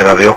1-2.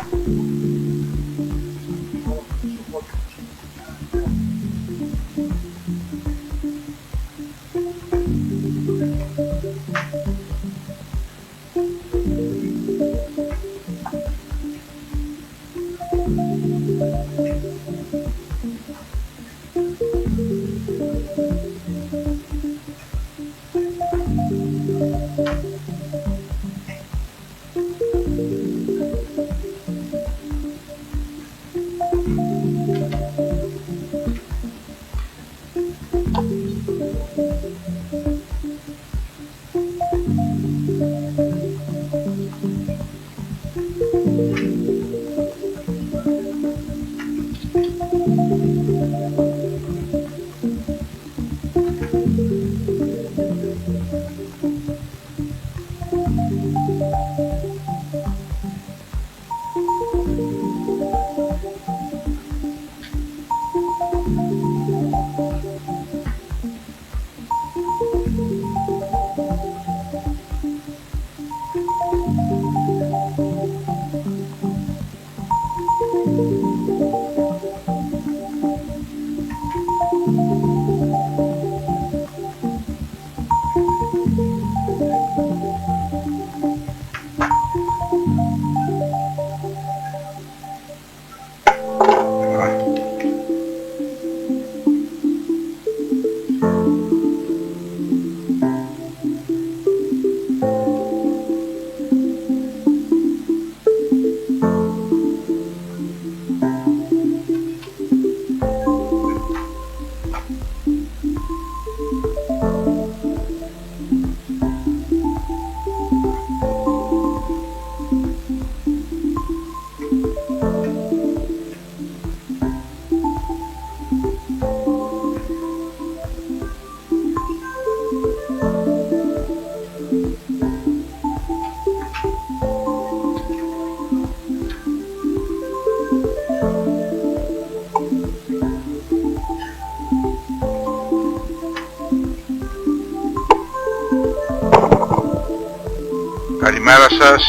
Καλημέρα σας,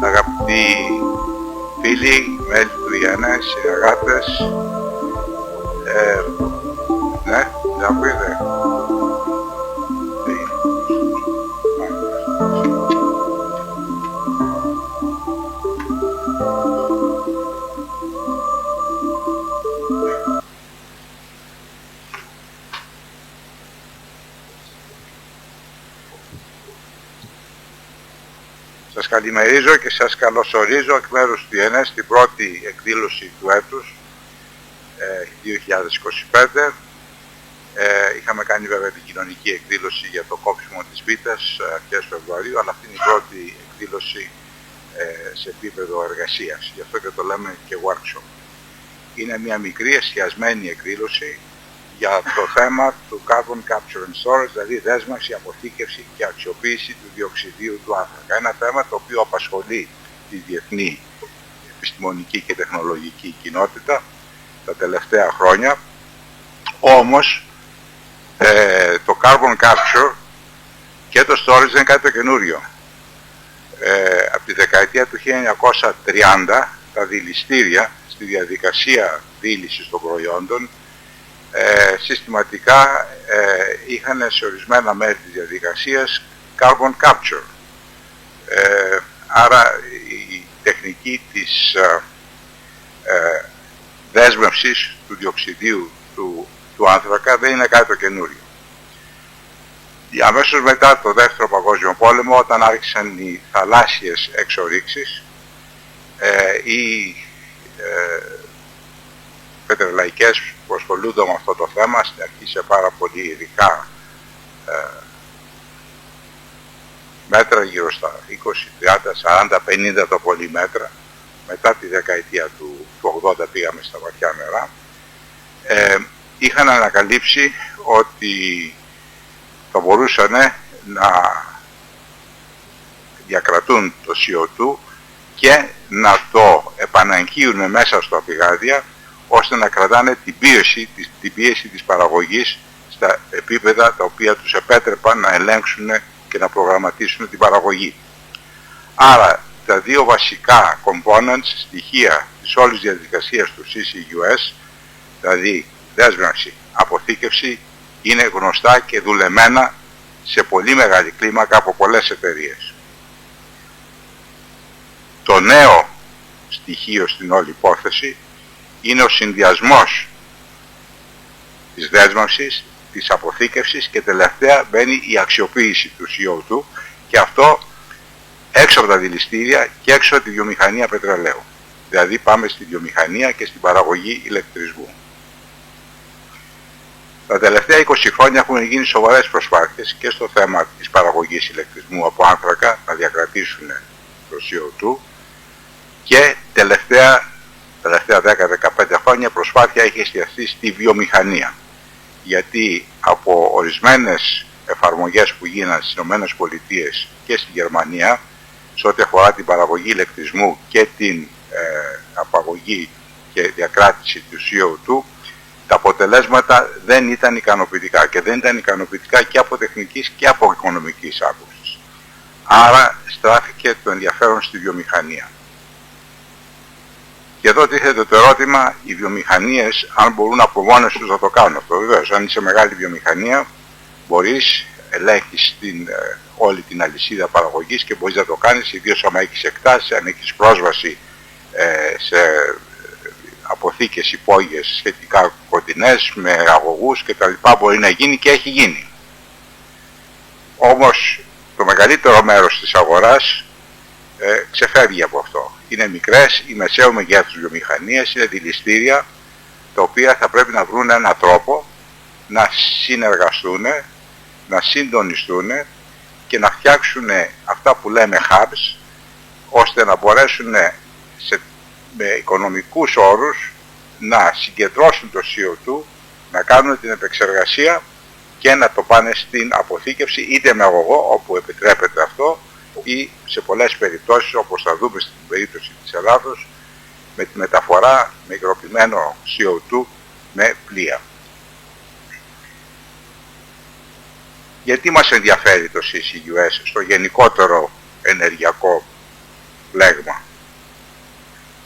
αγαπητοί φίλοι, μέλη του ΙΕΝΕ, συνεργάτες. Ναι, δεν ακούγεται. Σας καλημερίζω και σας καλωσορίζω εκ μέρους του ΙΕΝΕ στην πρώτη εκδήλωση του έτους 2025. Είχαμε κάνει βέβαια την κοινωνική εκδήλωση για το κόψιμο της πίτας αρχές Φεβρουαρίου, αλλά αυτή είναι η πρώτη εκδήλωση σε επίπεδο εργασίας. Γι' αυτό και το λέμε και workshop. Είναι μια μικρή εστιασμένη εκδήλωση για το θέμα του carbon capture and storage, δηλαδή δέσμευση, αποθήκευση και αξιοποίηση του διοξιδίου του άνθρακα. Ένα θέμα το οποίο απασχολεί τη διεθνή επιστημονική και τεχνολογική κοινότητα τα τελευταία χρόνια. Όμως το carbon capture και το storage δεν είναι κάτι το καινούριο. Από τη δεκαετία του 1930 τα δειλιστήρια στη διαδικασία δείλησης των προϊόντων συστηματικά είχαν σε ορισμένα μέρη της διαδικασίας carbon capture. Άρα η τεχνική της δέσμευσης του διοξιδίου του άνθρακα δεν είναι κάτι το καινούριο. Αμέσως μετά το Δεύτερο Παγκόσμιο Πόλεμο, όταν άρχισαν οι θαλάσσιες εξορίξεις, οι πετρελαϊκές που ασχολούνται με αυτό το θέμα, στην αρχή σε πάρα πολύ ειδικά μέτρα, γύρω στα 20, 30, 40, 50 το πολύ μέτρα, μετά τη δεκαετία του 80 πήγαμε στα βαθιά νερά, είχαν ανακαλύψει ότι θα μπορούσαν να διακρατούν το CO2 και να το επαναγγείλουν μέσα στο πηγάδια, ώστε να κρατάνε την πίεση της παραγωγής στα επίπεδα τα οποία τους επέτρεπαν να ελέγξουν και να προγραμματίσουν την παραγωγή. Άρα τα δύο βασικά components, στοιχεία της όλης διαδικασίας του CCUS, δηλαδή δέσμευση, αποθήκευση, είναι γνωστά και δουλεμένα σε πολύ μεγάλη κλίμακα από πολλές εταιρείες. Το νέο στοιχείο στην όλη υπόθεση είναι ο συνδυασμός της δέσμευσης, της αποθήκευσης και τελευταία μπαίνει η αξιοποίηση του CO2 και αυτό έξω από τα δηληστήρια και έξω από τη βιομηχανία πετρελαίου. Δηλαδή πάμε στη βιομηχανία και στην παραγωγή ηλεκτρισμού. Τα τελευταία 20 χρόνια έχουν γίνει σοβαρές προσπάθειες και στο θέμα της παραγωγής ηλεκτρισμού από άνθρακα να διακρατήσουν το CO2 και τελευταία 10-15 χρόνια προσπάθεια έχει εστιαστεί στη βιομηχανία. Γιατί από ορισμένες εφαρμογές που γίνανε στις ΗΠΑ και στη Γερμανία σε ό,τι αφορά την παραγωγή ηλεκτρισμού και την απαγωγή και διακράτηση του CO2, τα αποτελέσματα δεν ήταν ικανοποιητικά και δεν ήταν ικανοποιητικά και από τεχνικής και από οικονομικής άποψης. Άρα στράφηκε το ενδιαφέρον στη βιομηχανία. Και εδώ τίθεται το ερώτημα, οι βιομηχανίες αν μπορούν από μόνες τους να το κάνουν αυτό. Βεβαίως, αν είσαι μεγάλη βιομηχανία, μπορείς, ελέγχεις όλη την αλυσίδα παραγωγής και μπορείς να το κάνεις, ιδίως άμα έχεις εκτάσεις, αν έχεις πρόσβαση σε αποθήκες υπόγειες σχετικά κοντινές, με αγωγούς κτλ. Μπορεί να γίνει και έχει γίνει. Όμως το μεγαλύτερο μέρος της αγοράς ξεφεύγει από αυτό. Είναι μικρές ή μεσαίου μεγέθους βιομηχανίες, είναι δηληστήρια τα οποία θα πρέπει να βρουν έναν τρόπο να συνεργαστούν, να συντονιστούν και να φτιάξουν αυτά που λέμε hubs, ώστε να μπορέσουν με οικονομικούς όρους να συγκεντρώσουν το CO2, να κάνουν την επεξεργασία και να το πάνε στην αποθήκευση είτε με αγωγό όπου επιτρέπεται αυτό ή σε πολλές περιπτώσεις όπως θα δούμε στην περίπτωση της Ελλάδος με τη μεταφορά με υγροποιημένο CO2 με πλοία. Γιατί μας ενδιαφέρει το CCUS στο γενικότερο ενεργειακό πλέγμα?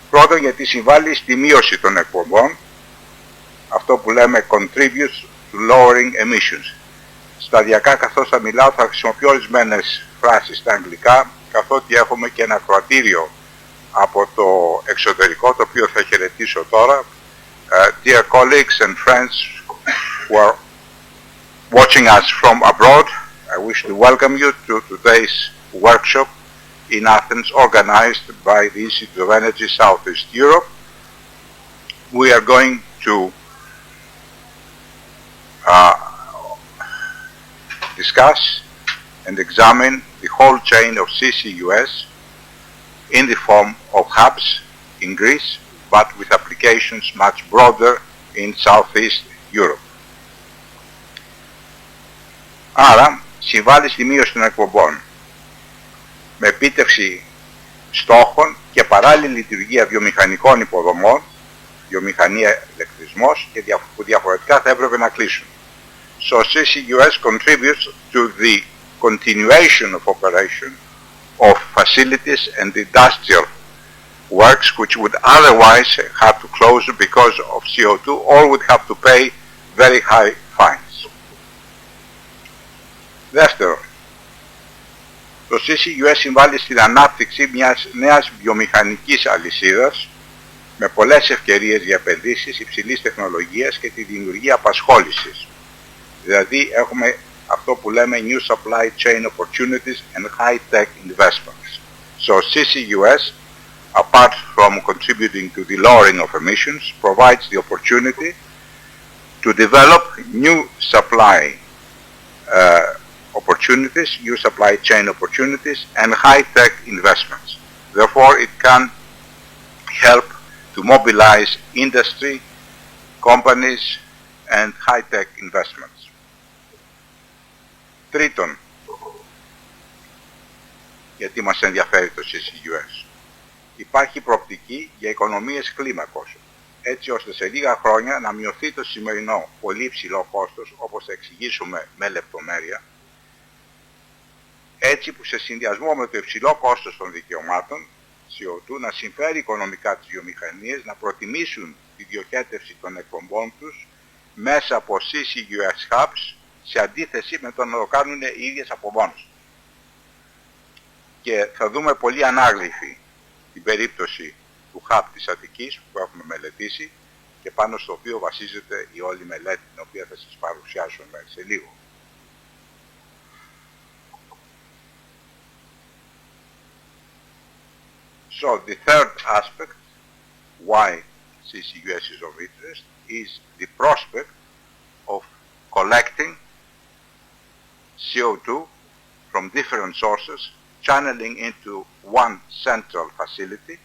Πρώτον, γιατί συμβάλλει στη μείωση των εκπομπών, αυτό που λέμε contributes to lowering emissions. Σταδιακά καθώς θα μιλάω θα χρησιμοποιώ ορισμένες φράσεις στα αγγλικά, καθότι έχουμε και ένα ακροατήριο από το εξωτερικό, το οποίο θα χαιρετήσω τώρα. Dear colleagues and friends who are watching us from abroad, I wish to welcome you to today's workshop in Athens, organized by the Institute of Energy Southeast Europe. We are going to discuss and examine the whole chain of CCUS in the form of hubs in Greece, but with applications much broader in Southeast Europe. Άρα, συμβάλλει στη μείωση των εκπομπών με επίτευξη στόχων και παράλληλη λειτουργία βιομηχανικών υποδομών, βιομηχανία ηλεκτρισμός και που διαφορετικά θα έπρεπε να κλείσουν. So CCUS contributes to the continuation of operation of facilities and industrial works which would otherwise have to close because of CO2 or would have to pay very high fines. Δεύτερον, το CCUS συμβάλλει στην ανάπτυξη μιας νέας βιομηχανικής αλυσίδας με πολλές ευκαιρίες για επενδύσεις υψηλής τεχνολογίας και τη δημιουργία απασχόλησης. Δηλαδή έχουμε αυτό που λέμε new supply chain opportunities and high-tech investments. So CCUS, apart from contributing to the lowering of emissions, provides the opportunity to develop new supply opportunities, new supply chain opportunities and high-tech investments. Therefore, it can help to mobilize industry, companies and high-tech investments. Τρίτον, γιατί μας ενδιαφέρει το CCUS, υπάρχει προοπτική για οικονομίες κλίμακος, έτσι ώστε σε λίγα χρόνια να μειωθεί το σημερινό πολύ υψηλό κόστος, όπως θα εξηγήσουμε με λεπτομέρεια, έτσι που σε συνδυασμό με το υψηλό κόστος των δικαιωμάτων CO2 να συμφέρει οικονομικά τις βιομηχανίες να προτιμήσουν τη διοχέτευση των εκπομπών τους μέσα από CCUS hubs σε αντίθεση με το να το κάνουν οι ίδιες από μόνος. Και θα δούμε πολύ ανάγλυφη την περίπτωση του hub της Αττικής που έχουμε μελετήσει και πάνω στο οποίο βασίζεται η όλη μελέτη την οποία θα σας παρουσιάσουμε σε λίγο. So the third aspect why CCUS is of interest is the prospect of collecting CO2 from different sources, channeling into one central facility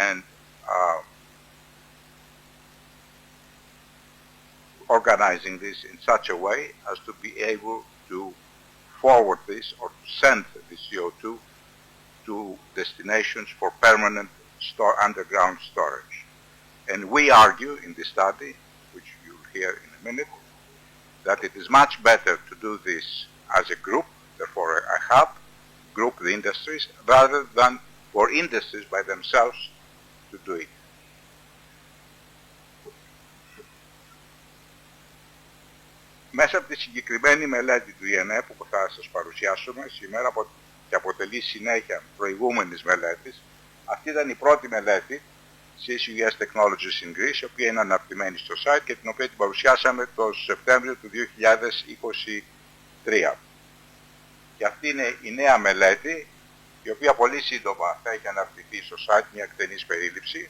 and organizing this in such a way as to be able to forward this or to send the CO2 to destinations for permanent underground storage. And we argue in the study, which you'll hear in a minute, that it is much better to do this as a group, therefore a hub, group the industries, rather than for industries by themselves to do it. Μέσα από τη συγκεκριμένη μελέτη του ΙΕΝΕ που θα σας παρουσιάσουμε σήμερα και αποτελεί συνέχεια προηγούμενης μελέτης, αυτή ήταν η πρώτη μελέτη CCUS Technologies in Greece, η οποία είναι αναρτημένη στο site και την οποία την παρουσιάσαμε το Σεπτέμβριο του 2023. Και αυτή είναι η νέα μελέτη, η οποία πολύ σύντομα θα έχει αναρτηθεί στο site, μια εκτενής περίληψη,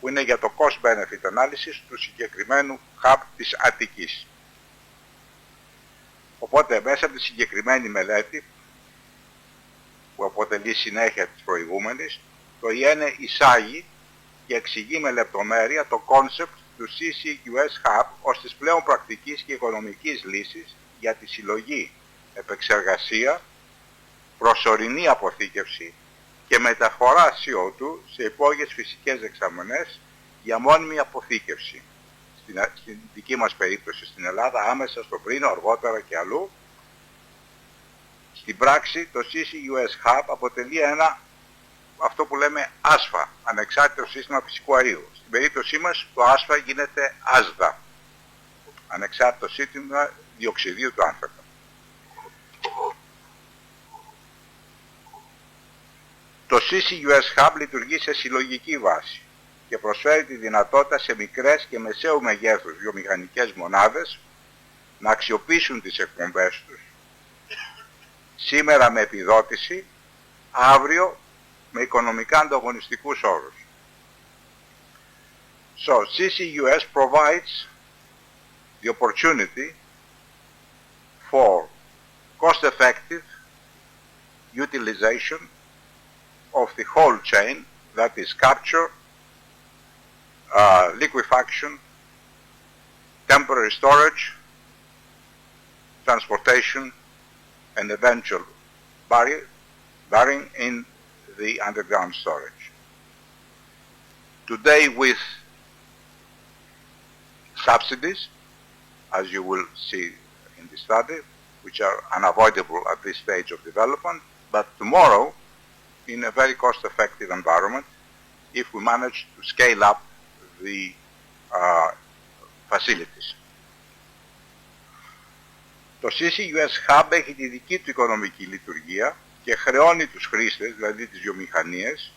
που είναι για το cost-benefit analysis του συγκεκριμένου hub της Αττικής. Οπότε μέσα από τη συγκεκριμένη μελέτη, που αποτελεί συνέχεια της προηγούμενης, το ΙΕΝΕ εισάγει και εξηγεί με λεπτομέρεια το concept του CCUS Hub ως της πλέον πρακτικής και οικονομικής λύσης για τη συλλογή, επεξεργασία, προσωρινή αποθήκευση και μεταφορά CO2 σε υπόγειες φυσικές δεξαμενές για μόνιμη αποθήκευση. Στην δική μας περίπτωση στην Ελλάδα, άμεσα στο Πρίνο, αργότερα και αλλού. Στην πράξη το CCUS Hub αποτελεί αυτό που λέμε άσφα, ανεξάρτητο σύστημα φυσικού αερίου. Στην περίπτωσή μας το άσφα γίνεται άσδα, ανεξάρτητο σύστημα διοξιδίου του άνθρακα. Το CCUS Hub λειτουργεί σε συλλογική βάση και προσφέρει τη δυνατότητα σε μικρές και μεσαίου μεγέθους βιομηχανικές μονάδες να αξιοποιήσουν τις εκπομπές τους, σήμερα με επιδότηση, αύριο με οικονομικά ανταγωνιστικούς όρους. So CCUS provides the opportunity for cost-effective utilization of the whole chain, that is capture, liquefaction, temporary storage, transportation, and eventual burying in the underground storage. Today with subsidies, as you will see in the study, which are unavoidable at this stage of development, but tomorrow in a very cost-effective environment if we manage to scale up the facilities. Το CCUS Hub έχει τη δική του οικονομική λειτουργία και χρεώνει τους χρήστες, δηλαδή τις βιομηχανίες,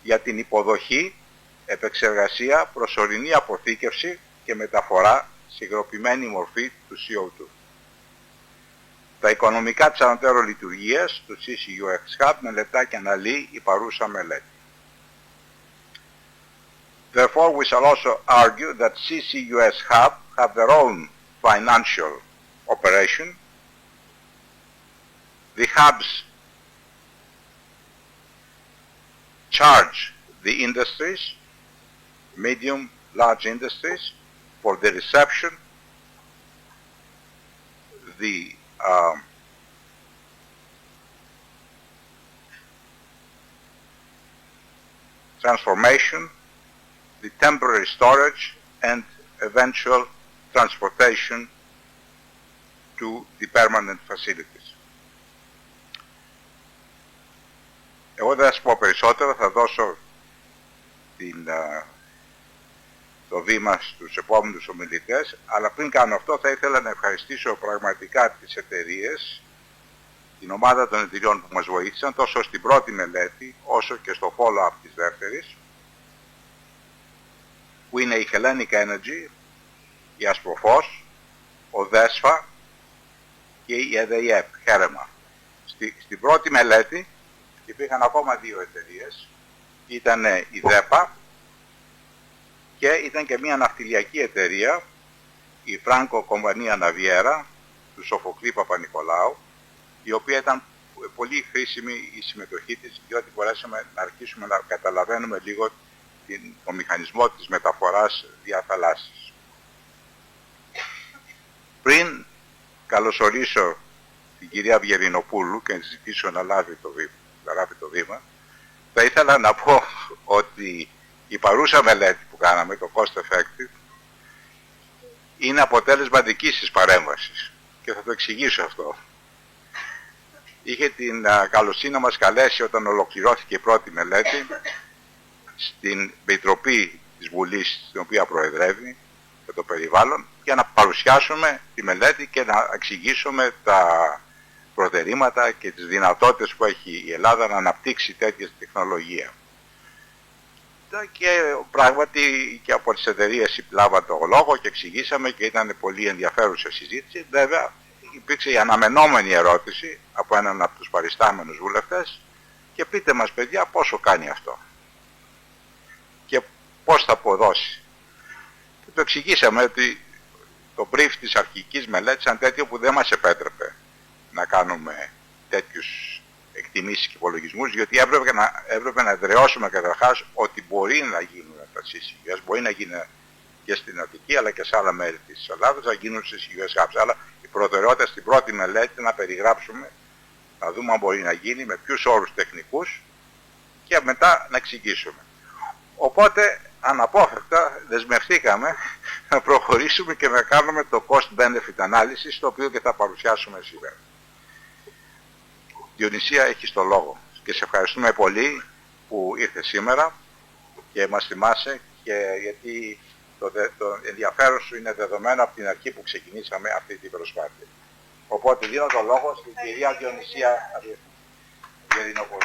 για την υποδοχή, επεξεργασία, προσωρινή αποθήκευση και μεταφορά σε υγροποιημένη μορφή του CO2. Τα οικονομικά της ανωτέρω λειτουργίας του CCUS Hub μελετά και αναλύει η παρούσα μελέτη. Therefore, we shall also argue that CCUS Hub have their own financial operation. The hubs charge the industries, medium, large industries, for the reception, the transformation, the temporary storage, and eventual transportation to the permanent facilities. Εγώ δεν θα σας πω περισσότερο, θα δώσω το βήμα στους επόμενους ομιλητές, αλλά πριν κάνω αυτό θα ήθελα να ευχαριστήσω πραγματικά τις εταιρείες, την ομάδα των εταιριών που μας βοήθησαν τόσο στην πρώτη μελέτη όσο και στο follow-up της δεύτερης, που είναι η Hellenic Energy, η Ασπροφός, ο ΔΕΣΦΑ και η ΕΔΕΙΕΠ, Χέρεμα. Στην πρώτη μελέτη υπήρχαν ακόμα δύο εταιρείες, ήταν η ΔΕΠΑ και ήταν και μια ναυτιλιακή εταιρεία, η Franco Compagnia Naviera, του Σοφοκλή Παπα-Νικολάου, η οποία ήταν πολύ χρήσιμη η συμμετοχή της, διότι μπορέσαμε να αρχίσουμε να καταλαβαίνουμε λίγο ο μηχανισμό της μεταφοράς διαθαλάσσης. Πριν καλωσορίσω την κυρία Βιερινοπούλου και να ζητήσω να λάβει το βήμα, θα ήθελα να πω ότι η παρούσα μελέτη που κάναμε, το Cost Effective, είναι αποτέλεσμα δικής της παρέμβασης και θα το εξηγήσω αυτό. Είχε την καλοσύνη να μας καλέσει όταν ολοκληρώθηκε η πρώτη μελέτη στην Επιτροπή της Βουλής, στην οποία προεδρεύει, για το περιβάλλον, για να παρουσιάσουμε τη μελέτη και να εξηγήσουμε τα προτερήματα και τις δυνατότητες που έχει η Ελλάδα να αναπτύξει τέτοια τεχνολογία. Και πράγματι και από τις εταιρείες λάβαμε το λόγο και εξηγήσαμε και ήταν πολύ ενδιαφέρουσα συζήτηση. Βέβαια υπήρξε η αναμενόμενη ερώτηση από έναν από τους παριστάμενους βουλευτές, και πείτε μας παιδιά πόσο κάνει αυτό και πώς θα αποδώσει. Και το εξηγήσαμε ότι το brief της αρχικής μελέτης ήταν τέτοιο που δεν μας επέτρεπε να κάνουμε τέτοιους εκτιμήσεις και υπολογισμούς, διότι έπρεπε να εδραιώσουμε καταρχάς ότι μπορεί να γίνουν τα CCUS, μπορεί να γίνει και στην Αττική αλλά και σε άλλα μέρη της Ελλάδας, να γίνουν CCUS hubs. Αλλά η προτεραιότητα στην πρώτη μελέτη να περιγράψουμε, να δούμε αν μπορεί να γίνει, με ποιους όρους τεχνικούς, και μετά να εξηγήσουμε. Οπότε αναπόφευκτα δεσμευτήκαμε να προχωρήσουμε και να κάνουμε το cost-benefit analysis, το οποίο και θα παρουσιάσουμε σήμερα. Διονυσία, έχεις το λόγο και σε ευχαριστούμε πολύ που ήρθε σήμερα και μας θυμάσαι, και γιατί το ενδιαφέρον σου είναι δεδομένο από την αρχή που ξεκινήσαμε αυτή την προσπάθεια. Οπότε δίνω το λόγο στην κυρία Διονυσία Βιερινοπούλου.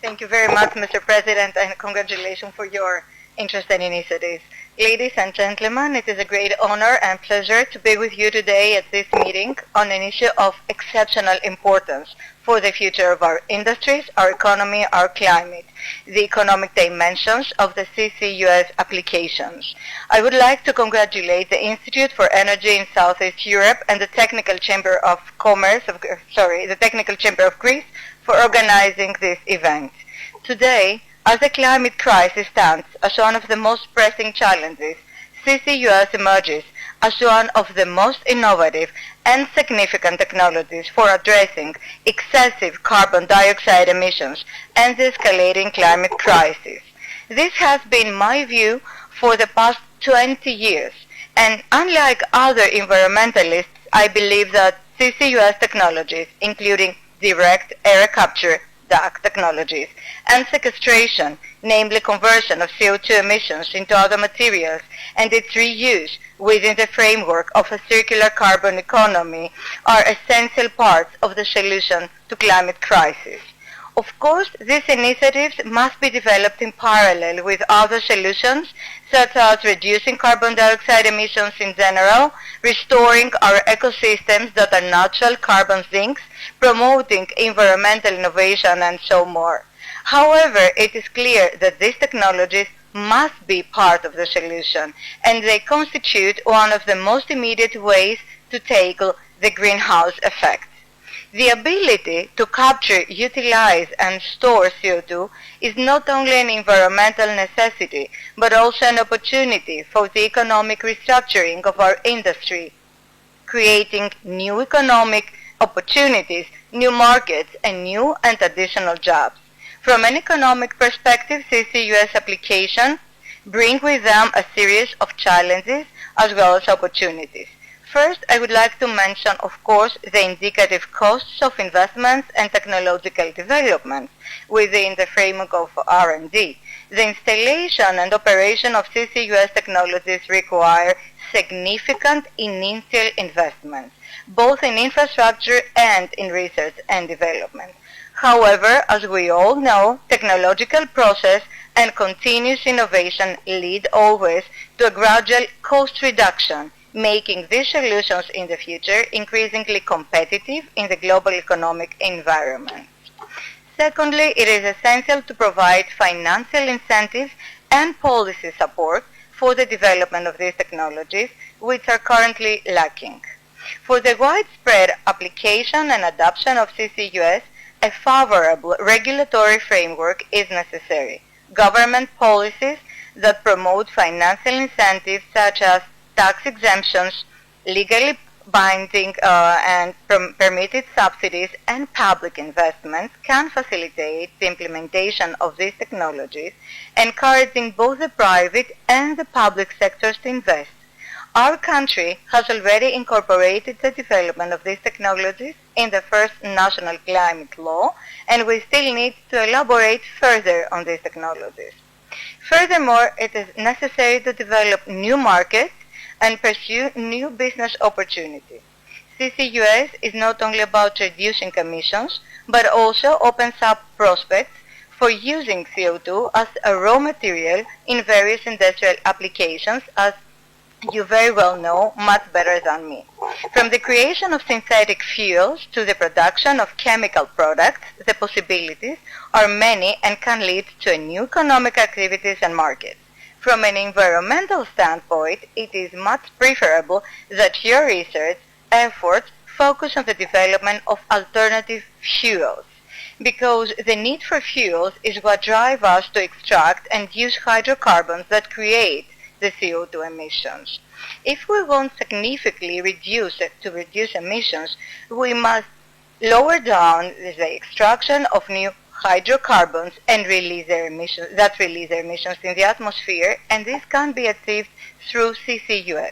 Thank you very much, Mr. President, and congratulations for your interest and initiatives. Ladies and gentlemen, it is a great honor and pleasure to be with you today at this meeting on an issue of exceptional importance for the future of our industries, our economy, our climate, the economic dimensions of the CCUS applications. I would like to congratulate the Institute for Energy in Southeast Europe and the Technical Chamber of the Technical Chamber of Greece for organizing this event. Today, as the climate crisis stands as one of the most pressing challenges, CCUS emerges as one of the most innovative and significant technologies for addressing excessive carbon dioxide emissions and the escalating climate crisis. This has been my view for the past 20 years, and unlike other environmentalists, I believe that CCUS technologies, including direct air capture, DAC technologies, and sequestration, namely conversion of CO2 emissions into other materials and its reuse within the framework of a circular carbon economy, are essential parts of the solution to climate crisis. Of course, these initiatives must be developed in parallel with other solutions, such as reducing carbon dioxide emissions in general, restoring our ecosystems that are natural carbon sinks, promoting environmental innovation, and so more. However, it is clear that these technologies must be part of the solution, and they constitute one of the most immediate ways to tackle the greenhouse effect. The ability to capture, utilize, and store CO2 is not only an environmental necessity, but also an opportunity for the economic restructuring of our industry, creating new economic opportunities, new markets, and new and additional jobs. From an economic perspective, CCUS applications bring with them a series of challenges as well as opportunities. First, I would like to mention, of course, the indicative costs of investments and technological developments within the framework of R&D. The installation and operation of CCUS technologies require significant initial investments, both in infrastructure and in research and development. However, as we all know, technological process and continuous innovation lead always to a gradual cost reduction, making these solutions in the future increasingly competitive in the global economic environment. Secondly, it is essential to provide financial incentives and policy support for the development of these technologies, which are currently lacking. For the widespread application and adoption of CCUS, a favorable regulatory framework is necessary. Government policies that promote financial incentives such as tax exemptions, legally binding and permitted subsidies, and public investments can facilitate the implementation of these technologies, encouraging both the private and the public sectors to invest. Our country has already incorporated the development of these technologies in the first national climate law, and we still need to elaborate further on these technologies. Furthermore, it is necessary to develop new markets and pursue new business opportunities. CCUS is not only about reducing emissions, but also opens up prospects for using CO2 as a raw material in various industrial applications, as you very well know much better than me. From the creation of synthetic fuels to the production of chemical products, the possibilities are many and can lead to new economic activities and markets. From an environmental standpoint, it is much preferable that your research efforts focus on the development of alternative fuels, because the need for fuels is what drives us to extract and use hydrocarbons that create the CO2 emissions. If we want significantly reduce emissions, we must lower down the extraction of new hydrocarbons and release their emissions in the atmosphere, and this can be achieved through CCUS.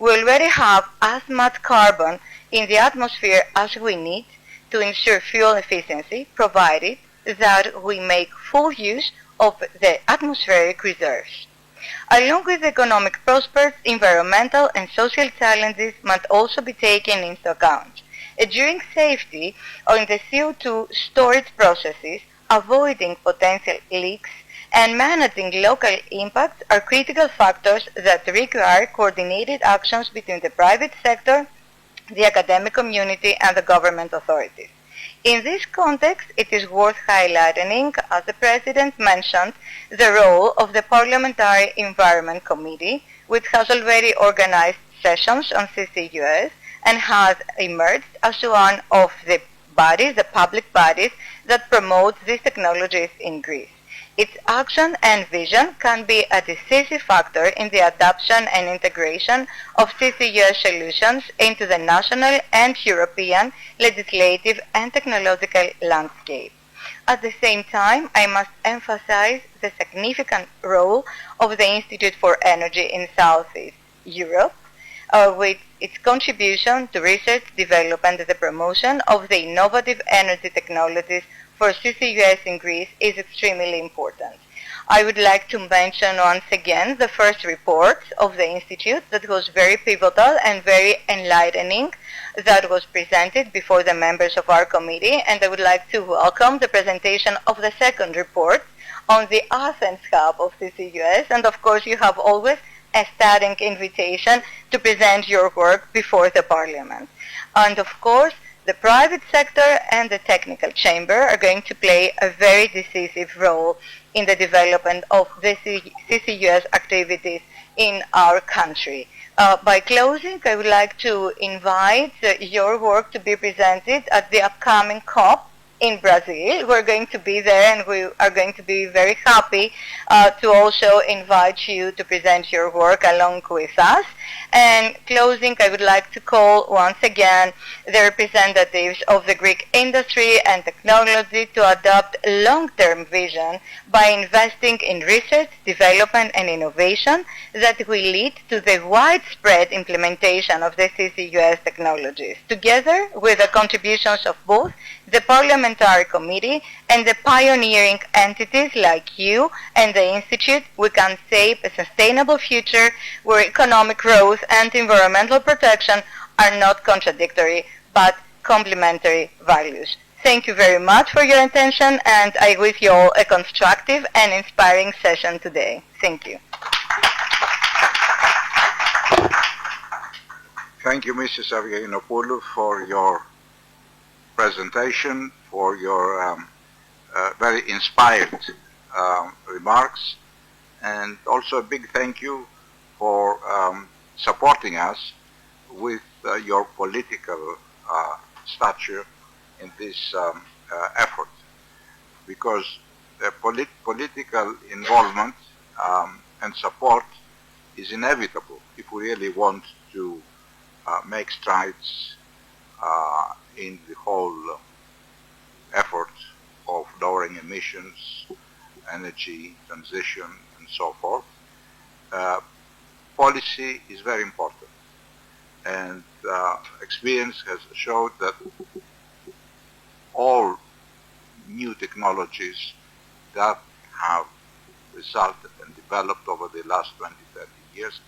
We already have as much carbon in the atmosphere as we need to ensure fuel efficiency, provided that we make full use of the atmospheric reserves. Along with economic prospects, environmental and social challenges must also be taken into account. Ensuring safety in the CO2 storage processes, avoiding potential leaks, and managing local impacts are critical factors that require coordinated actions between the private sector, the academic community, and the government authorities. In this context, it is worth highlighting, as the President mentioned, the role of the Parliamentary Environment Committee, which has already organized sessions on CCUS and has emerged as one of the public bodies that promote these technologies in Greece. Its action and vision can be a decisive factor in the adoption and integration of CCUS solutions into the national and European legislative and technological landscape. At the same time, I must emphasize the significant role of the Institute for Energy in Southeast Europe, with its contribution to research, development, and the promotion of the innovative energy technologies for CCUS in Greece is extremely important. I would like to mention once again the first report of the Institute that was very pivotal and very enlightening, that was presented before the members of our committee, and I would like to welcome the presentation of the second report on the Athens hub of CCUS, and of course you have always a standing invitation to present your work before the Parliament. And of course, the private sector and the technical chamber are going to play a very decisive role in the development of the CCUS activities in our country. By closing, I would like to invite your work to be presented at the upcoming COP in Brazil. We're going to be there, and we are going to be very happy to also invite you to present your work along with us. And closing, I would like to call once again the representatives of the Greek industry and technology to adopt long-term vision by investing in research, development, and innovation that will lead to the widespread implementation of the CCUS technologies. Together with the contributions of both the Parliamentary Committee and the pioneering entities like you and the Institute, we can shape a sustainable future where economic growth and environmental protection are not contradictory but complementary values. Thank you very much for your attention, and I wish you all a constructive and inspiring session today. Thank you. Thank you, Mrs. Avgenopoulou, for your presentation, for your very inspired remarks, and also a big thank you for supporting us with your political stature in this effort, because political involvement and support is inevitable if we really want to make strides in the whole effort of lowering emissions, energy transition, and so forth. Policy is very important, and experience has showed that all new technologies that have resulted and developed over the last 20, 30 years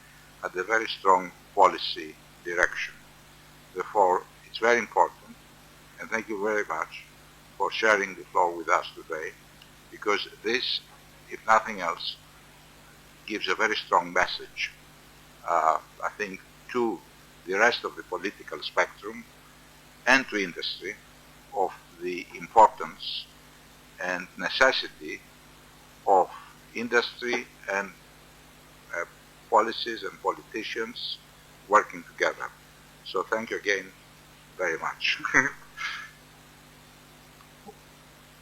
had a very strong policy direction. Therefore, it's very important, and thank you very much for sharing the floor with us today, because this, if nothing else, gives a very strong message, I think, to the rest of the political spectrum and to industry of the importance and necessity of industry and policies and politicians working together. So thank you again very much.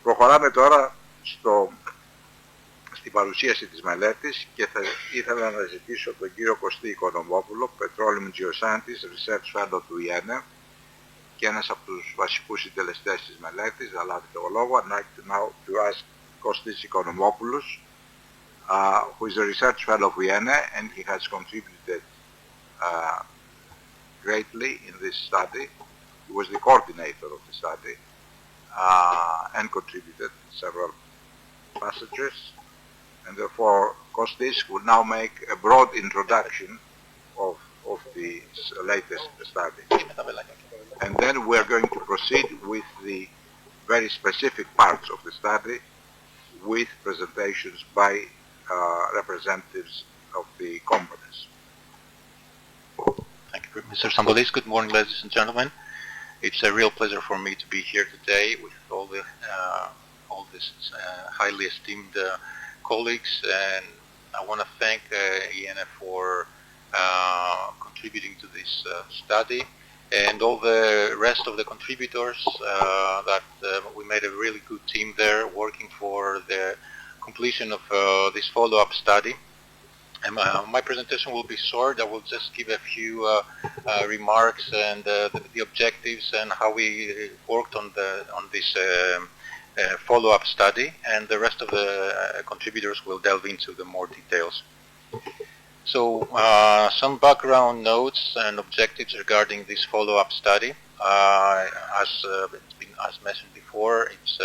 Προχωράμε τώρα στην παρουσίαση της μελέτης και θα ήθελα να ζητήσω τον κύριο Κωστή Οικονομόπουλο, Petroleum Geoscientist, Research Fellow του ΙΕΝΕ και ένας από τους βασικούς συντελεστές της μελέτης, να λάβει το λόγο. I'd like now to ask Kostis Ikonomopoulos, who is a research fellow of Vienna, and he has contributed greatly in this study. He was the coordinator of the study and contributed several passages. And therefore, Kostis will now make a broad introduction of the latest study. And then we are going to proceed with the very specific parts of the study with presentations by representatives of the companies. Thank you, Mr. Sambolis. Good morning, ladies and gentlemen. It's a real pleasure for me to be here today with all these highly esteemed colleagues, and I want to thank IENA for contributing to this study, and all the rest of the contributors that we made a really good team there working for the completion of this follow-up study. And my presentation will be short. I will just give a few remarks and the objectives and how we worked on this follow-up study, and the rest of the contributors will delve into the more details. So some background notes and objectives regarding this follow-up study. As mentioned before, it's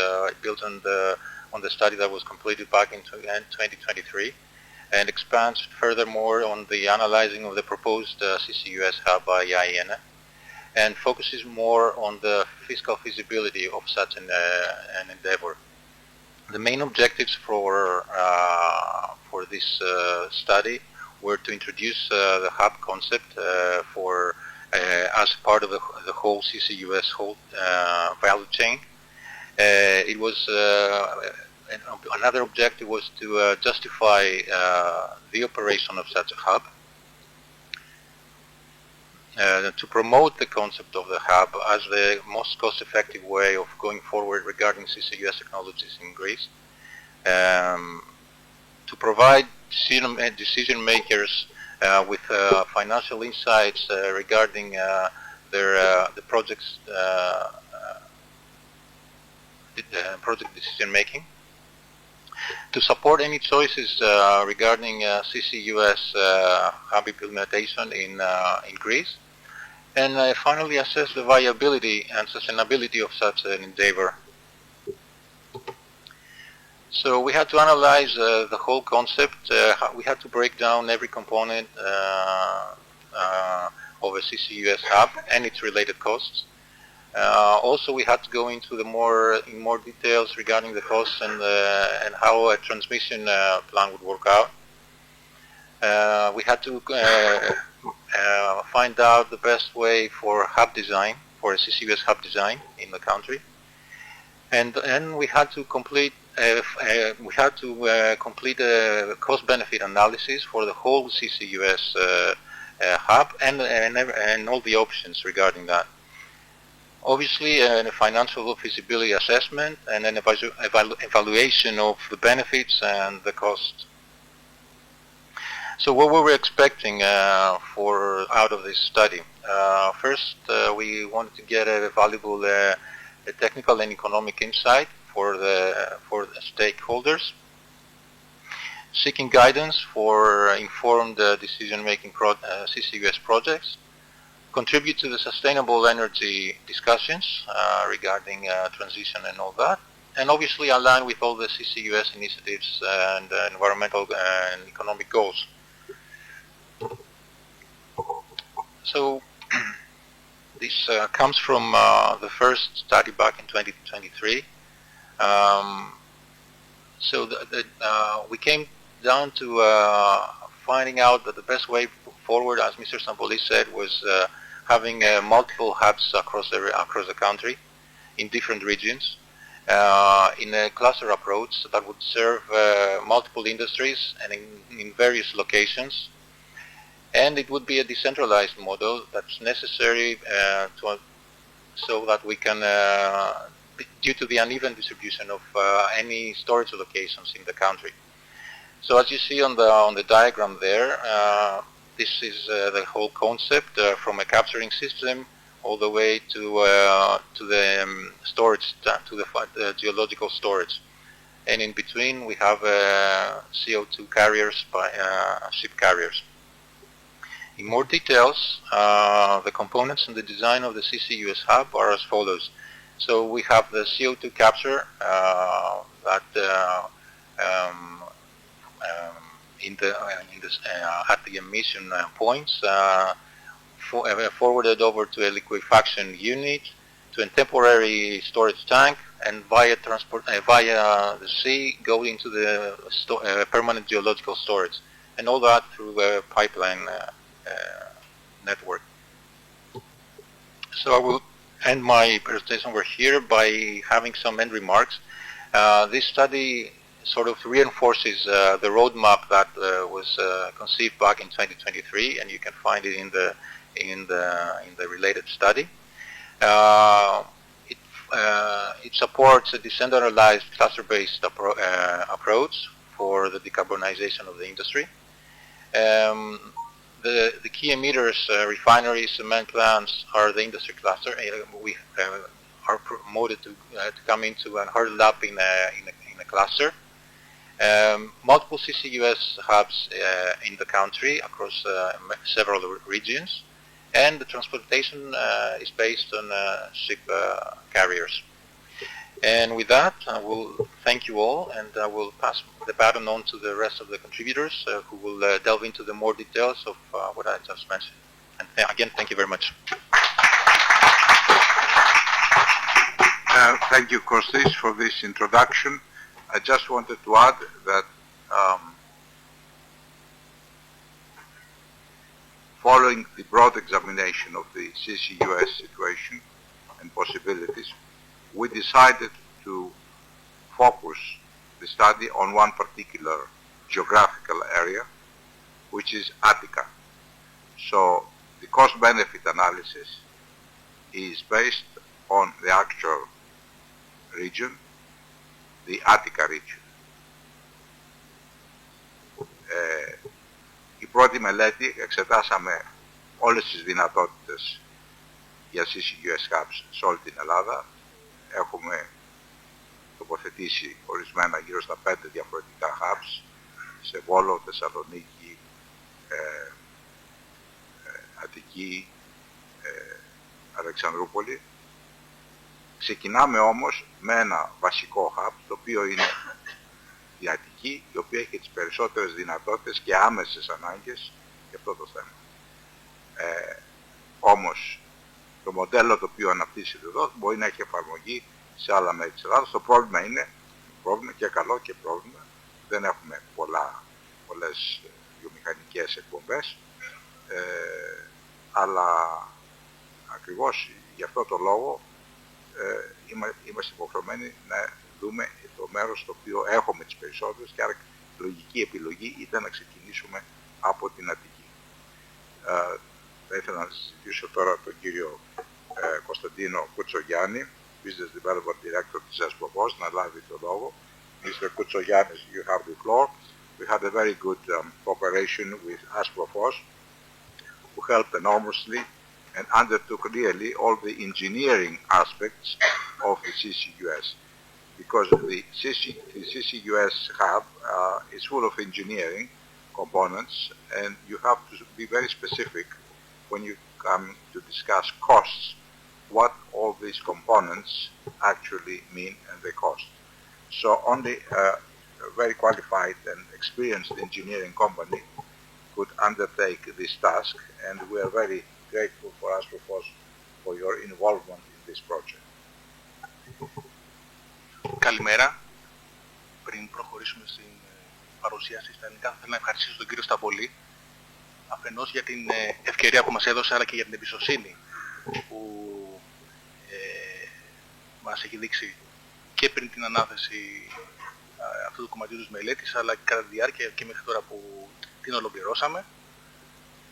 built on the study that was completed back in 2023, and expands furthermore on the analyzing of the proposed CCUS hub by IENA, and focuses more on the fiscal feasibility of such an endeavor. The main objectives for this study were to introduce the hub concept as part of the whole CCUS value chain. It was another objective was to justify the operation of such a hub. to promote the concept of the hub as the most cost-effective way of going forward regarding CCUS technologies in Greece, to provide decision makers with financial insights regarding the project's project decision making, to support any choices regarding CCUS hub implementation in Greece, and finally assess the viability and sustainability of such an endeavor. So we had to analyze the whole concept. We had to break down every component of a CCUS hub and its related costs. Also, we had to go into in more details regarding the costs and how a transmission plan would work out. We had to find out the best way for hub design, for a CCUS hub design in the country, and we had to complete a cost-benefit analysis for the whole CCUS hub and all the options regarding that. Obviously, a financial feasibility assessment and an evaluation of the benefits and the costs. So what were we expecting out of this study? First, we wanted to get a valuable technical and economic insight for the stakeholders, seeking guidance for informed decision-making CCUS projects, contribute to the sustainable energy discussions regarding transition and all that, and obviously align with all the CCUS initiatives and environmental and economic goals. So this comes from the first study back in 2023. So we came down to finding out that the best way forward, as Mr. Stampolis said, was having multiple hubs across the country in different regions in a cluster approach that would serve multiple industries and in various locations. And it would be a decentralized model that's necessary so that we can, due to the uneven distribution of any storage locations in the country. So as you see on the diagram there, this is the whole concept from a capturing system all the way to the storage, to the geological storage. And in between we have CO2 carriers by ship carriers. In more details, the components and the design of the CCUS hub are as follows. So we have the CO2 capture at the emission points, forwarded over to a liquefaction unit, to a temporary storage tank, and via the sea go into the permanent geological storage, and all that through a pipeline network. So I will end my presentation over here by having some end remarks. This study sort of reinforces the roadmap that was conceived back in 2023, and you can find it in the related study. It supports a decentralized cluster-based approach for the decarbonization of the industry. The key emitters, refineries, cement plants, are the industry cluster. We are promoted to come into and hurdle up in a cluster. Multiple CCUS hubs in the country across several regions, and the transportation is based on ship carriers. And with that, I will thank you all, and I will pass the baton on to the rest of the contributors who will delve into the more details of what I just mentioned. And again, thank you very much. Thank you, Kostis, for this introduction. I just wanted to add that following the broad examination of the CCUS situation and possibilities, we decided to focus the study on one particular geographical area, which is Attica. So the cost-benefit analysis is based on the actual region, the Attica region. Η πρώτη μελέτη εξετάσαμε όλες τις δυνατότητες για CCUS hubs σε όλη την Ελλάδα. Έχουμε τοποθετήσει ορισμένα γύρω στα 5 διαφορετικά hubs σε Βόλο, Θεσσαλονίκη, Αττική, Αλεξανδρούπολη. Ξεκινάμε όμως με ένα βασικό hub, το οποίο είναι η Αττική, η οποία έχει τις περισσότερες δυνατότητες και άμεσες ανάγκες για αυτό το θέμα. Όμως το μοντέλο το οποίο αναπτύσσεται εδώ μπορεί να έχει εφαρμογή σε άλλα μέρη της Ελλάδας. Το πρόβλημα είναι και καλό και πρόβλημα. Δεν έχουμε πολλές βιομηχανικές εκπομπές, αλλά ακριβώς γι' αυτό το λόγο είμαστε υποχρεωμένοι να δούμε το μέρος το οποίο έχουμε τις περισσότερες και άρα η λογική επιλογή ήταν να ξεκινήσουμε από την Αττική. Θα ήθελα να συζητήσω τώρα τον κύριο Κωνσταντίνο Κουτσογιάννη, Business Development Director της Asprofos, να λάβει το λόγο. Mr. Koutsogiannis, you have the floor. We had a very good cooperation with Asprofos, who helped enormously and undertook really all the engineering aspects of the CCUS. Because the CCUS hub is full of engineering components, and you have to be very specific when you come to discuss costs, what all these components actually mean and the cost. So only a very qualified and experienced engineering company could undertake this task, and we are very grateful for Asprofos for your involvement in this project. Καλημέρα. Πριν προχωρήσουμε στην παρουσίαση στα ελληνικά, θα ήθελα να ευχαριστήσω τον κύριο Σταμπολή, αφενός για την ευκαιρία που μας έδωσε, αλλά και για την εμπιστοσύνη που μας έχει δείξει και πριν την ανάθεση αυτού του κομματιού της μελέτης, αλλά και κατά τη διάρκεια και μέχρι τώρα που την ολοκληρώσαμε.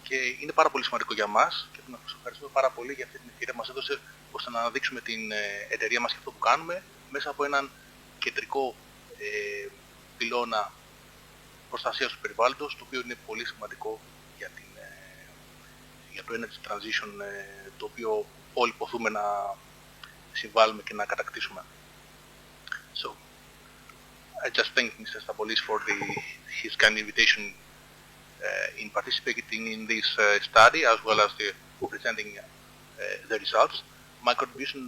Και είναι πάρα πολύ σημαντικό για μας και να σας ευχαριστούμε πάρα πολύ για αυτή την ευκαιρία που μας έδωσε, ώστε να αναδείξουμε την εταιρεία μας και αυτό που κάνουμε μέσα από έναν κεντρικό πυλώνα προστασίας του περιβάλλοντος, το οποίο είναι πολύ σημαντικό για το energy transition, το οποίο όλοι ποθούμε να συμβάλλουμε και να κατακτήσουμε. So, I just thank Mr. Stabolis for his kind invitation in participating in this study, as well as presenting the results. My contribution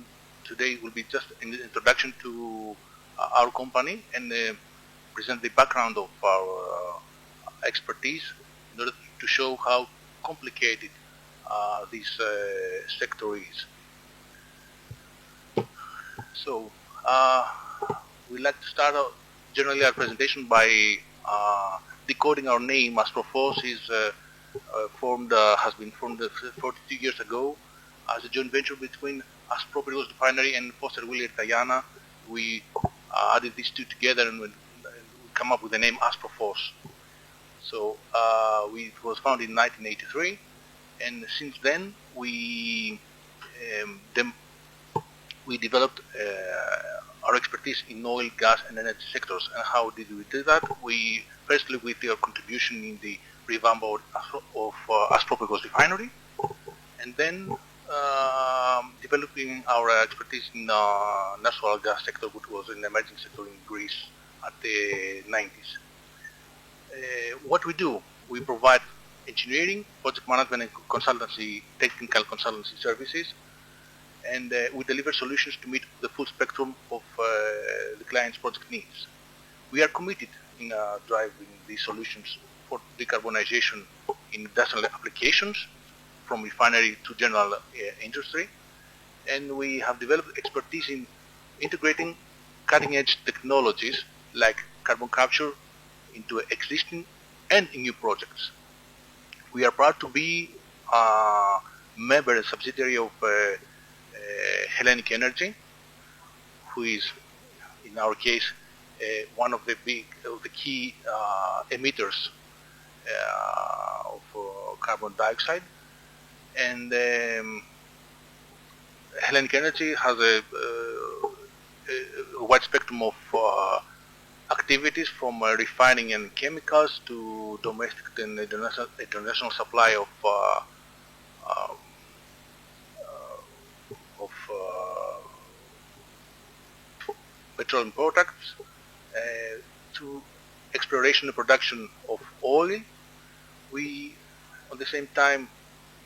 today will be just an introduction to our company and present the background of our expertise in order to show how complicated this sector is. So, we'd like to start generally our presentation by decoding our name. Asprofos has been formed 42 years ago as a joint venture between Aspropyrgos Refinery and Foster Wheeler Guyana. We added these two together and we come up with the name Asprofos. So it was founded in 1983, and since then we developed our expertise in oil, gas, and energy sectors. And how did we do that? Firstly, with your contribution in the revamp of Aspropyrgos Refinery, and then developing our expertise in natural gas sector, which was an emerging sector in Greece at the 90s. What we do, we provide engineering, project management and consultancy, technical consultancy services, and we deliver solutions to meet the full spectrum of the client's project needs. We are committed in driving these solutions for decarbonization in industrial applications, from refinery to general industry, and we have developed expertise in integrating cutting-edge technologies like carbon capture into existing and in new projects. We are proud to be a member and subsidiary of Hellenic Energy, who is, in our case, one of the key emitters of carbon dioxide. And Hellenic Energy has a wide spectrum of activities from refining and chemicals to domestic and international supply of petroleum products to exploration and production of oil. We, at the same time,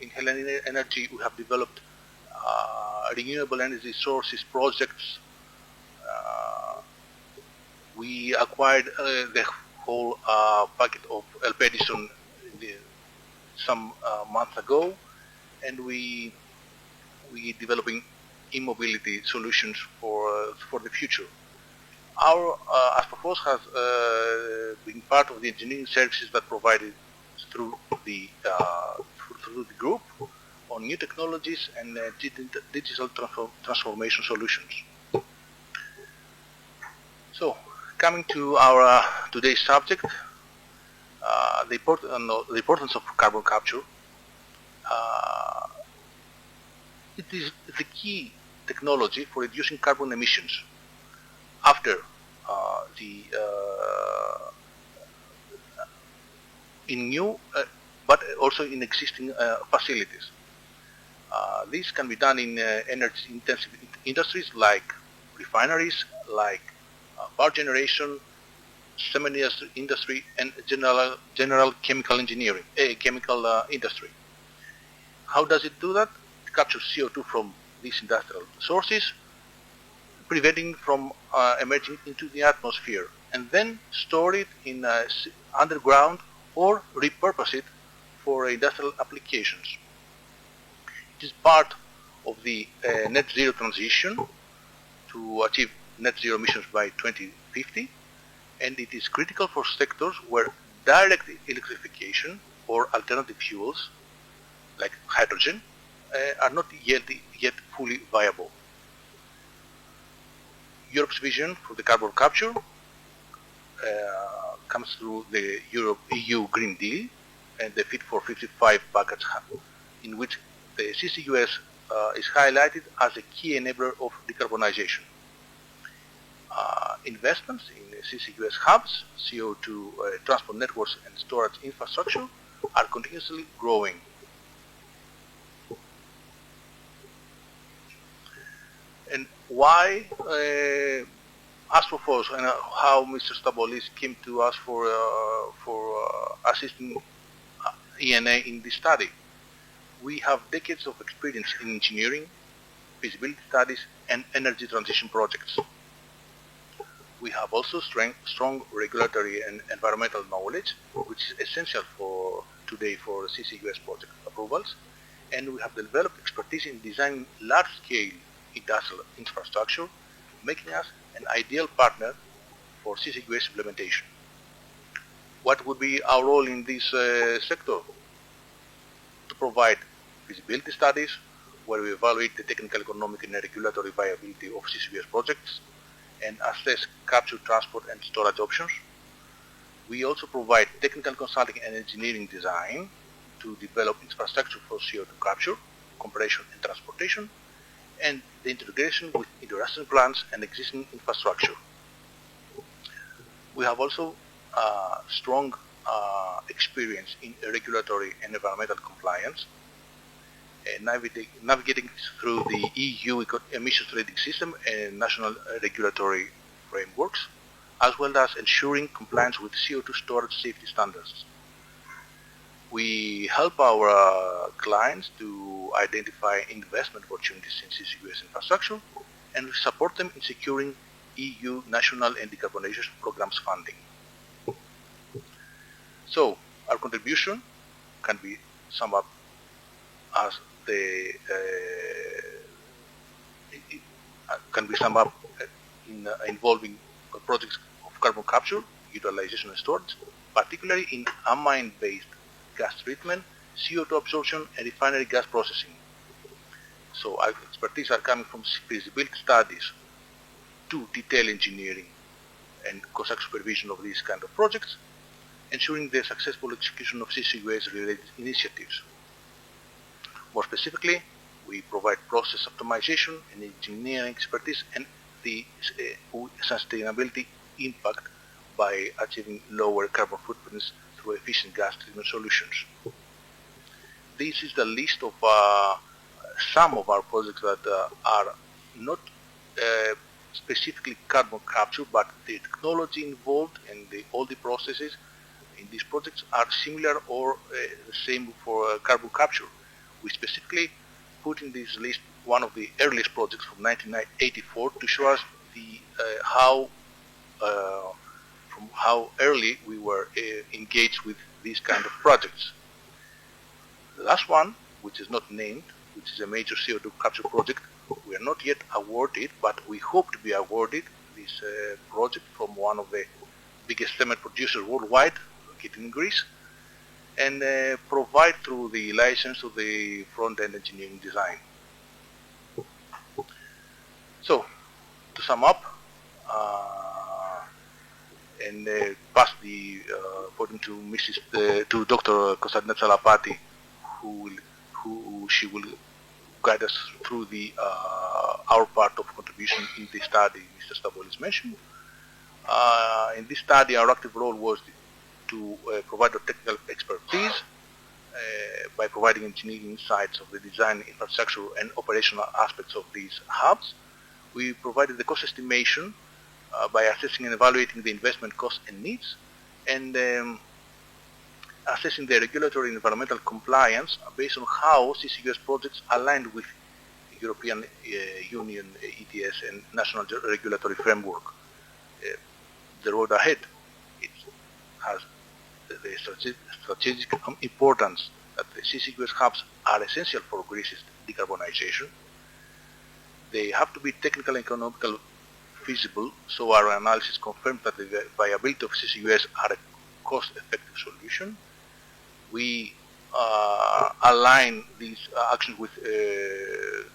in Hellenic Energy, we have developed renewable energy sources projects. We acquired the whole packet of Elpedison some months ago, and we developing e-mobility solutions for the future. Our Aspropos has been part of the engineering services that provided through the group on new technologies and digital transformation solutions. So, coming to our today's subject, the importance of carbon capture. It is the key technology for reducing carbon emissions after in new but also in existing facilities. This can be done in energy-intensive industries like refineries, like power generation, cement industry, and general chemical engineering, chemical industry. How does it do that? It captures CO2 from these industrial sources, preventing from emerging into the atmosphere, and then store it in underground or repurpose it for industrial applications. It is part of the net zero transition to achieve net zero emissions by 2050, and it is critical for sectors where direct electrification or alternative fuels like hydrogen are not yet fully viable. Europe's vision for the carbon capture comes through the EU Green Deal and the Fit for 55 package, in which the CCUS is highlighted as a key enabler of decarbonization. Investments in CCUS hubs, CO2 transport networks and storage infrastructure are continuously growing. And why Aspropos and how Mr. Stabolis came to us for assisting ENA in this study. We have decades of experience in engineering, feasibility studies, and energy transition projects. We have also strong regulatory and environmental knowledge, which is essential for today for CCUS project approvals, and we have developed expertise in designing large-scale industrial infrastructure, making us an ideal partner for CCUS implementation. What would be our role in this sector? To provide feasibility studies, where we evaluate the technical, economic, and regulatory viability of CCUS projects, and assess capture, transport, and storage options. We also provide technical consulting and engineering design to develop infrastructure for CO2 capture, compression, and transportation, and the integration with industrial plants and existing infrastructure. We have also strong experience in regulatory and environmental compliance, navigating through the EU emissions trading system and national regulatory frameworks, as well as ensuring compliance with CO2 storage safety standards. We help our clients to identify investment opportunities in CCUS infrastructure, and we support them in securing EU national and decarbonization programs funding. So, our contribution can be summed up as involving projects of carbon capture, utilization and storage, particularly in amine-based gas treatment, CO2 absorption, and refinery gas processing. So our expertise are coming from feasibility studies to detailed engineering and COSAC supervision of these kind of projects, ensuring the successful execution of CCUS-related initiatives. More specifically, we provide process optimization and engineering expertise and the sustainability impact by achieving lower carbon footprints through efficient gas treatment solutions. This is the list of some of our projects that are not specifically carbon capture, but the technology involved and all the processes in these projects are similar or the same for carbon capture. We specifically put in this list one of the earliest projects from 1984 to show us the from how early we were engaged with these kind of projects. The last one, which is not named, which is a major CO2 capture project, we are not yet awarded, but we hope to be awarded this project from one of the biggest cement producers worldwide, located in Greece, and provide through the license of the front-end engineering design. So, to sum up, and pass the podium to to Dr. Konstantina Tsalapati, who she will guide us through the our part of contribution in the study Mr. Stavoulis mentioned. In this study, our active role was to provide our technical expertise by providing engineering insights of the design, infrastructure, and operational aspects of these hubs. We provided the cost estimation by assessing and evaluating the investment costs and needs, and assessing the regulatory and environmental compliance based on how CCUS projects aligned with European Union ETS and national regulatory framework. The road ahead, it has the strategic importance that the CCUS hubs are essential for Greece's decarbonization. They have to be technical and economical feasible, so our analysis confirmed that the viability of CCUS are a cost-effective solution. We align these actions with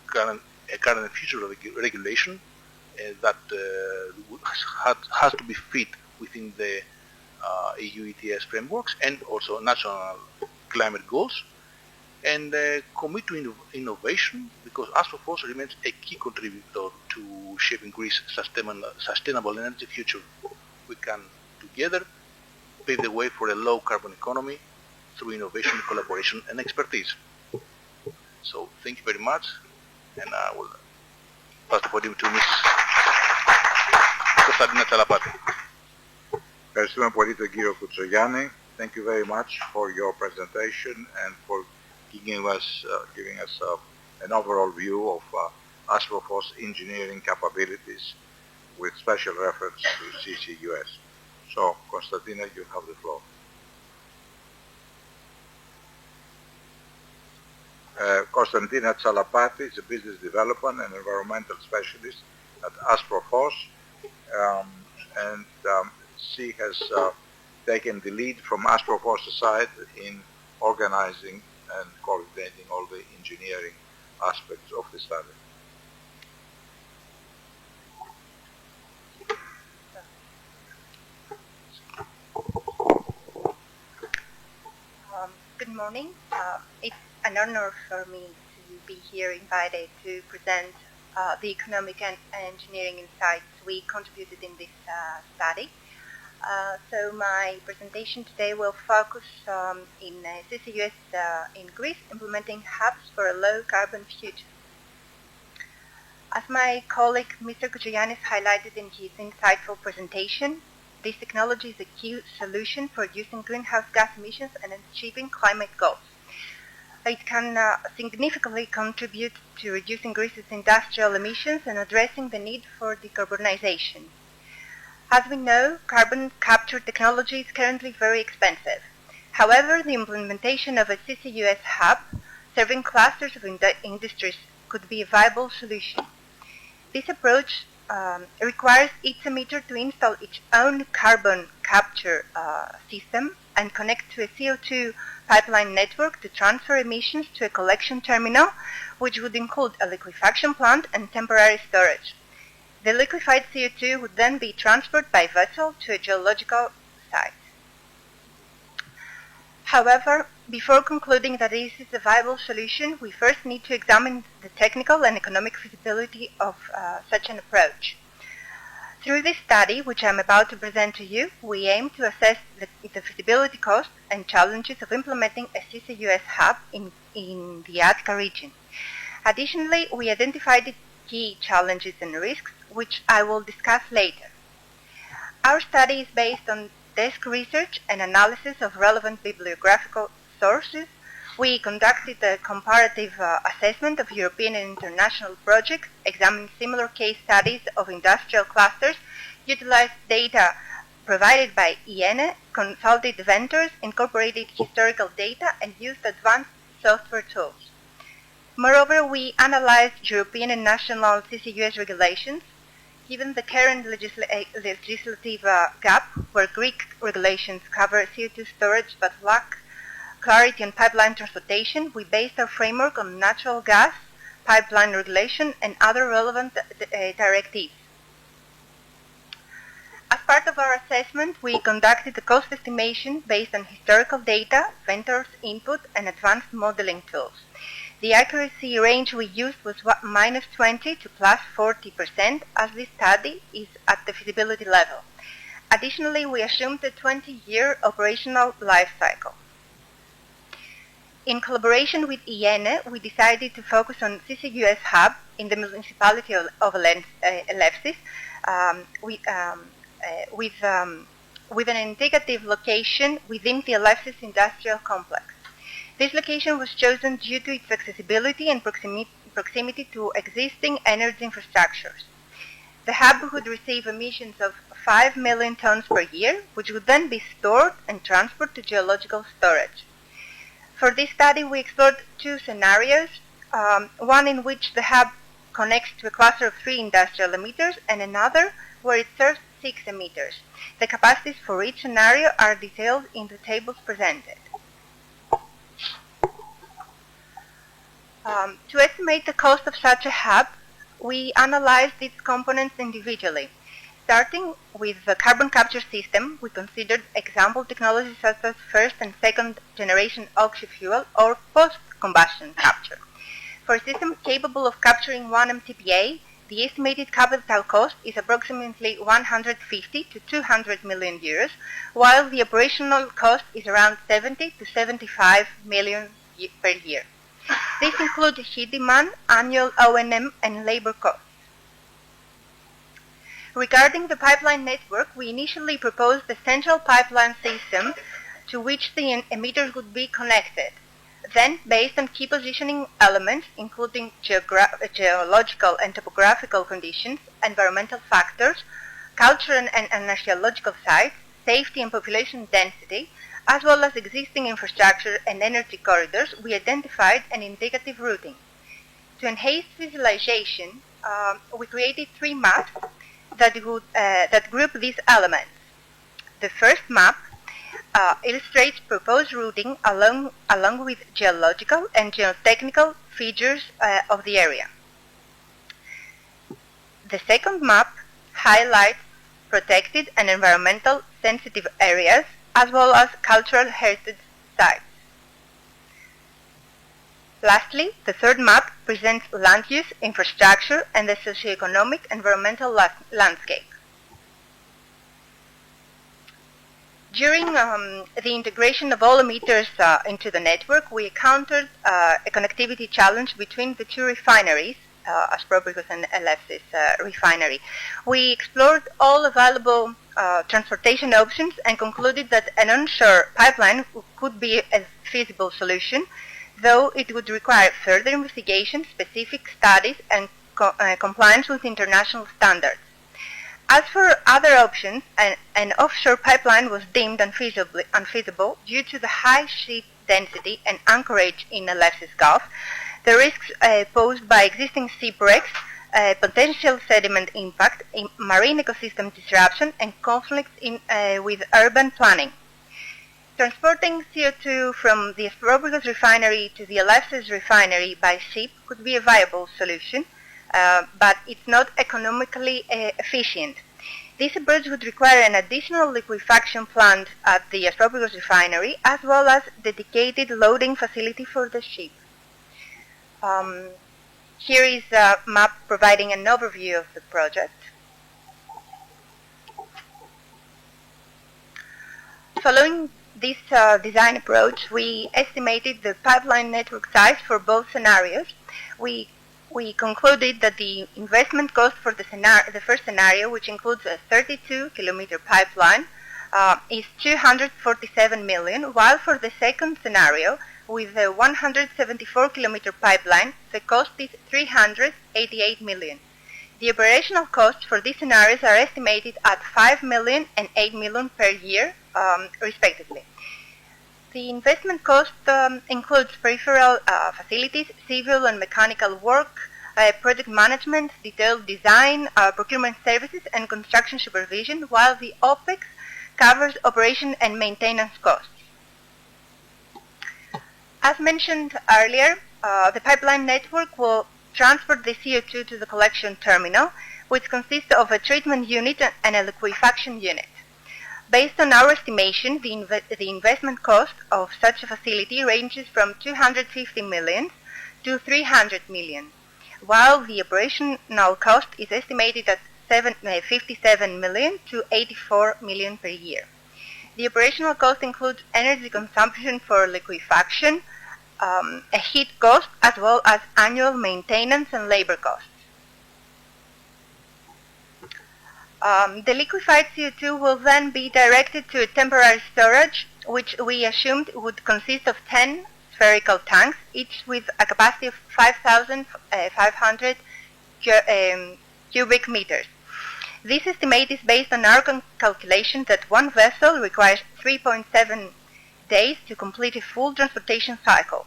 current and future regulation that has to be fit within the EU ETS frameworks and also national climate goals, and commit to innovation, because Astrophos remains a key contributor to shaping Greece's sustainable energy future. We can together pave the way for a low carbon economy through innovation, collaboration, and expertise. So thank you very much, and I will pass the podium to Ms. Konstantina Tsalapati. Ευχαριστούμε πολύ τον κύριο Κουτσογιάννη. Thank you very much for your presentation and for giving us an overall view of Astrophos engineering capabilities with special reference to CCUS. So, Konstantina, you have the floor. Konstantina Tsalapati is a business development and environmental specialist at Astrophos, and she has taken the lead from Astrophos' side in organizing and coordinating all the engineering aspects of the study. Good morning. It's an honor for me to be here invited to present the economic and engineering insights we contributed in this study. So my presentation today will focus in CCUS in Greece, implementing hubs for a low-carbon future. As my colleague Mr. Koutsogiannis highlighted in his insightful presentation, this technology is a key solution for reducing greenhouse gas emissions and achieving climate goals. It can significantly contribute to reducing Greece's industrial emissions and addressing the need for decarbonization. As we know, carbon capture technology is currently very expensive. However, the implementation of a CCUS hub serving clusters of industries could be a viable solution. This approach requires each emitter to install its own carbon capture system and connect to a CO2 pipeline network to transfer emissions to a collection terminal, which would include a liquefaction plant and temporary storage. The liquefied CO2 would then be transferred by vessel to a geological site. However, before concluding that this is a viable solution, we first need to examine the technical and economic feasibility of such an approach. Through this study, which I am about to present to you, we aim to assess the feasibility costs and challenges of implementing a CCUS hub in the Attica region. Additionally, we identified the key challenges and risks, which I will discuss later. Our study is based on desk research and analysis of relevant bibliographical sources. We conducted a comparative assessment of European and international projects, examined similar case studies of industrial clusters, utilized data provided by IENE, consulted vendors, incorporated historical data, and used advanced software tools. Moreover, we analyzed European and national CCUS regulations. Given the current legislative gap, where Greek regulations cover CO2 storage but lack clarity on pipeline transportation, we based our framework on natural gas, pipeline regulation, and other relevant directives. As part of our assessment, we conducted a cost estimation based on historical data, vendors' input, and advanced modeling tools. The accuracy range we used was -20 to +40%, as this study is at the feasibility level. Additionally, we assumed a 20-year operational life cycle. In collaboration with IENE, we decided to focus on CCUS hub in the municipality of Elefsis, with an indicative location within the Elefsis industrial complex. This location was chosen due to its accessibility and proximity to existing energy infrastructures. The hub would receive emissions of 5 million tons per year, which would then be stored and transported to geological storage. For this study, we explored two scenarios, one in which the hub connects to a cluster of 3 industrial emitters and another where it serves 6 emitters. The capacities for each scenario are detailed in the tables presented. To estimate the cost of such a hub, we analyzed its components individually. Starting with the carbon capture system, we considered example technologies such as first and second generation oxy-fuel or post-combustion capture. For a system capable of capturing 1 MTPA, the estimated capital cost is approximately 150 to 200 million euros, while the operational cost is around 70 to 75 million per year. This includes heat demand, annual O&M, and labor costs. Regarding the pipeline network, we initially proposed a central pipeline system to which the emitters would be connected. Then, based on key positioning elements, including geological and topographical conditions, environmental factors, cultural and archaeological sites, safety and population density, as well as existing infrastructure and energy corridors, we identified an indicative routing. To enhance visualization, we created 3 maps that group these elements. The first map illustrates proposed routing along with geological and geotechnical features of the area. The second map highlights protected and environmental sensitive areas as well as cultural heritage sites. Lastly, the third map presents land use, infrastructure, and the socioeconomic environmental landscape. During the integration of all emitters into the network, we encountered a connectivity challenge between the 2 refineries, Asprobricos and Elefsis refinery. We explored all available transportation options and concluded that an onshore pipeline could be a feasible solution, though it would require further investigation, specific studies, and compliance with international standards. As for other options, an offshore pipeline was deemed unfeasible due to the high ship density and anchorage in the Elefsis Gulf, the risks posed by existing shipwrecks, potential sediment impact, marine ecosystem disruption, and conflicts with urban planning. Transporting CO2 from the Asprobricos refinery to the Elefsis refinery by ship could be a viable solution, but it's not economically efficient. This approach would require an additional liquefaction plant at the Aspropyrgos refinery, as well as dedicated loading facility for the ship. Here is a map providing an overview of the project. Following this design approach, we estimated the pipeline network size for both scenarios. We concluded that the investment cost for the first scenario, which includes a 32-kilometer pipeline, is 247 million, while for the second scenario, with a 174-kilometer pipeline, the cost is 388 million. The operational costs for these scenarios are estimated at 5 million and 8 million per year, respectively. The investment cost includes peripheral facilities, civil and mechanical work, project management, detailed design, procurement services, and construction supervision, while the OPEX covers operation and maintenance costs. As mentioned earlier, the pipeline network will transport the CO2 to the collection terminal, which consists of a treatment unit and a liquefaction unit. Based on our estimation, the investment cost of such a facility ranges from 250 million to 300 million, while the operational cost is estimated at 57 million to 84 million per year. The operational cost includes energy consumption for liquefaction, a heat cost, as well as annual maintenance and labor costs. The liquefied CO2 will then be directed to a temporary storage, which we assumed would consist of 10 spherical tanks, each with a capacity of 5,500 cubic meters. This estimate is based on our calculation that one vessel requires 3.7 days to complete a full transportation cycle.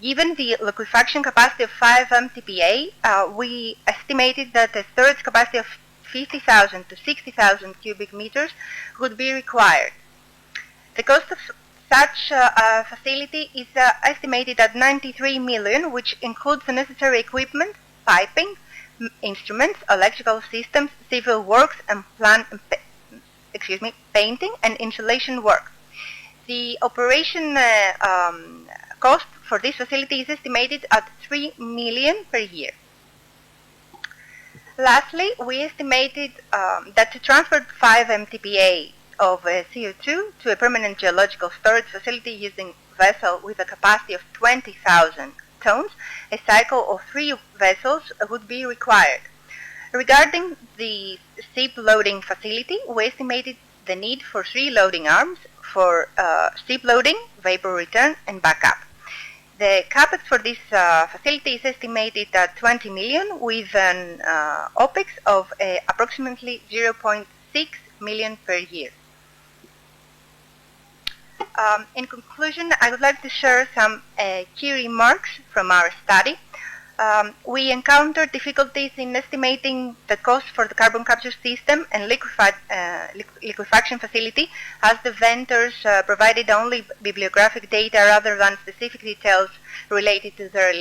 Given the liquefaction capacity of 5 MTPA, we estimated that a storage capacity of 50,000 to 60,000 cubic meters would be required. The cost of such a facility is estimated at 93 million, which includes the necessary equipment, piping, instruments, electrical systems, civil works, and painting and insulation work. The operation cost for this facility is estimated at 3 million per year. Lastly, we estimated that to transport 5 MTPA of CO2 to a permanent geological storage facility using vessel with a capacity of 20,000 tons, a cycle of 3 vessels would be required. Regarding the ship loading facility, we estimated the need for 3 loading arms for ship loading, vapor return, and backup. The capex for this facility is estimated at 20 million, with an OPEX of approximately 0.6 million per year. In conclusion, I would like to share some key remarks from our study. We encountered difficulties in estimating the cost for the carbon capture system and liquefaction facility, as the vendors provided only bibliographic data rather than specific details related to their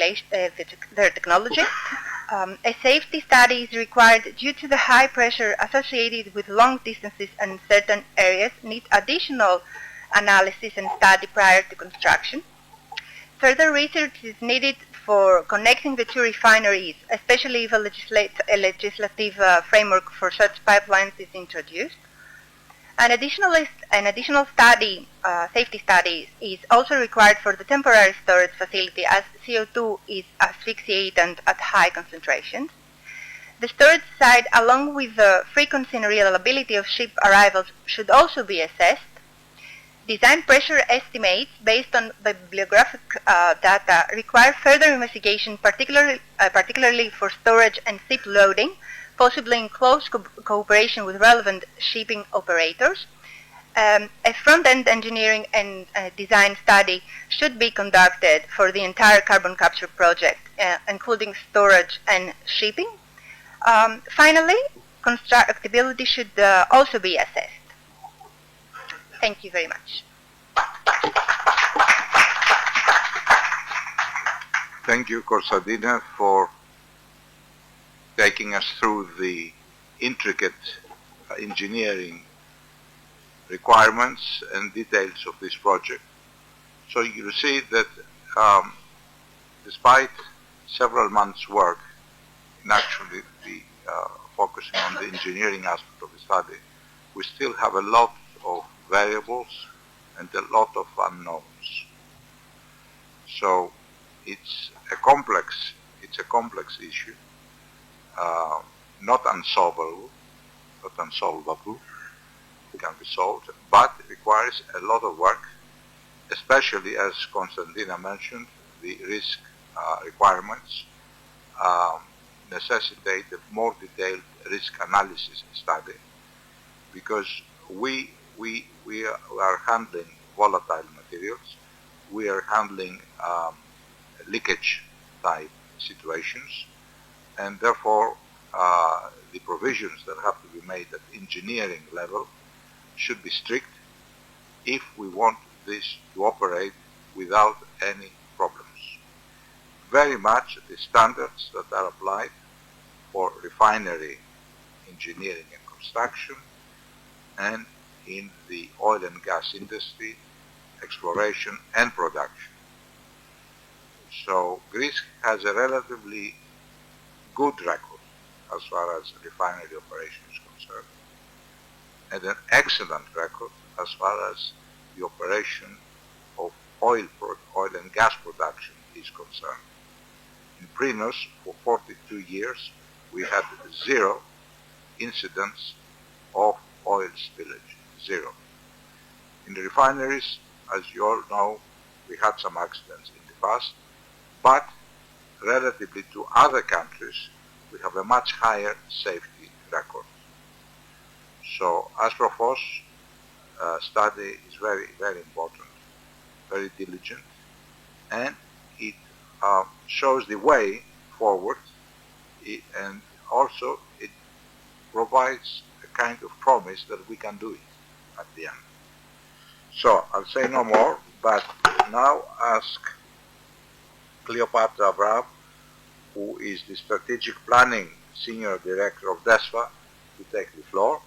technology. A safety study is required due to the high pressure associated with long distances and certain areas need additional analysis and study prior to construction. Further research is needed for connecting the 2 refineries, especially if a legislative framework for such pipelines is introduced. An additional study, safety study, is also required for the temporary storage facility, as CO2 is asphyxiatant at high concentrations. The storage site, along with the frequency and reliability of ship arrivals, should also be assessed. Design pressure estimates based on bibliographic data require further investigation, particularly for storage and ship loading, possibly in close cooperation with relevant shipping operators. A front-end engineering and design study should be conducted for the entire carbon capture project, including storage and shipping. Finally, constructability should also be assessed. Thank you very much. Thank you, Konstantina, for taking us through the intricate engineering requirements and details of this project. So you see that despite several months' work in actually focusing on the engineering aspect of the study, we still have a lot of variables and a lot of unknowns. So it's a complex issue, not unsolvable, it can be solved, but it requires a lot of work, especially as Konstantina mentioned, the risk requirements necessitate a more detailed risk analysis study, because we are handling volatile materials, we are handling leakage type situations, and therefore the provisions that have to be made at engineering level should be strict if we want this to operate without any problems. Very much the standards that are applied for refinery engineering and construction and in the oil and gas industry, exploration and production. So Greece has a relatively good record as far as refinery operation is concerned, and an excellent record as far as the operation of oil and gas production is concerned. In Prinos, for 42 years, we had 0 incidents of oil spillage, 0. In the refineries, as you all know, we had some accidents in the past, but relatively to other countries, we have a much higher safety record. So Asprofos study is very, very important, very diligent, and it shows the way forward, and also it provides a kind of promise that we can do it at the end. So I'll say no more, but now ask Cleopatra Abraham, who is the Strategic Planning Senior Director of DESFA, to take the floor.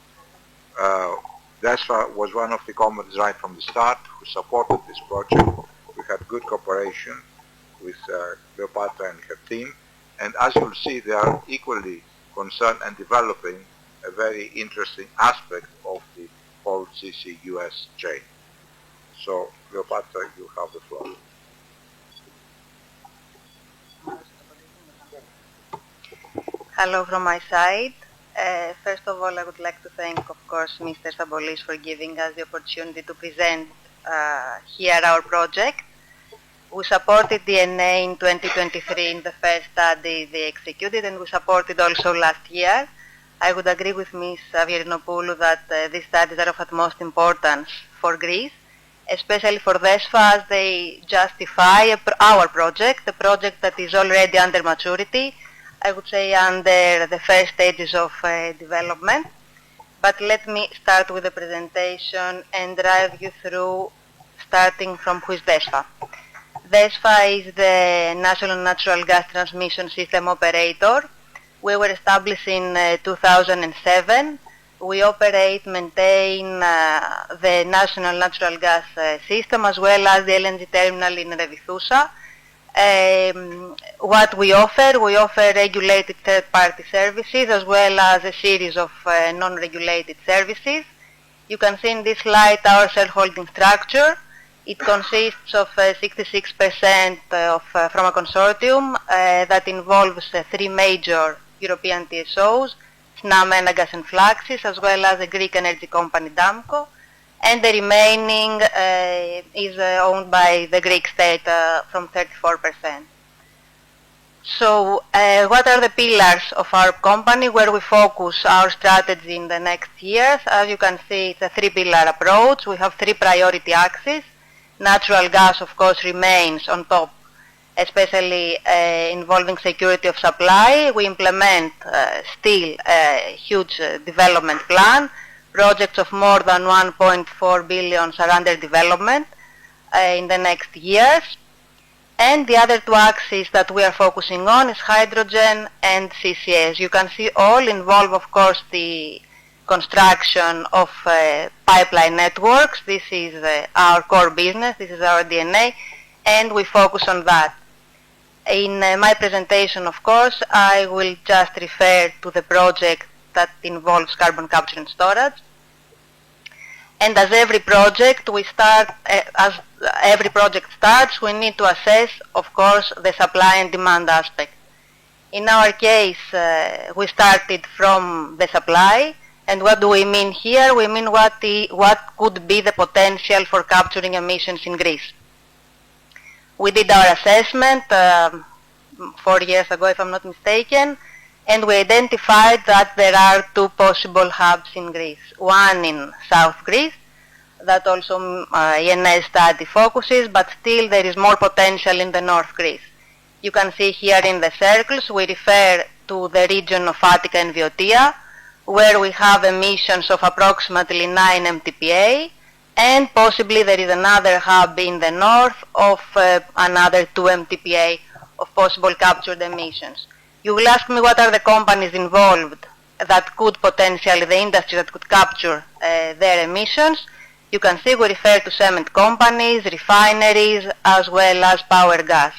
DESFA was one of the companies right from the start who supported this project. We had good cooperation with Cleopatra and her team, and as you'll see, they are equally concerned and developing a very interesting aspect of the whole CCUS chain. So, Cleopatra, you have the floor. Hello from my side. First of all, I would like to thank, of course, Mr. Sabolis for giving us the opportunity to present here our project. We supported DNA in 2023 in the first study they executed, and we supported also last year. I would agree with Ms. Avyerinopoulou that these studies are of utmost importance for Greece, especially for DESFA, as they justify our project, a project that is already under maturity, I would say under the first stages of development. But let me start with the presentation and drive you through, starting from who is DESFA. DESFA is the National Natural Gas Transmission System Operator. We were established in 2007. We operate, maintain the National Natural Gas System as well as the LNG terminal in Revithousa. What we offer regulated third-party services as well as a series of non-regulated services. You can see in this slide our shareholding structure. It consists of 66% from a consortium that involves 3 major European TSOs, Snam, Enagas and Flaxis, as well as a Greek energy company, Damco, and the remaining is owned by the Greek state from 34%. So what are the pillars of our company where we focus our strategy in the next years? As you can see, it's a 3-pillar approach. We have 3 priority axes. Natural gas, of course, remains on top, especially involving security of supply. We implement still a huge development plan. Projects of more than 1.4 billion are under development in the next years. And the other 2 axes that we are focusing on is hydrogen and CCS. You can see all involve, of course, the construction of pipeline networks. This is our core business, this is our DNA, and we focus on that. In my presentation, of course, I will just refer to the project that involves carbon capture and storage. And as every project starts, we need to assess, of course, the supply and demand aspect. In our case, we started from the supply, and what do we mean here? We mean what could be the potential for capturing emissions in Greece. We did our assessment 4 years ago, if I'm not mistaken, and we identified that there are two possible hubs in Greece. One in South Greece, that also ENS study focuses, but still there is more potential in the North Greece. You can see here in the circles, we refer to the region of Attica and Viotia, where we have emissions of approximately 9 MTPA, and possibly there is another hub in the north of another 2 MTPA of possible captured emissions. You will ask me what are the companies involved that could potentially, the industry that could capture their emissions. You can see we refer to cement companies, refineries, as well as power gas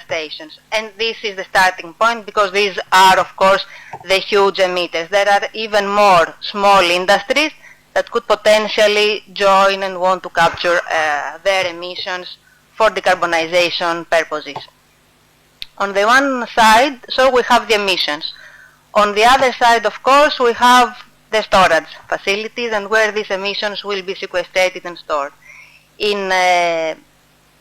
stations. And this is the starting point because these are, of course, the huge emitters. There are even more small industries that could potentially join and want to capture their emissions for decarbonization purposes. On the one side, so we have the emissions. On the other side, of course, we have the storage facilities and where these emissions will be sequestrated and stored. In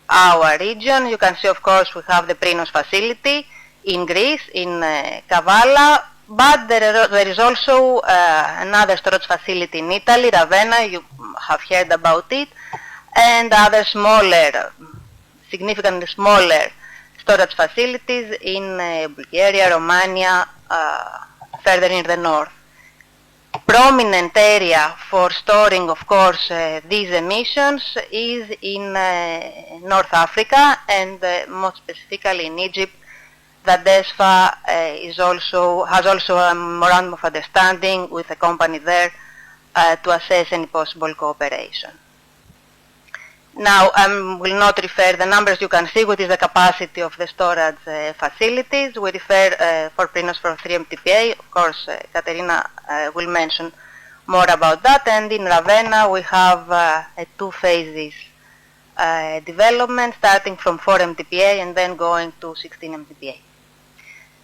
our region, you can see, of course, we have the Prinos facility in Greece, in Kavala, but there is also another storage facility in Italy, Ravenna, you have heard about it, and other smaller, significantly smaller storage facilities in Bulgaria, Romania, further in the north. Prominent area for storing, of course, these emissions is in North Africa and more specifically in Egypt. That DESFA has also a memorandum of understanding with a company there to assess any possible cooperation. Now, I will not refer the numbers. You can see what is the capacity of the storage facilities. We refer for Prinos for 3 MTPA. Of course, Katerina will mention more about that. And in Ravenna, we have a 2 phases development starting from 4 MTPA and then going to 16 MTPA.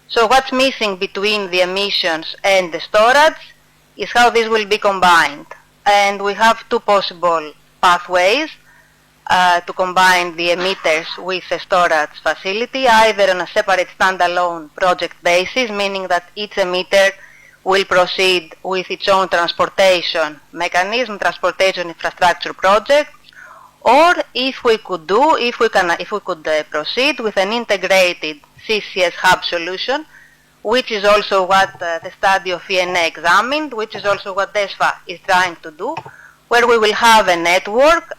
So what's missing between the emissions and the storage is how this will be combined. And we have 2 possible pathways to combine the emitters with a storage facility, either on a separate standalone project basis, meaning that each emitter will proceed with its own transportation mechanism, transportation infrastructure project, or if we could proceed with an integrated CCS hub solution, which is also what the study of ENA examined, which is also what DESFA is trying to do, where we will have a network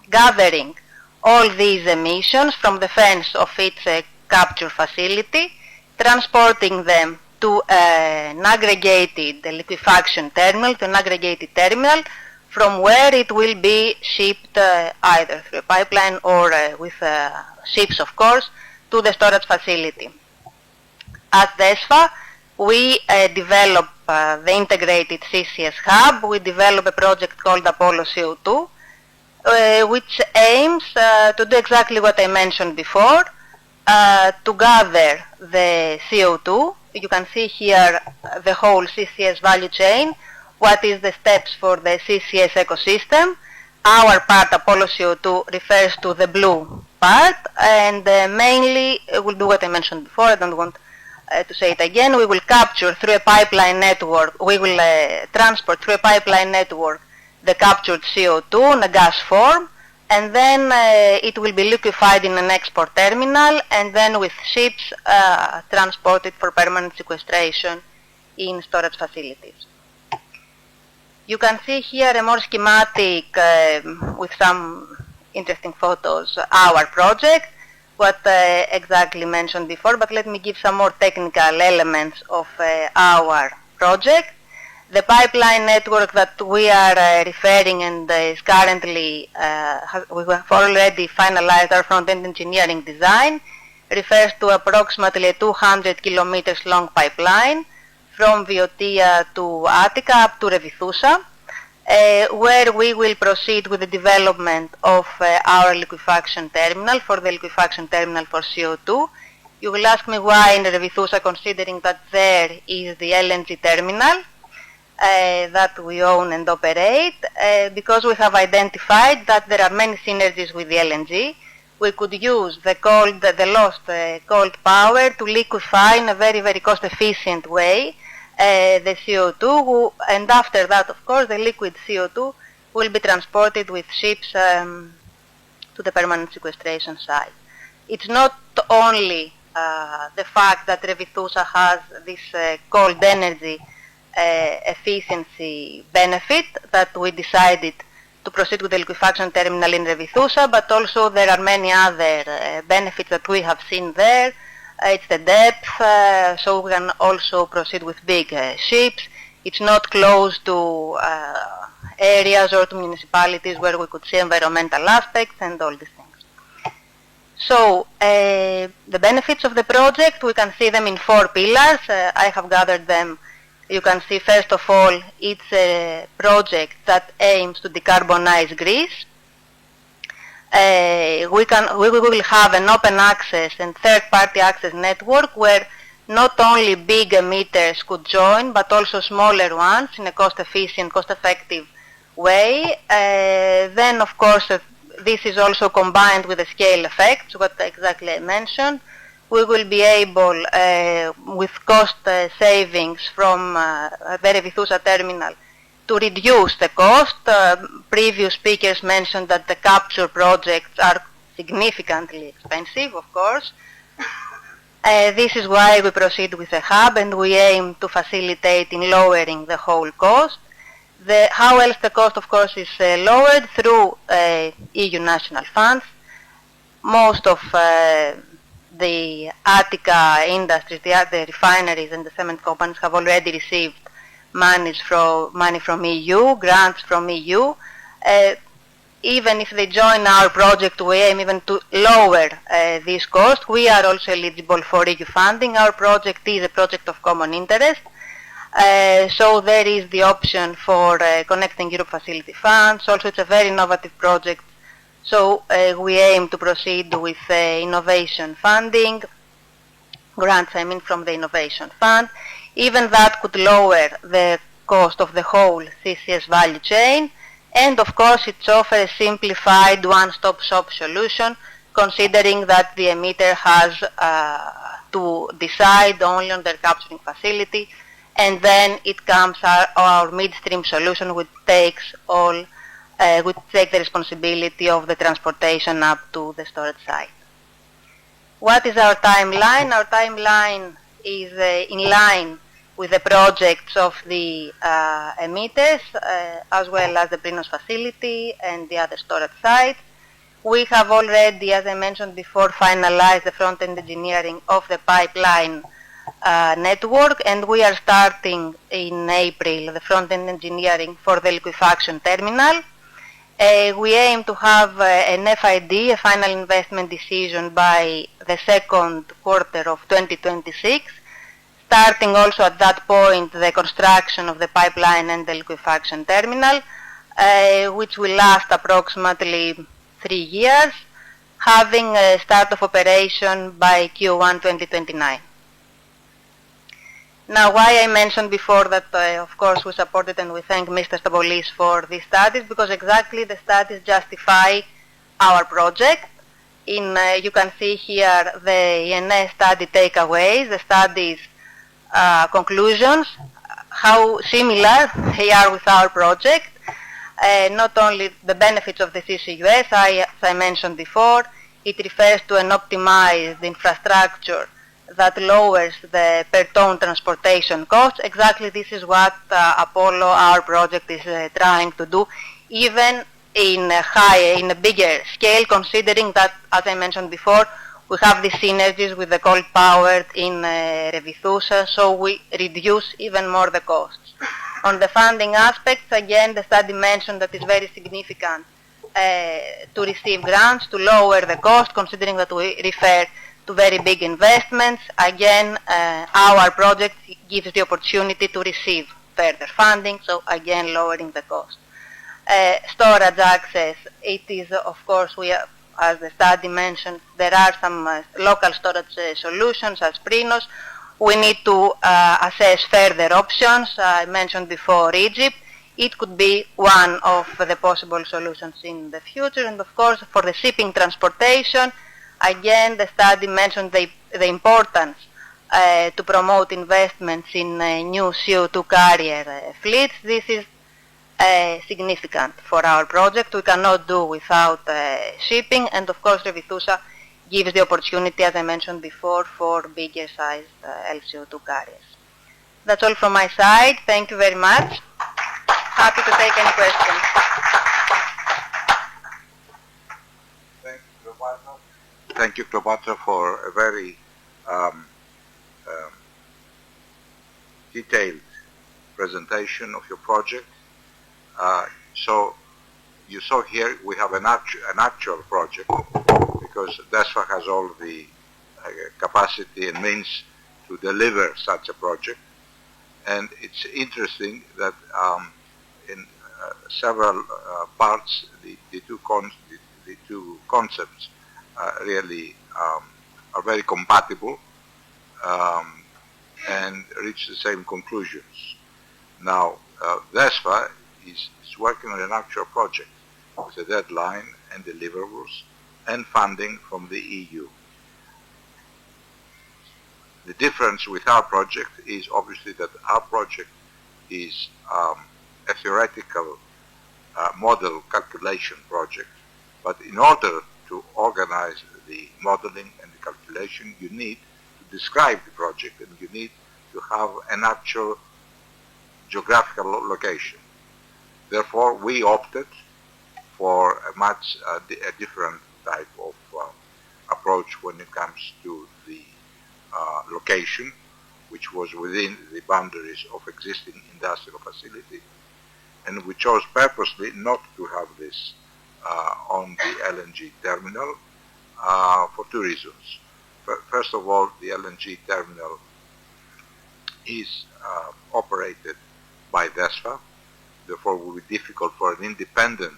gathering all these emissions from the fence of its capture facility, transporting them to an aggregated liquefaction terminal, from where it will be shipped either through a pipeline or with ships, of course, to the storage facility. At DESFA, we develop the integrated CCS hub. We develop a project called Apollo CO2, which aims to do exactly what I mentioned before, to gather the CO2. You can see here the whole CCS value chain, what is the steps for the CCS ecosystem. Our part, Apollo CO2, refers to the blue part, and mainly we'll do what I mentioned before. I don't want to say it again. We will capture through a pipeline network, we will transport through a pipeline network the captured CO2 in a gas form, and then it will be liquefied in an export terminal, and then with ships transported for permanent sequestration in storage facilities. You can see here a more schematic with some interesting photos, our project, what exactly mentioned before, but let me give some more technical elements of our project. The pipeline network that we are referring and is currently, we have already finalized our front-end engineering design, refers to approximately a 200 kilometers long pipeline from Viotia to Attica up to Revithousa, where we will proceed with the development of our liquefaction terminal for CO2. You will ask me why in Revithousa, considering that there is the LNG terminal that we own and operate, because we have identified that there are many synergies with the LNG. We could use the lost cold power to liquefy in a very, very cost-efficient way the CO2, and after that, of course, the liquid CO2 will be transported with ships to the permanent sequestration site. It's not only the fact that Revithousa has this cold energy efficiency benefit that we decided to proceed with the liquefaction terminal in Revithousa, but also there are many other benefits that we have seen there. It's the depth, so we can also proceed with big ships. It's not close to areas or to municipalities where we could see environmental aspects and all these things. So the benefits of the project, we can see them in 4 pillars. I have gathered them. You can see, first of all, it's a project that aims to decarbonize Greece. We will have an open access and third-party access network where not only big emitters could join, but also smaller ones in a cost-efficient, cost-effective way. Then, of course, this is also combined with the scale effects, what exactly I mentioned. We will be able, with cost savings from the Revithousa terminal, to reduce the cost. Previous speakers mentioned that the capture projects are significantly expensive, of course. This is why we proceed with a hub, and we aim to facilitate in lowering the whole cost. How else the cost, of course, is lowered? Through EU national funds. Most of the Attica industries, the refineries and the cement companies have already received money from EU, grants from EU. Even if they join our project, we aim even to lower this cost. We are also eligible for EU funding. Our project is a project of common interest. So there is the option for Connecting Europe Facility funds. Also, it's a very innovative project. So we aim to proceed with innovation funding, grants from the Innovation Fund. Even that could lower the cost of the whole CCS value chain. And of course, it offers a simplified one-stop shop solution, considering that the emitter has to decide only on their capturing facility, and then it comes our midstream solution, which takes the responsibility of the transportation up to the storage site. What is our timeline? Our timeline is in line with the projects of the emitters, as well as the Prinos facility and the other storage sites. We have already, as I mentioned before, finalized the front-end engineering of the pipeline network, and we are starting in April the front-end engineering for the liquefaction terminal. We aim to have an FID, a final investment decision, by the second quarter of 2026, starting also at that point the construction of the pipeline and the liquefaction terminal, which will last approximately 3 years, having a start of operation by Q1 2029. Now, why I mentioned before that, of course, we supported and we thank Mr. Stabolis for these studies, because exactly the studies justify our project. You can see here the ENS study takeaways, the studies conclusions, how similar they are with our project. Not only the benefits of the CCUS, as I mentioned before, it refers to an optimized infrastructure that lowers the per ton transportation costs. Exactly this is what Apollo, our project, is trying to do, even in a bigger scale, considering that, as I mentioned before, We have the synergies with the coal powered in Revithousa, so we reduce even more the costs. On the funding aspects, again, the study mentioned that it's very significant to receive grants to lower the cost, considering that we refer to very big investments. Again, our project gives the opportunity to receive further funding, so again, lowering the cost. Storage access, it is, of course, as the study mentioned, there are some local storage solutions as Prinos. We need to assess further options. I mentioned before Egypt. It could be one of the possible solutions in the future. And of course, for the shipping transportation, again, the study mentioned the importance to promote investments in new CO2 carrier fleets. This is significant for our project. We cannot do without shipping, and of course Revithousa gives the opportunity, as I mentioned before, for bigger sized LCO2 carriers. That's all from my side. Thank you very much. Happy to take any questions. Thank you, Kleopatra, for a very detailed presentation of your project. So you saw here we have an actual project, because DESFA has all the capacity and means to deliver such a project. And it's interesting that in several parts the two concepts really are very compatible and reach the same conclusions. Now, DESFA is working on an actual project with a deadline and deliverables and funding from the EU. The difference with our project is obviously that our project is a theoretical model calculation project, but in order to organize the modeling and the calculation, you need to describe the project, and you need to have an actual geographical location. Therefore, we opted for a different type of approach when it comes to the location, which was within the boundaries of existing industrial facility, and we chose purposely not to have this on the LNG terminal for two reasons. First of all, the LNG terminal is operated by DESFA. Therefore, it will be difficult for an independent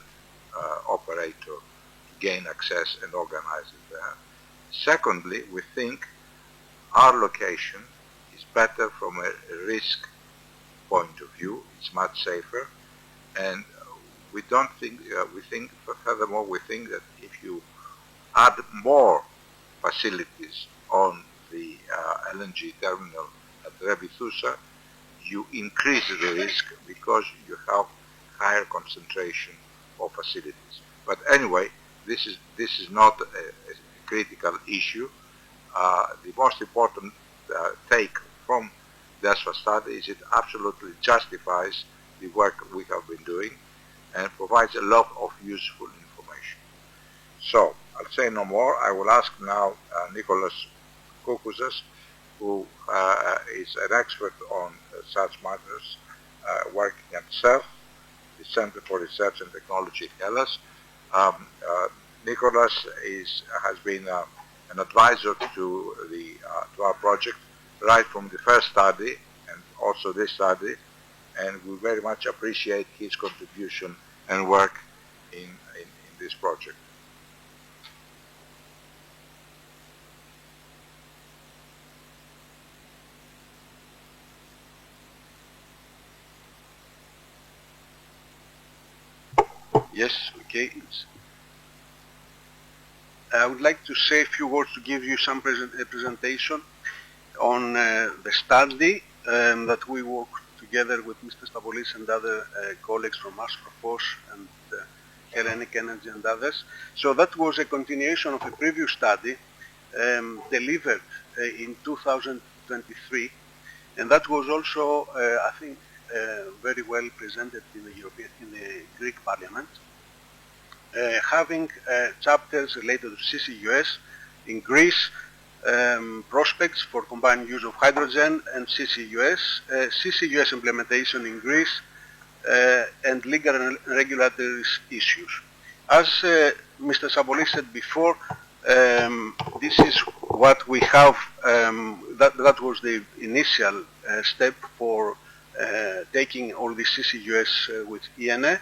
operator to gain access and organize it there. Secondly, we think our location is better from a risk point of view. It's much safer, and we don't think. Furthermore, we think that if you add more facilities on the LNG terminal at Revithousa, you increase the risk because you have higher concentration of facilities. But anyway, this is not a critical issue. The most important take from DESFA study is it absolutely justifies the work we have been doing and provides a lot of useful information. So, I'll say no more. I will ask now Nicholas Koukouzas, who is an expert on such matters, working at CEF, the Center for Research and Technology in Hellas. Nicholas has been an advisor to our project right from the first study and also this study, and we very much appreciate his contribution and work in this project. Yes, okay. I would like to say a few words to give you some presentation on the study that we worked together with Mr. Stavoulis and other colleagues from Asprofos and Hellenic Energy and others. So that was a continuation of a previous study delivered in 2023, and that was also, I think, very well presented in the Greek Parliament, having chapters related to CCUS in Greece, prospects for combined use of hydrogen and CCUS, CCUS implementation in Greece, and legal and regulatory issues. As Mr. Sabolis said before, this is what we have, that was the initial step for taking all the CCUS with ENA.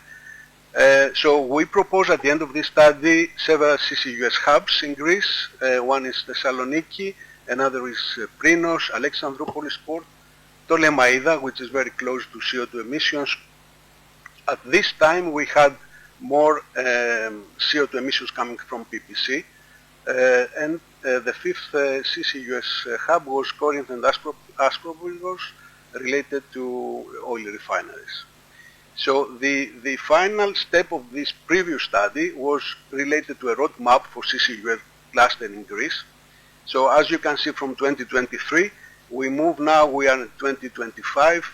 So we propose at the end of this study several CCUS hubs in Greece. One is Thessaloniki, another is Prinos, Alexandroupolis Port, Ptolemaida, which is very close to CO2 emissions. At this time we had more CO2 emissions coming from PPC, and the fifth CCUS hub was Corinth and Aspropyrgos, related to oil refineries. So the final step of this previous study was related to a roadmap for CCUS cluster in Greece. So as you can see from 2023, we are in 2025.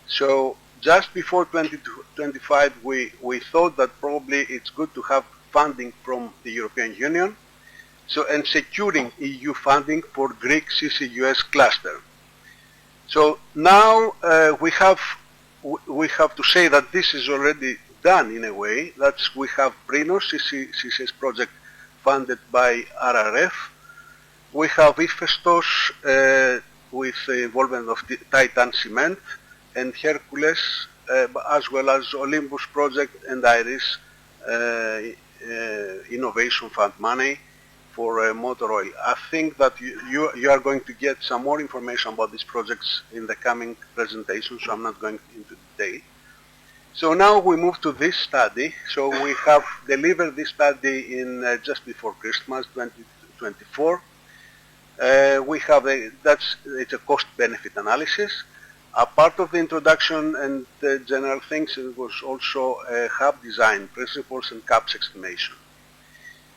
So just before 2025, we thought that probably it's good to have funding from the European Union, and securing EU funding for Greek CCUS cluster. So now we have to say that this is already done in a way. We have Prinos CCS project funded by RRF. We have Iphistos with the involvement of Titan Cement and Hercules, as well as Olympus project and IRIS Innovation Fund money for motor oil. I think that you are going to get some more information about these projects in the coming presentation, so I'm not going into detail. So now we move to this study. So we have delivered this study in just before Christmas 2024. It's a cost-benefit analysis. A part of the introduction and the general things, it was also hub design principles and CAPS estimation.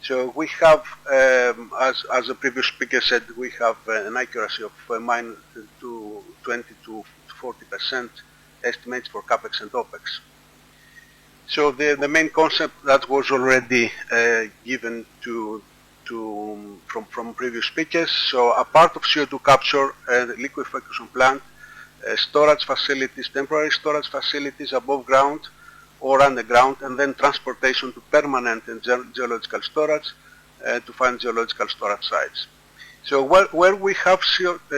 So we have, as the previous speaker said, we have an accuracy of -20 to 40% estimates for CAPEX and OPEX. So the main concept that was already given from previous speakers. So a part of CO2 capture, liquefaction plant, storage facilities, temporary storage facilities above ground or underground, and then transportation to permanent and geological storage to find geological storage sites. So where we have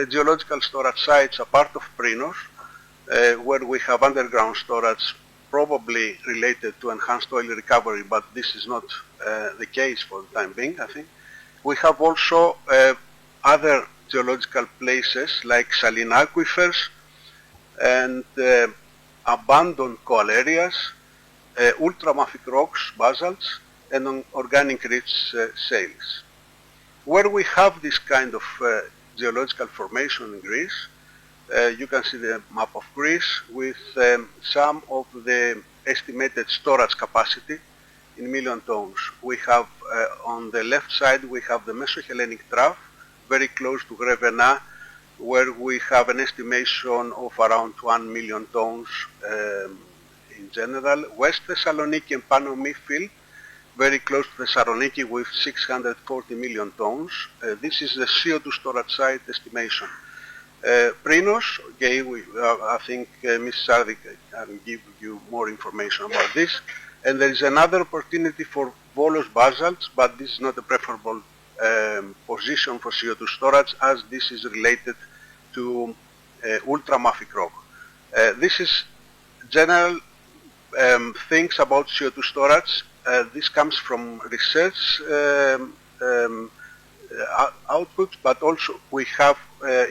geological storage sites, a part of Prinos, where we have underground storage probably related to enhanced oil recovery, but this is not the case for the time being, I think. We have also other geological places like saline aquifers and abandoned coal areas, ultramafic rocks, basalts, and organic rich shales. Where we have this kind of geological formation in Greece, you can see the map of Greece with some of the estimated storage capacity in million tons. We have on the left side, we have the Mesohellenic Trough, very close to Grevena, where we have an estimation of around 1 million tons in general. West Thessaloniki and Panomi field, very close to Thessaloniki with 640 million tons. This is the CO2 storage site estimation. Prinos, okay, I think Ms. Sardi can give you more information about this. And there is another opportunity for Volos basalts, but this is not a preferable position for CO2 storage, as this is related to ultramafic rock. This is general things about CO2 storage. This comes from research output, but also we have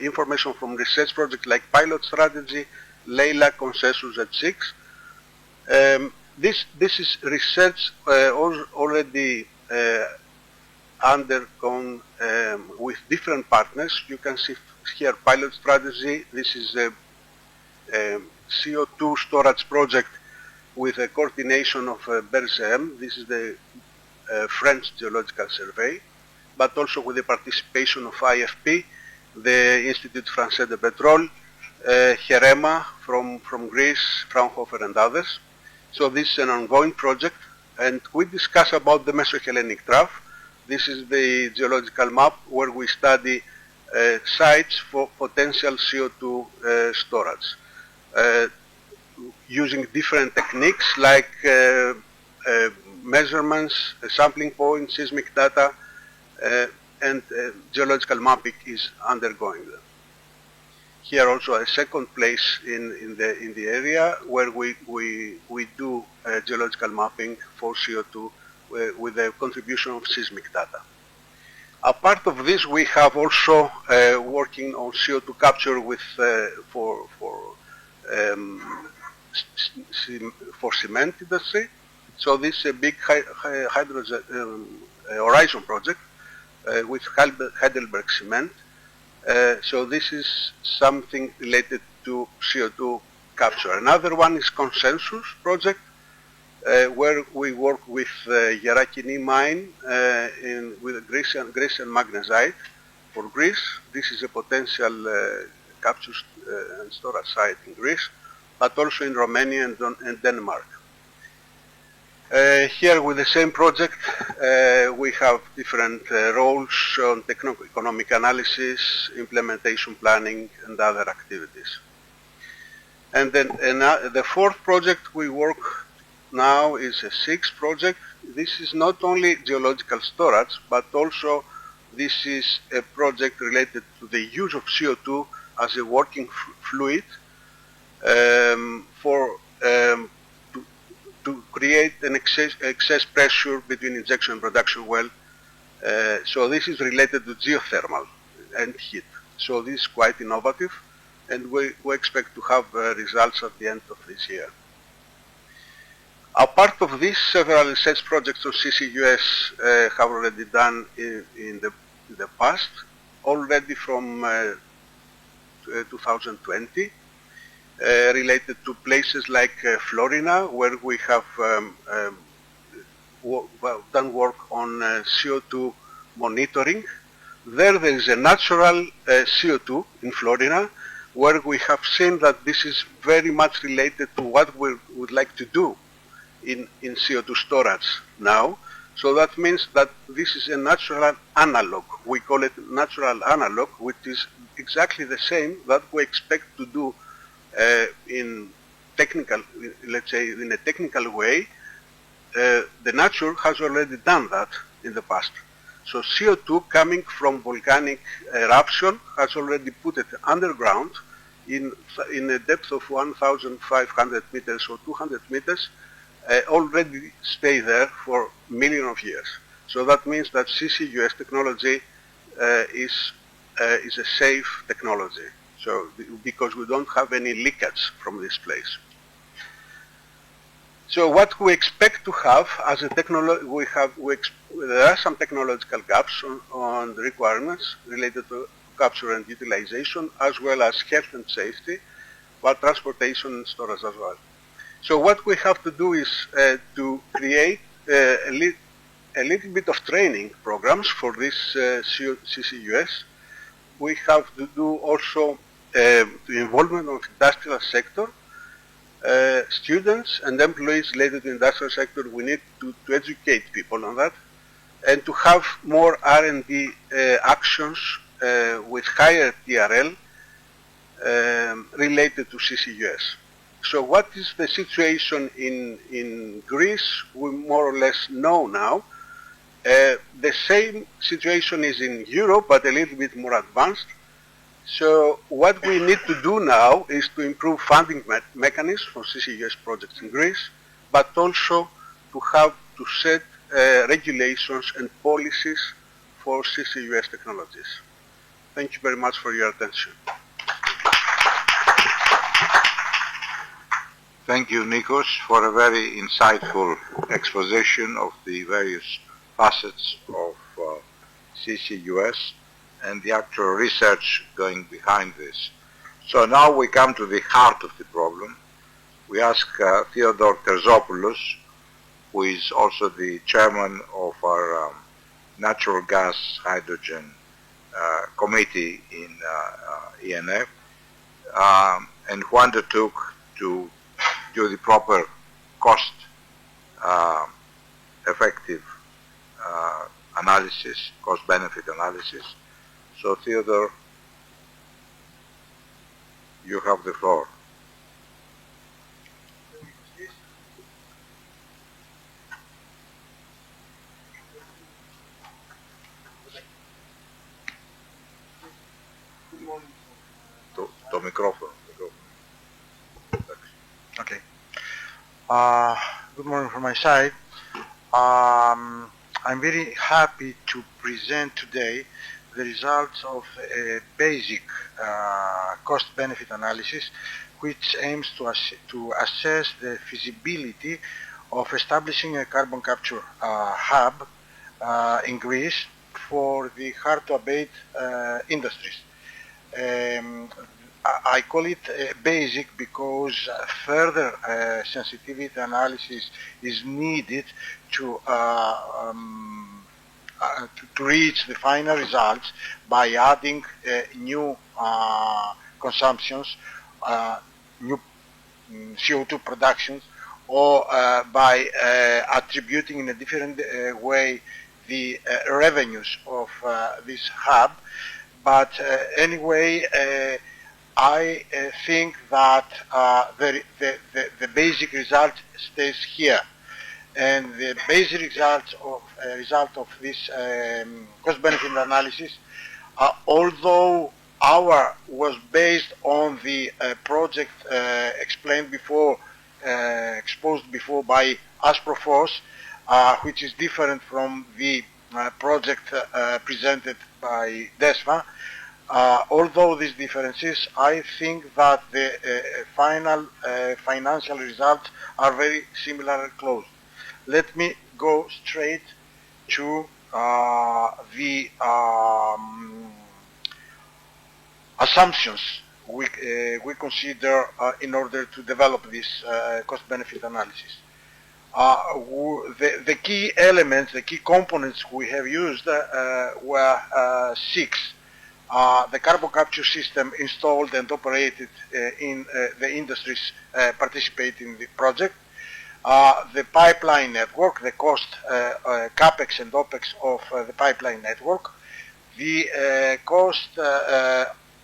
information from research projects like Pilot Strategy, Leila, Consensus at 6. This is research already undergone with different partners. You can see here Pilot Strategy. This is a CO2 storage project with a coordination of BERGEM. This is the French Geological Survey, but also with the participation of IFP, the Institut Français de Pétrole, Herema from Greece, Fraunhofer and others. So this is an ongoing project, and we discuss about the Mesohellenic Trough. This is the geological map where we study sites for potential CO2 storage using different techniques like measurements, sampling points, seismic data, and geological mapping is undergoing them. Here also a second place in the area where we do geological mapping for CO2 with the contribution of seismic data. Apart of this, we have also working on CO2 capture with for cement industry. So this is a big hydrogen horizon project with Heidelberg Cement. So this is something related to CO2 capture. Another one is Consensus project, where we work with Gerakini mine with Grecian magnesite for Greece. This is a potential capture and storage site in Greece, but also in Romania and Denmark. Here with the same project, we have different roles on techno-economic analysis, implementation planning, and other activities. And then the fourth project we work now is a sixth project. This is not only geological storage, but also this is a project related to the use of CO2 as a working fluid to create an excess pressure between injection and production well. So this is related to geothermal and heat. So this is quite innovative, and we expect to have results at the end of this year. Apart of this, several research projects on CCUS have already done in the past, already from 2020. Related to places like Florina, where we have done work on CO2 monitoring. There is a natural CO2 in Florina, where we have seen that this is very much related to what we would like to do in CO2 storage now. So that means that this is a natural analog. We call it natural analog, which is exactly the same that we expect to do in technical, let's say in a technical way. The nature has already done that in the past. So CO2 coming from volcanic eruption has already put it underground in a depth of 1,500 meters or 200 meters, already stay there for millions of years. So that means that CCUS technology is a safe technology. So because we don't have any leakage from this place. So what we expect to have as a technology, there are some technological gaps on the requirements related to capture and utilization, as well as health and safety, but transportation and storage as well. So what we have to do is to create a little bit of training programs for this CCUS. We have to do also the involvement of industrial sector, students and employees related to industrial sector. We need to educate people on that, and to have more R&D actions with higher TRL related to CCUS. So what is the situation in Greece? We more or less know now. The same situation is in Europe, but a little bit more advanced. So what we need to do now is to improve funding mechanisms for CCUS projects in Greece, but also to set regulations and policies for CCUS technologies. Thank you very much for your attention. Thank you, Nikos, for a very insightful exposition of the various facets of CCUS and the actual research going behind this. So now we come to the heart of the problem. We ask Theodore Terzopoulos, who is also the chairman of our natural gas hydrogen committee in ENF, and who undertook to do the proper cost effective analysis, cost-benefit analysis. So Theodore, you have the floor. Το μικρόφωνο. Okay. Good morning from my side. I'm very happy to present today the results of a basic cost-benefit analysis which aims to assess the feasibility of establishing a carbon capture hub in Greece for the hard-to-abate industries. I call it basic because further sensitivity analysis is needed to reach the final results by adding new consumptions, new CO2 productions, or by attributing in a different way the revenues of this hub. But anyway, I think that the basic result stays here, and the basic result of this cost-benefit analysis, although our was based on the project exposed before by Asprofos, which is different from the project presented by DESFA. Although these differences, I think that the final financial results are very similar and close. Let me go straight to the assumptions we consider in order to develop this cost-benefit analysis. The key elements, the key components we have used were 6. The carbon capture system installed and operated in the industries participating in the project, the pipeline network, the cost, capex and opex of the pipeline network, the cost,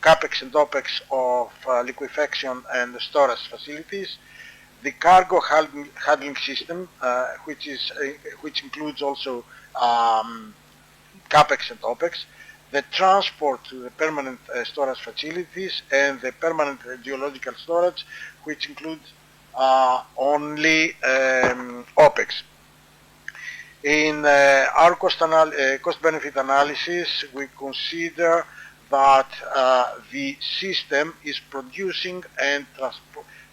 capex and opex of liquefaction and storage facilities, the cargo handling system, which includes also capex and opex, the transport to the permanent storage facilities, and the permanent geological storage, which includes only OPEX. In our cost-benefit analysis, we consider that the system is producing and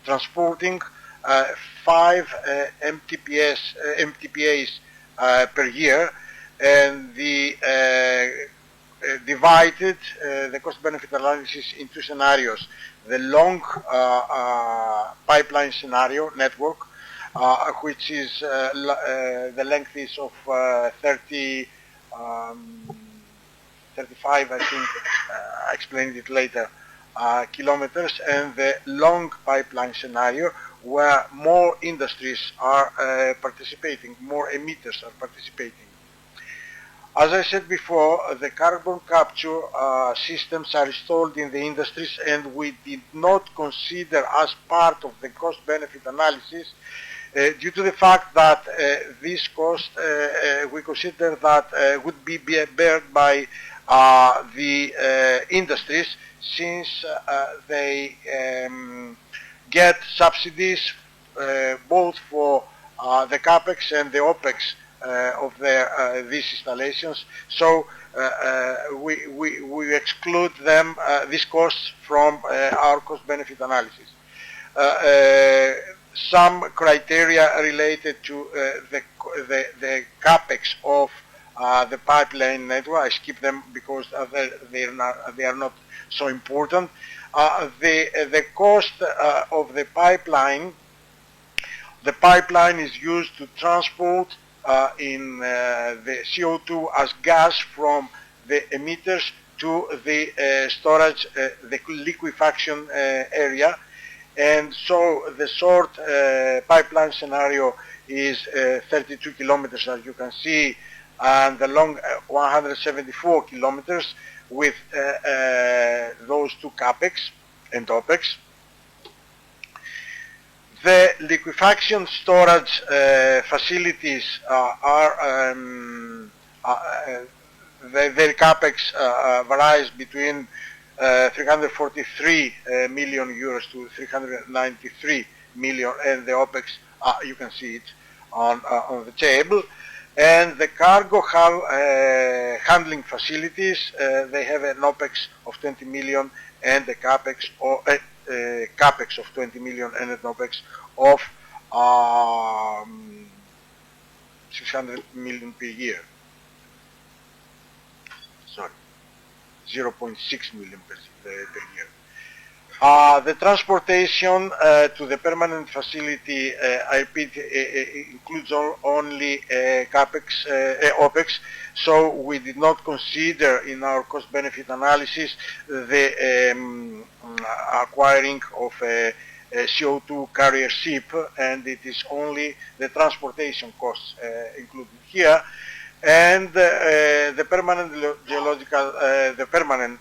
transporting 5 MTPAs per year, and the divided the cost-benefit analysis into scenarios. The long pipeline scenario network, which is the length is of 35, I think, I explained it later, kilometers, and the long pipeline scenario where more industries are participating, more emitters are participating. As I said before, the carbon capture systems are installed in the industries, and we did not consider as part of the cost-benefit analysis due to the fact that this cost, we consider that would be borne by the industries, since they get subsidies both for the capex and the opex of these installations. So we exclude them, these costs, from our cost-benefit analysis. Some criteria related to the capex of the pipeline network, I skip them because they are not so important. The cost of the pipeline is used to transport in the CO2 as gas from the emitters to the storage, the liquefaction area. And so the short pipeline scenario is 32 kilometers, as you can see and the long 174 kilometers with those two capex and opex. The liquefaction storage facilities their capex varies between 343 million euros to 393 million, and the opex you can see it on the table. And the cargo handling facilities, they have an OPEX of 20 million and a CAPEX, CAPEX of 20 million and an OPEX of 600 million per year. Sorry, 0.6 million per year. The transportation to the permanent facility, I repeat, includes only CAPEX, OPEX, so we did not consider in our cost-benefit analysis the acquiring of a CO2 carrier ship, and it is only the transportation costs included here. And the permanent geological, the permanent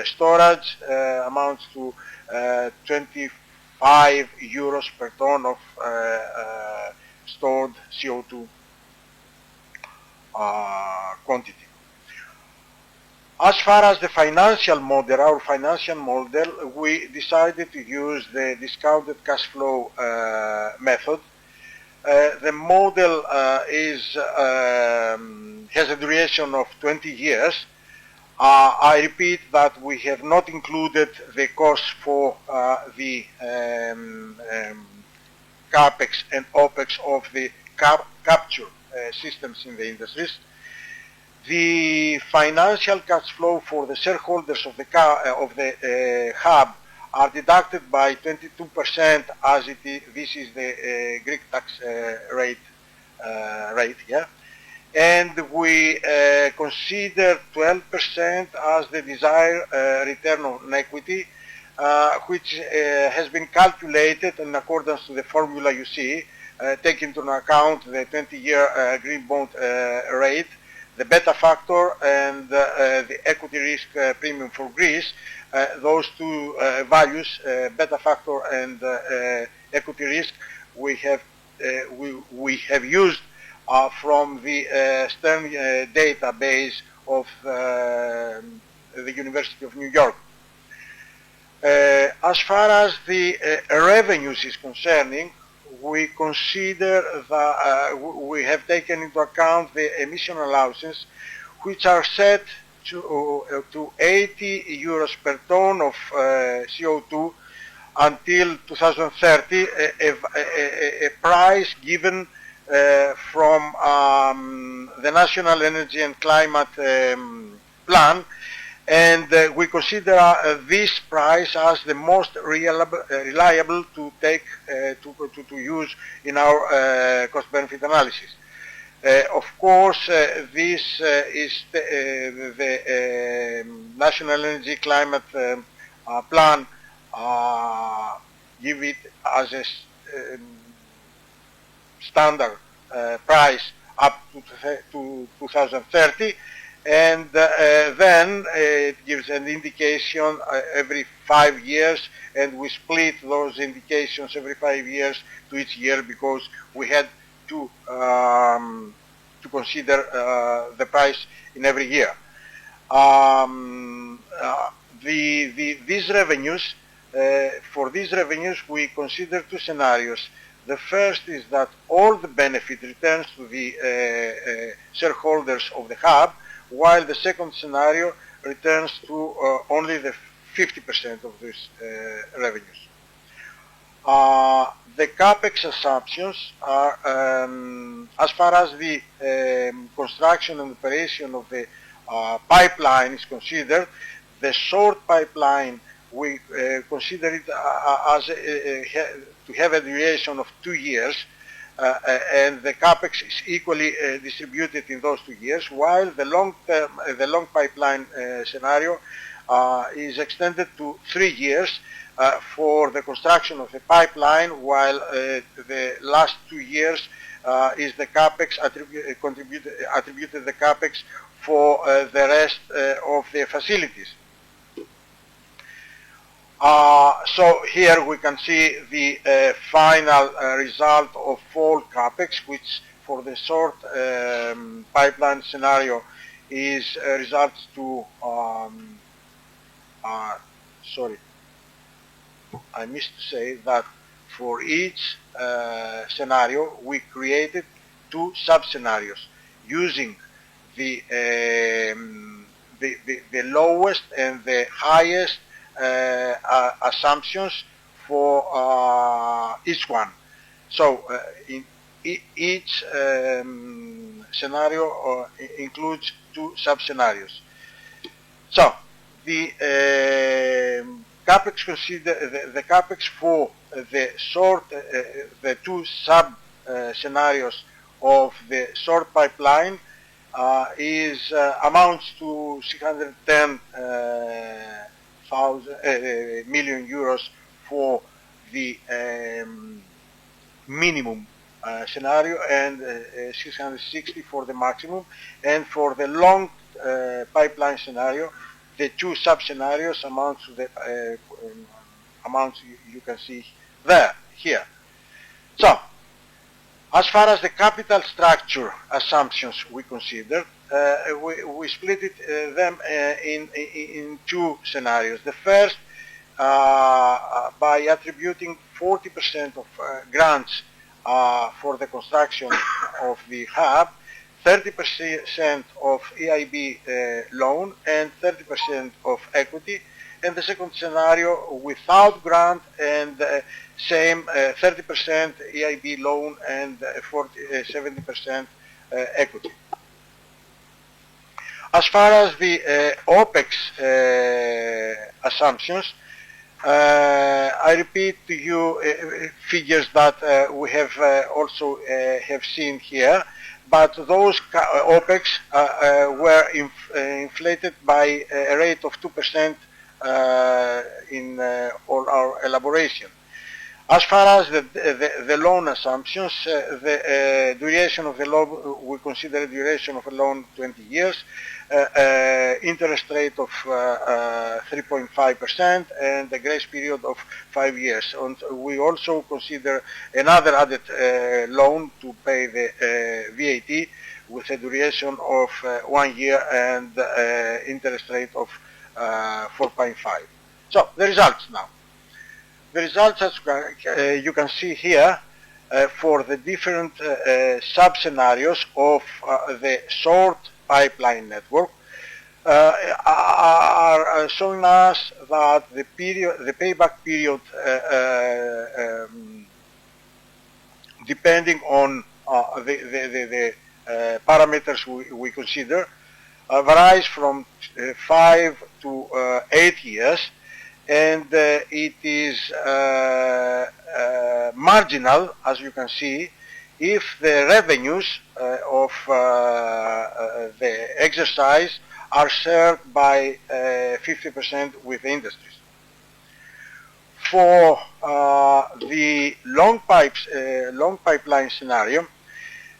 storage amounts to 25 euros per ton of stored CO2 quantity. As far as the financial model, our financial model, we decided to use the discounted cash flow method. The model has a duration of 20 years. I repeat that we have not included the cost for the CAPEX and OPEX of the capture systems in the industries. The financial cash flow for the shareholders of the hub are deducted by 22% as this is the Greek tax rate, yeah. And we consider 12% as the desired return on equity, which has been calculated in accordance to the formula you see, taking into account the 20-year green bond rate, the beta factor, and the equity risk premium for Greece. Those two values, beta factor and equity risk, we have used from the Stern database of the University of New York. As far as the revenues is concerning, we consider that we have taken into account the emission allowances, which are set to 80 euros per ton of CO2 until 2030, a price given from the National Energy and Climate Plan, and we consider this price as the most reliable to take to use in our cost-benefit analysis. Of course, this is the National Energy Climate Plan give it as a standard price up to 2030, and then it gives an indication every 5 years, and we split those indications every 5 years to each year because we had to consider the price in every year. These revenues, for these revenues, we consider two scenarios. The first is that all the benefit returns to the shareholders of the hub, while the second scenario returns to only the 50% of these revenues. The CAPEX assumptions are, as far as the construction and operation of the pipeline is considered, the short pipeline, we consider it as to have a duration of 2 years, and the CAPEX is equally distributed in those 2 years, while the long pipeline scenario is extended to 3 years, for the construction of the pipeline, while the last 2 years is the capex attributed the capex for the rest of the facilities. So here we can see the final result of full capex, which for the short pipeline scenario is results to sorry, I missed to say that for each scenario we created 2 sub-scenarios using the lowest and the highest assumptions for each one. So in each scenario includes 2 sub-scenarios. So the capex the capex for the short the 2 sub scenarios of the short pipeline is amounts to 610 million euros for the minimum scenario and 660 for the maximum, and for the long pipeline scenario the 2 sub-scenarios amounts to the amounts you can see there, here. So, as far as the capital structure assumptions we consider, we split it, them in 2 scenarios. The first, by attributing 40% of grants for the construction of the hub, 30% of EIB loan and 30% of equity, and the second scenario without grant and same 30% EIB loan and 70% equity. As far as the OPEX assumptions, I repeat to you figures that we have also have seen here, but those OPEX were inflated by a rate of 2% in all our elaboration. As far as the loan assumptions, the duration of the loan, we consider the duration of a loan 20 years, interest rate of 3.5% and a grace period of 5 years. And we also consider another added loan to pay the VAT with a duration of 1 year and interest rate of 4.5. So the results now. The results, as you can see here, for the different sub-scenarios of the short pipeline network are showing us that the payback period, depending on the parameters we consider, varies from 5 to 8 years, and it is marginal, as you can see, if the revenues of the exercise are shared by 50% with the industries. For the long pipeline scenario,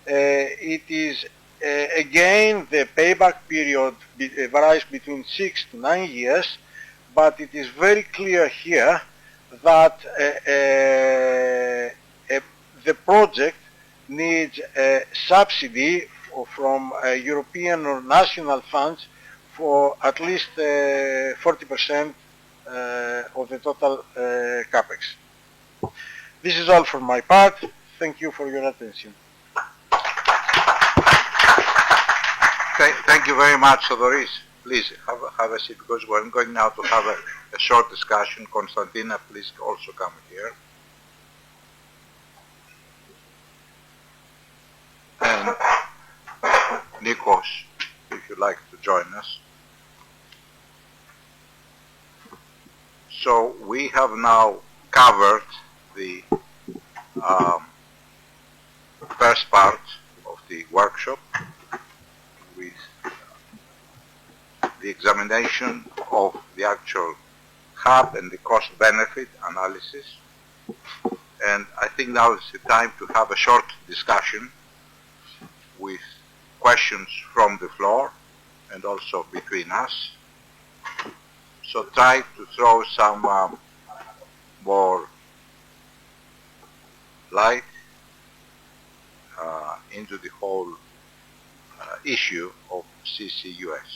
it is again the payback period varies between 6 to 9 years, but it is very clear here that the project needs a subsidy from European or national funds for at least 40% of the total capex. This is all for my part. Thank you for your attention. Thank you very much, Thodoris. Please have a seat, because we're going now to have a short discussion. Konstantina, please also come here. And Nikos, if you'd like to join us. So we have now covered the first part of the workshop with the examination of the actual hub and the cost-benefit analysis. And I think now is the time to have a short discussion with questions from the floor and also between us. So try to throw some more light into the whole issue of CCUS.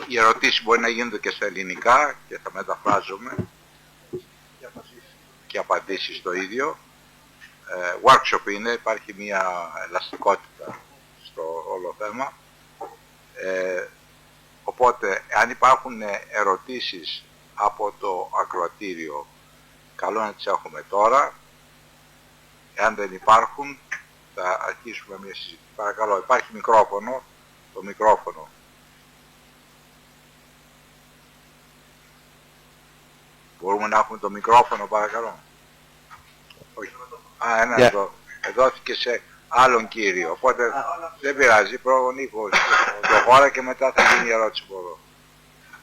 Οι ερωτήσεις μπορεί να γίνονται και στα ελληνικά και θα μεταφράζομαι και απαντήσεις το ίδιο. Workshop είναι, υπάρχει μια ελαστικότητα στο όλο θέμα. Οπότε, αν υπάρχουν ερωτήσεις από το ακροατήριο, καλό να τις έχουμε τώρα. Εάν δεν υπάρχουν, θα αρχίσουμε μια συζήτηση. Παρακαλώ, υπάρχει μικρόφωνο, το μικρόφωνο. Μπορούμε να έχουμε το μικρόφωνο, παρακαλώ. Όχι. Ένα εδώ. Δόθηκε σε άλλον κύριο. Οπότε δεν πειράζει. Πρώτον Νίκο, το χώρα και μετά θα γίνει η ερώτηση από εδώ.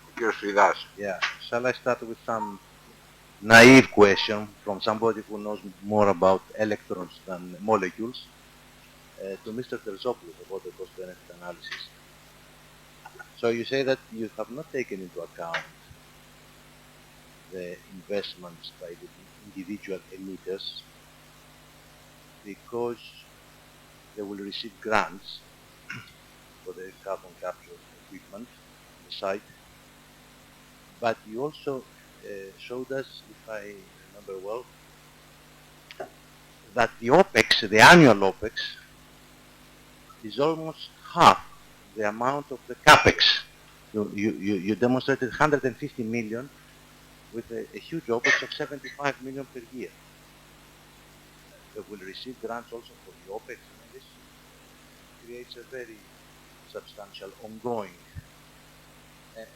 Ο κύριος Φρυδάς. Yeah. Shall I start with some naive question from somebody who knows more about electrons than molecules to Mr. Terzopoulos about the cost-benefit analysis? So you say that you have not taken into account the investments by the individual emitters because they will receive grants for the carbon capture equipment on the site. But you also showed us, if I remember well, that the OPEX, the annual OPEX, is almost half the amount of the CAPEX. You demonstrated 150 million with a huge OPEX of 75 million per year. They will receive grants also for the OPEX, and this creates a very substantial ongoing. And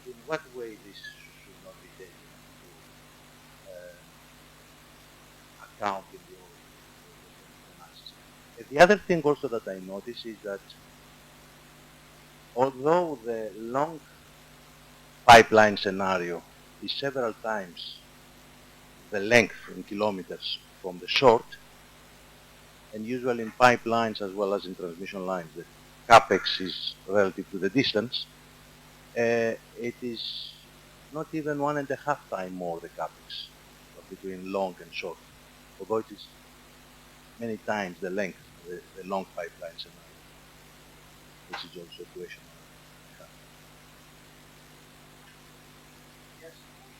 in what way this should not be taken into account in the analysis? And the other thing also that I notice is that although the long pipeline scenario is several times the length in kilometers from the short, and usually in pipelines as well as in transmission lines, the capex is relative to the distance. It is not even 1.5 times more the capex between long and short, although it is many times the length, the long pipeline scenario. This is also a question.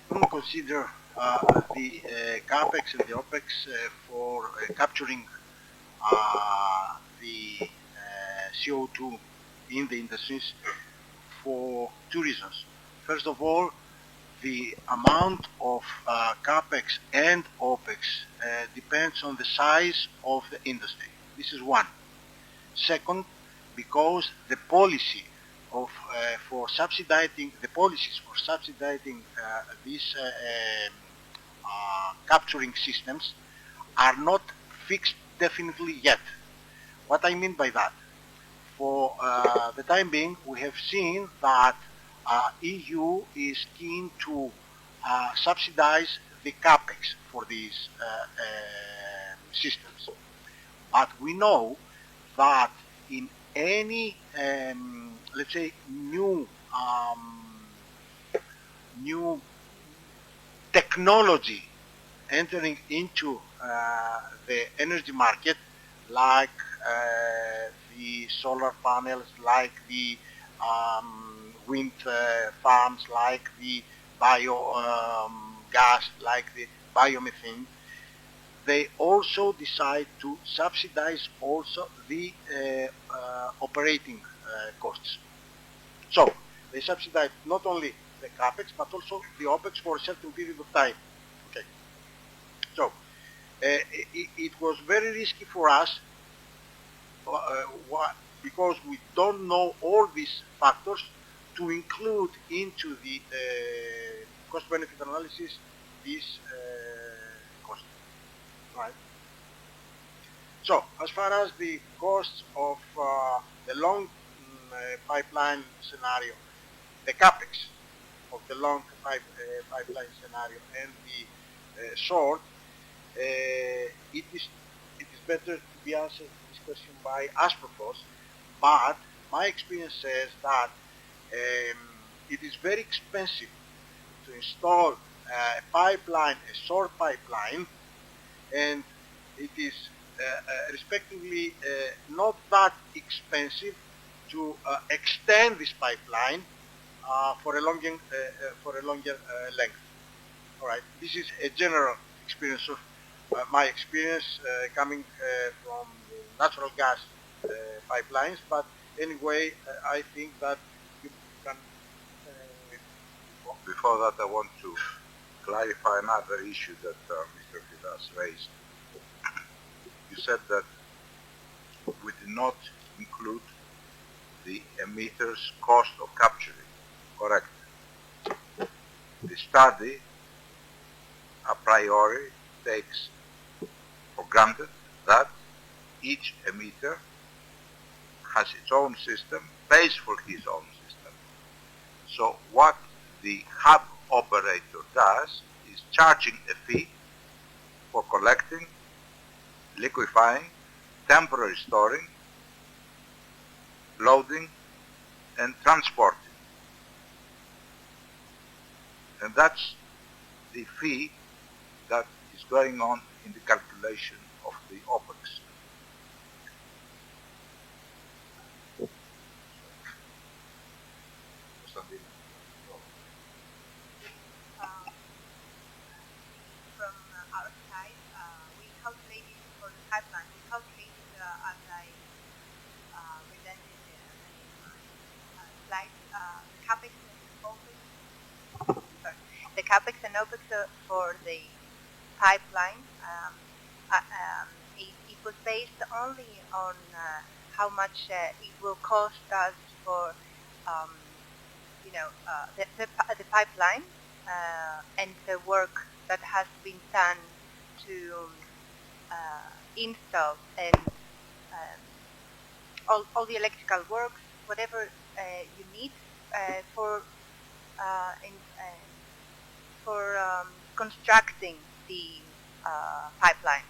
Don't consider the capex and the opex for capturing the CO2 in the industries for two reasons. First of all, the amount of capex and opex depends on the size of the industry. This is one. Second, because the policy of for subsidizing the policies for subsidizing these capturing systems are not fixed definitely yet. What I mean by that? For the time being, we have seen that EU is keen to subsidize the capex for these systems. But we know that in any, let's say, new technology entering into the energy market, like the solar panels, like the wind farms, like the gas, like the biomethane, they also decide to subsidize also the operating costs. So they subsidize not only the capex but also the opex for a certain period of time. Okay. So it was very risky for us because we don't know all these factors to include into the cost-benefit analysis this cost. Right. So as far as the costs of the long pipeline scenario, the capex of the long pipeline scenario and the short, it is better to be answered this question by Aspropos, but my experience says that it is very expensive to install a pipeline, a short pipeline, and it is respectively not that expensive to extend this pipeline for a longer length. All right, this is a general experience of my experience coming from the natural gas pipelines, but anyway, I think that you can... Before that, I want to clarify another issue that Mr. Fidas raised. You said that we did not include the emitter's cost of capturing. Correct. The study a priori takes for granted that each emitter has its own system, pays for his own system. So what the hub operator does is charging a fee for collecting, liquefying, temporary storing, loading, and transporting. And that's the fee that is going on in the calculation of the OPEX. From our side, we calculated for the pipeline, we calculated as I presented in my slides, the capex and OPEX. Sorry, the capex and OPEX for the pipeline. It was based only on how much it will cost us for, the pipeline and the work that has been done to install and all the electrical works, whatever you need for constructing the pipeline.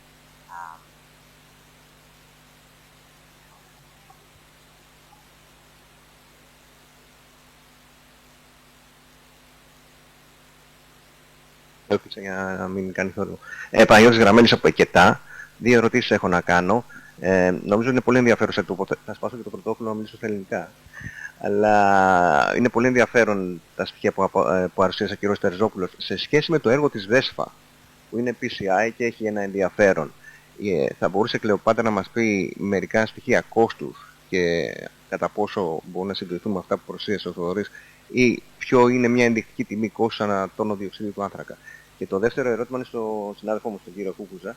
Έλπισα για να μην κάνει θόρυβο. Παναγιώτης Γραμμένης από Εκετά. Δύο ερωτήσεις έχω να κάνω. Νομίζω είναι πολύ ενδιαφέρον. Θα σπάσω και το πρωτόκολλο να μιλήσω στα ελληνικά. Αλλά είναι πολύ ενδιαφέρον τα στοιχεία που παρουσίασε ο κ. Τερζόπουλος σε σχέση με το έργο της ΔΕΣΦΑ, που είναι PCI και έχει ένα ενδιαφέρον. Θα μπορούσε Κλεοπάτρα να μας πει μερικά στοιχεία κόστους και κατά πόσο μπορούν να συγκριθούν με αυτά που παρουσίασε ο Θοδωρής, ή ποιο είναι μια ενδεικτική τιμή κόστους ανά τόνο διοξείδιου του άνθρακα. Και το δεύτερο ερώτημα είναι στον συνάδελφό μου, τον κύριο Κούκουζα.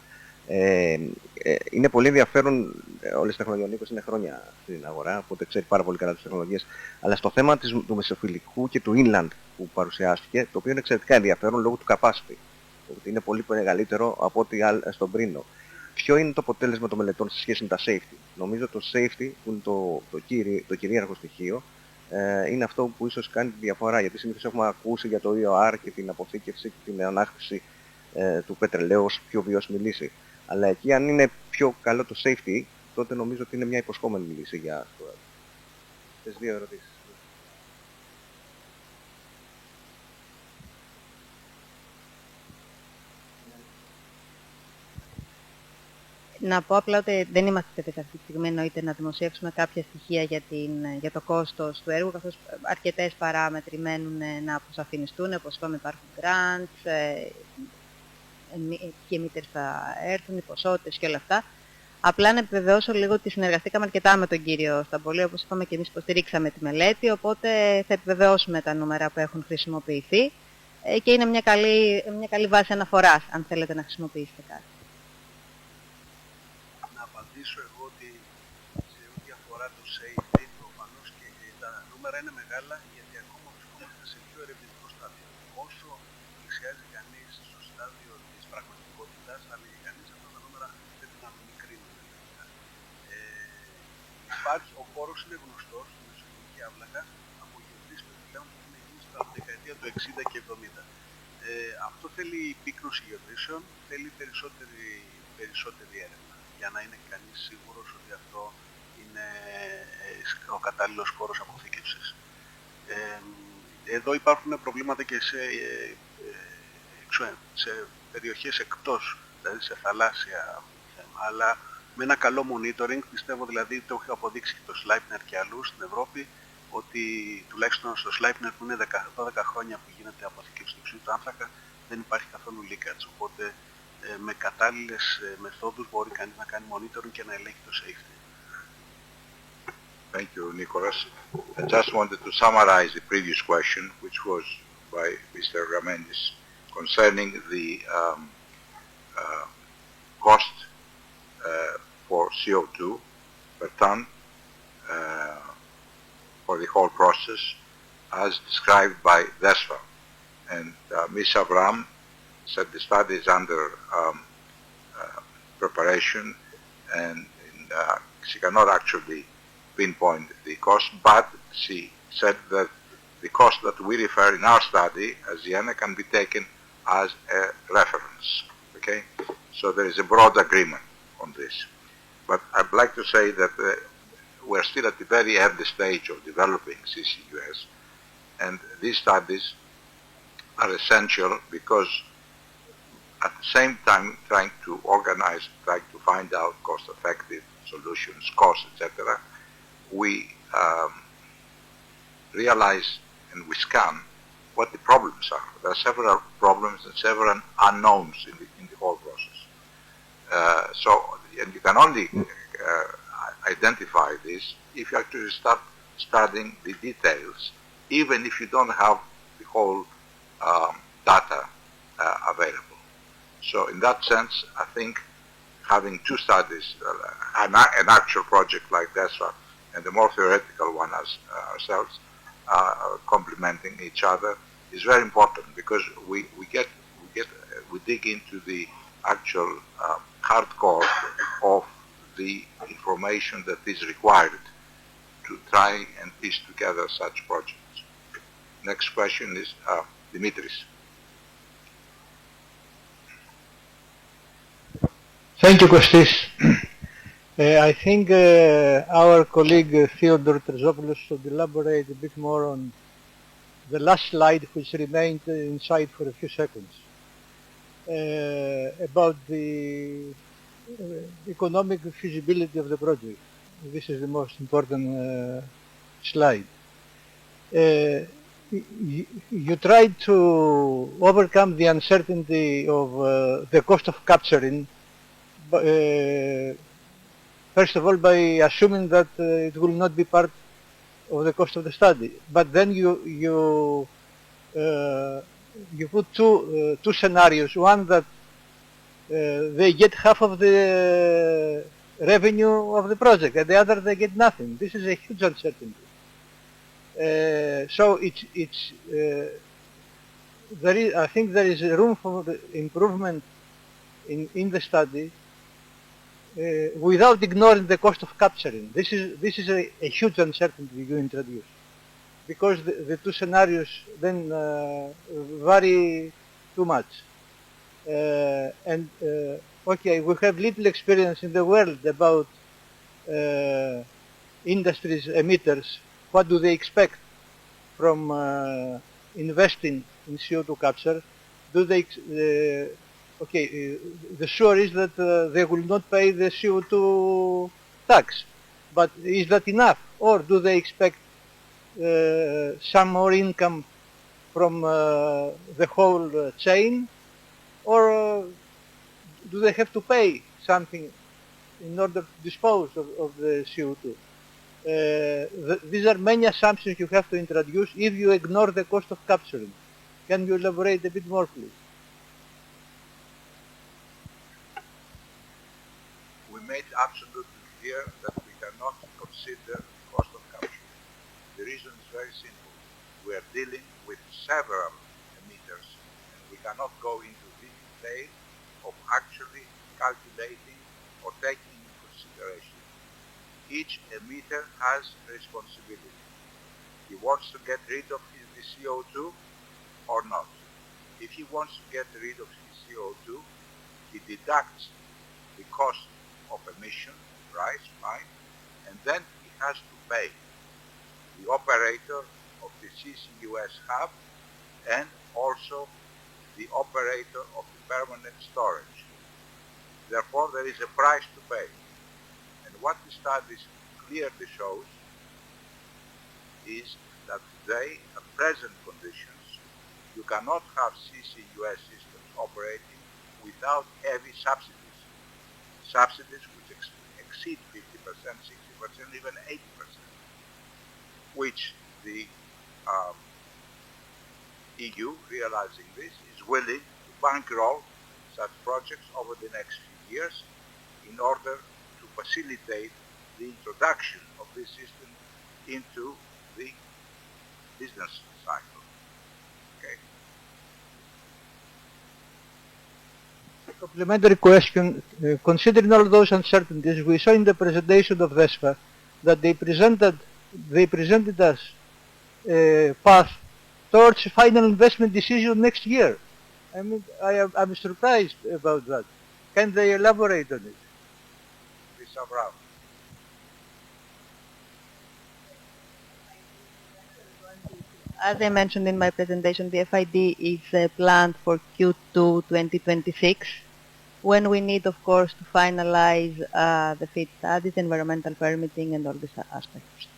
Είναι πολύ ενδιαφέρον, όλες τις τεχνολογίες, ο Νίκος είναι χρόνια στην αγορά, οπότε ξέρει πάρα πολύ καλά τις τεχνολογίες, αλλά στο θέμα του μεσοφιλικού και του inland που παρουσιάστηκε, το οποίο είναι εξαιρετικά ενδιαφέρον λόγω του capacity, ότι είναι πολύ μεγαλύτερο από ό,τι στον πρίνο. Ποιο είναι το αποτέλεσμα των μελετών σε σχέση με τα safety? Νομίζω το safety, που είναι το κυρίαρχο στοιχείο, είναι αυτό που ίσως κάνει τη διαφορά, γιατί συνήθως έχουμε ακούσει για το EOR και την αποθήκευση και την ανάκτηση του πετρελαίου ως πιο βιώσιμη λύση. Αλλά εκεί αν είναι πιο καλό το safety, τότε νομίζω ότι είναι μια υποσχόμενη λύση για αυτό. Τις δύο ερωτήσεις. Να πω απλά ότι δεν είμαστε σε θέση αυτή τη στιγμή εννοείται να δημοσιεύσουμε κάποια στοιχεία για το κόστος του έργου, καθώς αρκετές παράμετροι μένουν να αποσαφινιστούν. Όπως είπαμε, υπάρχουν grants, ποιοι emitters θα έρθουν, οι ποσότητες και όλα αυτά. Απλά να επιβεβαιώσω λίγο ότι συνεργαστήκαμε αρκετά με τον κύριο Σταμπολή, όπως είπαμε, και εμείς υποστηρίξαμε τη μελέτη, οπότε θα επιβεβαιώσουμε τα νούμερα που έχουν χρησιμοποιηθεί και είναι μια καλή βάση αναφοράς, αν θέλετε να χρησιμοποιήσετε κάτι. Να απαντήσω εγώ ότι σε ό,τι αφορά το safety, προφανώς και τα νούμερα είναι μεγάλα, γιατί ακόμα βρισκόμαστε σε πιο ερευνητικό στάδιο. Όσο πλησιάζει κανείς στο στάδιο της πραγματικότητας, θα λέγει κανείς αυτά τα νούμερα πρέπει να μικρύνουν. Ο χώρος είναι γνωστός, και άβλακα από γεωτρήσεις που επιπλέον που είναι γίνει στα δεκαετία του 60 και 70. Αυτό θέλει πύκνωση γεωτρήσεων, θέλει περισσότερη έρευνα για να είναι κανείς σίγουρος ότι αυτό είναι ο κατάλληλος χώρος αποθήκευσης. Εδώ υπάρχουν προβλήματα και σε περιοχές εκτός, δηλαδή σε θαλάσσια θέμα, αλλά με ένα καλό monitoring, πιστεύω δηλαδή το έχει αποδείξει και το Sleipner και αλλού στην Ευρώπη, ότι τουλάχιστον στο Sleipner που είναι 12 χρόνια που γίνεται αποθήκευση του οξυδίου του άνθρακα, δεν υπάρχει καθόλου leakage, οπότε με κατάλληλες μεθόδους μπορεί κανείς να κάνει monitoring και να ελέγχει το safety. Thank you, Nicholas. I just wanted to summarize the previous question, which was by Mr. Ramendis, concerning the cost for CO2 per ton for the whole process as described by DESFA. And Ms. Avram said the study is under preparation and she cannot actually pinpoint the cost, but she said that the cost that we refer in our study as Vienna can be taken as a reference. Okay? So there is a broad agreement on this. But I'd like to say that we're still at the very early stage of developing CCUS, and these studies are essential because at the same time trying to organize, trying to find out cost-effective solutions, costs, etc., we realize and we scan what the problems are. There are several problems and several unknowns in the whole process. And you can only identify this if you actually start studying the details, even if you don't have the whole data available. So in that sense, I think having two studies, an actual project like DESFA and a more theoretical one as ourselves, complementing each other, is very important because we dig into the actual hardcore of the information that is required to try and piece together such projects. Next question is Dimitris. Thank you, Kostis. I think our colleague Theodore Terzopoulos should elaborate a bit more on the last slide, which remained inside for a few seconds, about the economic feasibility of the project. This is the most important slide. You tried to overcome the uncertainty of the cost of capturing, first of all by assuming that it will not be part of the cost of the study. But then you put two scenarios. One that they get half of the revenue of the project, and the other they get nothing. This is a huge uncertainty. So I think there is room for improvement in the study without ignoring the cost of capturing. This is a huge uncertainty you introduce, because the two scenarios then vary too much. Okay, we have little experience in the world about industries, emitters. What do they expect from investing in CO2 capture? Do they the sure is that they will not pay the CO2 tax, but is that enough, or do they expect some more income from the whole chain, or do they have to pay something in order to dispose of the CO2? These are many assumptions you have to introduce if you ignore the cost of capturing. Can you elaborate a bit more, please? We made absolutely clear that we cannot consider the cost of capture. The reason is very simple. We are dealing with several emitters, and we cannot go into the detail of actually calculating or taking into consideration. Each emitter has responsibility. He wants to get rid of the CO2 or not. If he wants to get rid of his CO2, he deducts the cost of emission price, fine, and then he has to pay the operator of the CCUS hub and also the operator of the permanent storage. Therefore, there is a price to pay. And what the studies clearly shows is that today, at present conditions, you cannot have CCUS systems operating without heavy subsidies. Subsidies which exceed 50%, 60%, even 80%, which the EU, realizing this, is willing to bankroll such projects over the next few years in order to facilitate the introduction of this system into the business cycle. Okay? Supplementary question. Considering all those uncertainties, we saw in the presentation of VESPA that they presented us a path towards final investment decision next year. I mean, I'm surprised about that. Can they elaborate on it? Mr. Brown. As I mentioned in my presentation, the FID is planned for Q2 2026, when we need, of course, to finalize the FIT studies, environmental permitting, and all these aspects.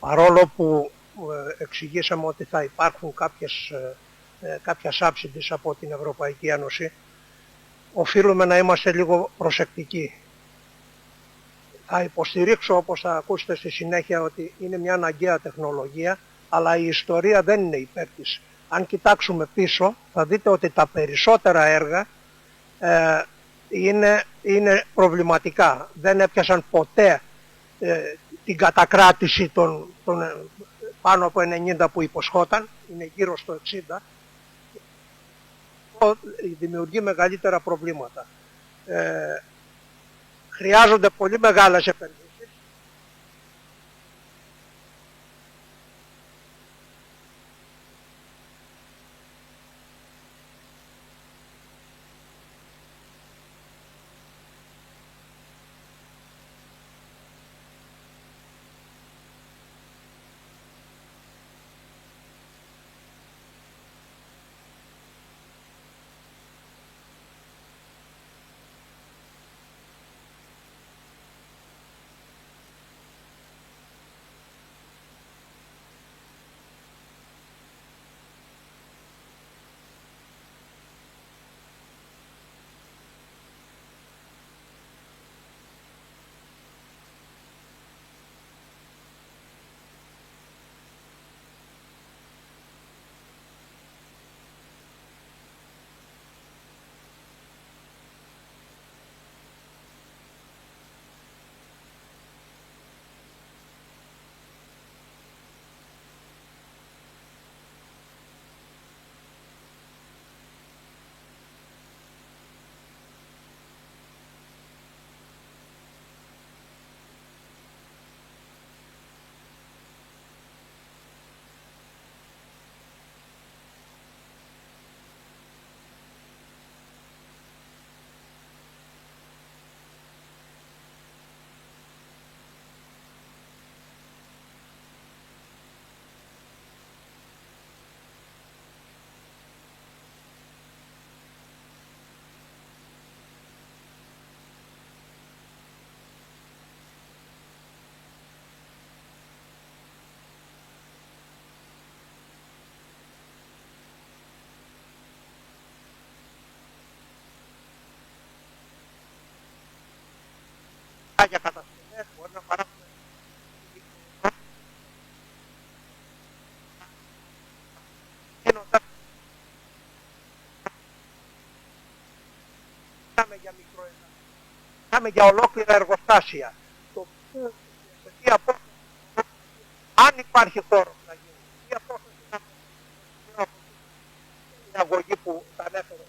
Παρόλο που εξηγήσαμε ότι θα υπάρχουν κάποια subsidies από την Ευρωπαϊκή Ένωση, οφείλουμε να είμαστε λίγο προσεκτικοί. Θα υποστηρίξω, όπως θα ακούσετε στη συνέχεια, ότι είναι μια αναγκαία τεχνολογία, αλλά η ιστορία δεν είναι υπέρ της. Αν κοιτάξουμε πίσω, θα δείτε ότι τα περισσότερα έργα είναι προβληματικά. Δεν έπιασαν ποτέ την κατακράτηση των πάνω από 90 που υποσχόταν, είναι γύρω στο 60, δημιουργεί μεγαλύτερα προβλήματα. Χρειάζονται πολύ μεγάλες επενδύσεις. Για κατασκευές μπορεί να παράγουμε για μικροεργασία, μιλάμε για ολόκληρα εργοστάσια, το οποίο σε τι απόφαση, αν υπάρχει χώρος να γίνει, τι απόφαση να γίνει, την αγωγή που τα ανέφερε,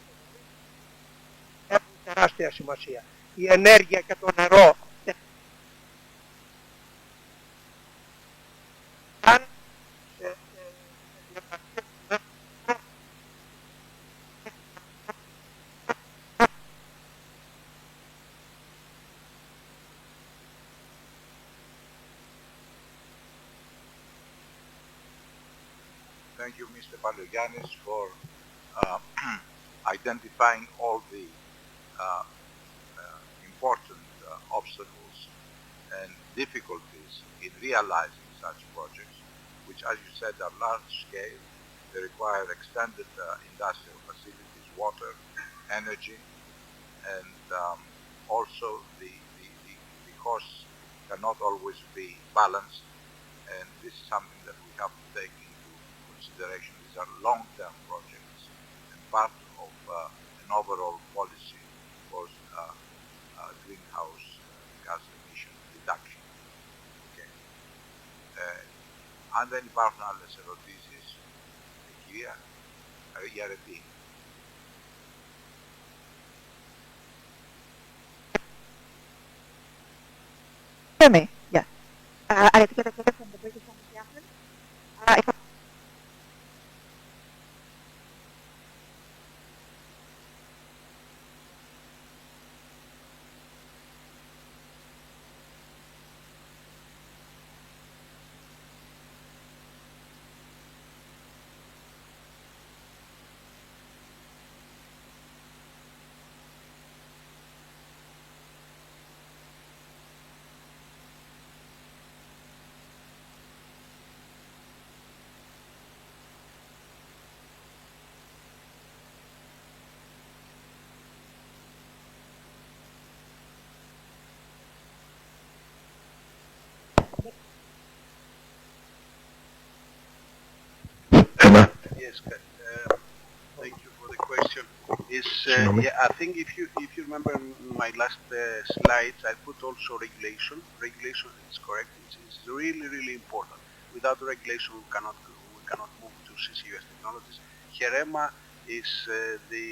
έχουν τεράστια σημασία. η ενέργεια και το νερό. Thank you, Mr. Palogiannis, for identifying all the important obstacles and difficulties in realizing such projects, which, as you said, are large scale. They require extended industrial facilities, water, energy, and also the costs cannot always be balanced, and this is something that we have to take into consideration. These are long-term projects and part of an overall policy for greenhouse gas emission reduction. Okay. Αν δεν υπάρχουν άλλες ερωτήσεις, κυρία Αρετή. Hear me? Yes. Areti Katakoura from the British Embassy, Athens. Yes, thank you for the question. Yeah, I think if you remember in my last slides, I put also regulation. Regulation is correct. It's really important. Without regulation, we cannot move to CCUS technologies. HEREMA is the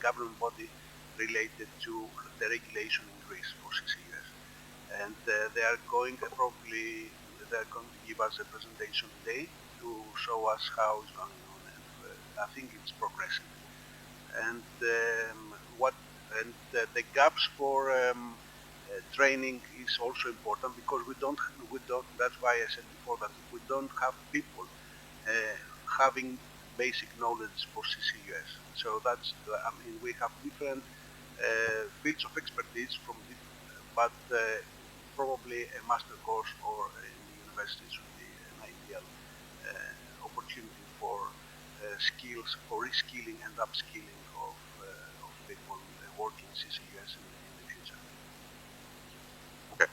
government body related to the regulation in Greece for CCUS, and they are going to give us a presentation today to show us how it's going on, and I think it's progressing. And the gaps for training is also important, because we don't. That's why I said before that we don't have people having basic knowledge for CCUS. So that's, I mean, we have different fields of expertise but probably a master course or in the universities would be an ideal opportunity for skills, for reskilling and upskilling of people working in CCUS in the future. Okay.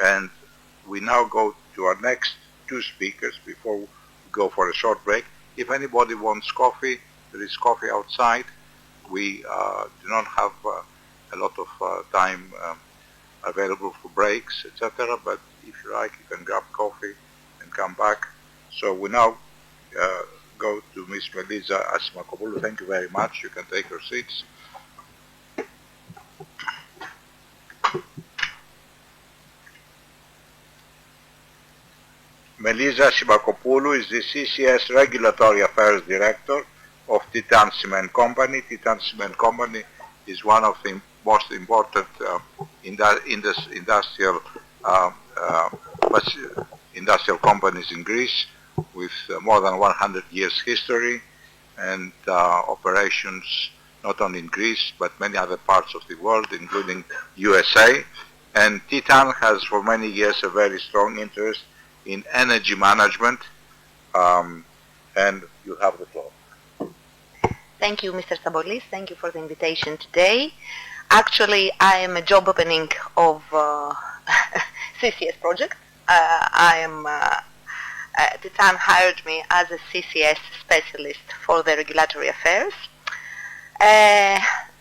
And we now go to our next two speakers before we go for a short break. If anybody wants coffee, there is coffee outside. We do not have a lot of time available for breaks, etc. But if you like, you can grab coffee and come back. So we now go to Ms. Melisa Asimakopoulou. Thank you very much. You can take your seats. Melisa Asimakopoulou is the CCS Regulatory Affairs Director of Titan Cement Company. Titan Cement Company is one of the most important industrial companies in Greece, with more than 100 years history and operations not only in Greece but many other parts of the world, including USA. And Titan has for many years a very strong interest in energy management, and you have the floor. Thank you, Mr. Sabolis. Thank you for the invitation today. Actually, I am a job opening of CCS project. Titan hired me as a CCS specialist for the regulatory affairs.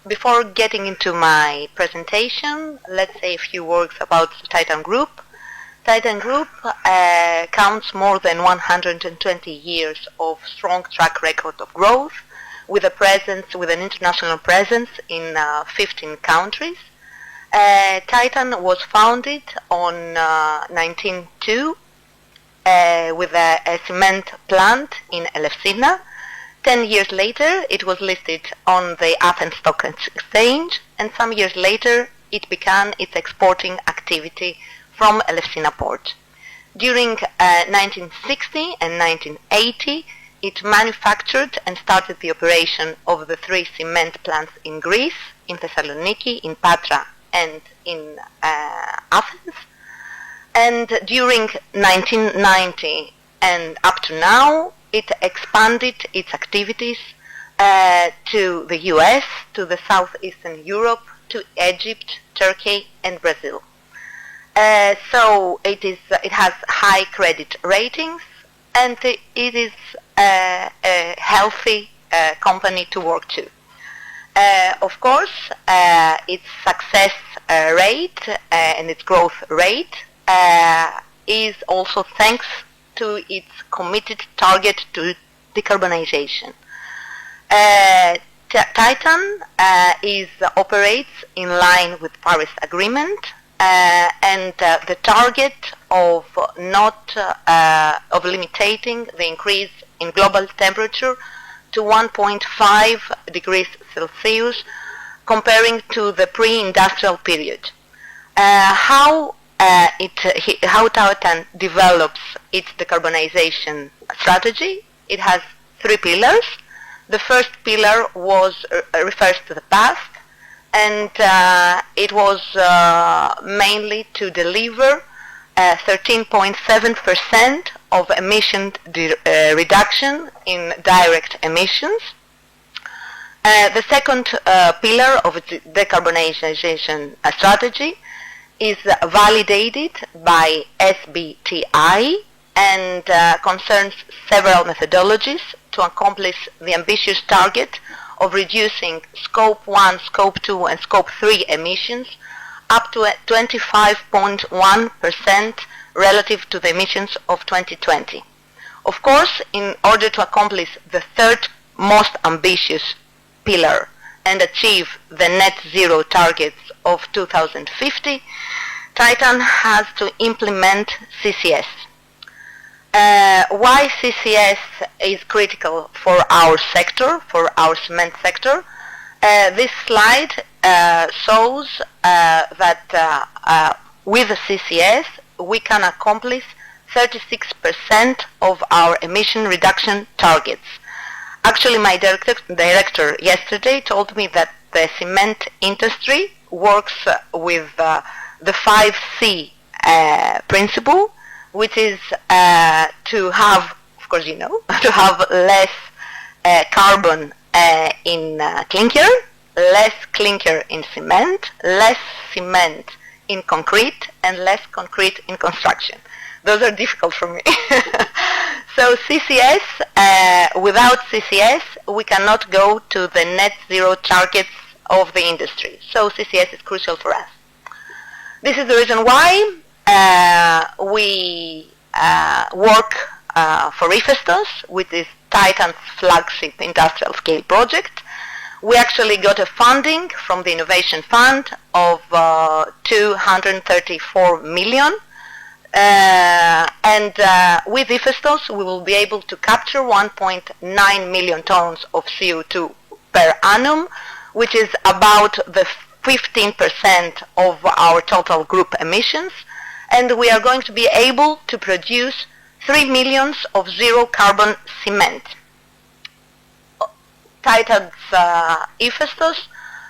Before getting into my presentation, let's say a few words about Titan Group. Titan Group counts more than 120 years of strong track record of growth, with an international presence in 15 countries. Titan was founded on 1902 with a cement plant in Elefsina. 10 years later, it was listed on the Athens Stock Exchange, and some years later, it began its exporting activity from Elefsina port. During 1960 and 1980, it manufactured and started the operation of the 3 cement plants in Greece, in Thessaloniki, in Patra, and in Athens. And during 1990 and up to now, it expanded its activities to the US, to the Southeastern Europe, to Egypt, Turkey, and Brazil. So it has high credit ratings, and it is a healthy company to work to. Of course, its success rate and its growth rate is also thanks to its committed target to decarbonization. Titan operates in line with Paris Agreement, and the target of limiting the increase in global temperature to 1.5 degrees Celsius, comparing to the pre-industrial period. How Titan develops its decarbonization strategy? It has 3 pillars. The first pillar refers to the past, and it was mainly to deliver 13.7% of emission reduction in direct emissions. The second pillar of its decarbonization strategy is validated by SBTi and concerns several methodologies to accomplish the ambitious target of reducing Scope 1, Scope 2, and Scope 3 emissions up to 25.1% relative to the emissions of 2020. Of course, in order to accomplish the third most ambitious pillar and achieve the net zero targets of 2050, Titan has to implement CCS. Why CCS is critical for our sector, for our cement sector? This slide shows that with CCS we can accomplish 36% of our emission reduction targets. Actually, my director yesterday told me that the cement industry works with the 5C principle, which is to have, of course you know, to have less carbon in clinker, less clinker in cement, less cement in concrete, and less concrete in construction. Those are difficult for me. So CCS, without CCS, we cannot go to the net zero targets of the industry. So CCS is crucial for us. This is the reason why we work for Iphistos, which is Titan's flagship industrial scale project. We actually got a funding from the Innovation Fund of 234 million. And with Iphistos, we will be able to capture 1.9 million tons of CO2 per annum, which is about the 15% of our total group emissions, and we are going to be able to produce 3 million of zero carbon cement. Titan's Iphistos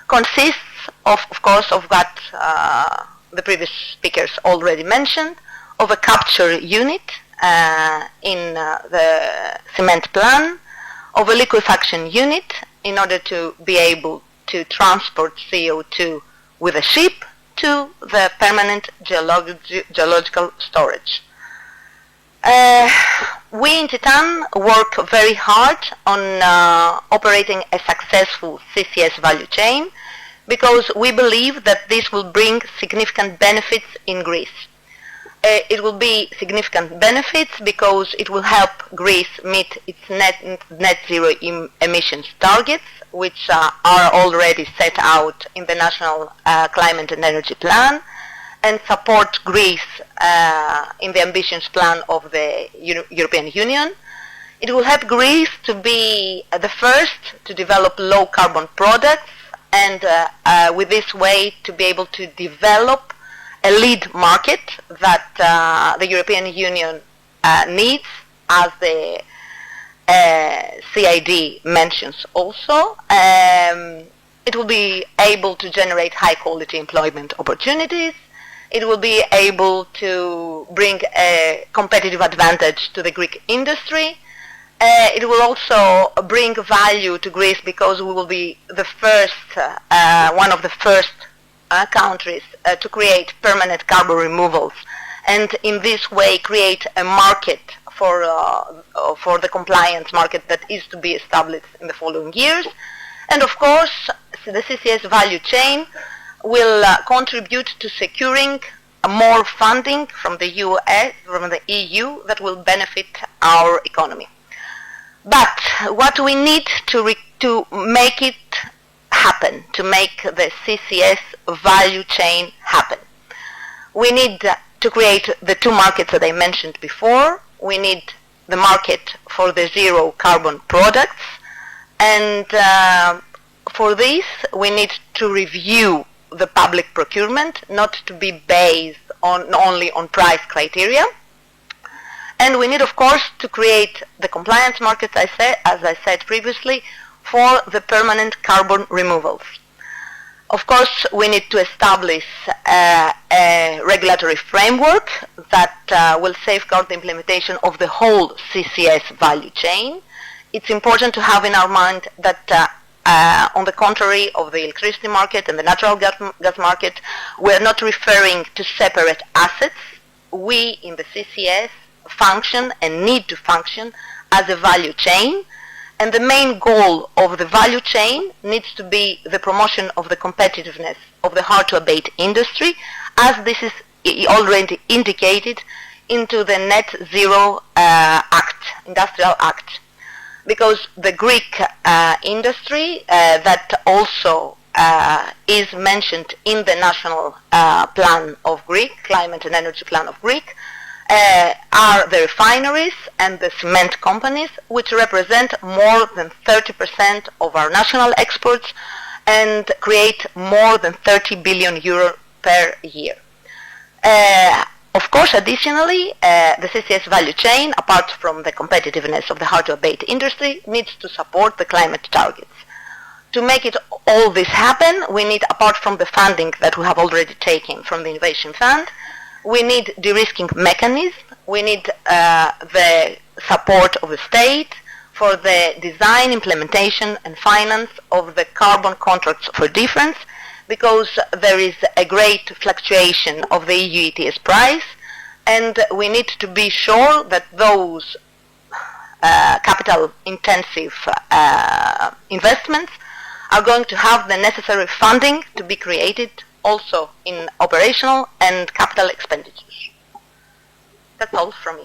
consists of course, of what the previous speakers already mentioned, of a capture unit in the cement plant, of a liquefaction unit in order to be able to transport CO2 with a ship to the permanent geological storage. We in Titan work very hard on operating a successful CCS value chain because we believe that this will bring significant benefits in Greece. It will be significant benefits because it will help Greece meet its net zero emissions targets, which are already set out in the National Climate and Energy Plan, and support Greece in the ambitious plan of the European Union. It will help Greece to be the first to develop low carbon products and with this way to be able to develop a lead market that the European Union needs, as the CID mentions also. It will be able to generate high quality employment opportunities. It will be able to bring a competitive advantage to the Greek industry. It will also bring value to Greece because we will be the first, one of the first countries to create permanent carbon removals, and in this way create a market for the compliance market that is to be established in the following years. And of course, the CCS value chain will contribute to securing more funding from the US, from the EU, that will benefit our economy. But what we need to make it happen, to make the CCS value chain happen, we need to create the two markets that I mentioned before. We need the market for the zero carbon products, and for this we need to review the public procurement, not to be based only on price criteria. And we need, of course, to create the compliance markets, as I said previously, for the permanent carbon removals. Of course, we need to establish a regulatory framework that will safeguard the implementation of the whole CCS value chain. It's important to have in our mind that on the contrary of the electricity market and the natural gas market, we're not referring to separate assets. We in the CCS function and need to function as a value chain, and the main goal of the value chain needs to be the promotion of the competitiveness of the hard-to-abate industry, as this is already indicated into the Net Zero Industrial Act. Because the Greek industry that also is mentioned in the National Plan of Greek, Climate and Energy Plan of Greek, are the refineries and the cement companies, which represent more than 30% of our national exports and create more than 30 billion euro per year. Of course, additionally, the CCS value chain, apart from the competitiveness of the hard-to-abate industry, needs to support the climate targets. To make all this happen, we need, apart from the funding that we have already taken from the Innovation Fund, we need de-risking mechanisms, we need the support of the state for the design, implementation and finance of the carbon contracts for difference, because there is a great fluctuation of the EU ETS price, and we need to be sure that those capital-intensive investments are going to have the necessary funding to be created also in operational and capital expenditures. That's all from me.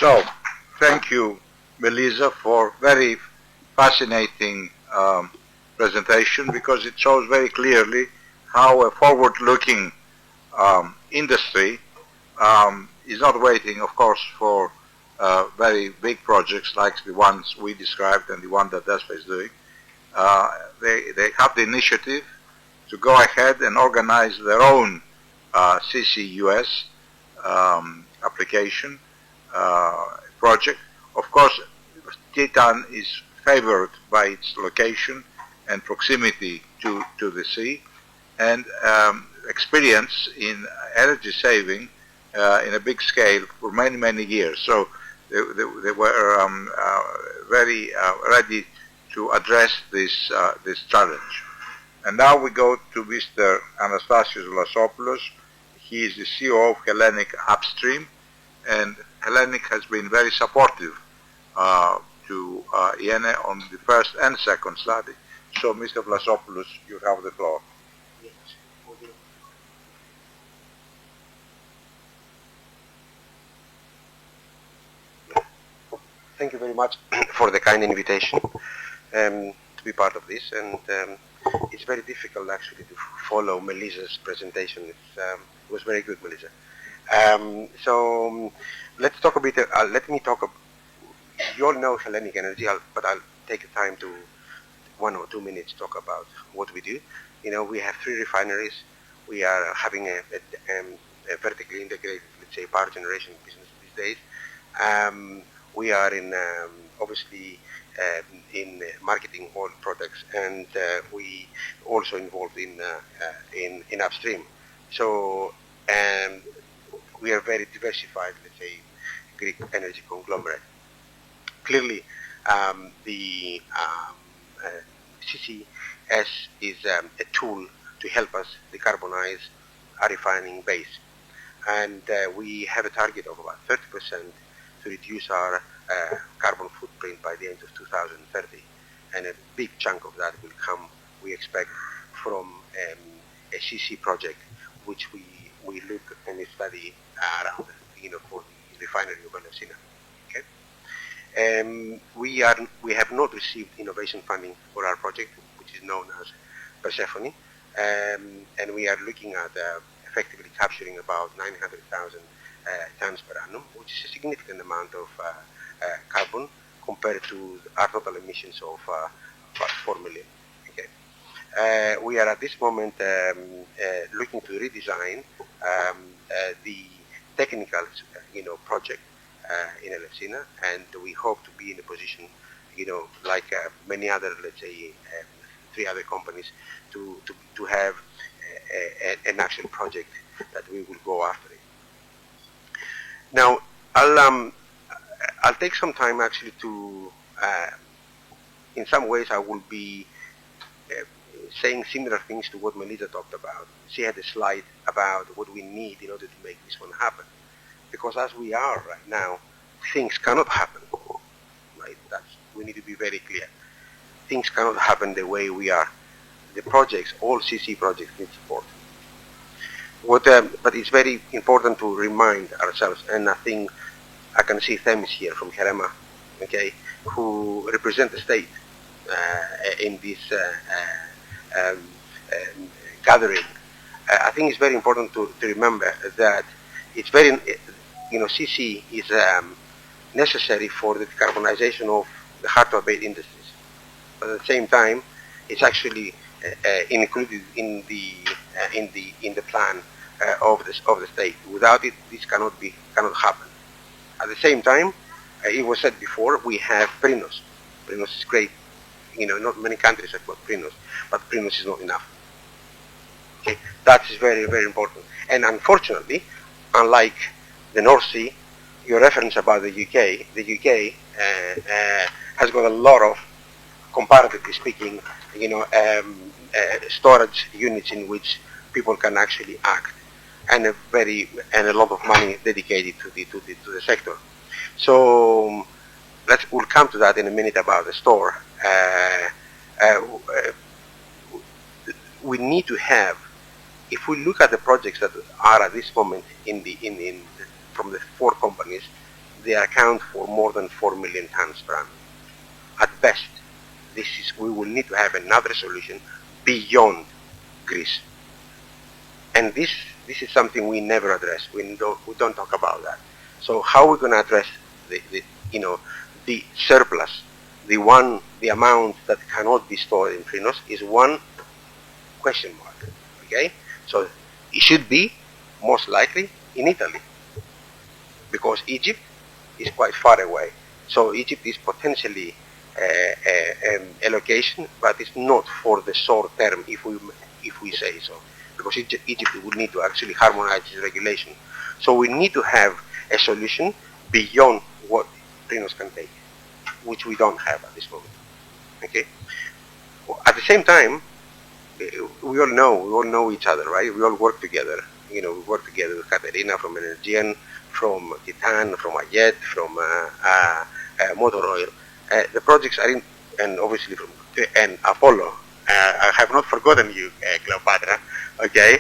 So, thank you, Melissa, for very fascinating presentation, because it shows very clearly how a forward-looking industry is not waiting, of course, for very big projects like the ones we described and the one that DESFA is doing. They have the initiative to go ahead and organize their own CCUS application project. Of course, Titan is favored by its location and proximity to the sea, and experience in energy saving in a big scale for many, many years. So they were very ready to address this challenge. And now we go to Mr. Anastasios Vlasopoulos. He is the CEO of Hellenic Upstream, and Hellenic has been very supportive to IENE on the first and second study. So, Mr. Vlasopoulos, you have the floor. Thank you very much for the kind invitation to be part of this, and it's very difficult actually to follow Melissa's presentation. It was very good, Melissa. So let's talk a bit. Let me talk. You all know Hellenic Energy, but I'll take the time to 1 or 2 minutes talk about what we do. You know, we have 3 refineries. We are having a vertically integrated, let's say, power generation business these days. We are in obviously in marketing oil products, and we also involved in upstream. So we are very diversified, let's say, Greek energy conglomerate. Clearly, the CCS is a tool to help us decarbonize our refining base, and we have a target of about 30% to reduce our carbon footprint by the end of 2030, and a big chunk of that will come, we expect, from a CC project, which we look and study around, for the refinery of Elefsina. Okay, we have not received innovation funding for our project, which is known as Persephone, and we are looking at effectively capturing about 900,000 tons per annum, which is a significant amount of carbon compared to our total emissions of about 4 million. Okay. We are at this moment looking to redesign the technical, project in Elefsina, and we hope to be in a position, like many other, let's say, 3 other companies, to have an actual project that we will go after it. Now, I'll take some time actually to, in some ways I will be saying similar things to what Melissa talked about. She had a slide about what we need in order to make this one happen. Because as we are right now, things cannot happen. Right? We need to be very clear. Things cannot happen the way we are. The projects, all CC projects, need support. But it's very important to remind ourselves, and I think I can see Themis here from Herema, okay, who represent the state in this gathering. I think it's very important to remember that it's very, CC is necessary for the decarbonization of the hard-to-abate industries. But at the same time, it's actually included in the plan of the state. Without it, this cannot happen. At the same time, it was said before, we have Prinos. Prinos is great. Not many countries have got Prinos, but Prinos is not enough. Okay, that is very, very important. And unfortunately, unlike the North Sea, your reference about the UK has got a lot of, comparatively speaking, storage units in which people can actually act, and a lot of money dedicated to the sector. So we'll come to that in a minute about the store. We need to have, if we look at the projects that are at this moment from the 4 companies, they account for more than 4 million tons per annum. At best, we will need to have another solution beyond Greece. And this is something we never address. We don't talk about that. So how are we going to address the surplus, the amount that cannot be stored in Prinos is one question mark. Okay, so it should be most likely in Italy, because Egypt is quite far away. So Egypt is potentially a location, but it's not for the short term, if we say so, because Egypt would need to actually harmonize its regulation. So we need to have a solution beyond what Prinos can take, which we don't have at this moment. Okay. At the same time, we all know each other, right? We all work together. we work together with Katerina from Energean, from Titan, from Ayet, from Motor Oil. The projects are in, and obviously from and Apollo. I have not forgotten you, Cleopatra. Okay.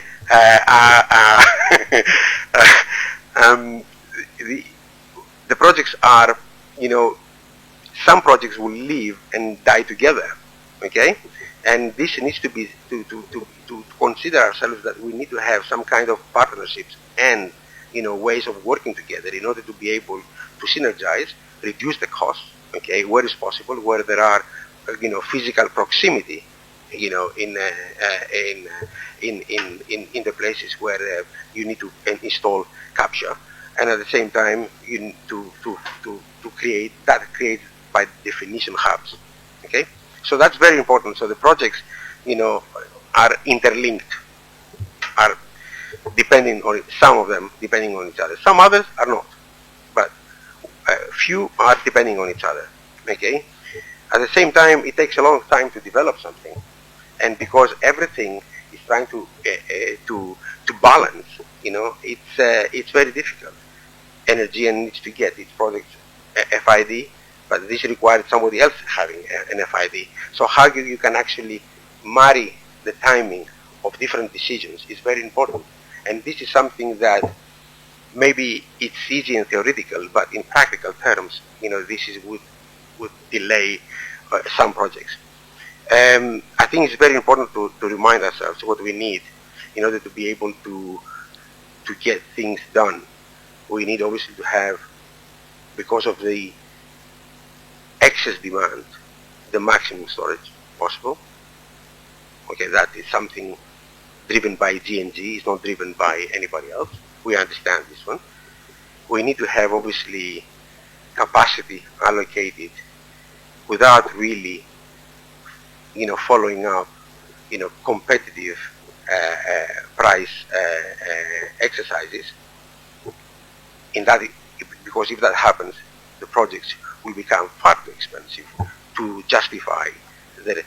The projects are, some projects will live and die together. Okay, and this needs to be to consider ourselves that we need to have some kind of partnerships and ways of working together in order to be able to synergize, reduce the costs. Okay, where is possible, where there are physical proximity, in the places where you need to install capture, and at the same time to create by definition hubs. Okay. So that's very important. So the projects, are interlinked, are depending on some of them depending on each other. Some others are not, but few are depending on each other. Okay. At the same time, it takes a long time to develop something, and because everything is trying to balance, it's very difficult. Energy needs to get its projects FID. But this requires somebody else having an FID. So how you can actually marry the timing of different decisions is very important. And this is something that maybe it's easy and theoretical, but in practical terms, this would delay some projects. I think it's very important to remind ourselves what we need in order to be able to get things done. We need obviously to have, because of the excess demand, the maximum storage possible. Okay, that is something driven by GNG, it's not driven by anybody else. We understand this one. We need to have obviously capacity allocated without really, following up, competitive price exercises. Because if that happens, the projects will become far too expensive to justify their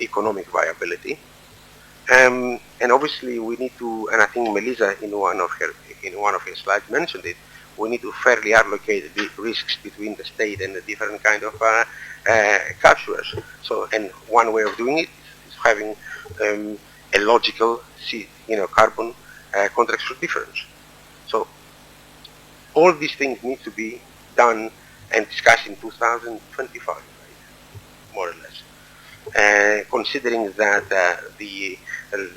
economic viability. And obviously we need to, and I think Melissa in one of her slides mentioned it, we need to fairly allocate the risks between the state and the different kind of capturers. So, and one way of doing it is having a logical, carbon contracts for difference. So all these things need to be done and discussed in 2025, right? More or less. Considering that the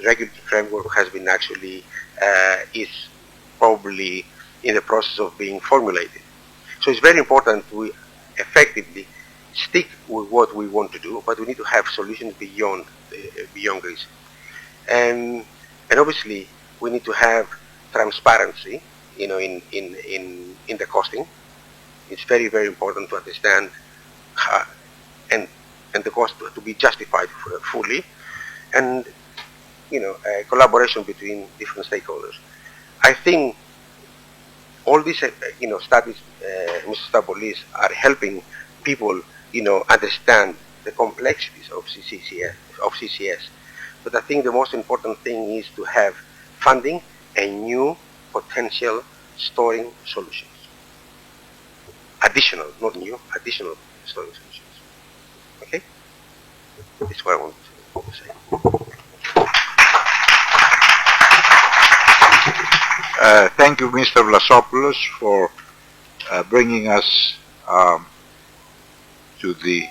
regulatory framework has been actually, is probably in the process of being formulated. So it's very important we effectively stick with what we want to do, but we need to have solutions beyond Greece. And obviously we need to have transparency, in the costing. It's very, very important to understand and the cost to be justified fully, and collaboration between different stakeholders. I think all these studies, Mr. Stabolis, are helping people understand the complexities of CCS. But I think the most important thing is to have funding and new potential storing solutions. Additional, not new, additional storing solutions. Okay? That's what I want to say. Thank you, Mr. Vlasopoulos, for bringing us to the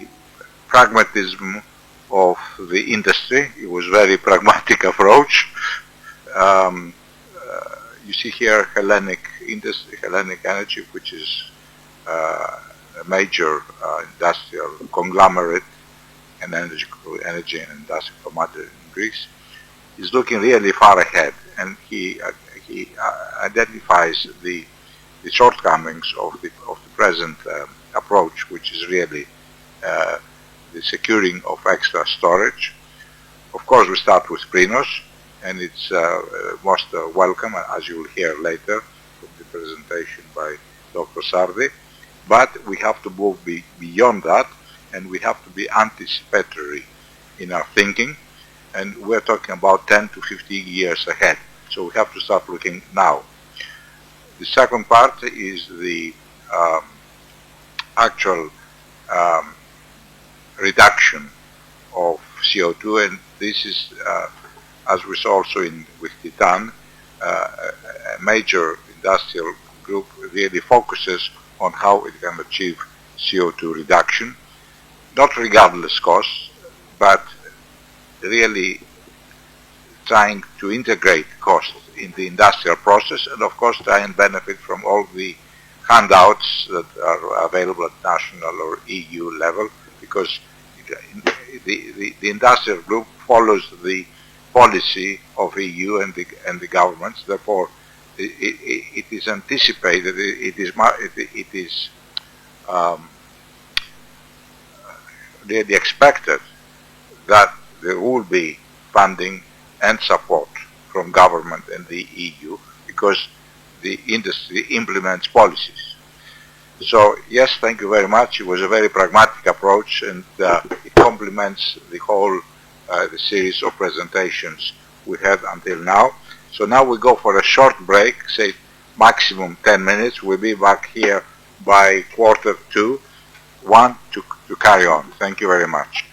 pragmatism of the industry. It was a very pragmatic approach. You see here Hellenic industry, Hellenic Energy, which is a major industrial conglomerate and energy and industrial commodity in Greece, is looking really far ahead, and he identifies the shortcomings of the present approach, which is really the securing of extra storage. Of course, we start with Prinos, and it's most welcome, as you will hear later from the presentation by Dr. Sardi. But we have to move beyond that, and we have to be anticipatory in our thinking, and we're talking about 10 to 15 years ahead. So we have to start looking now. The second part is the actual reduction of CO2, and this is, as we saw also with Titan, a major industrial group really focuses on how it can achieve CO2 reduction, not regardless costs, but really trying to integrate costs in the industrial process, and of course try and benefit from all the handouts that are available at national or EU level, because the industrial group follows the policy of EU and the governments. Therefore, it is anticipated, it is really expected that there will be funding and support from government and the EU, because the industry implements policies. So yes, thank you very much. It was a very pragmatic approach, and it complements the whole the series of presentations we had until now. So now we go for a short break, say maximum 10 minutes. We'll be back here by 1:45 to carry on. Thank you very much.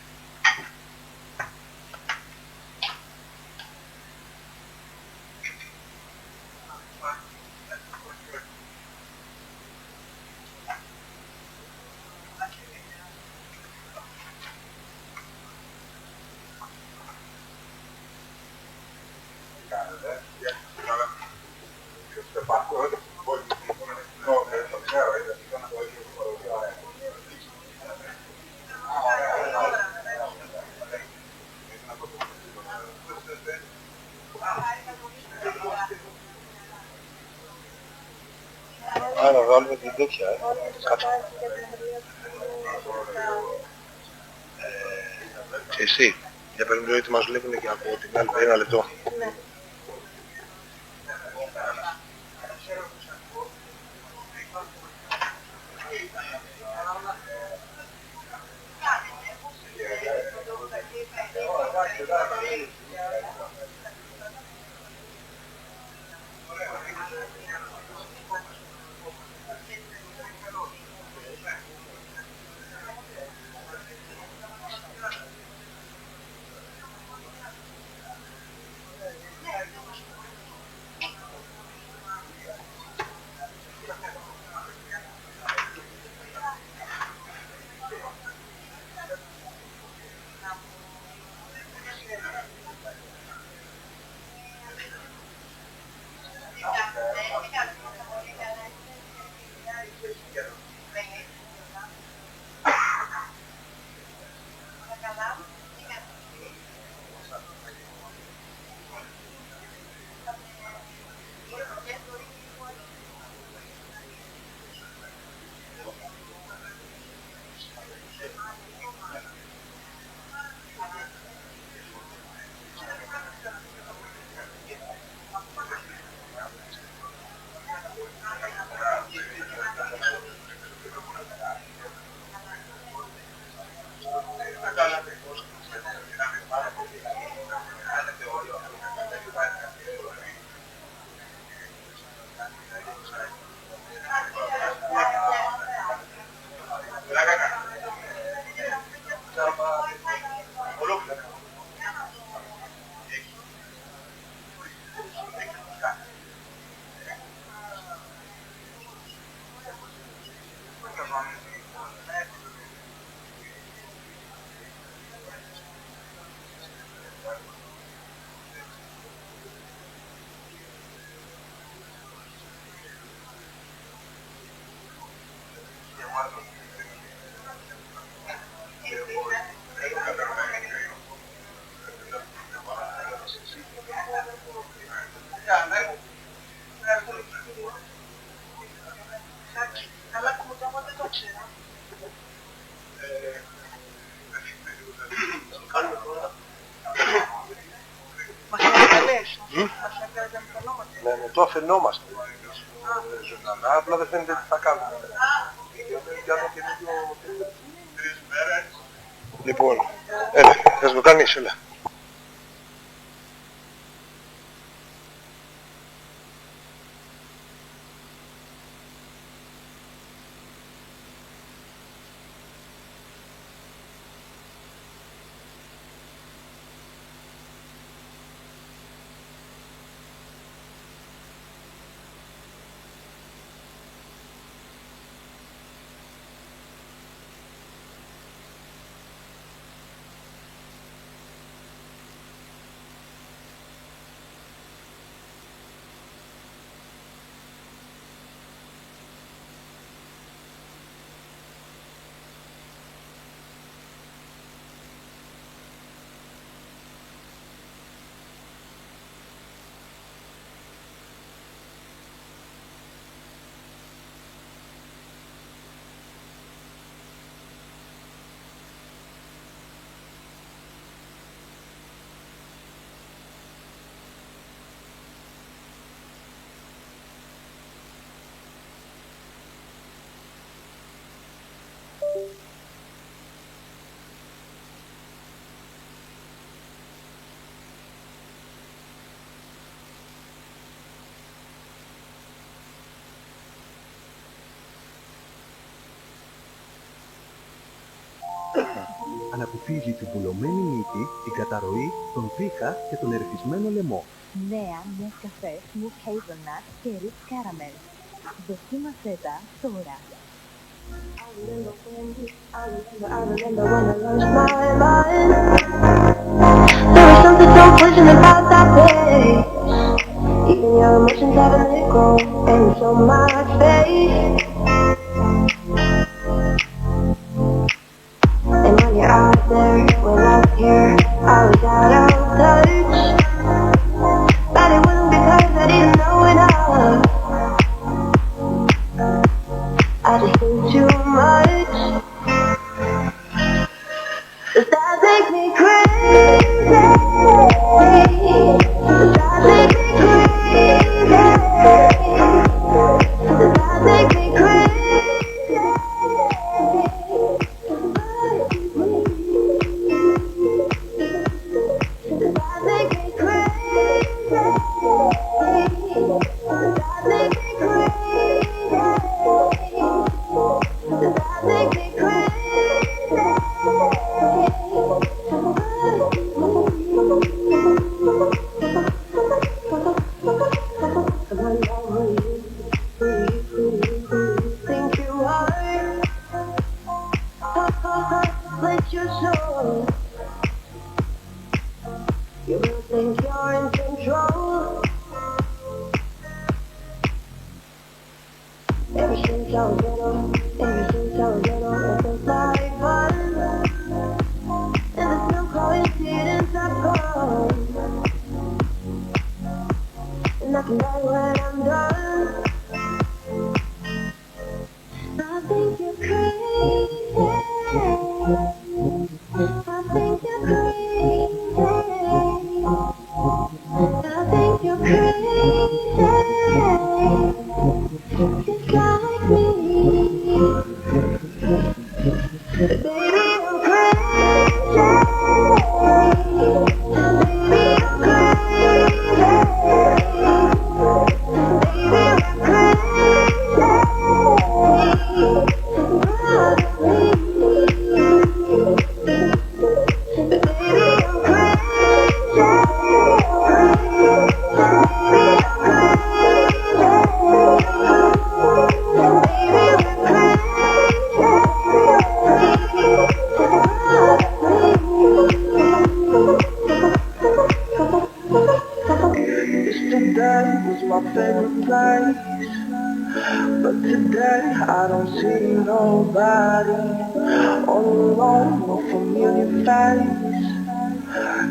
Άρα βάλουμε την τέτοια, κάτω. Και εσύ, για περίπτωση ότι μας βλέπουν και από την άλλη, ένα λεπτό. Ναι, το αφαινόμαστε ζωντανά, απλά δεν φαίνεται τι θα κάνουμε. Λοιπόν, έλα, θες να το κάνεις, έλα. ανακουφίζει την πουλωμένη μύτη, την καταρροή, τον βήχα και τον ερεθισμένο λαιμό. Νέα Nescafé Smooth Hazelnut και Rich Caramel. Δοκίμασέ τα τώρα. I remember when I lost my mind. There was something so pleasant about that place. Even your emotions have an echo, and so my face. And when you're out there, we're out here, I was out of touch. But it wasn't because I didn't know enough. I just think too much. Does that make me crazy? Does that make me crazy? Does that make me crazy? Does that make me crazy? Does that make me crazy? Does that make me crazy? Think you are, let your soul. You will think you're in control. Ever since I was little, it feels like fun. And there's no coincidence I've gone. And I can die when I'm done. I think you're crazy. I think you're crazy. I think you're crazy. Just like me. But baby, I'm crazy. Baby, I'm crazy. Baby, I'm crazy. Yesterday was my favorite place, but today I don't see nobody. All alone, no familiar face.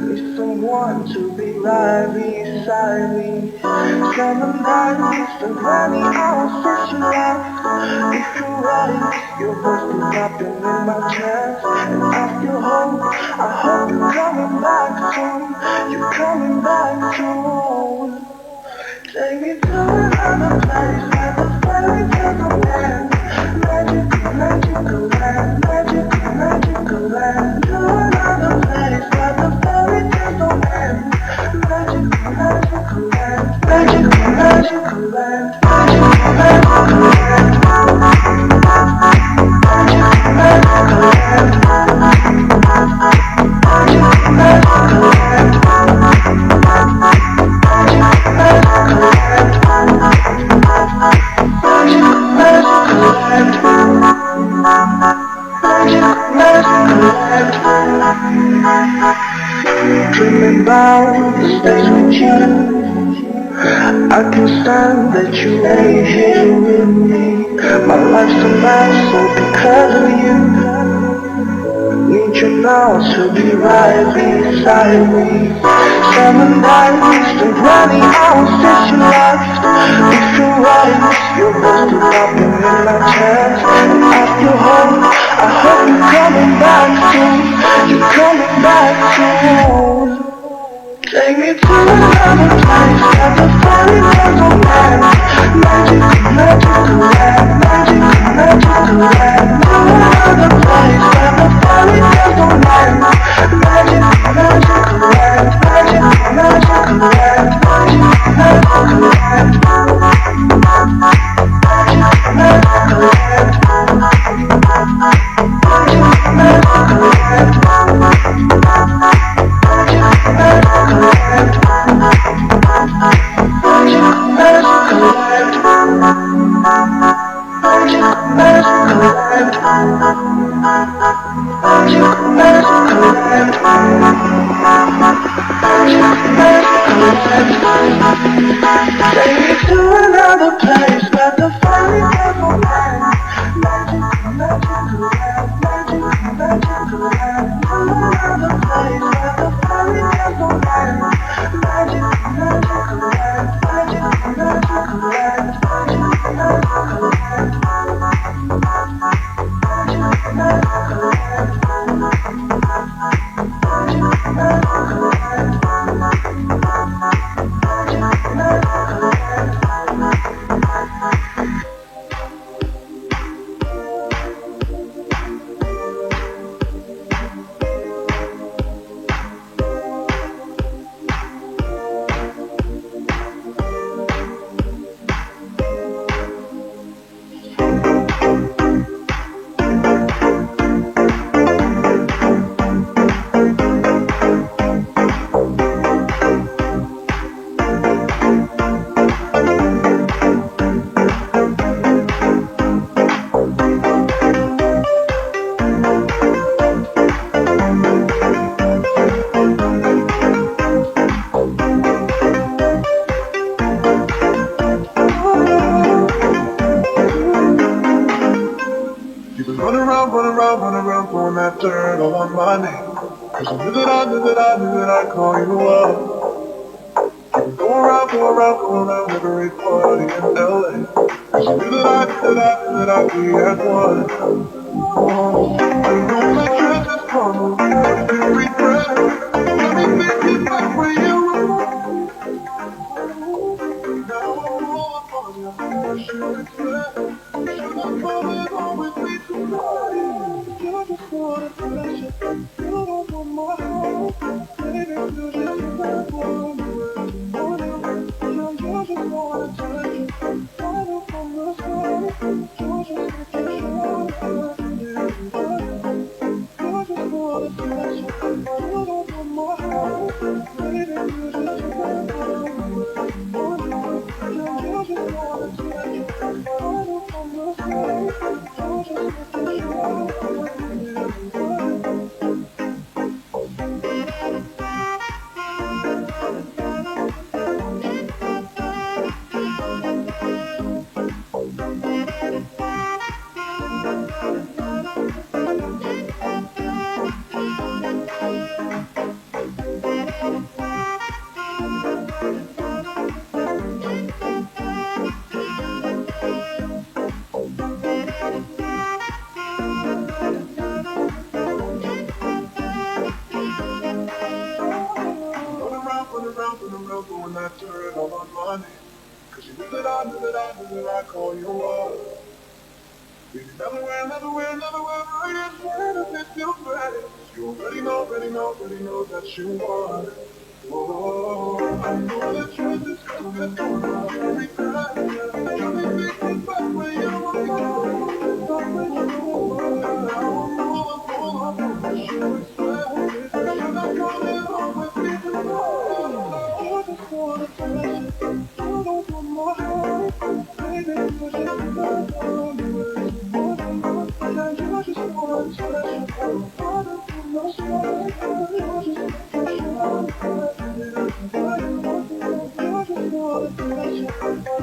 Need someone to be right beside me. Summer nights, the running hours since you left. If you're right, your voice is popping in my chest. And I feel hope, I hope you're coming back soon. You're coming back soon. Take me to another place where the fairy tales don't end. Magical land, magical land. To another place where the fairy tales don't end. Magical land, magical land, magical land. Dreaming about the days with you. I can stand that you ain't here with me. My life's a mess, so because of you. Need you now to be right beside me. Summer nights, the running hours since you left. If you're right, your voice is popping in my chest. And I feel hope, I hope you're coming back soon. You're coming back soon. Take me to another place where the fairy tales don't end. Magical land, magical land. To another place where the fairy tales don't end. Magical land, magical land, magical land. Take me to another place where the fairy tales will end. Magical, magical land, magical, magical land. To another place where the fairy tales will end. Magical, magical land, magical, magical land, magical, magical land. Magical, magical land. Magical, magical land. Magical, magical land. You've been running around, throwing that dirt all on my name. Cause I knew that I'd call you up. You've been going around every party in LA. Cause I knew that I'd be at one. Oh, I know that you're just gonna regret. Got me thinking back where you were. Now I'm all up on you. What should expect? Should I come in home with me tonight? You just wanna touch it. You don't want my heart. Baby, you just want one morning. You just wanna touch it. Right up from the start. You just get your shot. You just wanna touch it. You don't want my heart. Baby, you just want one morning. You just wanna touch it. Right up from the start. You just get your shot. Running around, throwing that dirt all on my name. Cause you knew that I'd call you up. Baby, never I just wanna make you great. You already know that you want it. Oh, I know that you're just gonna regret. Got me thinking back when you were gone. Now I'm all up on what you expect. Should I come in home with me tonight? I just wanna touch it. You don't want my heart. Baby, you just want me. I just wanna touch it. I'm running from the start. You just want to touch it. I just wanna touch it.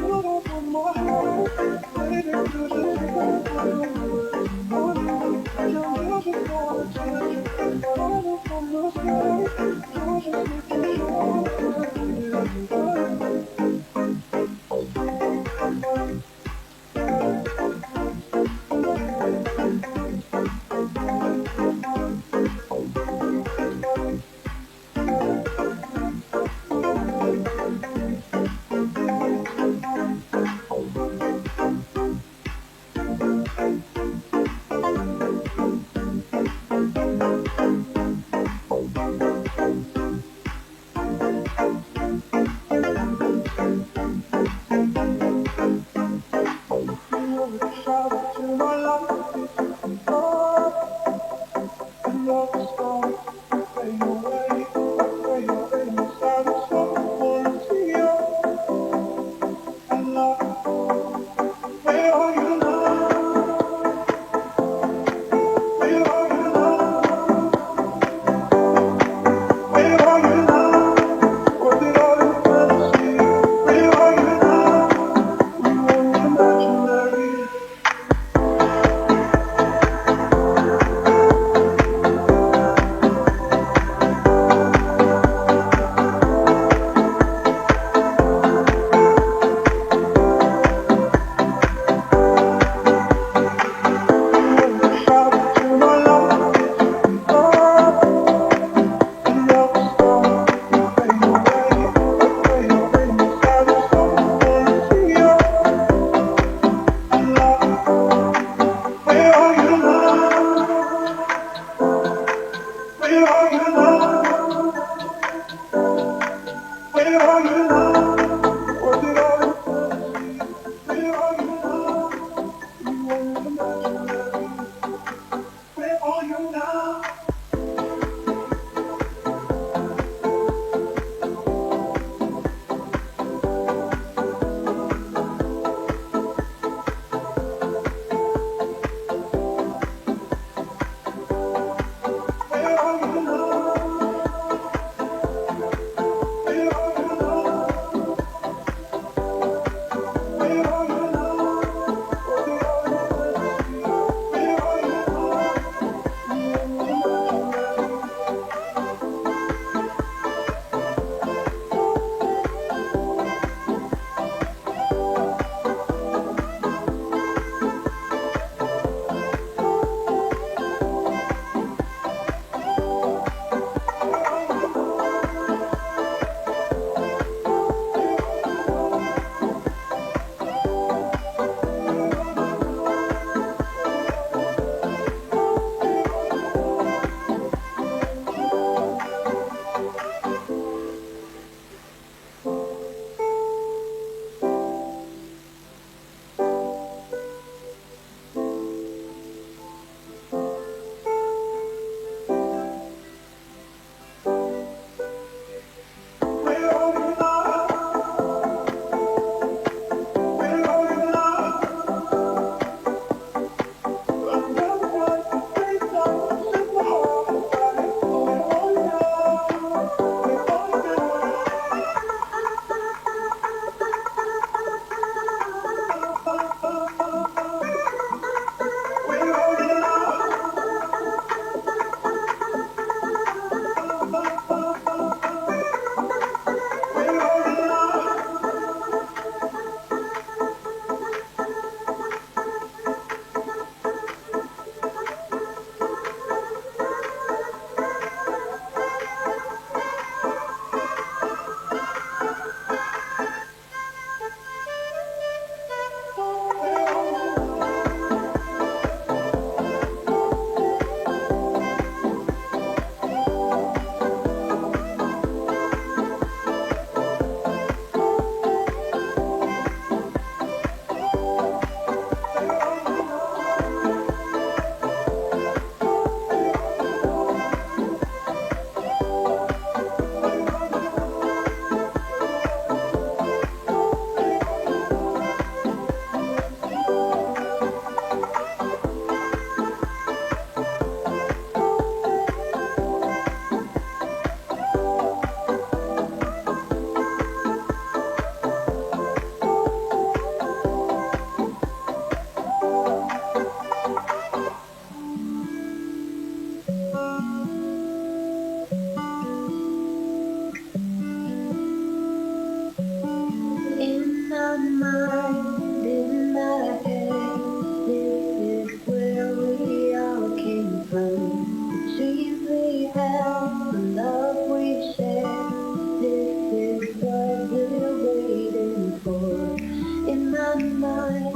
mind,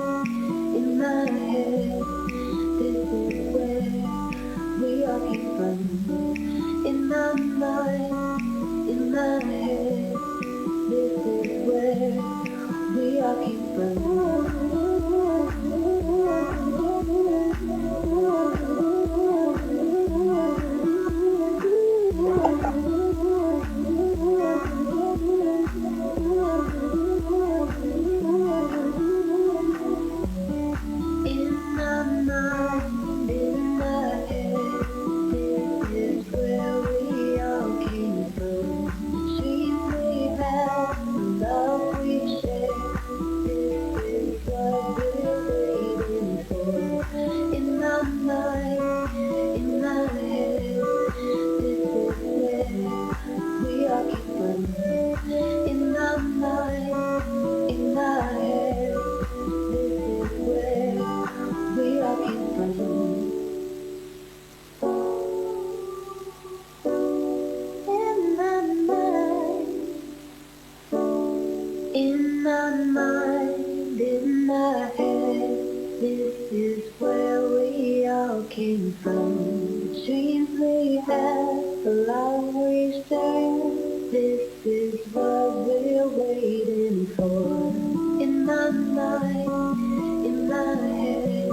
in my head, this is where we all came from. In my mind, in my head, this is where we all came from. In my mind, in my head, this is where we all came from. Dreams we had, love we shared, this is what we're waiting for. In my mind, in my head, this is where we all came from. In my mind, in my head, this is where we all came from. In my mind, in my mind, in my head, this is where we all came from. The dreams we had, the love we shared, this is what we're waiting for. In my mind, in my head,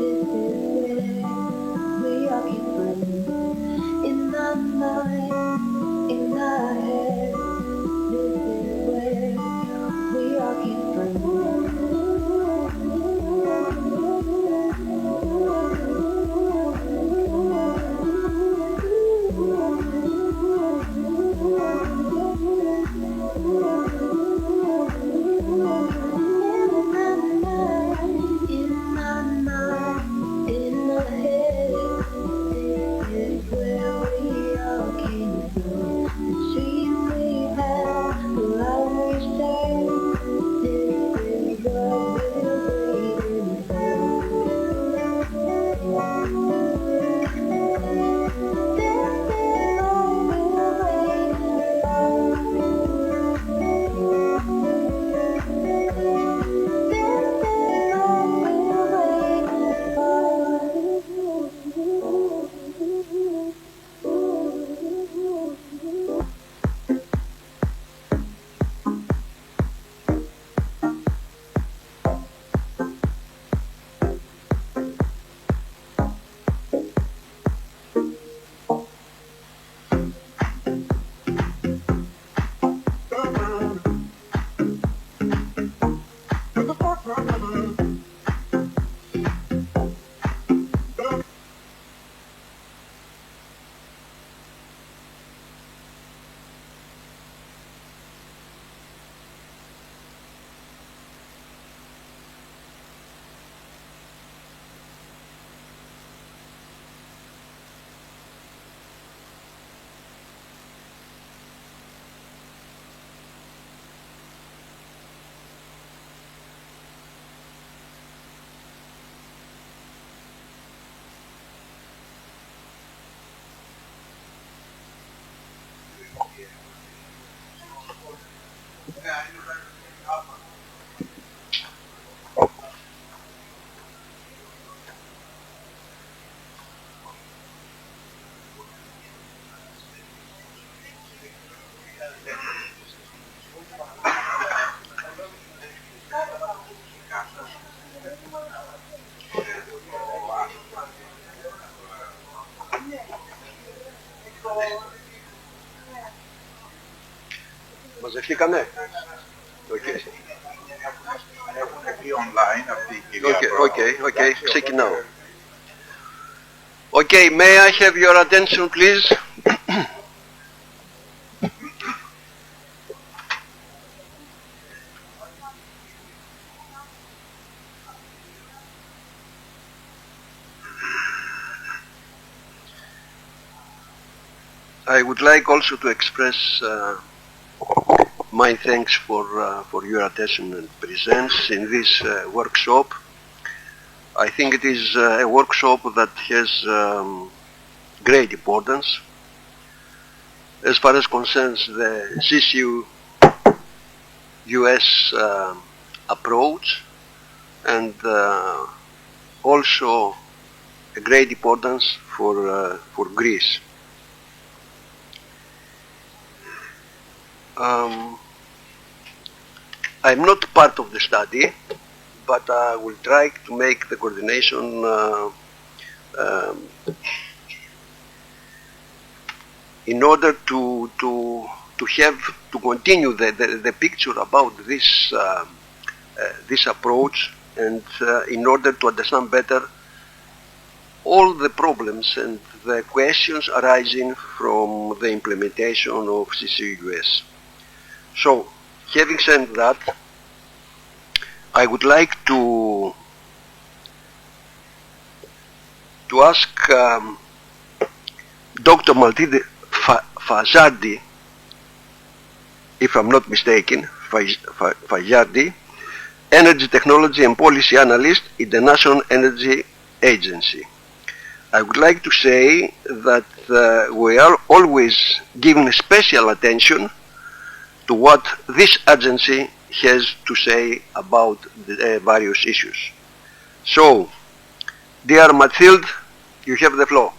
this is where we all came from. In my mind, in my head, this is where we all came from. In my mind, in my head, this is where we all came from. The dreams we had, the love we shared, this is what we're waiting for. This is all we're waiting Μαζευτήκανε. Έχουν πει online αυτή η κυρία Okay, ξεκινάω. Okay, may I have your attention please? I would like also to express my thanks for your attention and presence in this workshop. I think it is a workshop that has great importance as far as concerns the CCUS approach and also a great importance for Greece. I'm not part of the study, but I will try to make the coordination in order to have to continue the picture about this this approach, and in order to understand better all the problems and the questions arising from the implementation of CCUS. So, having said that, I would like to ask Dr. Maltide Fajardi, if I'm not mistaken, Fajardi, Energy Technology and Policy Analyst in the National Energy Agency. I would like to say that we are always giving special attention to what this agency has to say about the various issues. So, dear Mathilde, you have the floor.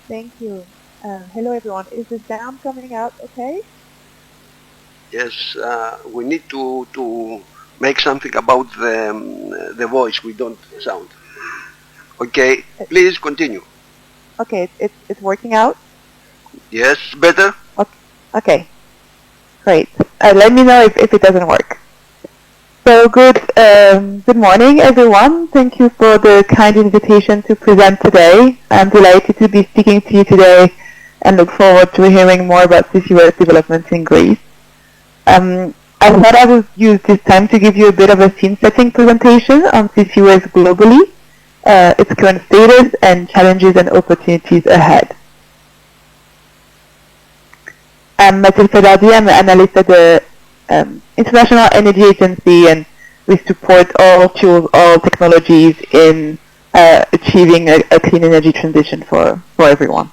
Thank you. Hello everyone. Is the sound coming out okay? Yes, we need to make something about the voice. We don't sound. Okay, please continue. Okay, it's working out? Yes, better? Okay, great. Let me know if it doesn't work. So good morning everyone. Thank you for the kind invitation to present today. I'm delighted to be speaking to you today and look forward to hearing more about CCUS developments in Greece. I thought I would use this time to give you a bit of a scene-setting presentation on CCUS globally, its current status, and challenges and opportunities ahead. I'm Mathilde Fajardi. I'm an analyst at the International Energy Agency, and we support all fuels, all technologies in achieving a clean energy transition for everyone.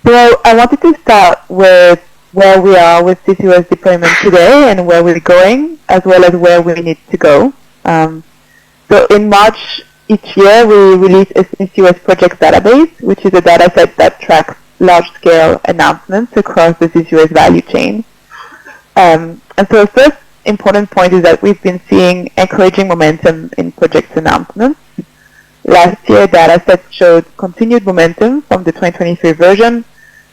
So I wanted to start with where we are with CCUS deployment today and where we're going, as well as where we need to go. So in March each year, we release a CCUS project database, which is a data set that tracks large-scale announcements across the CCUS value chain. And so the first important point is that we've been seeing encouraging momentum in project announcements. Last year, data sets showed continued momentum from the 2023 version,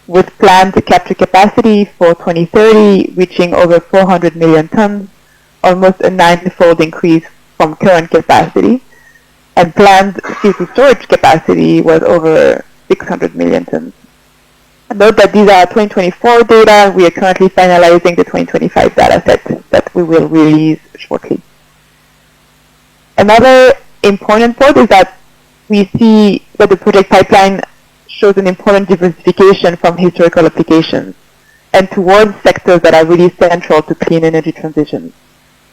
with planned capture capacity for 2030 reaching over 400 million tons, almost a 9-fold increase from current capacity, and planned CO2 storage capacity was over 600 million tons. Note that these are 2024 data. We are currently finalizing the 2025 data set that we will release shortly. Another important point is that we see that the project pipeline shows an important diversification from historical applications and towards sectors that are really central to clean energy transitions.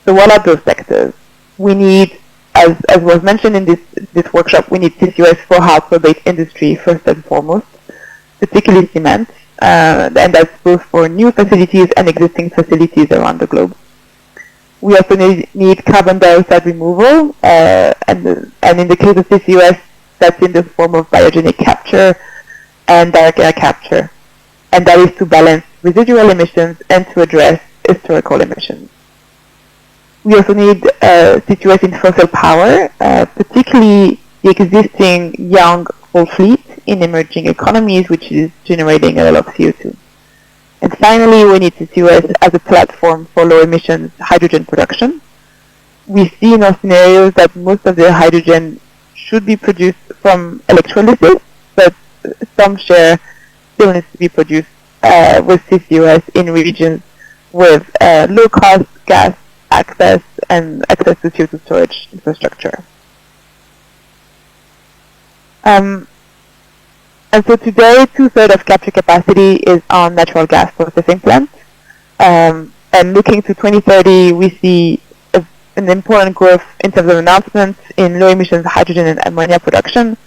So what are those sectors? We need, as was mentioned in this workshop, we need CCUS for hard-to-abate industry first and foremost, particularly cement, and that's both for new facilities and existing facilities around the globe. We also need carbon dioxide removal, and in the case of CCUS, that's in the form of biogenic capture and direct air capture, and that is to balance residual emissions and to address historical emissions. We also need CCUS in fossil power, particularly the existing young coal fleet in emerging economies, which is generating a lot of CO2. And finally, we need CCUS as a platform for low emissions hydrogen production. We see in our scenarios that most of the hydrogen should be produced from electrolysis, but some share still needs to be produced with CCUS in regions with low-cost gas access and access to CO2 storage infrastructure. And so today, 2/3 of capture capacity is on natural gas processing plants. And looking to 2030, we see an important growth in terms of announcements in low emissions hydrogen and ammonia production,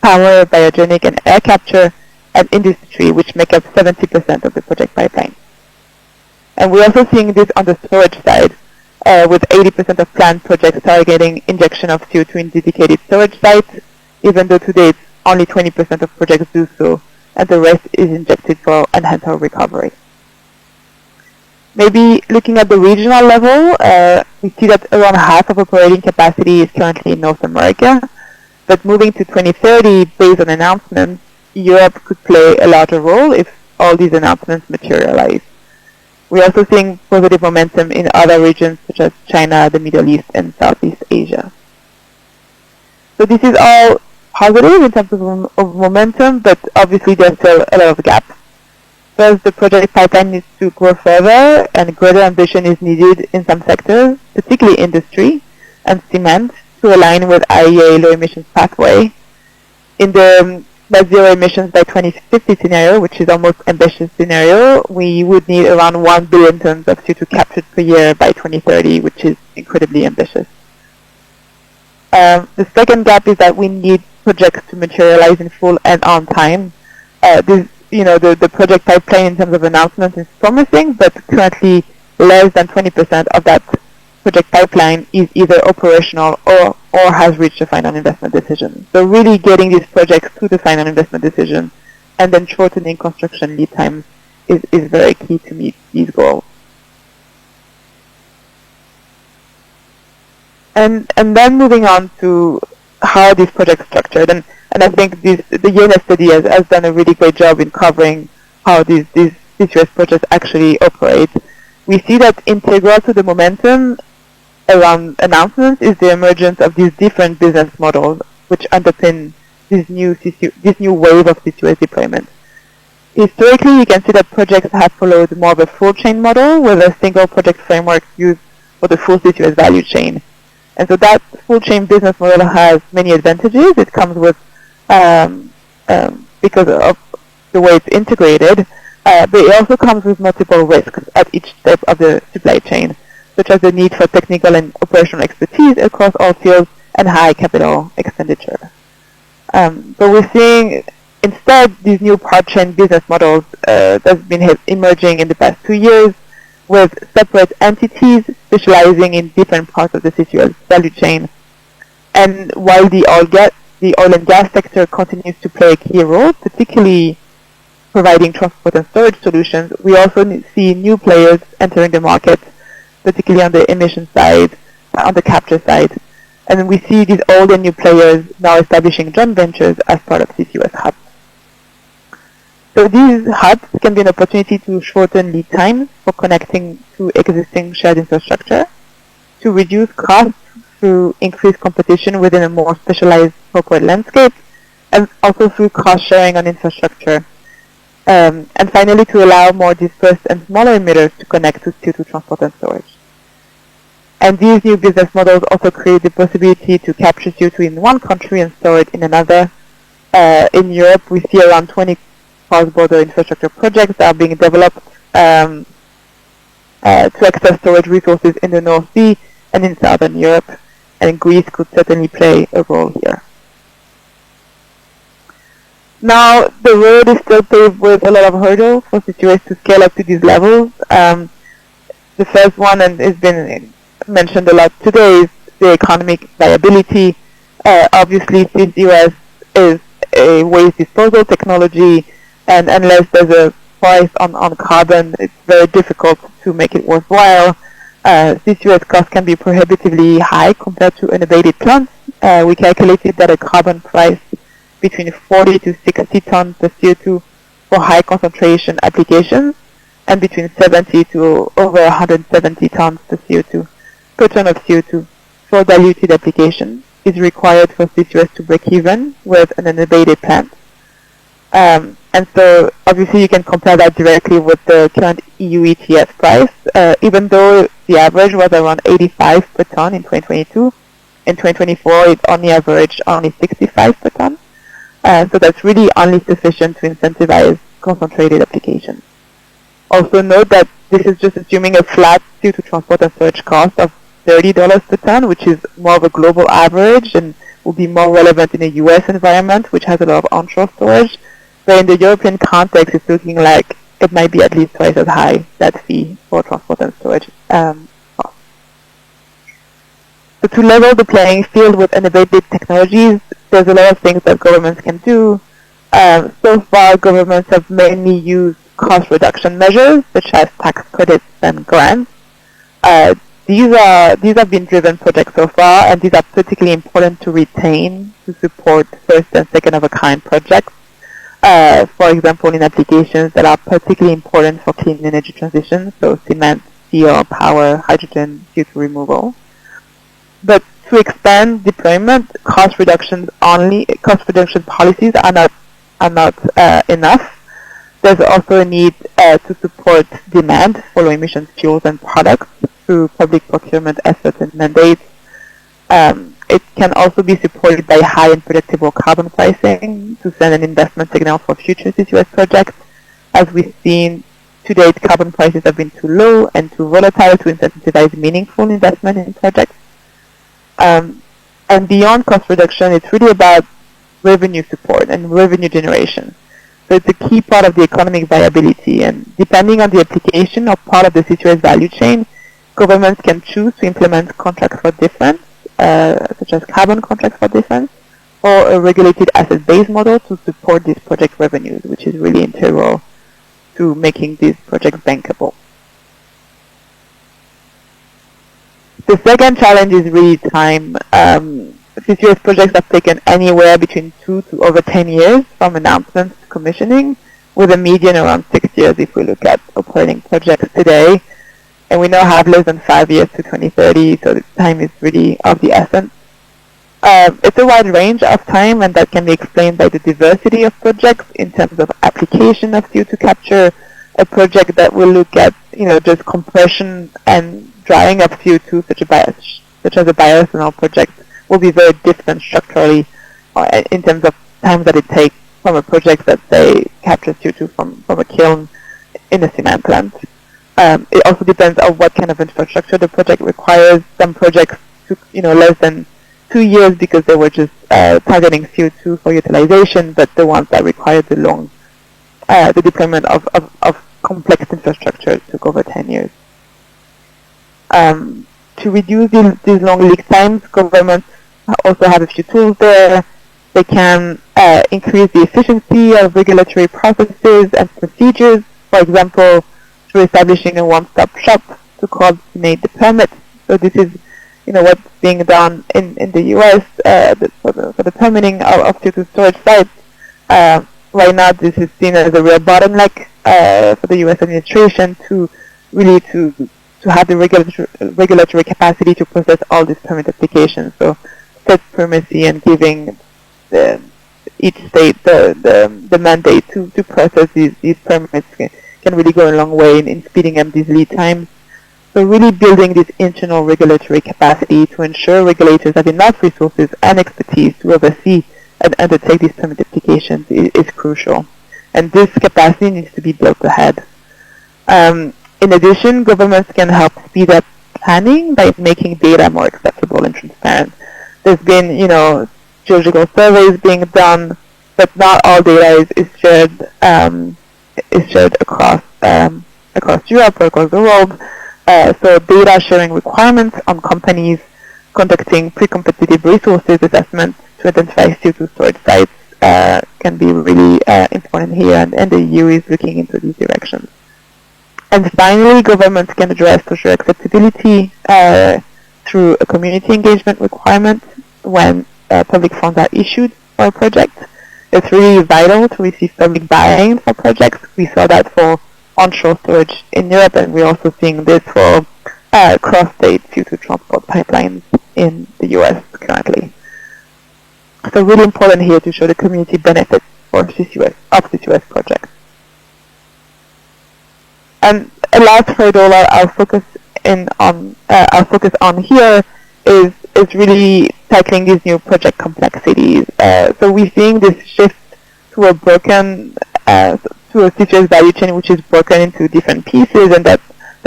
power, biogenic and air capture, and industry, which make up 70% of the project pipeline. And we're also seeing this on the storage side. with 80% of planned projects targeting injection of CO2 in dedicated storage sites, even though today it's only 20% of projects do so, and the rest is injected for enhanced oil recovery. Maybe looking at the regional level, we see that around half of operating capacity is currently in North America, but moving to 2030, based on announcements, Europe could play a larger role if all these announcements materialize. We're also seeing positive momentum in other regions such as China, the Middle East, and Southeast Asia. So this is all positive in terms of momentum, but obviously there's still a lot of gaps. First, the project pipeline needs to grow further, and greater ambition is needed in some sectors, particularly industry and cement, to align with IEA low emissions pathway. In the net zero emissions by 2050 scenario, which is our most ambitious scenario, we would need around 1 billion tons of CO2 captured per year by 2030, which is incredibly ambitious. The second gap is that we need projects to materialize in full and on time. The project pipeline in terms of announcements is promising, but currently less than 20% of that project pipeline is either operational or has reached a final investment decision. So really getting these projects to the final investment decision and then shortening construction lead times is very key to meet these goals. And then moving on to how these projects are structured. And I think the UNES study has done a really great job in covering how these CCUS projects actually operate. We see that integral to the momentum around announcements is the emergence of these different business models which underpin this new wave of CCUS deployment. Historically, you can see that projects have followed more of a full chain model with a single project framework used for the full CCUS value chain. And so that full chain business model has many advantages. It comes with, because of the way it's integrated, but it also comes with multiple risks at each step of the supply chain, such as the need for technical and operational expertise across all fields and high capital expenditure. But we're seeing instead these new part chain business models that's been emerging in the past 2 years, with separate entities specializing in different parts of the CCUS value chain. And while the oil and gas sector continues to play a key role, particularly providing transport and storage solutions, we also see new players entering the market, particularly on the emission side, on the capture side. And we see these old and new players now establishing joint ventures as part of CCUS hubs. So these hubs can be an opportunity to shorten lead times for connecting to existing shared infrastructure, to reduce costs through increased competition within a more specialized corporate landscape, and also through cost sharing on infrastructure. And finally, to allow more dispersed and smaller emitters to connect to CO2 transport and storage. And these new business models also create the possibility to capture CO2 in one country and store it in another. In Europe, we see around 20 cross-border infrastructure projects that are being developed to access storage resources in the North Sea and in Southern Europe, and Greece could certainly play a role here. Now, the road is still paved with a lot of hurdles for CCUS to scale up to these levels. The first one, and it's been mentioned a lot today, is the economic viability. Obviously, CCUS is a waste disposal technology, and unless there's a price on carbon, it's very difficult to make it worthwhile. CCUS costs can be prohibitively high compared to unabated plants. We calculated that a carbon price between 40 to 60 tons per CO2 for high concentration applications, and between 70 to over 170 tons per ton of CO2 for diluted applications is required for CCUS to break even with an unabated plant. And so obviously you can compare that directly with the current EU ETS price. Even though the average was around 85 per ton in 2022, in 2024 it only averaged only 65 per ton. So that's really only sufficient to incentivize concentrated applications. Also note that this is just assuming a flat CO2 transport and storage cost of $30 per ton, which is more of a global average and will be more relevant in a US environment, which has a lot of onshore storage. But in the European context, it's looking like it might be at least twice as high, that fee for transport and storage costs. So to level the playing field with innovative technologies, there's a lot of things that governments can do. So far, governments have mainly used cost reduction measures, such as tax credits and grants. These have been driven projects so far, and these are particularly important to retain to support first and second of a kind projects. For example, in applications that are particularly important for clean energy transition, so cement, steel, power, hydrogen, CO2 removal. But to expand deployment, cost reduction policies are not enough. There's also a need to support demand for low emission fuels and products through public procurement efforts and mandates. It can also be supported by high and predictable carbon pricing to send an investment signal for future CCUS projects. As we've seen, to date, carbon prices have been too low and too volatile to incentivize meaningful investment in projects. And beyond cost reduction, it's really about revenue support and revenue generation. So it's a key part of the economic viability, and depending on the application or part of the CCUS value chain, governments can choose to implement contracts for difference, such as carbon contracts for difference, or a regulated asset-based model to support these project revenues, which is really integral to making these projects bankable. The second challenge is really time. CCUS projects have taken anywhere between 2 to over 10 years from announcement to commissioning, with a median around 6 years if we look at operating projects today. And we now have less than 5 years to 2030, so the time is really of the essence. It's a wide range of time, and that can be explained by the diversity of projects in terms of application of CO2 capture. A project that will look at, just compression and drying of CO2, such as a bioethanol project, will be very different structurally in terms of time that it takes from a project that, say, captures CO2 from a kiln in a cement plant. It also depends on what kind of infrastructure the project requires. Some projects took, less than 2 years because they were just targeting CO2 for utilization, but the ones that required the deployment of complex infrastructure took over 10 years. To reduce these long lead times, governments also have a few tools there. They can increase the efficiency of regulatory processes and procedures, for example, through establishing a one-stop shop to coordinate the permits. So this is, what's being done in the U.S. For the permitting of CO2 storage sites. Right now, this is seen as a real bottleneck for the U.S. administration to have the regulatory capacity to process all these permit applications. So state primacy and giving each state the mandate to process these permits can really go a long way in speeding up these lead times. So really building this internal regulatory capacity to ensure regulators have enough resources and expertise to oversee and undertake these permit applications is crucial. And this capacity needs to be built ahead. In addition, governments can help speed up planning by making data more accessible and transparent. There's been, geological surveys being done, but not all data is shared across Europe or across the world. So data sharing requirements on companies conducting pre-competitive resources assessments to identify CO2 storage sites can be really important here, and the EU is looking into these directions. And finally, governments can address social acceptability through a community engagement requirement when public funds are issued for a project. It's really vital to receive public buy-in for projects. We saw that for onshore storage in Europe, and we're also seeing this for cross-state CO2 transport pipelines in the US currently. So really important here to show the community benefits for CCUS projects. And a last hurdle I'll focus on here is really tackling these new project complexities. So we're seeing this shift to a CCUS value chain which is broken into different pieces, and that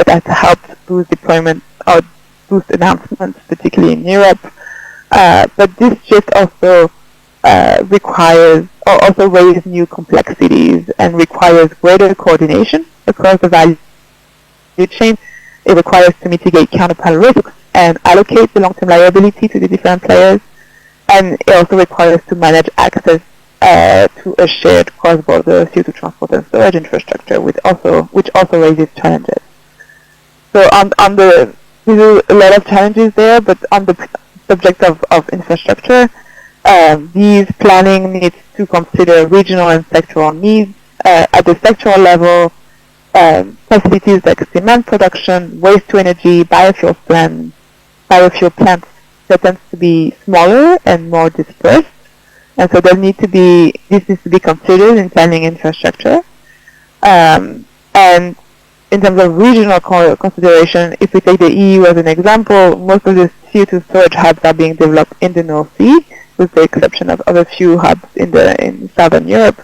has helped boost deployment or boost announcements, particularly in Europe. But this shift also raises new complexities and requires greater coordination across the value chain. It requires to mitigate counterparty risks and allocate the long-term liability to the different players. And it also requires to manage access to a shared cross-border CO2 transport and storage infrastructure, which also raises challenges. So there's a lot of challenges there, but on the subject of infrastructure, these planning needs to consider regional and sectoral needs. At the sectoral level, facilities like cement production, waste-to-energy, biofuel plants that tends to be smaller and more dispersed. And so this needs to be considered in planning infrastructure. And in terms of regional consideration, if we take the EU as an example, most of the CO2 storage hubs are being developed in the North Sea, with the exception of a few hubs in Southern Europe,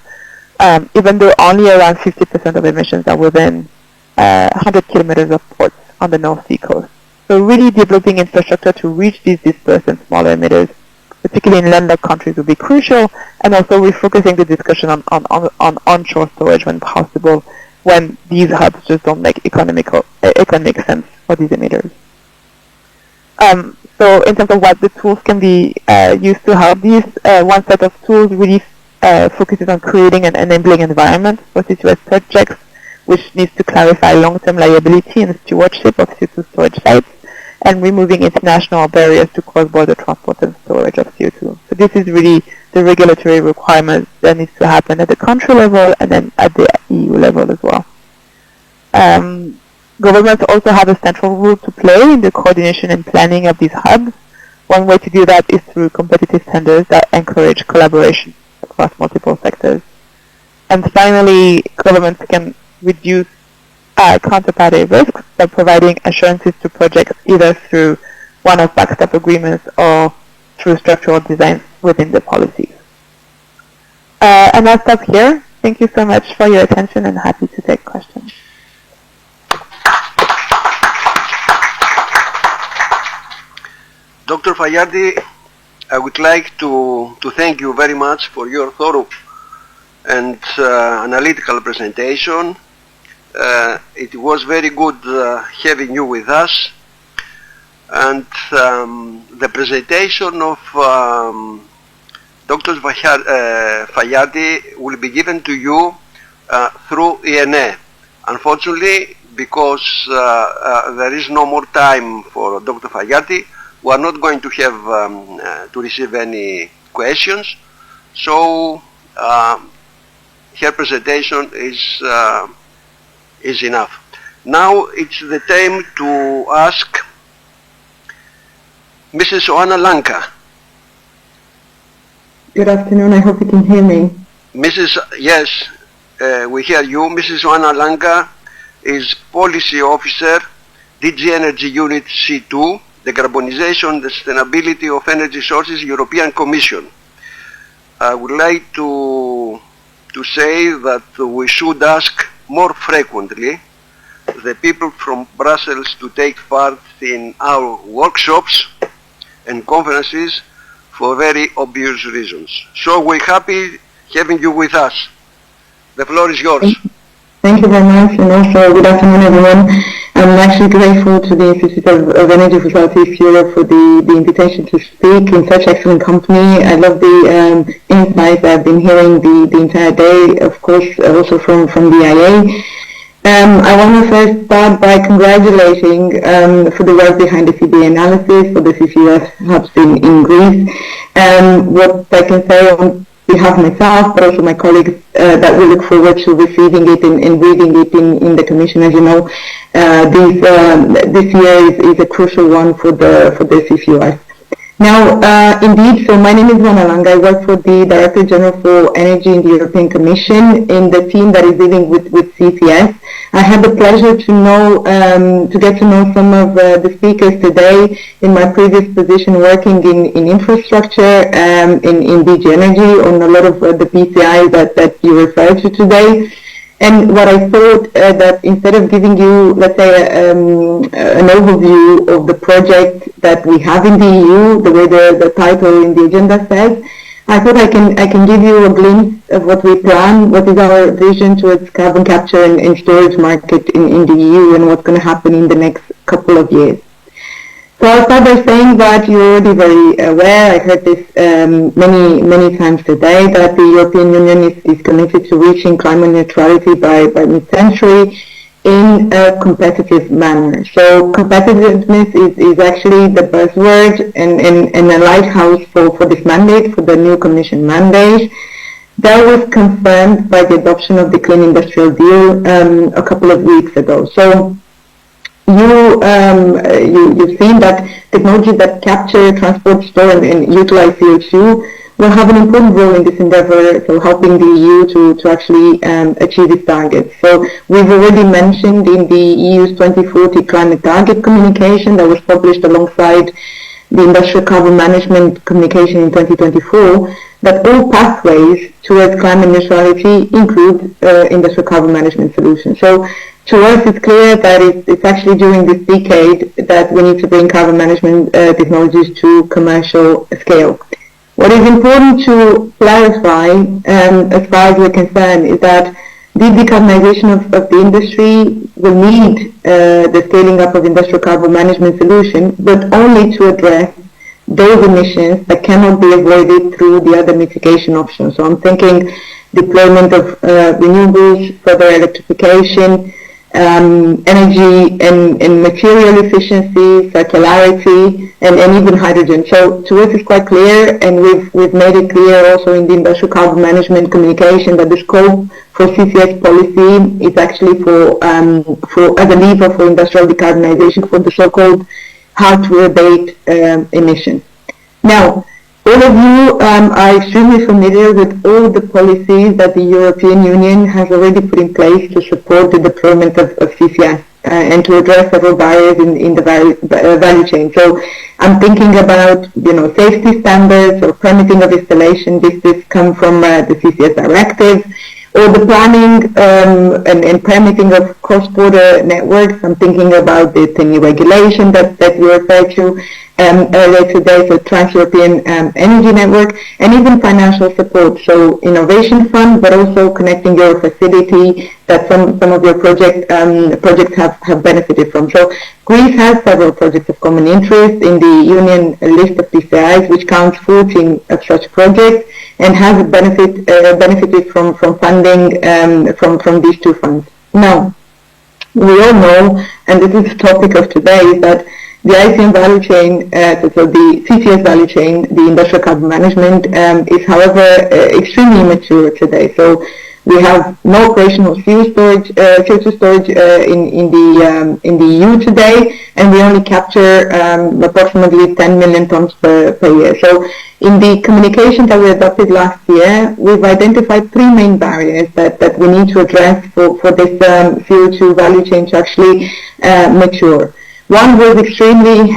even though only around 50% of emissions are within 100 kilometers of ports on the North Sea coast. So really developing infrastructure to reach these dispersed and smaller emitters, particularly in landlocked countries, will be crucial, and also refocusing the discussion on onshore storage when possible, when these hubs just don't make economic sense for these emitters. So in terms of what the tools can be used to help these, one set of tools really focuses on creating an enabling environment for CCUS projects, which needs to clarify long-term liability and stewardship of CO2 storage sites, and removing international barriers to cross-border transport and storage of CO2. So this is really the regulatory requirements that needs to happen at the country level and then at the EU level as well. Governments also have a central role to play in the coordination and planning of these hubs. One way to do that is through competitive tenders that encourage collaboration across multiple sectors. And finally, governments can reduce counterparty risks by providing assurances to projects either through one-off backstop agreements or through structural design within the policies. And I'll stop here. Thank you so much for your attention, and happy to take questions. Dr. Fajardi, I would like to thank you very much for your thorough and analytical presentation. It was very good having you with us, and the presentation of Dr. Fajardi will be given to you through ENA. Unfortunately, because there is no more time for Dr. Fajardi, we are not going to have to receive any questions, so her presentation is enough. Now it's the time to ask Mrs. Oana Lanka. Good afternoon, I hope you can hear me. Yes, we hear you. Mrs. Oana Lanka is Policy Officer, DG Energy Unit C2, Decarbonization and Sustainability of Energy Sources, European Commission. I would like to say that we should ask more frequently the people from Brussels to take part in our workshops and conferences for very obvious reasons. So we're happy having you with us. The floor is yours. Thank you very much, and also good afternoon, everyone. I'm actually grateful to the Institute of Energy for Southeast Europe for the invitation to speak in such excellent company. I love the insights I've been hearing the entire day, of course, also from the IA. I want to first start by congratulating for the work behind the CBA analysis for the CCUS hubs in Greece. What I can say on behalf of myself, but also my colleagues, that we look forward to receiving it and reading it in the Commission. As you know, this year is a crucial one for the CCUS. Now, indeed, so my name is Oana Lanka. I work for the Director General for Energy in the European Commission in the team that is dealing with CCS. I had the pleasure to get to know some of the speakers today in my previous position working in infrastructure in DG Energy on a lot of the PCIs that you referred to today. And what I thought that instead of giving you, let's say, an overview of the project that we have in the EU, the way the title in the agenda says, I thought I can give you a glimpse of what we plan, what is our vision towards carbon capture and storage market in the EU, and what's going to happen in the next couple of years. So I'll start by saying that you're already very aware, I heard this many times today, that the European Union is committed to reaching climate neutrality by mid-century in a competitive manner. So competitiveness is actually the buzzword and a lighthouse for this mandate, for the new Commission mandate. That was confirmed by the adoption of the Clean Industrial Deal a couple of weeks ago. So you've seen that technologies that capture, transport, store, and utilize CO2 will have an important role in this endeavor, so helping the EU to actually achieve its targets. So we've already mentioned in the EU's 2040 climate target communication that was published alongside the industrial carbon management communication in 2024, that all pathways towards climate neutrality include industrial carbon management solutions. So to us, it's clear that it's actually during this decade that we need to bring carbon management technologies to commercial scale. What is important to clarify, as far as we're concerned, is that the decarbonization of the industry will need the scaling up of industrial carbon management solutions, but only to address those emissions that cannot be avoided through the other mitigation options. So I'm thinking deployment of renewables, further electrification, energy and material efficiency, circularity, and even hydrogen. So to us it's quite clear, and we've made it clear also in the industrial carbon management communication, that the scope for CCS policy is actually for as a lever for industrial decarbonization for the so-called hard-to-abate emissions. Now, all of you are extremely familiar with all the policies that the European Union has already put in place to support the deployment of CCS and to address several barriers in the value chain. So I'm thinking about, safety standards or permitting of installation. This come from the CCS directive, or the planning and permitting of cross-border networks. I'm thinking about the TINI regulation that you referred to earlier today, so Trans-European Energy Network, and even financial support, so innovation fund, but also connecting your facility that some of your projects have benefited from. So Greece has several projects of common interest in the Union list of PCIs, which counts 14 of such projects, and has benefited from funding from these two funds. Now, we all know, and this is the topic of today, is that the ICM value chain, so the CCS value chain, the industrial carbon management, is however extremely immature today. So we have no operational CO2 storage in the EU today, and we only capture approximately 10 million tons per year. So in the communication that we adopted last year, we've identified three main barriers that we need to address for this CO2 value chain to actually mature. One was extremely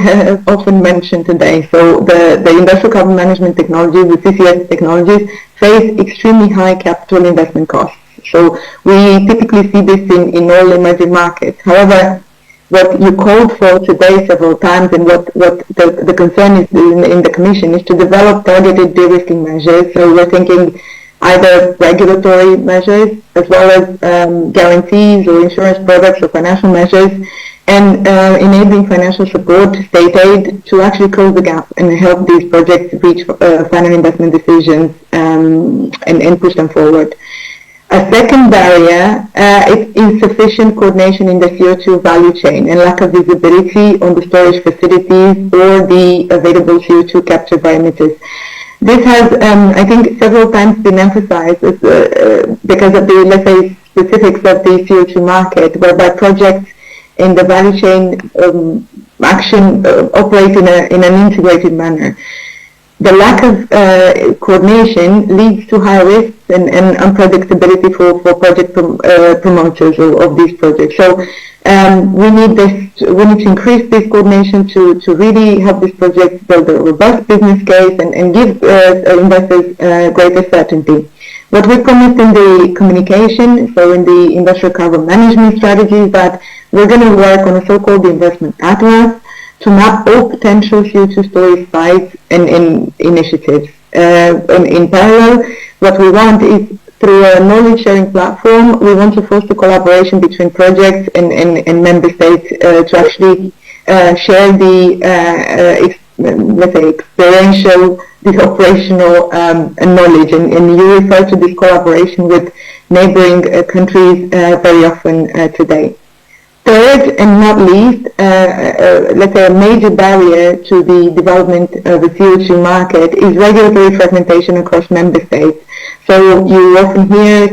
often mentioned today. So the industrial carbon management technologies, the CCS technologies, face extremely high capital investment costs. So we typically see this in all emerging markets. However, what you called for today several times, and what the concern is in the Commission, is to develop targeted de-risking measures. So we're thinking either regulatory measures as well as guarantees or insurance products or financial measures, and enabling financial support, state aid, to actually close the gap and help these projects reach final investment decisions and push them forward. A second barrier is insufficient coordination in the CO2 value chain and lack of visibility on the storage facilities or the available CO2 captured by emitters. This has, I think, several times been emphasized because of the, let's say, specifics of the CO2 market, whereby projects in the value chain operate in an integrated manner. The lack of coordination leads to high risks and unpredictability for project promoters of these projects. So we need to increase this coordination to really help these projects build a robust business case and give investors greater certainty. What we promised in the communication, so in the industrial carbon management strategy, is that we're going to work on a so-called investment atlas to map all potential CO2 storage sites and initiatives. In parallel, what we want is, through a knowledge-sharing platform, we want to foster collaboration between projects and member states to actually share the let's say experiential, this operational knowledge, and you refer to this collaboration with neighboring countries very often today. Third, and not least, let's say a major barrier to the development of the CO2 market is regulatory fragmentation across member states. So you often hear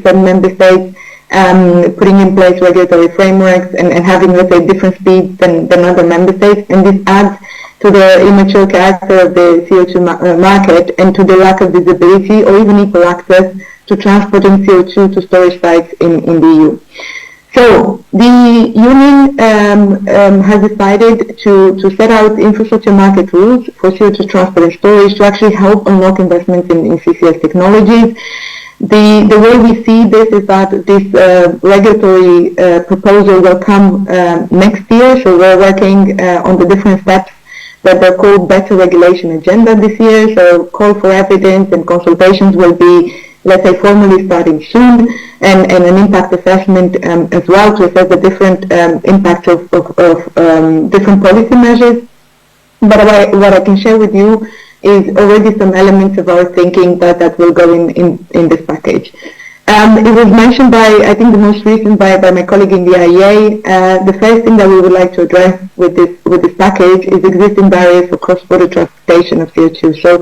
some member states putting in place regulatory frameworks and having, let's say, different speeds than other member states, and this adds to the immature character of the CO2 market and to the lack of visibility or even equal access to transporting CO2 to storage sites in the EU. So the Union has decided to set out infrastructure market rules for CO2 transport and storage to actually help unlock investments in CCS technologies. The way we see this is that this regulatory proposal will come next year, so we're working on the different steps that they're called Better Regulation Agenda this year, so call for evidence and consultations will be, let's say, formally starting soon, and an impact assessment as well to assess the different impacts of different policy measures. But what I can share with you is already some elements of our thinking that will go in this package. It was mentioned by, I think the most recent by my colleague in the IEA. The first thing that we would like to address with this package is existing barriers for cross-border transportation of CO2. So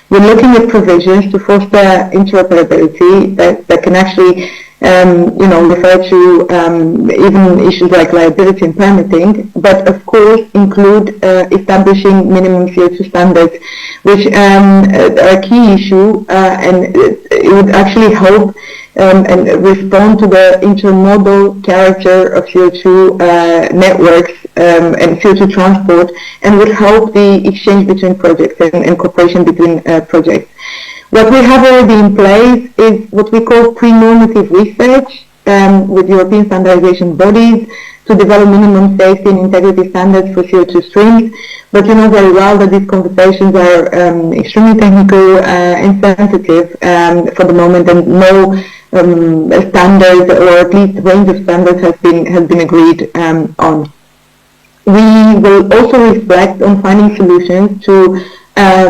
we're looking at provisions to foster interoperability that can actually refer to even issues like liability and permitting, but of course include establishing minimum CO2 standards, which are a key issue, and it would actually help and respond to the intermodal character of CO2 networks and CO2 transport, and would help the exchange between projects and cooperation between projects. What we have already in place is what we call pre-normative research with European standardization bodies to develop minimum safety and integrity standards for CO2 streams. But you know very well that these conversations are extremely technical and sensitive for the moment, and no standards, or at least range of standards, has been agreed on. We will also reflect on finding solutions to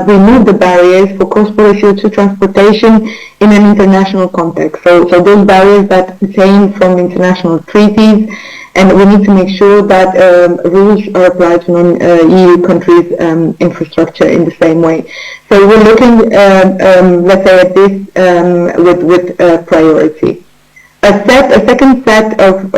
remove the barriers for cross-border CO2 transportation in an international context. So those barriers that pertain from international treaties, and we need to make sure that rules are applied to non-EU countries' infrastructure in the same way. So we're looking, let's say, at this with priority. A second set of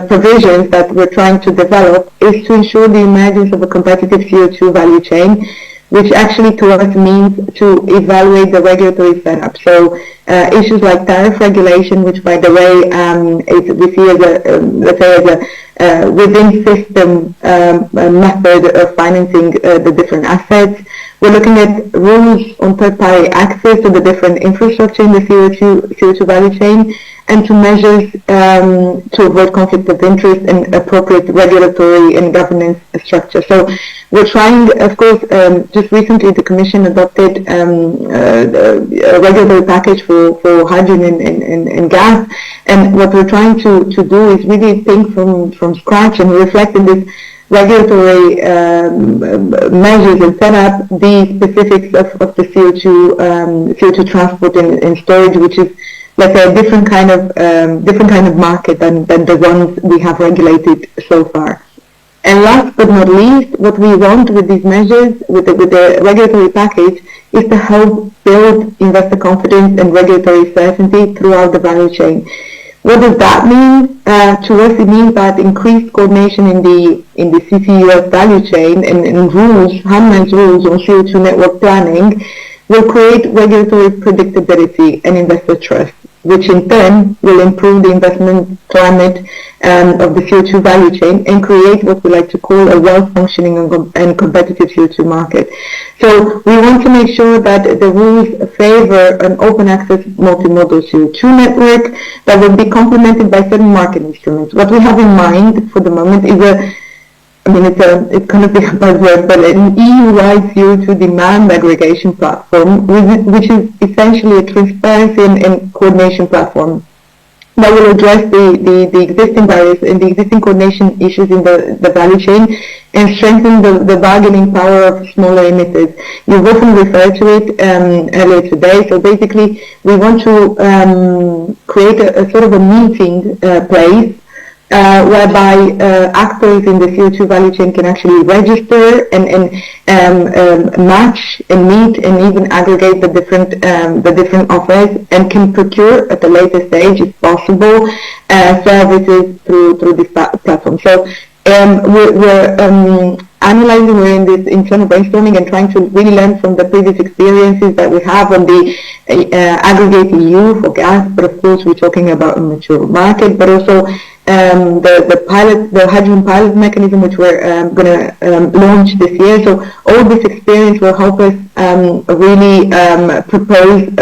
provisions that we're trying to develop is to ensure the emergence of a competitive CO2 value chain, which actually to us means to evaluate the regulatory setup. So issues like tariff regulation, which by the way we see as a, let's say, as a within system method of financing the different assets. We're looking at rules on third-party access to the different infrastructure in the CO2 value chain, and to measures to avoid conflict of interest and appropriate regulatory and governance structure. So we're trying, of course, just recently the Commission adopted a regulatory package for hydrogen and gas, and what we're trying to do is really think from scratch and reflect in this regulatory measures and set up the specifics of the CO2 transport and storage, which is, let's say, a different kind of market than the ones we have regulated so far. And last but not least, what we want with these measures, with the regulatory package, is to help build investor confidence and regulatory certainty throughout the value chain. What does that mean? To us, it means that increased coordination in the CCUS value chain and rules, harmonized rules on CO2 network planning, will create regulatory predictability and investor trust, which in turn will improve the investment climate of the CO2 value chain and create what we like to call a well-functioning and competitive CO2 market. So we want to make sure that the rules favor an open access multimodal CO2 network that will be complemented by certain market instruments. What we have in mind for the moment is it's going to be a buzzword, but an EU-wide CO2 demand aggregation platform, which is essentially a transparency and coordination platform that will address the existing barriers and the existing coordination issues in the value chain and strengthen the bargaining power of smaller emitters. You've often referred to it earlier today. So basically, we want to create a sort of a meeting place whereby actors in the CO2 value chain can actually register and match and meet and even aggregate the different offers and can procure at a later stage, if possible, services through this platform. So we're analyzing, we're in this internal brainstorming and trying to really learn from the previous experiences that we have on the aggregate EU for gas, but of course we're talking about a mature market, but also the hydrogen pilot mechanism, which we're going to launch this year. So all this experience will help us really propose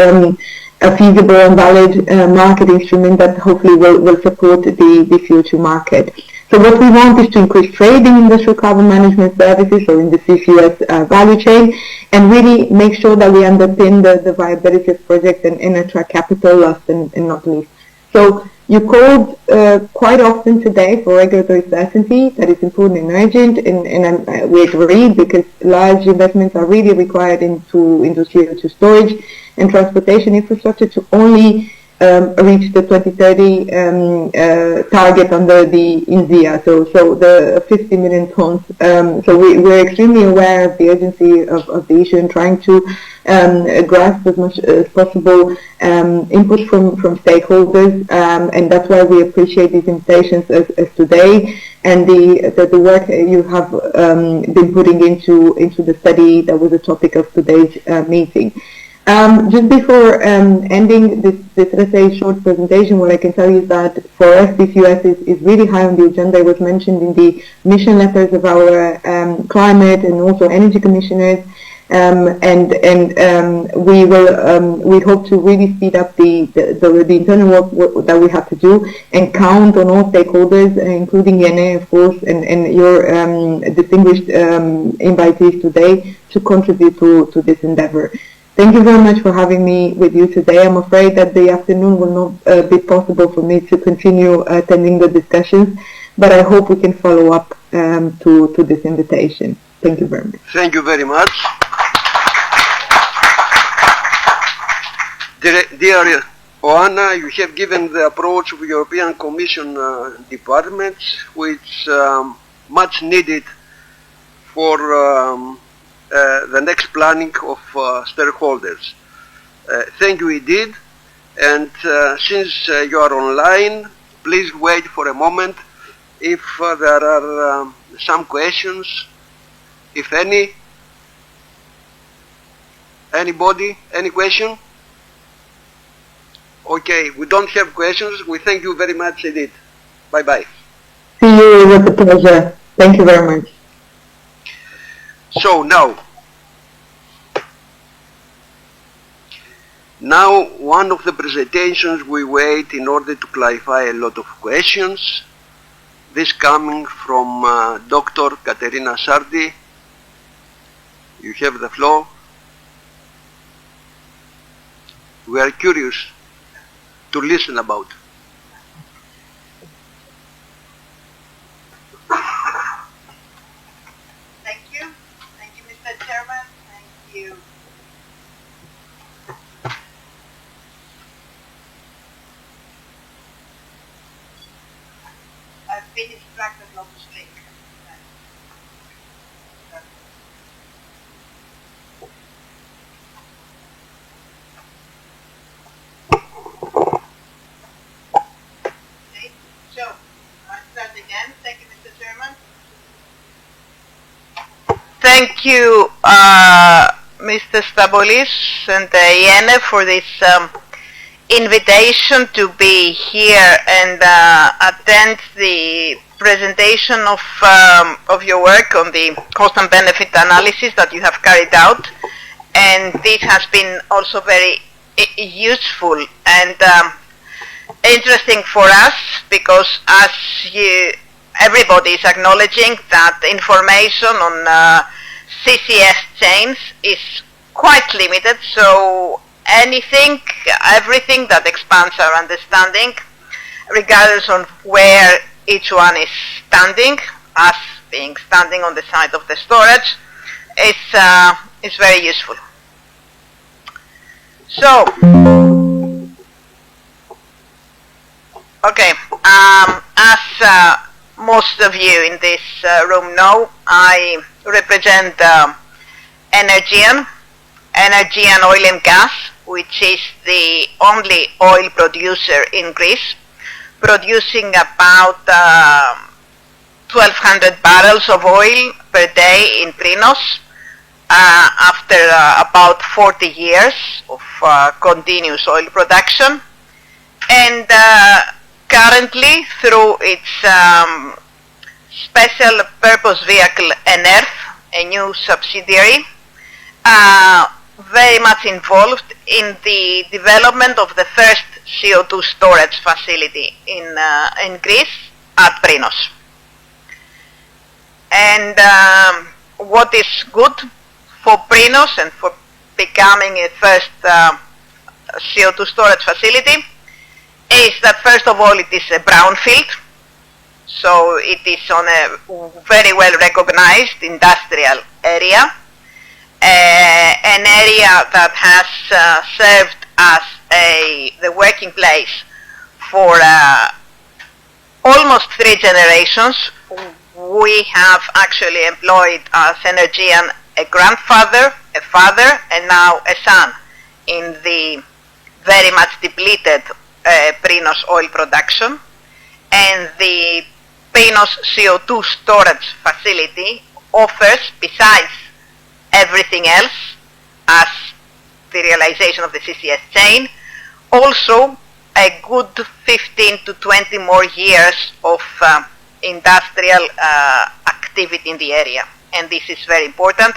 a feasible and valid market instrument that hopefully will support the CO2 market. So what we want is to increase trade in industrial carbon management services, or in the CCUS value chain, and really make sure that we underpin the viability of projects and attract capital, last and not least. So you called quite often today for regulatory certainty. That is important and urgent, and we agree, because large investments are really required into CO2 storage and transportation infrastructure to only reach the 2030 target under the INZIA, so the 50 million tons. So we're extremely aware of the urgency of the issue and trying to grasp as much as possible input from stakeholders, and that's why we appreciate these invitations as today and the work you have been putting into the study that was the topic of today's meeting. Just before ending this, let's say, short presentation, what I can tell you is that for us, CCUS is really high on the agenda. It was mentioned in the mission letters of our climate and also energy commissioners, and we hope to really speed up the internal work that we have to do and count on all stakeholders, including ENA, of course, and your distinguished invitees today to contribute to this endeavor. Thank you very much for having me with you today. I'm afraid that the afternoon will not be possible for me to continue attending the discussions, but I hope we can follow up to this invitation. Thank you very much. Thank you very much. Dear Oana, you have given the approach of European Commission departments, which much needed for the next planning of stakeholders. Thank you indeed, and since you are online, please wait for a moment if there are some questions, if any. Anybody? Any question? Okay, we don't have questions. We thank you very much indeed. Bye-bye. See you, it was a pleasure. Thank you very much. So now one of the presentations we wait in order to clarify a lot of questions. This coming from Dr. Katerina Sardi. You have the floor. We are curious to listen about. Thank you. Thank you, Mr. Chairman. Thank you. I've been instructed not to speak. So, I'll start again. Thank you, Mr. Chairman. Thank you, Mr. Stabolis and Iene, for this invitation to be here and attend the presentation of your work on the cost and benefit analysis that you have carried out. And this has been also very useful and interesting for us, because as everybody is acknowledging that information on CCS chains is quite limited, so everything that expands our understanding regardless of where each one is standing, us being standing on the side of the storage, is very useful. So, okay, as most of you in this room know, I represent Energean Oil and Gas, which is the only oil producer in Greece, producing about 1,200 barrels of oil per day in Prinos after about 40 years of continuous oil production. And currently, through its special purpose vehicle, ENERF, a new subsidiary, very much involved in the development of the first CO2 storage facility in Greece at Prinos. And what is good for Prinos and for becoming a first CO2 storage facility is that, first of all, it is a brownfield, so it is on a very well recognized industrial area, an area that has served as the working place for almost 3 generations. We have actually employed as Energean a grandfather, a father, and now a son in the very much depleted Prinos oil production. And the Prinos CO2 storage facility offers, besides everything else, as the realization of the CCS chain, also a good 15 to 20 more years of industrial activity in the area. And this is very important,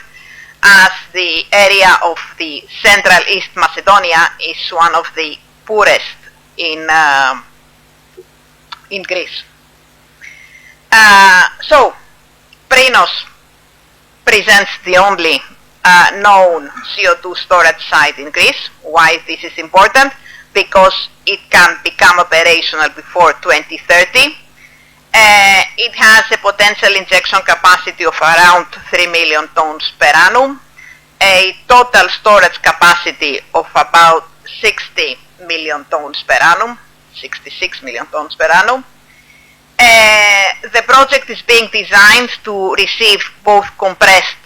as the area of the Central East Macedonia is one of the poorest in Greece. So, Prinos presents the only known CO2 storage site in Greece. Why this is important? Because it can become operational before 2030. It has a potential injection capacity of around 3 million tons per annum, a total storage capacity of about 60 million tons per annum, 66 million tons per annum. The project is being designed to receive both compressed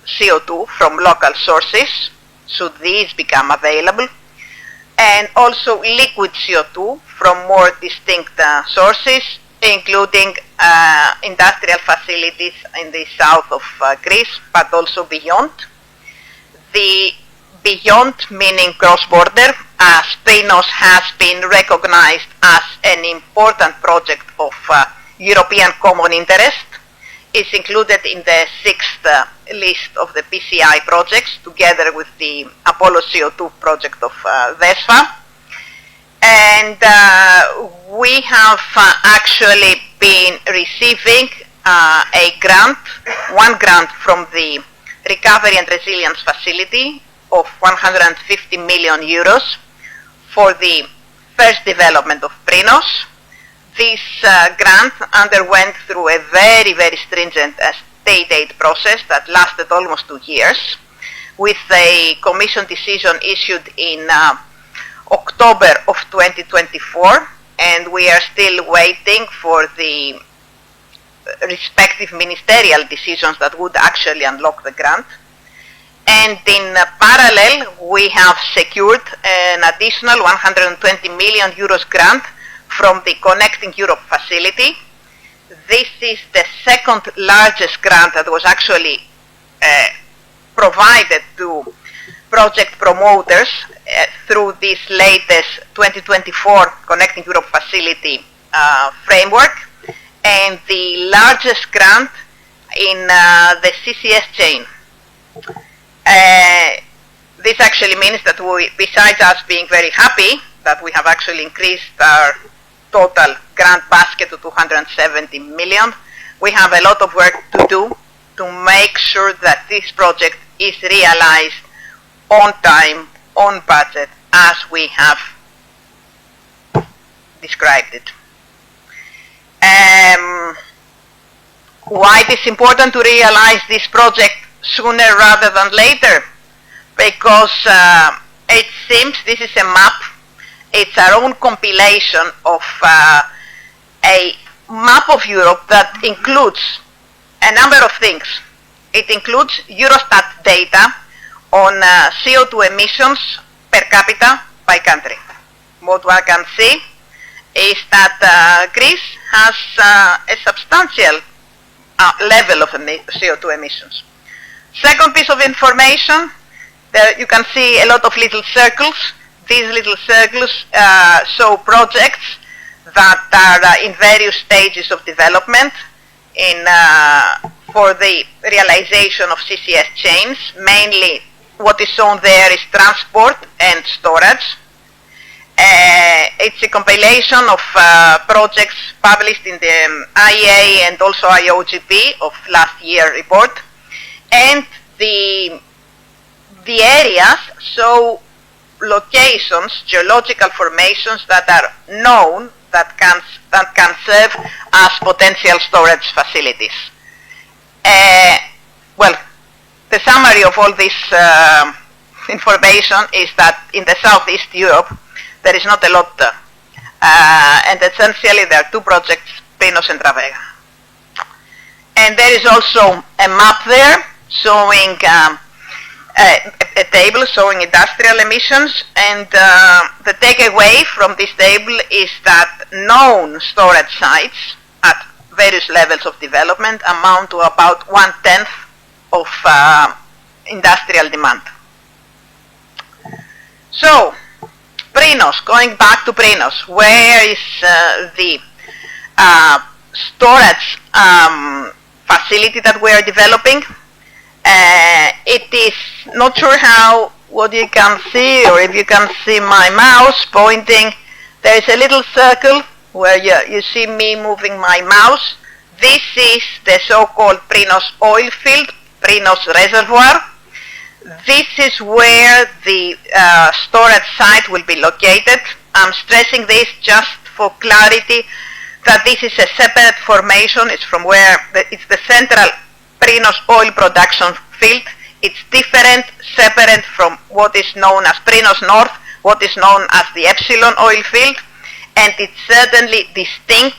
CO2 from local sources, should these become available, and also liquid CO2 from more distinct sources, including industrial facilities in the south of Greece, but also beyond. The beyond meaning cross-border, as Prinos has been recognized as an important project of European common interest, is included in the 6th list of the PCI projects, together with the Apollo CO2 project of VESFA. And we have actually been receiving a grant, one grant from the Recovery and Resilience Facility of 150 million euros for the first development of Prinos. This grant underwent through a very, very stringent state aid process that lasted almost 2 years, with a Commission decision issued in October of 2024, and we are still waiting for the respective ministerial decisions that would actually unlock the grant. And in parallel, we have secured an additional 120 million euros grant from the Connecting Europe facility. This is the second largest grant that was actually provided to project promoters through this latest 2024 Connecting Europe facility framework, and the largest grant in the CCS chain. This actually means that we, besides us being very happy that we have actually increased our total grant basket to 270 million, we have a lot of work to do to make sure that this project is realized on time, on budget, as we have described it. Why it is important to realize this project sooner rather than later? Because it seems this is a map. It's our own compilation of a map of Europe that includes a number of things. It includes Eurostat data on CO2 emissions per capita by country. What one can see is that Greece has a substantial level of CO2 emissions. Second piece of information, there you can see a lot of little circles. These little circles show projects that are in various stages of development for the realization of CCS chains. Mainly what is shown there is transport and storage. It's a compilation of projects published in the IEA and also IOGP of last year report. And the areas show locations, geological formations that are known that can serve as potential storage facilities. Well, the summary of all this information is that in the Southeast Europe there is not a lot, and essentially there are two projects, Prinos and Travega. And there is also a map there showing a table showing industrial emissions, and the takeaway from this table is that known storage sites at various levels of development amount to about 1/10 of industrial demand. So, Prinos, going back to Prinos, where is the storage facility that we are developing? It is not sure what you can see, or if you can see my mouse pointing. There is a little circle where you see me moving my mouse. This is the so-called Prinos oil field, Prinos reservoir. This is where the storage site will be located. I'm stressing this just for clarity, that this is a separate formation. It's from where it's the central Prinos oil production field. It's different, separate from what is known as Prinos North, what is known as the Epsilon oil field, and it's certainly distinct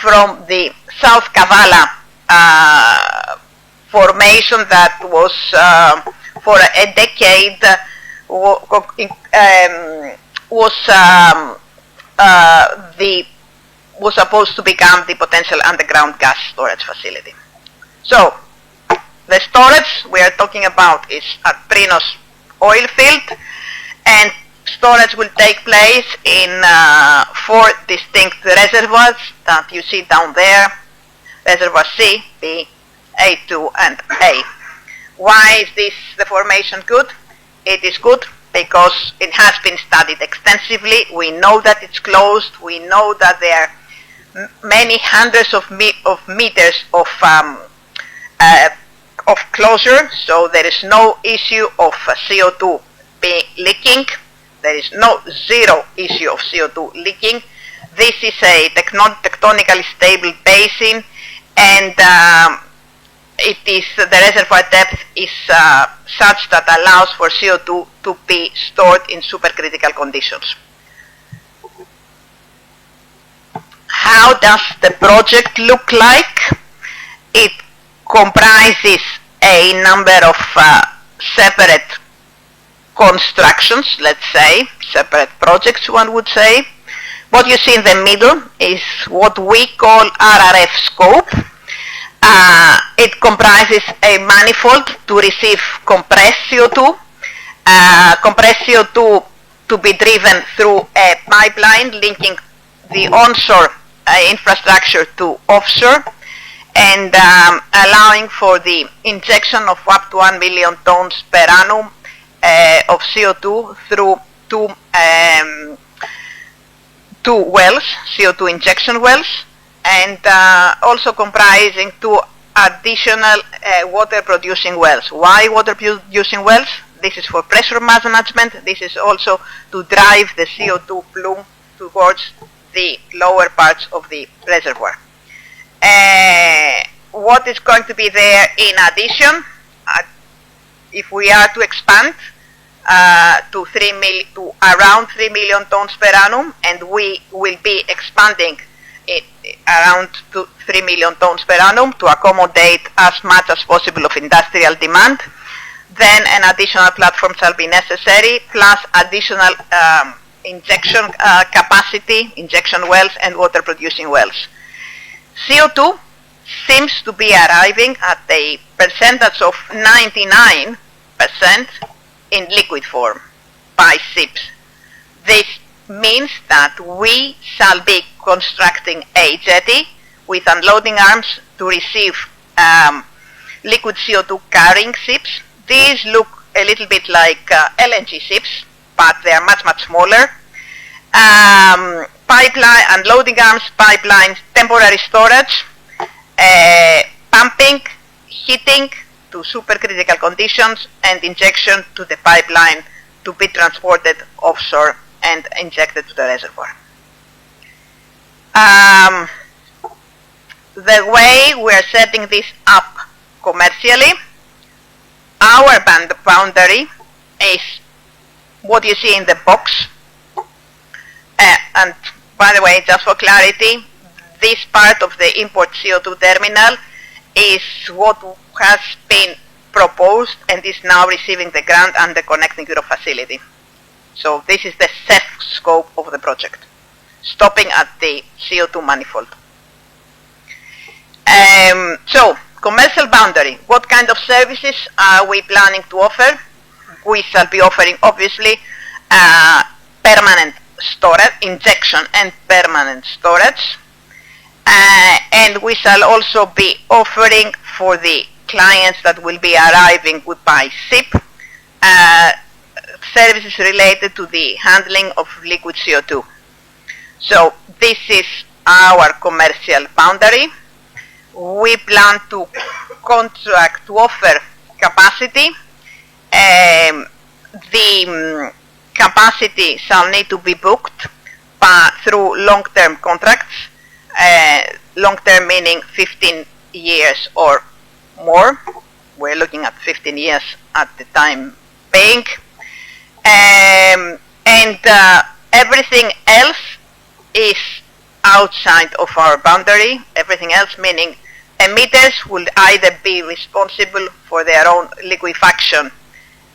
from the South Kavala formation that was for a decade was supposed to become the potential underground gas storage facility. So, the storage we are talking about is at Prinos oil field, and storage will take place in 4 distinct reservoirs that you see down there, Reservoir C, B, A2 and A. Why is the formation good? It is good because it has been studied extensively. We know that it's closed. We know that there are many hundreds of meters of closure, so there is no issue of CO2 leaking. There is no zero issue of CO2 leaking. This is a tectonically stable basin, and the reservoir depth is such that allows for CO2 to be stored in supercritical conditions. How does the project look like? It comprises a number of separate constructions, let's say, separate projects, one would say. What you see in the middle is what we call RRF scope. It comprises a manifold to receive compressed CO2, compressed CO2 to be driven through a pipeline linking the onshore infrastructure to offshore, and allowing for the injection of up to 1 million tons per annum of CO2 through two wells, CO2 injection wells, and also comprising 2 additional water producing wells. Why water producing wells? This is for pressure management. This is also to drive the CO2 plume towards the lower parts of the reservoir. What is going to be there in addition, if we are to expand to around 3 million tons per annum, and we will be expanding it around to 3 million tons per annum to accommodate as much as possible of industrial demand, then an additional platform shall be necessary, plus additional injection capacity, injection wells and water producing wells. CO2 seems to be arriving at a percentage of 99% in liquid form by ships. This means that we shall be constructing a jetty with unloading arms to receive liquid CO2 carrying ships. These look a little bit like LNG ships, but they are much, much smaller. Pipeline, unloading arms, pipelines, temporary storage, pumping, heating to supercritical conditions, and injection to the pipeline to be transported offshore and injected to the reservoir. The way we are setting this up commercially, our boundary is what you see in the box. And by the way, just for clarity, this part of the import CO2 terminal is what has been proposed and is now receiving the grant under the Connecting Europe facility. So this is the set scope of the project, stopping at the CO2 manifold. So, commercial boundary. What kind of services are we planning to offer? We shall be offering, obviously, permanent storage, injection and permanent storage. And we shall also be offering for the clients that will be arriving by ship services related to the handling of liquid CO2. So this is our commercial boundary. We plan to contract to offer capacity. The capacity shall need to be booked through long-term contracts. Long-term meaning 15 years or more. We're looking at 15 years at the time being. And everything else is outside of our boundary. Everything else meaning emitters will either be responsible for their own liquefaction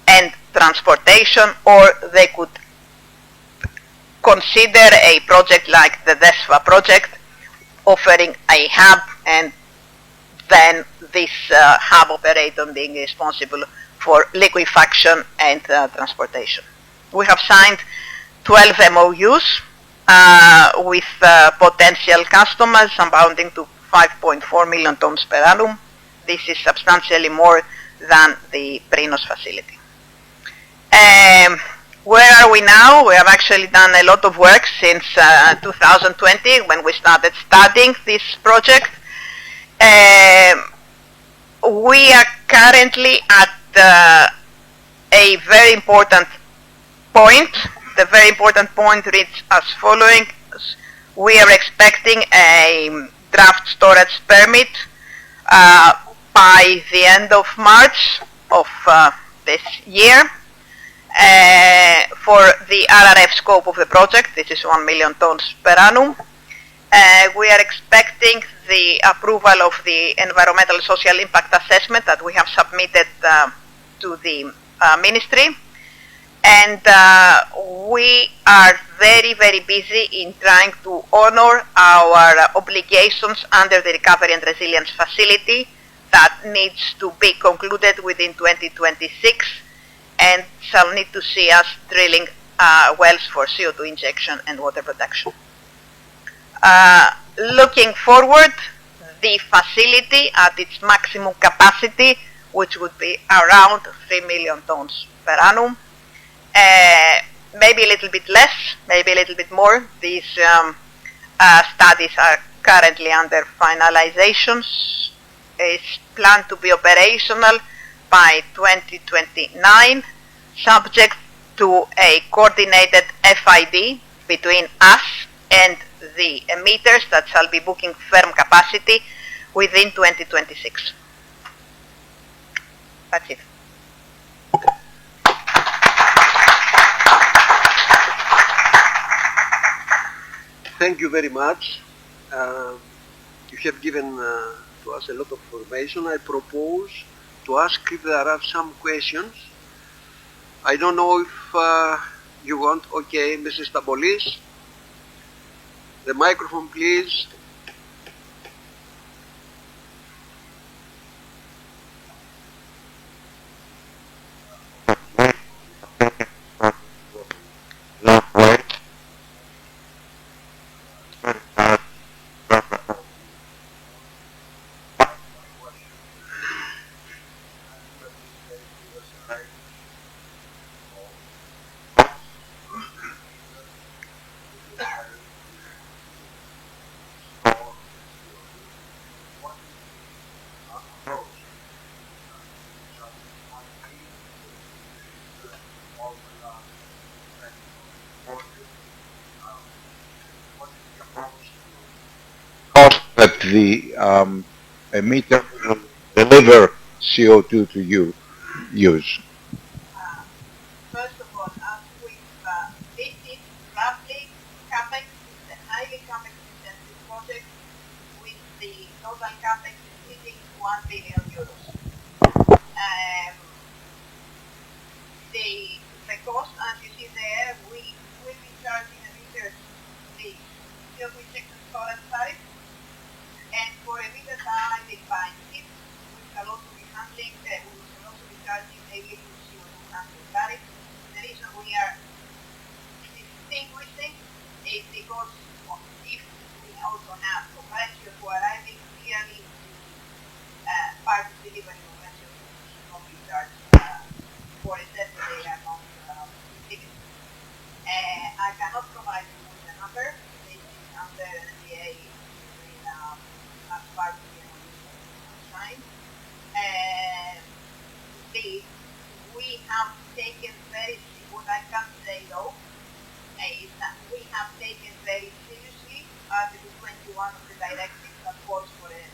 and transportation, or they could consider a project like the DESFA project, offering a hub and then this hub operator being responsible for liquefaction and transportation. We have signed 12 MOUs with potential customers amounting to 5.4 million tons per annum. This is substantially more than the Prinos facility. Where are we now? We have actually done a lot of work since 2020 when we started studying this project. We are currently at a very important point. The very important point reads as following. We are expecting a draft storage permit by the end of March of this year. For the RRF scope of the project, this is 1 million tons per annum. We are expecting the approval of the environmental social impact assessment that we have submitted to the ministry. And we are very, very busy in trying to honor our obligations under the Recovery and Resilience Facility that needs to be concluded within 2026 and shall need to see us drilling wells for CO2 injection and water production. Looking forward, the facility at its maximum capacity, which would be around 3 million tons per annum, maybe a little bit less, maybe a little bit more. These studies are currently under finalizations. It's planned to be operational by 2029, subject to a coordinated FID between us and the emitters that shall be booking firm capacity within 2026. That's it. Thank you very much. You have given to us a lot of information. I propose to ask if there are some questions. I don't know if you want. Okay, Mrs. Tabolis. The microphone, please. That the emitter will deliver CO2 to you use. First of all, as with this is roughly CapEx, it's a highly CapEx intensive project with the total CapEx exceeding 1 billion euros. The cost, as you see there, we will be charging emitters the CO2 injection storage tariff, and for emitters that are defined it, we shall also be handling, we shall also be charging a liquid CO2 handling tariff. The reason we are distinguishing is because if we also have compressors who are arriving clearly part of delivery compressors should not be charged for a test that they are not receiving. I cannot provide you with a number. This is under NDA as part of the sign. We have taken what I can say though, is that we have taken very seriously Article 21 of the directive that calls for an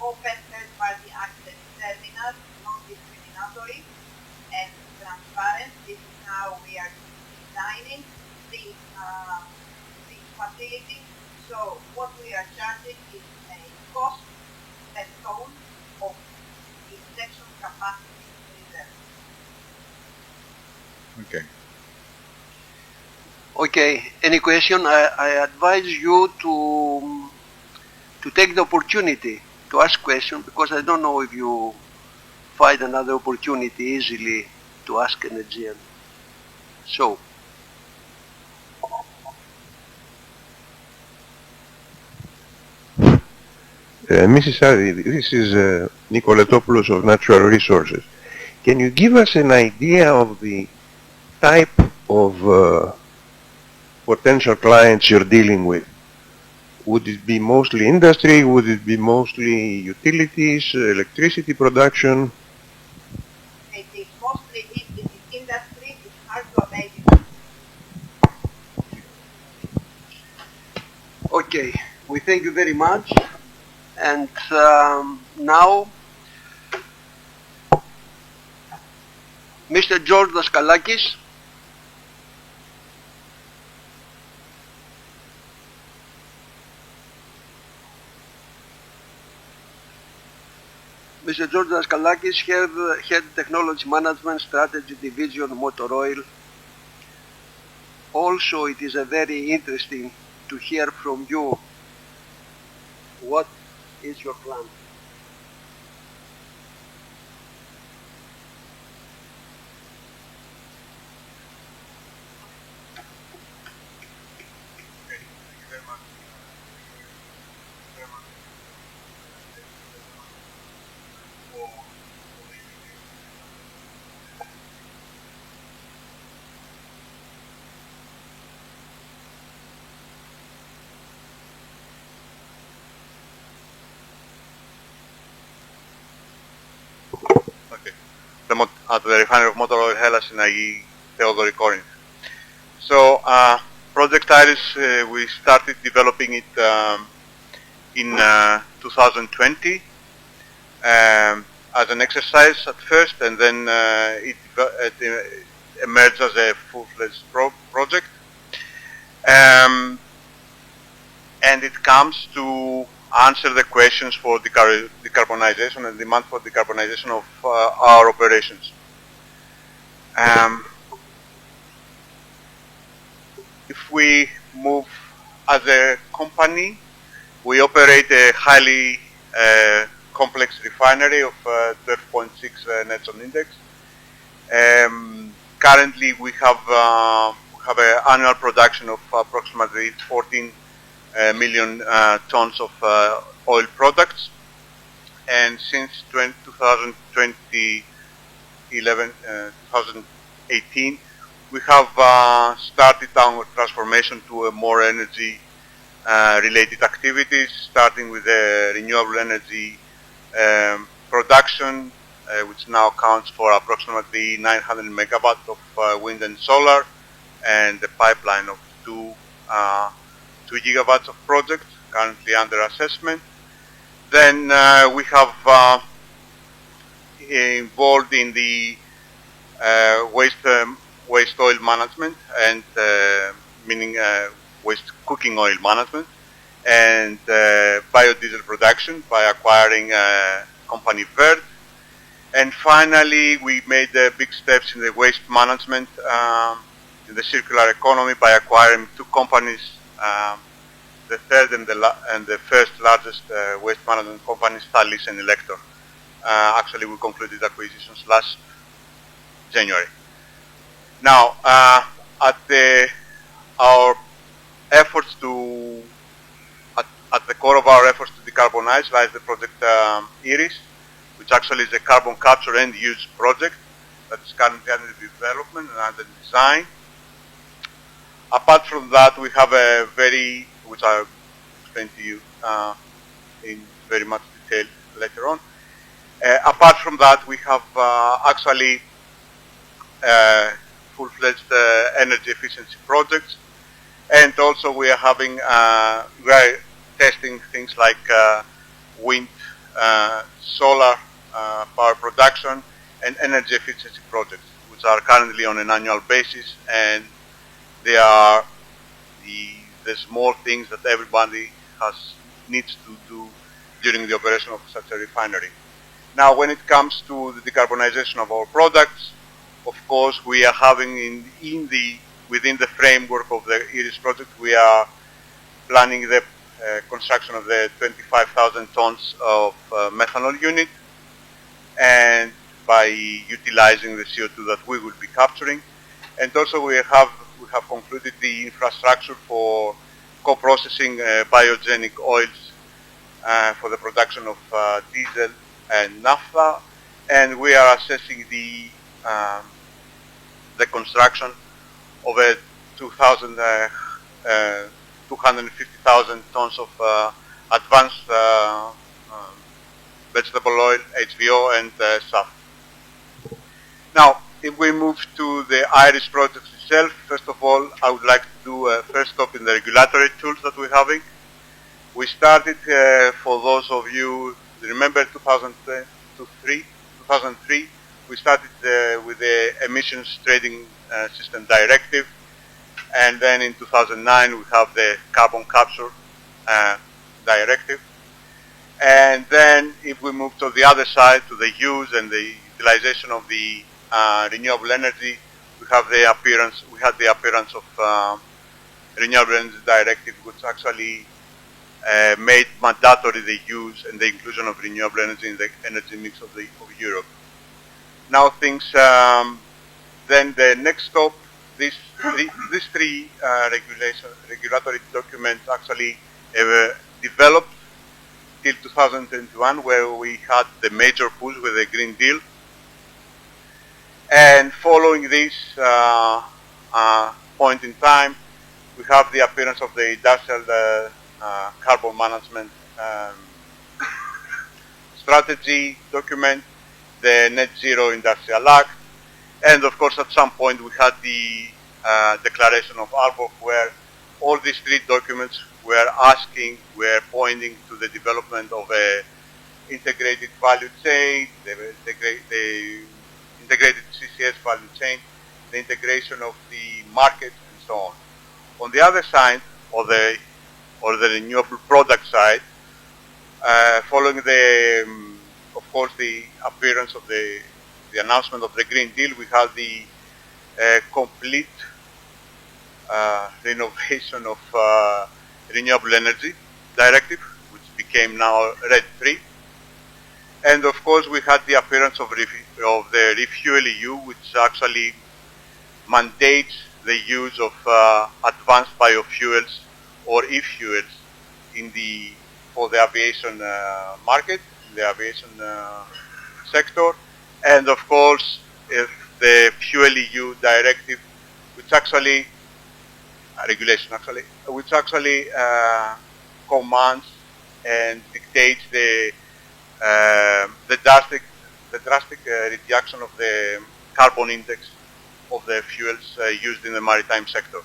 open third-party access terminal, non-discriminatory and transparent. This is how we are designing this facility. So what we are charging is a cost per ton of injection capacity reserve. Okay. Okay. Any question? I advise you to take the opportunity to ask questions, because I don't know if you find another opportunity easily to ask an Aegean. So. Mrs. Ari, this is Nikoletopoulos of Natural Resources. Can you give us an idea of the type of potential clients you're dealing with? Would it be mostly industry? Would it be mostly utilities, electricity production? It is mostly industry. It's hard to abate it. Okay. We thank you very much. And now, Mr. George Daskalakis. Mr. George Daskalakis, Head Technology Management Strategy Division, Motor Oil. Also, it is very interesting to hear from you what is your plan. At the refinery of Motor Oil Hellas in IE Theodori Corinth. So Project Iris, we started developing it in 2020 as an exercise at first, and then it emerged as a full-fledged project. And it comes to answer the questions for decarbonization and demand for decarbonization of our operations. If we move as a company, we operate a highly complex refinery of 12.6 nets on index. Currently, we have an annual production of approximately 14 million tons of oil products, and since 2018, we have started our transformation to a more energy related activities, starting with the renewable energy production, which now accounts for approximately 900 megawatts of wind and solar, and the pipeline of 2 gigawatts of projects currently under assessment. Then we have involved in the waste oil management, and meaning waste cooking oil management, and biodiesel production by acquiring company Verd. And finally, we made big steps in the waste management in the circular economy by acquiring 2 companies, the third and the first largest waste management companies, Thalys and Elector. Actually, we concluded acquisitions last January. Now, our efforts at the core of our efforts to decarbonize lies the project IRIS, which actually is a carbon capture and use project that is currently under development and under design. Apart from that, we have a which I'll explain to you in very much detail later on. Apart from that, we have actually full-fledged energy efficiency projects, and also we are testing things like wind, solar power production, and energy efficiency projects, which are currently on an annual basis, and they are the small things that everybody needs to do during the operation of such a refinery. Now, when it comes to the decarbonization of our products, of course, we are having within the framework of the IRIS project, we are planning the construction of the 25,000 tons of methanol unit, and by utilizing the CO2 that we will be capturing. And also we have concluded the infrastructure for co-processing biogenic oils for the production of diesel and naphtha, and we are assessing the construction of a 250,000 tons of advanced vegetable oil, HVO, and SAF. Now, if we move to the IRIS project itself, first of all, I would like to do a first stop in the regulatory tools that we're having. We started, for those of you who remember 2003, we started with the Emissions Trading System Directive, and then in 2009 we have the Carbon Capture Directive. And then if we move to the other side, to the use and the utilization of the renewable energy, we had the appearance of Renewable Energy Directive, which actually made mandatory the use and the inclusion of renewable energy in the energy mix of Europe. Now things, then the next stop, these three regulatory documents actually developed till 2021, where we had the major push with the Green Deal. And following this point in time, we have the appearance of the Industrial Carbon Management Strategy document, the Net Zero Industrial Act, and of course at some point we had the Declaration of Aalborg, where all these three documents were pointing to the development of a integrated value chain, the integrated CCS value chain, the integration of the market, and so on. On the other side, or the renewable product side, following of course, the appearance of the announcement of the Green Deal, we had the complete renovation of Renewable Energy Directive, which became now RED 3. And of course, we had the appearance of the Refuel EU, which actually mandates the use of advanced biofuels or e-fuels for the aviation market, the aviation sector, and of course, the Fuel EU Directive, which actually commands and dictates the drastic reduction of the carbon index of the fuels used in the maritime sector.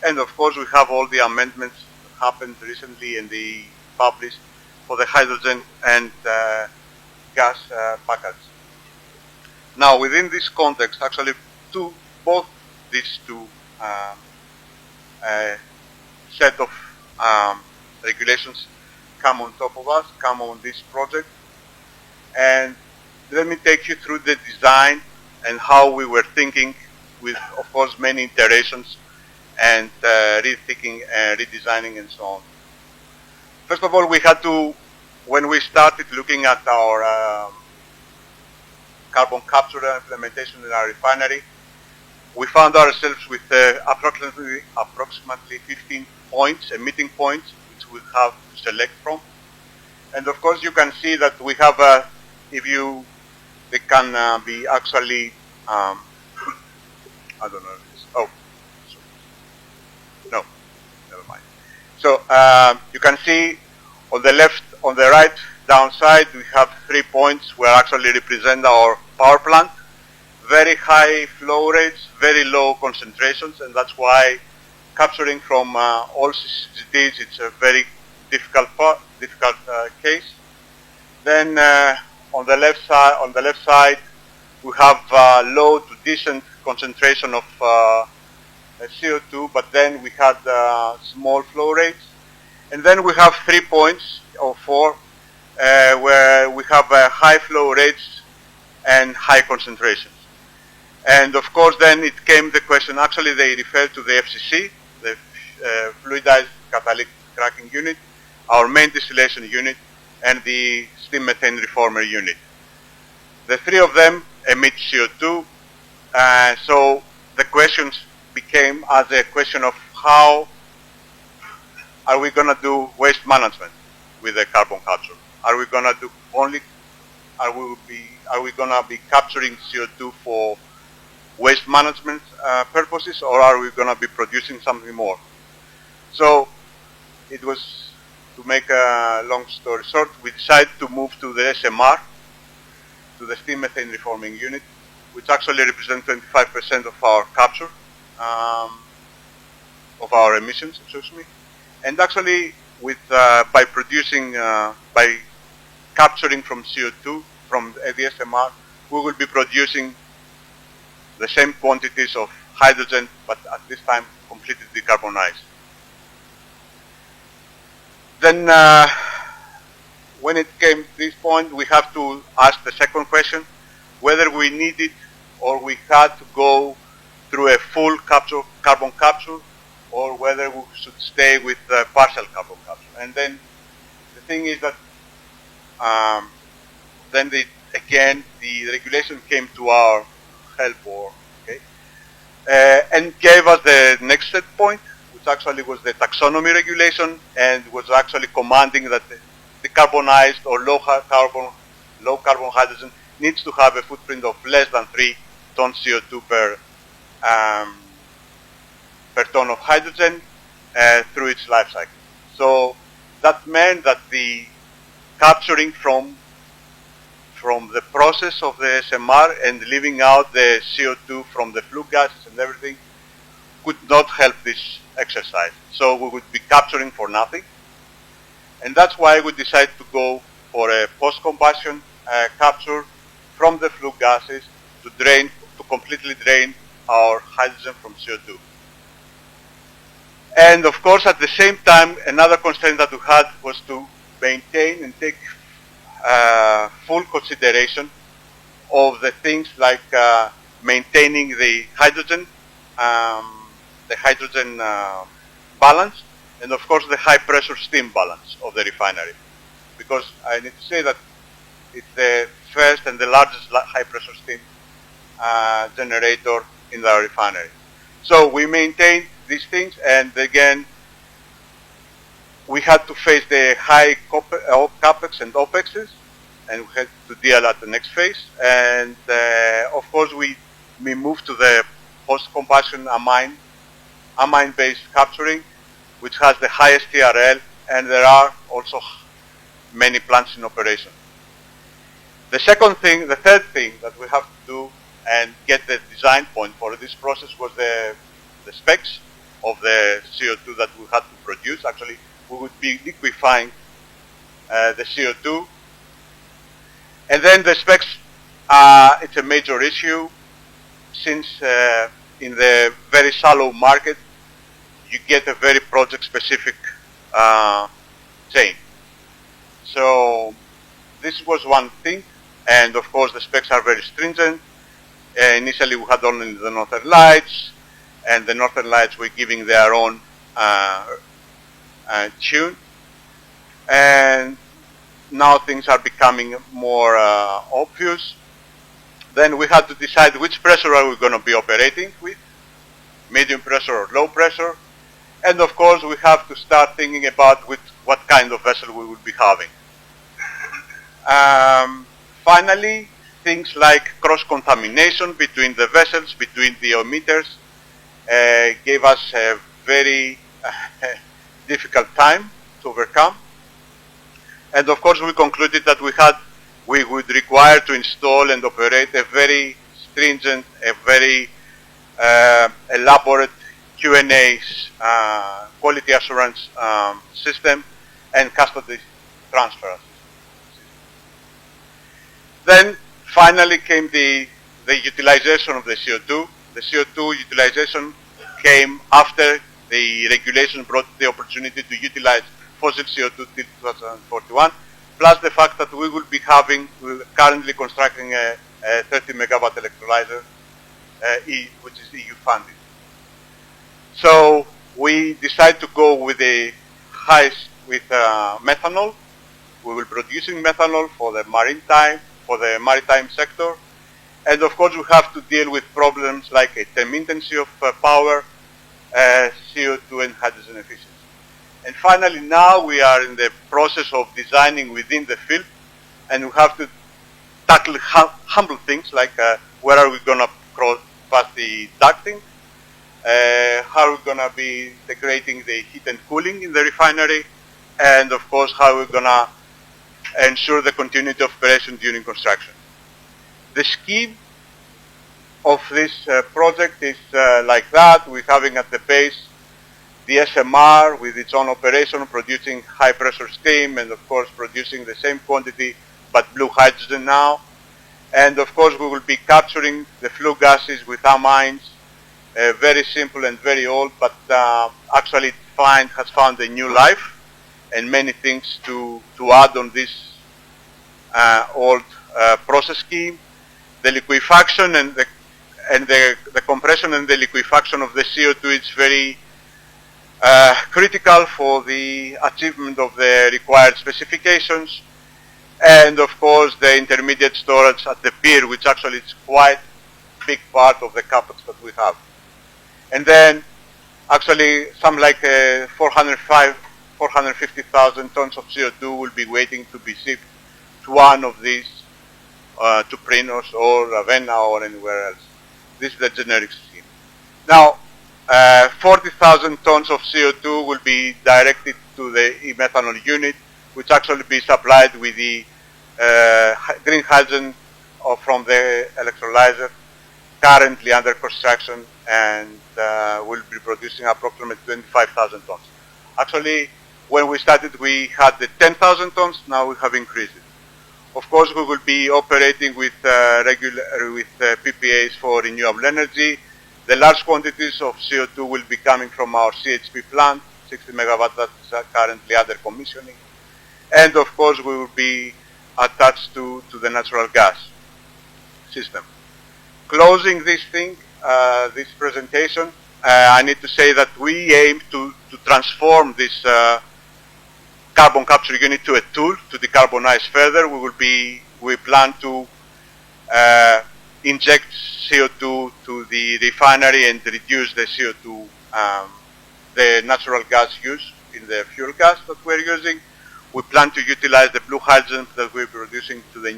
And of course, we have all the amendments that happened recently and they published for the hydrogen and gas package. Now, within this context, actually, both these two set of regulations come on top of us, come on this project. And let me take you through the design and how we were thinking with, of course, many iterations and rethinking, redesigning, and so on. First of all, we had to, when we started looking at our carbon capture implementation in our refinery, we found ourselves with approximately 15 points, emitting points, which we have to select from. And of course, you can see that we have, they can be actually, I don't know if it's, oh, no, never mind. So you can see on the left, on the right downside, we have 3 points where actually represent our power plant. Very high flow rates, very low concentrations, and that's why capturing from all CCGTs, it's a very difficult case. Then on the left side, we have low to decent concentration of CO2, but then we had small flow rates. And then we have 3 points or 4 where we have high flow rates and high concentrations. And of course, then it came the question, actually they referred to the FCC, the Fluidized Catalytic Cracking Unit, our main distillation unit, and the steam methane reformer unit. The 3 of them emit CO2, so the questions became as a question of how are we going to do waste management with the carbon capture? Are we going to do are we going to be capturing CO2 for waste management purposes, or are we going to be producing something more? So it was, to make a long story short, we decided to move to the SMR, to the steam methane reforming unit, which actually represents 25% of our capture, of our emissions, excuse me. And actually, with by capturing from CO2 from the SMR, we will be producing the same quantities of hydrogen, but at this time completely decarbonized. Then, when it came to this point, we have to ask the second question, whether we needed or we had to go through a full carbon capture, or whether we should stay with partial carbon capture. And then the thing is that then again the regulation came to our help, and gave us the next set point, which actually was the taxonomy regulation, and was actually commanding that the decarbonized or low carbon hydrogen needs to have a footprint of less than 3 tons CO2 per ton of hydrogen through its life cycle. So that meant that the capturing from the process of the SMR and leaving out the CO2 from the flue gases and everything could not help this exercise. So we would be capturing for nothing. And that's why we decided to go for a post-combustion capture from the flue gases to completely drain our hydrogen from CO2. And of course, at the same time, another constraint that we had was to maintain and take full consideration of the things like maintaining the hydrogen balance, and of course the high pressure steam balance of the refinery. Because I need to say that it's the first and the largest high pressure steam generator in the refinery. So we maintained these things, and again, we had to face the high capex and opexes, and we had to deal at the next phase. And of course, we moved to the post-combustion amine-based capturing, which has the highest TRL, and there are also many plants in operation. The third thing that we have to do and get the design point for this process was the specs of the CO2 that we had to produce. Actually, we would be liquefying the CO2. And then the specs, it's a major issue since in the very shallow market, you get a very project-specific chain. So this was one thing, and of course the specs are very stringent. Initially we had only the Northern Lights, and the Northern Lights were giving their own tune. And now things are becoming more obvious. Then we had to decide which pressure are we going to be operating with, medium pressure or low pressure. And of course we have to start thinking about what kind of vessel we will be having. Finally, things like cross-contamination between the vessels, between the emitters, gave us a very difficult time to overcome. And of course we concluded that we would require to install and operate a very stringent, a very elaborate Q&A's quality assurance system and custody transfer system. Then finally came the utilization of the CO2. The CO2 utilization came after the regulation brought the opportunity to utilize fossil CO2 till 2041, plus the fact that we're currently constructing a 30 megawatt electrolyzer, which is EU funded. So we decided to go with the methanol. We will be producing methanol for the maritime sector. And of course we have to deal with problems like intermittency of power, CO2 and hydrogen efficiency. And finally now we are in the process of designing within the field, and we have to tackle humble things like where are we going to pass the ducting, how are we going to be integrating the heat and cooling in the refinery, and of course how we're going to ensure the continuity of operation during construction. The scheme of this project is like that. We're having at the base the SMR with its own operation, producing high pressure steam, and of course producing the same quantity but blue hydrogen now. And of course we will be capturing the flue gases with amines, very simple and very old, but actually has found a new life and many things to add on this old process scheme. The liquefaction and the compression and the liquefaction of the CO2 is very critical for the achievement of the required specifications, and of course the intermediate storage at the pier, which actually is quite a big part of the capex that we have. And then actually some like 450,000 tons of CO2 will be waiting to be shipped to one of these, to Prinos or Ravenna or anywhere else. This is the generic scheme. Now, 40,000 tons of CO2 will be directed to the e-methanol unit, which actually be supplied with the green hydrogen from the electrolyzer currently under construction and will be producing approximately 25,000 tons. Actually, when we started, we had the 10,000 tons. Now we have increased it. Of course, we will be operating with PPAs for renewable energy. The large quantities of CO2 will be coming from our CHP plant, 60 megawatt that is currently under commissioning. And of course, we will be attached to the natural gas system. Closing this thing, this presentation, I need to say that we aim to transform this carbon capture unit to a tool to decarbonize further. We plan to inject CO2 to the refinery and reduce the CO2, the natural gas use in the fuel gas that we're using. We plan to utilize the blue hydrogen that we're producing to the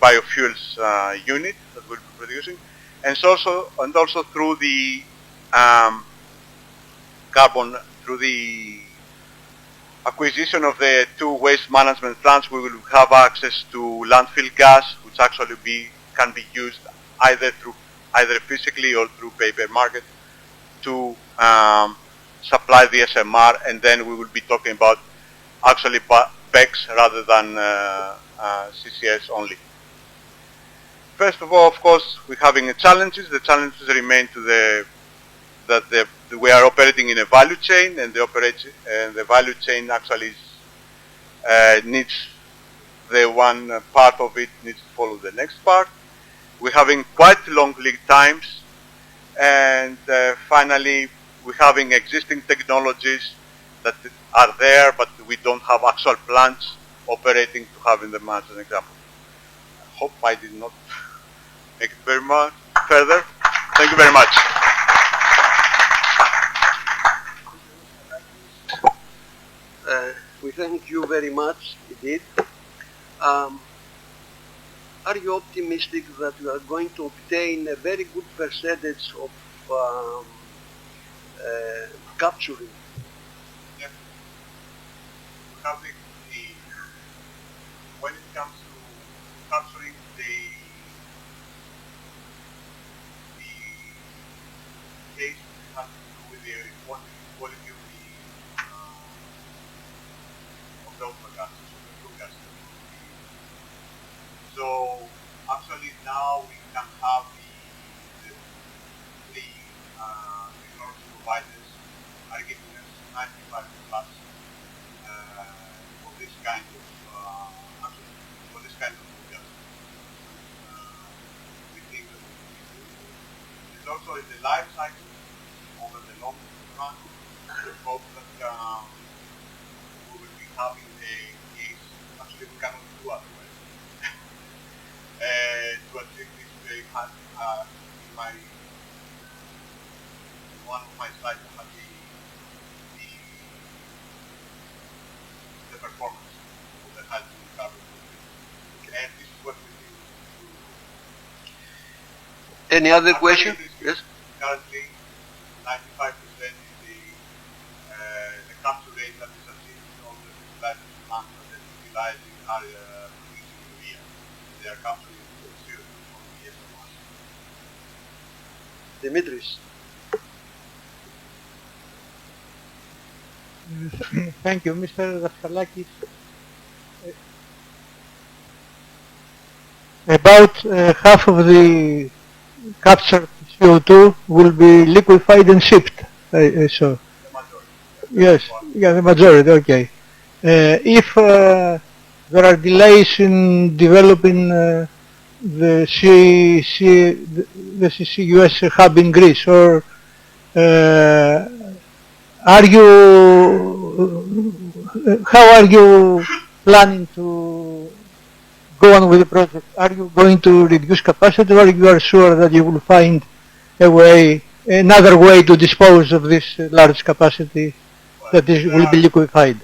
biofuels unit that we'll be producing, and also through the through the acquisition of the 2 waste management plants, we will have access to landfill gas, which actually can be used either physically or through paper market to supply the SMR, and then we will be talking about actually BECS rather than CCS only. First of all, of course, we're having challenges. The challenges remain that we are operating in a value chain, and the value chain actually needs the one part of it needs to follow the next part. We're having quite long lead times, and finally, we're having existing technologies that are there, but we don't have actual plants operating to have in them as an example. I hope I did not make it very much further. Thank you very much. We thank you very much indeed. Are you optimistic that you are going to obtain a very good percentage of capturing? Yes. When it comes to capturing the case has to do with the quality of the ultra gases, of the flue gases. So actually now we can have the technology providers are giving us 95 plus for this kind of flue gas. We think that we can do it. It's also in the life cycle over the long run. We hope that we will be having a case. Actually, we cannot do otherwise. To achieve this very high, in one of my slides, I had the performance of the hydrogen carbon. And this is what we do. Any other question? Yes. Currently, 95% is the capture rate that is achieved in all the fertilizer plants that are utilizing producing urea. They are capturing CO2 from the SMR. Dimitris. Thank you, Mr. Daskalakis. About half of the captured CO2 will be liquefied and shipped, I saw. The majority. Yes, yeah, the majority, okay. If there are delays in developing the CCUS hub in Greece, or how are you planning to go on with the project? Are you going to reduce capacity, or you are sure that you will find another way to dispose of this large capacity that will be liquefied?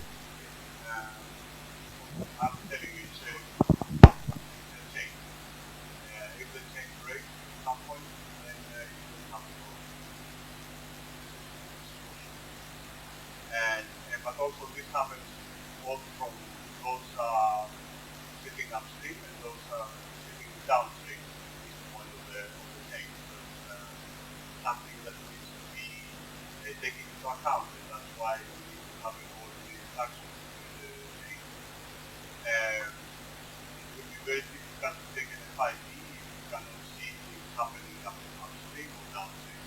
I'm telling you, it's a change. If the change breaks at some point, then you will have to go. But also this happens both from those sitting upstream and those sitting downstream. happening upstream or downstream.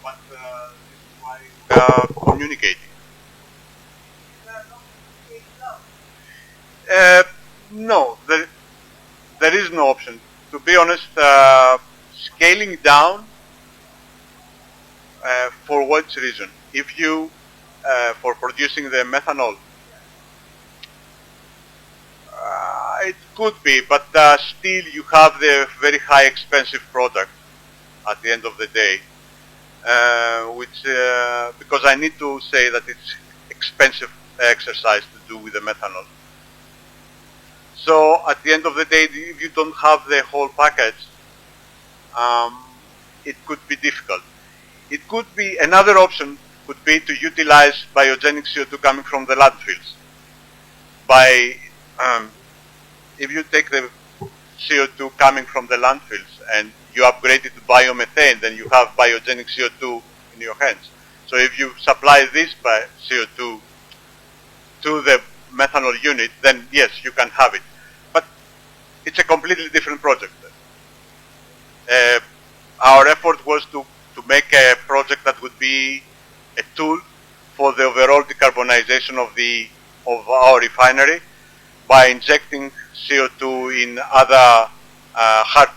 But this is why we are communicating. No, there is no option. To be honest, scaling down for what reason? If you, for producing the methanol, it could be, but still you have the very high expensive product at the end of the day, which, because I need to say that it's expensive exercise to do with the methanol. So at the end of the day, if you don't have the whole package, it could be difficult. It could be, another option could be to utilize biogenic CO2 coming from the landfills. By, if you take the CO2 coming from the landfills and you upgrade it to biomethane, then you have biogenic CO2 in your hands. So if you supply this CO2 to the methanol unit, then yes, you can have it. But it's a completely different project. Our effort was to make a project that would be a tool for the overall decarbonization of our refinery by injecting CO2 in other hard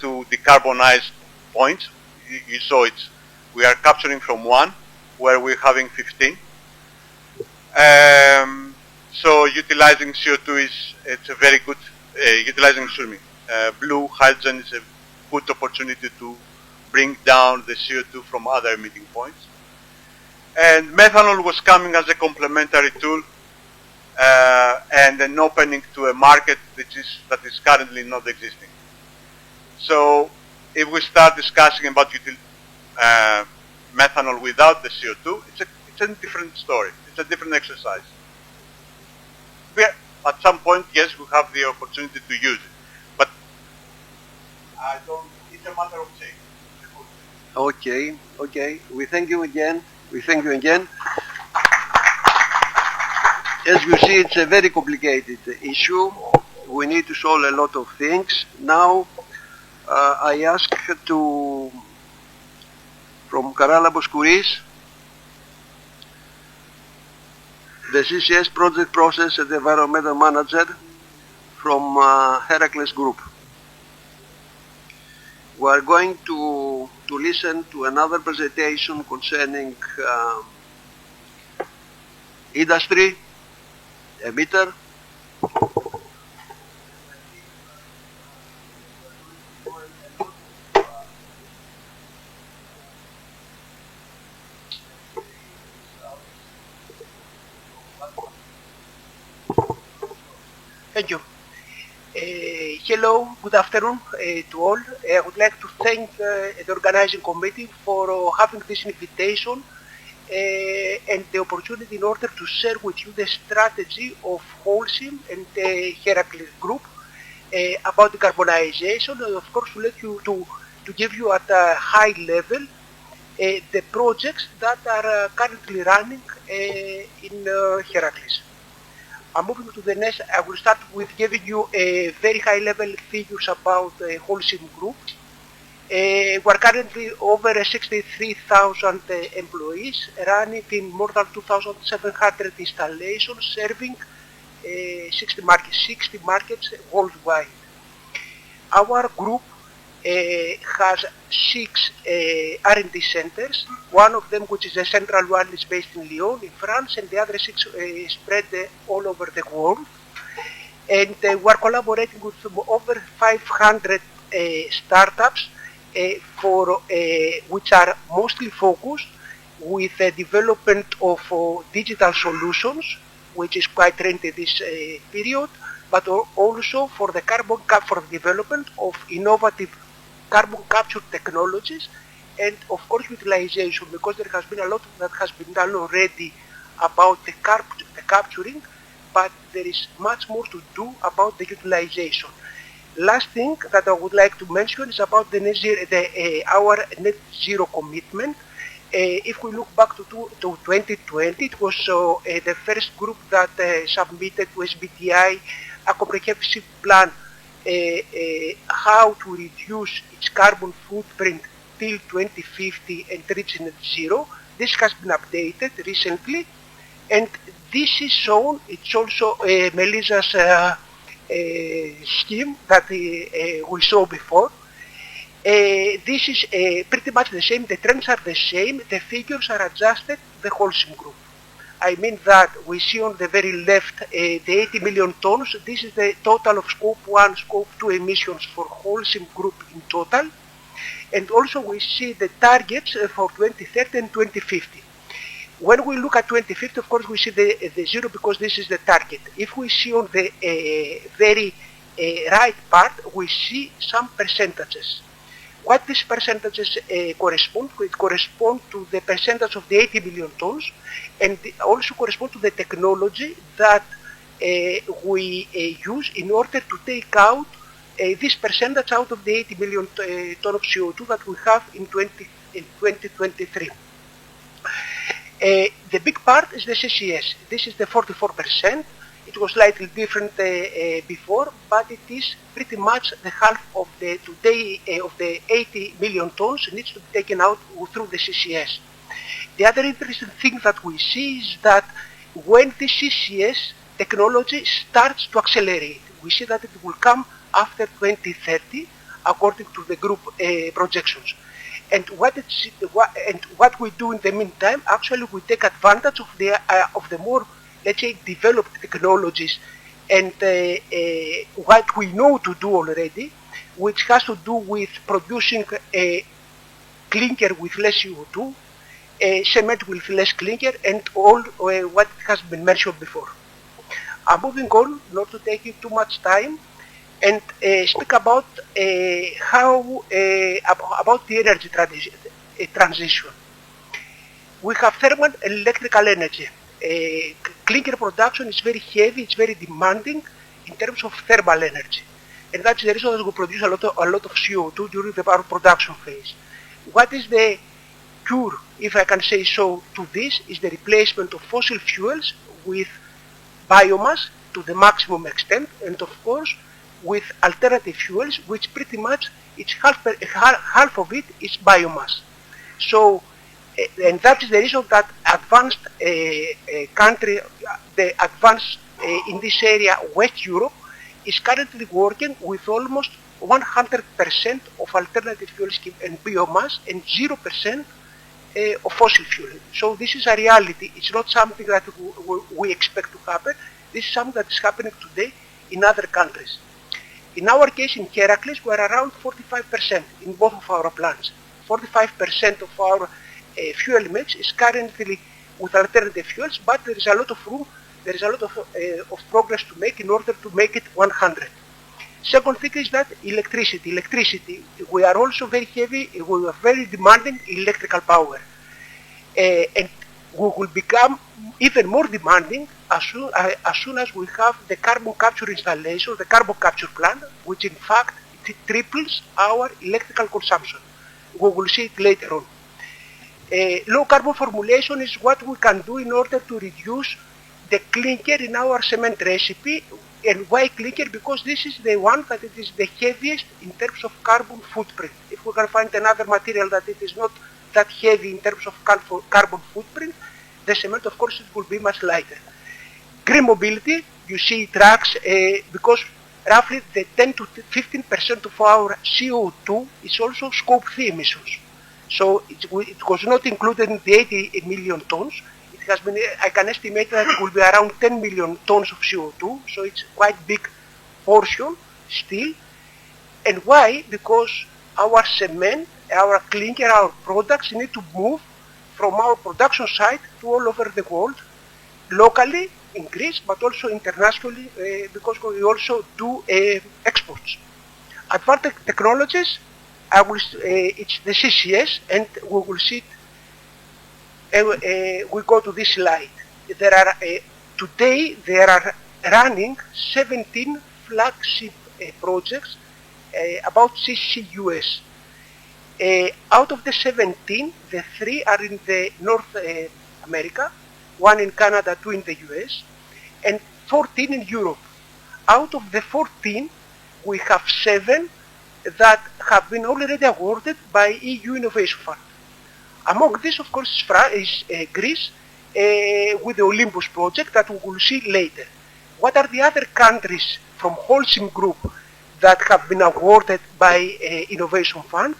to decarbonize points. You saw it. We are capturing from 1, where we're having 15. So utilizing CO2 it's a very good, utilizing blue hydrogen is a good opportunity to bring down the CO2 from other emitting points. And methanol was coming as a complementary tool and an opening to a market that is currently not existing. So if we start discussing about methanol without the CO2, it's a different story. It's a different exercise. At some point, yes, we have the opportunity to use it, but it's a matter of change. Okay. We thank you again. As you see, it's a very complicated issue. We need to solve a lot of things. Now, I ask from Karalabos Kouris, the CCS Project Process and Environmental Manager from Heracles Group. We are going to listen to another presentation concerning industry, emitter. Thank you. Hello, good afternoon to all. I would like to thank the organizing committee for having this invitation and the opportunity in order to share with you the strategy of Holcim and the Heracles Group about decarbonization, and of course to give you at a high level the projects that are currently running in Heracles. I'm moving to the next. I will start with giving you a very high-level figures about the Holcim Group. We are currently over 63,000 employees, running in more than 2,700 installations, serving 60 markets worldwide. Our group has 6 R&D centers. One of them, which is the central one, is based in Lyon, in France, and the other 6 spread all over the world. And we are collaborating with over 500 startups which are mostly focused with the development of digital solutions, which is quite trendy this period, but also for the development of innovative carbon capture technologies and of course utilization, because there has been a lot that has been done already about the capturing, but there is much more to do about the utilization. Last thing that I would like to mention is about the our net zero commitment. If we look back to 2020, it was the first group that submitted to SBTi a comprehensive plan how to reduce its carbon footprint till 2050 and reach net zero. This has been updated recently, and this is shown. It's also Melissa's scheme that we saw before. This is pretty much the same. The trends are the same. The figures are adjusted to the Holcim group. I mean that we see on the very left the 80 million tons. This is the total of Scope 1, Scope 2 emissions for Holcim group in total. And also we see the targets for 2030 and 2050. When we look at 2050, of course, we see the zero because this is the target. If we see on the very right part, we see some percentages. What these percentages correspond to? It corresponds to the percentage of the 80 million tons, and also correspond to the technology that we use in order to take out this percentage out of the 80 million ton of CO2 that we have in 2023. The big part is the CCS. This is the 44%. It was slightly different before, but it is pretty much the half of the today of the 80 million tons needs to be taken out through the CCS. The other interesting thing that we see is that when the CCS technology starts to accelerate, we see that it will come after 2030, according to the group projections. And what we do in the meantime, actually we take advantage of the more, let's say, developed technologies and what we know to do already, which has to do with producing clinker with less CO2, cement with less clinker, and all what has been mentioned before. I'm moving on, not to take you too much time, and speak about how about the energy transition. We have thermal and electrical energy. Clinker production is very heavy, it's very demanding in terms of thermal energy, and that's the reason that we produce a lot of CO2 during the power production phase. What is the cure, if I can say so, to this is the replacement of fossil fuels with biomass to the maximum extent, and of course with alternative fuels, which pretty much it's half of it is biomass. So, and that is the reason that advanced country, the advanced in this area, West Europe, is currently working with almost 100% of alternative fuels and biomass and 0% of fossil fuel. So this is a reality. It's not something that we expect to happen. This is something that is happening today in other countries. In our case, in Heracles, we are around 45% in both of our plants. 45% of our fuel mix is currently with alternative fuels, but there is a lot of room, there is a lot of progress to make in order to make it 100. Second thing is that electricity. Electricity, we are also very heavy, we are very demanding electrical power. And we will become even more demanding as soon as we have the carbon capture installation, the carbon capture plant, which in fact it triples our electrical consumption. We will see it later on. Low carbon formulation is what we can do in order to reduce the clinker in our cement recipe. And why clinker? Because this is the one that it is the heaviest in terms of carbon footprint. If we can find another material that it is not that heavy in terms of carbon footprint, the cement, of course, it will be much lighter. Green mobility, you see trucks, because roughly the 10 to 15% of our CO2 is also scope 3 emissions. So it was not included in the 80 million tons. It has been, I can estimate that it will be around 10 million tons of CO2, so it's quite big portion still. And why? Because our cement, our clinker, our products need to move from our production site to all over the world, locally in Greece, but also internationally, because we also do exports. Advanced technologies, it's the CCS, and we will see it. We go to this slide. There are today there are running 17 flagship projects about CCUS. Out of the 17, the 3 are in the North America, 1 in Canada, 2 in the US, and 14 in Europe. Out of the 14, we have 7 that have been already awarded by EU Innovation Fund. Among these, of course, is Greece with the Olympus project that we will see later. What are the other countries from Holcim Group that have been awarded by Innovation Fund?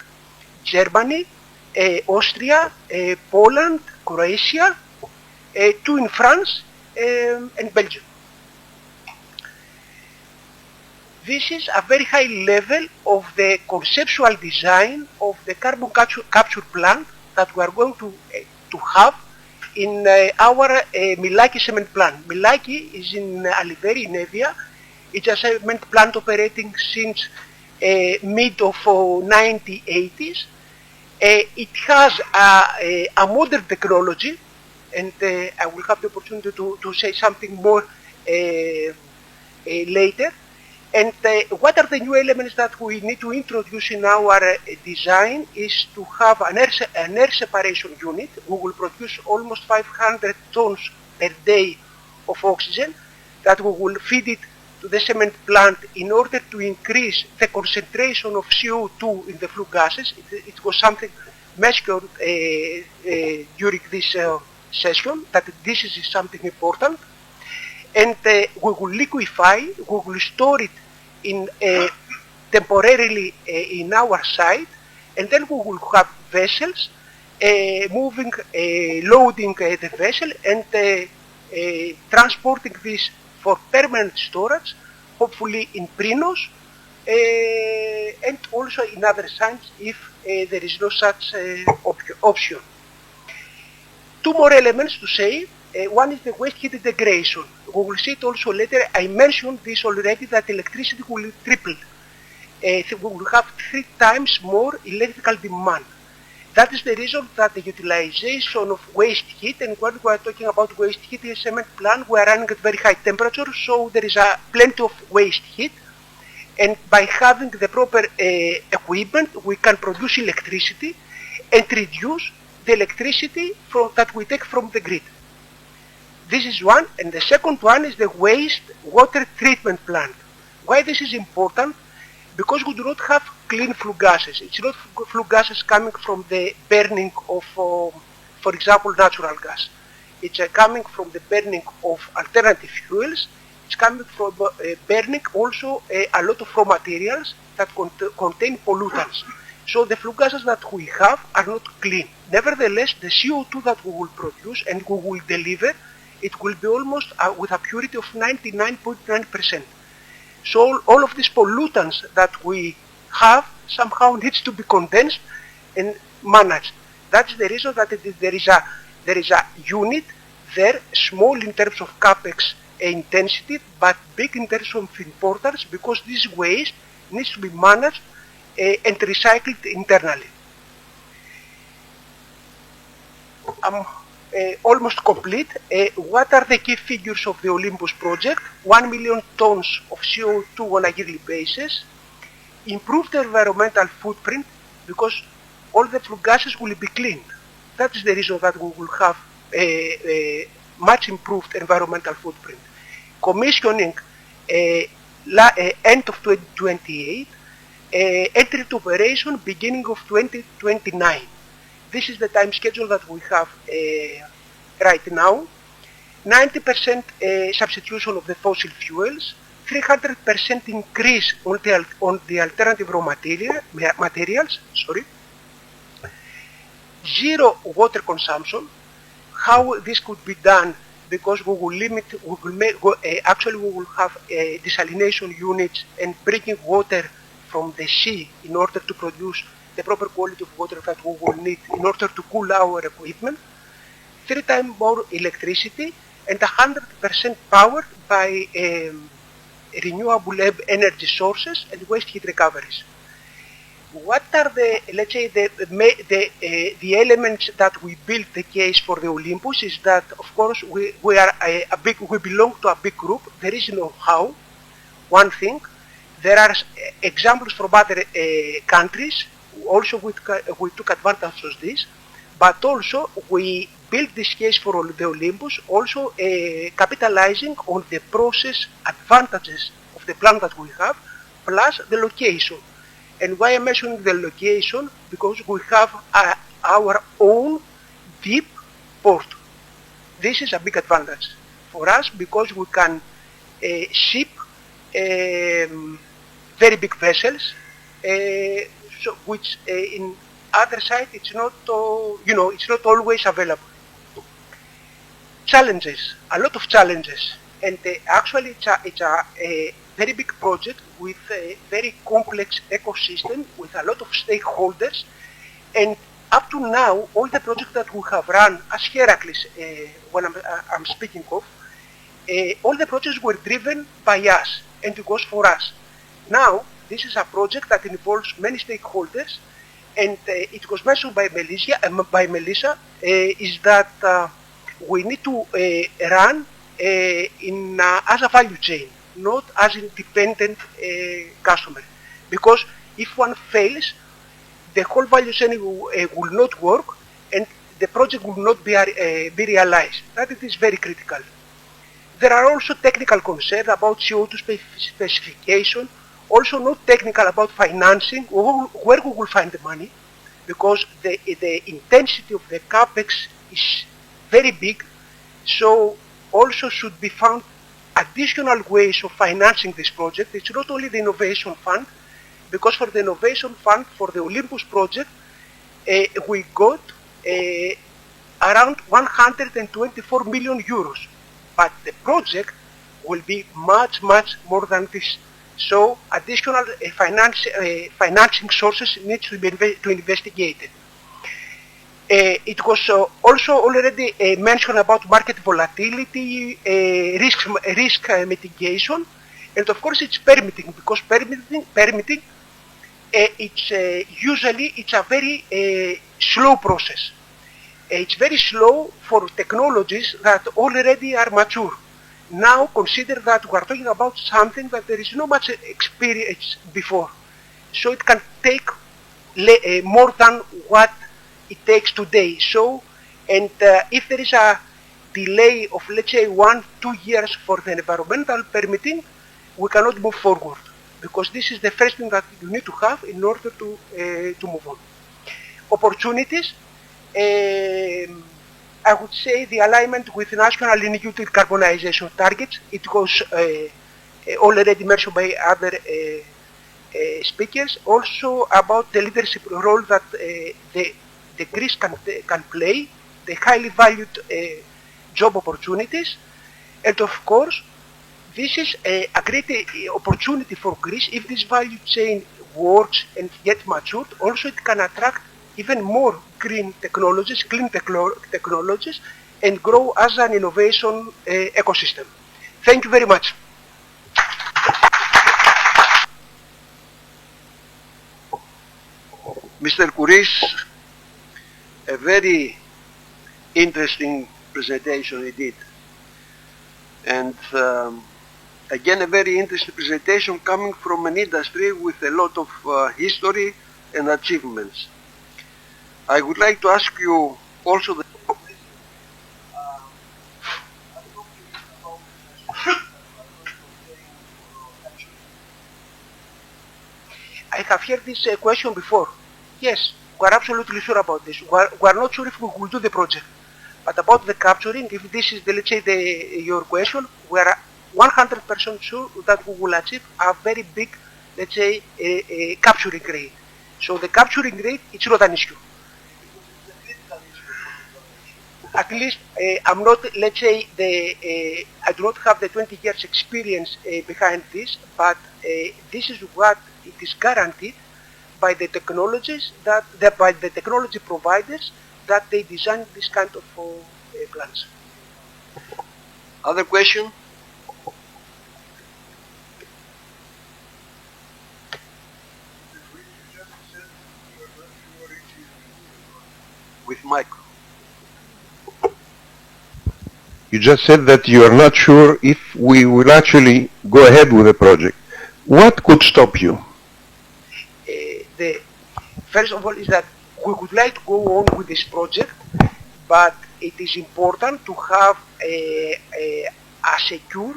Germany, Austria, Poland, Croatia, 2 in France, and Belgium. This is a very high level of the conceptual design of the carbon capture plant that we are going to have in our Milaki cement plant. Milaki is in Aliveri, in Evia. It's a cement plant operating since mid of 1980s. It has a modern technology, and I will have the opportunity to say something more later. And what are the new elements that we need to introduce in our design is to have an air separation unit. We will produce almost 500 tons per day of oxygen that we will feed it to the cement plant in order to increase the concentration of CO2 in the flue gases. It was something mentioned during this session, that this is something important. And we will liquefy, we will store it in temporarily in our site, and then we will have vessels moving, loading the vessel and transporting this for permanent storage, hopefully in Prinos, and also in other sites if there is no such option. 2 more elements to say. One is the waste heat integration. We will see it also later. I mentioned this already, that electricity will triple. We will have 3 times more electrical demand. That is the reason that the utilization of waste heat, and when we are talking about waste heat in a cement plant, we are running at very high temperature, so there is plenty of waste heat. And by having the proper equipment, we can produce electricity and reduce the electricity that we take from the grid. This is one, and the second one is the waste water treatment plant. Why this is important? Because we do not have clean flue gases. It's not flue gases coming from the burning of, for example, natural gas. It's coming from the burning of alternative fuels. It's coming from burning also a lot of raw materials that contain pollutants. So the flue gases that we have are not clean. Nevertheless, the CO2 that we will produce and we will deliver, it will be almost with a purity of 99.9%. So all of these pollutants that we have somehow needs to be condensed and managed. That's the reason that there is a unit there, small in terms of capex intensity, but big in terms of importance, because this waste needs to be managed and recycled internally. Almost complete. What are the key figures of the Olympus project? 1 million tons of CO2 on a yearly basis, improved environmental footprint, because all the flue gases will be cleaned. That is the reason that we will have a much improved environmental footprint. Commissioning end of 2028, entry to operation beginning of 2029. This is the time schedule that we have right now. 90% substitution of the fossil fuels, 300% increase on the alternative raw materials, zero water consumption. How this could be done? Because we will limit, actually we will have desalination units and bringing water from the sea in order to produce the proper quality of water that we will need in order to cool our equipment. 3 times more electricity and 100% powered by renewable energy sources and waste heat recoveries. What are the, let's say, the elements that we built the case for the Olympus is that, of course, we belong to a big group. There is know-how. One thing, there are examples from other countries. Also, we took advantage of this, but also we built this case for the Olympus, also capitalizing on the process advantages of the plant that we have, plus the location. And why I'm mentioning the location? Because we have our own deep port. This is a big advantage for us because we can ship very big vessels, which in other side it's not, it's not always available. Challenges, a lot of challenges, and actually it's a very big project with a very complex ecosystem with a lot of stakeholders, and up to now all the projects that we have run as Heracles, when I'm speaking of, all the projects were driven by us, and it was for us. Now this is a project that involves many stakeholders, and it was mentioned by Melissa, is that we need to run as a value chain, not as independent customer. Because if one fails, the whole value chain will not work and the project will not be realized. That it is very critical. There are also technical concerns about CO2 specification, also not technical about financing, where we will find the money, because the intensity of the capex is very big, so also should be found additional ways of financing this project. It's not only the innovation fund, because for the innovation fund for the Olympus project, we got around 124 million euros, but the project will be much, much more than this. So additional financing sources need to be investigated. It was also already mentioned about market volatility, risk mitigation, and of course it's permitting, because permitting it's a very slow process. It's very slow for technologies that already are mature. Now consider that we are talking about something that there is no much experience before, so it can take more than what it takes today. So, and if there is a delay of, let's say, 1-2 years for the environmental permitting, we cannot move forward, because this is the first thing that you need to have in order to move on. Opportunities, I would say the alignment with national EU decarbonization targets. It was already mentioned by other speakers, also about the leadership role that the Greece can play, the highly valued job opportunities, and of course this is a great opportunity for Greece. If this value chain works and gets matured, also it can attract even more green technologies, clean technologies, and grow as an innovation ecosystem. Thank you very much. Mr. Kouris, a very interesting presentation he did. And again, a very interesting presentation coming from an industry with a lot of history and achievements. I would like to ask you also the I have heard this question before. Yes, we are absolutely sure about this. We are not sure if we will do the project. But about the capturing, if this is, let's say, your question, we are 100% sure that we will achieve a very big, let's say, capturing rate. So the capturing rate, it's not an issue. At least I'm not, let's say, I do not have the 20 years experience behind this, but this is what it is guaranteed by the technologies by the technology providers that they design this kind of plans. Other question? With Mike. You just said that you are not sure if we will actually go ahead with the project. What could stop you? First of all is that we would like to go on with this project, but it is important to have a secure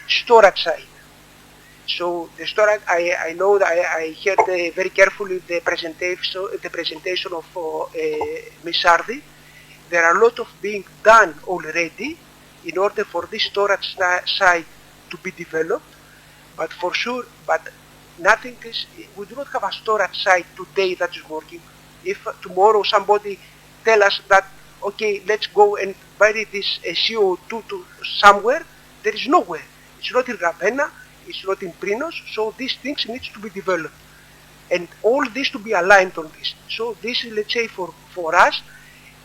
storage site. So the storage, I know that I heard very carefully the presentation of Ms. Sardi. There are a lot of being done already in order for this storage site to be developed, but for sure, but nothing is, we do not have a storage site today that is working. If tomorrow somebody tell us that, okay, let's go and bury this CO2 to somewhere, there is nowhere. It's not in Ravenna, it's not in Prinos, so these things need to be developed. And all this to be aligned on this. So this is, let's say, for us,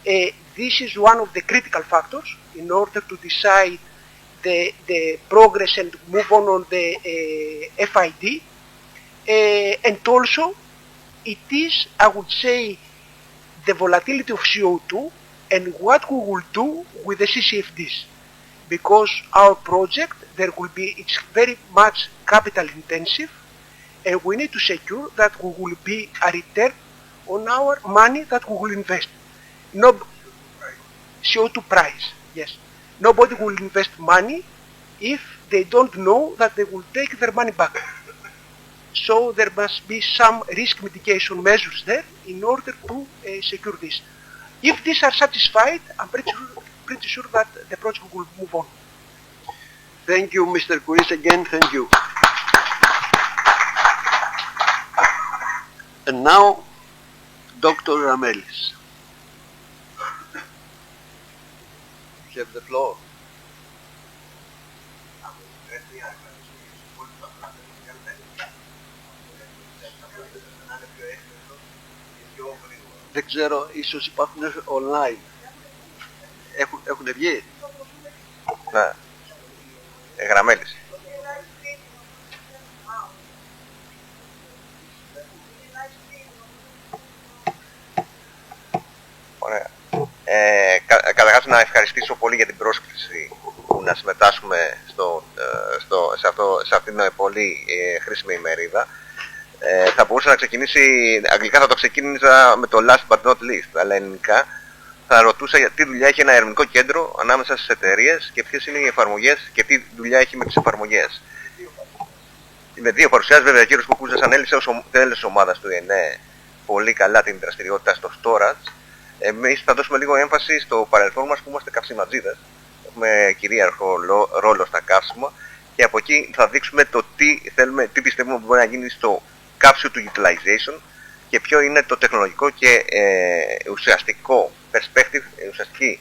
this is one of the critical factors in order to decide the progress and move on the FID. And also, it is, I would say, the volatility of CO2 and what we will do with the CCFDs. Because our project, it's very much capital intensive, and we need to secure that we will be a return on our money that we will invest. No, CO2 price, yes. Nobody will invest money if they don't know that they will take their money back. So there must be some risk mitigation measures there in order to secure this. If these are satisfied, I'm pretty sure that the project will move on. Thank you, Mr. Kouris, again, thank you. And now, Dr. Ramelis. You have the floor. Δεν ξέρω, ίσως υπάρχουν online. Έχουν βγει. Ναι. Γραμμέλης. Ωραία. Καταρχάς να ευχαριστήσω πολύ για την πρόσκληση που να συμμετάσχουμε σε αυτήν την πολύ χρήσιμη ημερίδα. Θα μπορούσα να ξεκινήσει, αγγλικά θα το ξεκίνησα με το last but not least, αλλά ελληνικά θα ρωτούσα τι δουλειά έχει ένα ερευνητικό κέντρο ανάμεσα στις εταιρείες και ποιες είναι οι εφαρμογές και τι δουλειά έχει με τις εφαρμογές. Με δύο παρουσιάσεις βέβαια ο κύριος Κουκούζας ανέλησε ως τέλος της ομάδας του ΕΝΕ πολύ καλά την δραστηριότητα στο storage. Εμείς θα δώσουμε λίγο έμφαση στο παρελθόν μας που είμαστε καυσιματζίδες. Έχουμε κυρίαρχο ρόλο στα καύσιμα και από εκεί θα δείξουμε το τι πιστεύουμε ότι μπορεί να γίνει στο capture to utilization και ποιο είναι το τεχνολογικό και ουσιαστικό ουσιαστική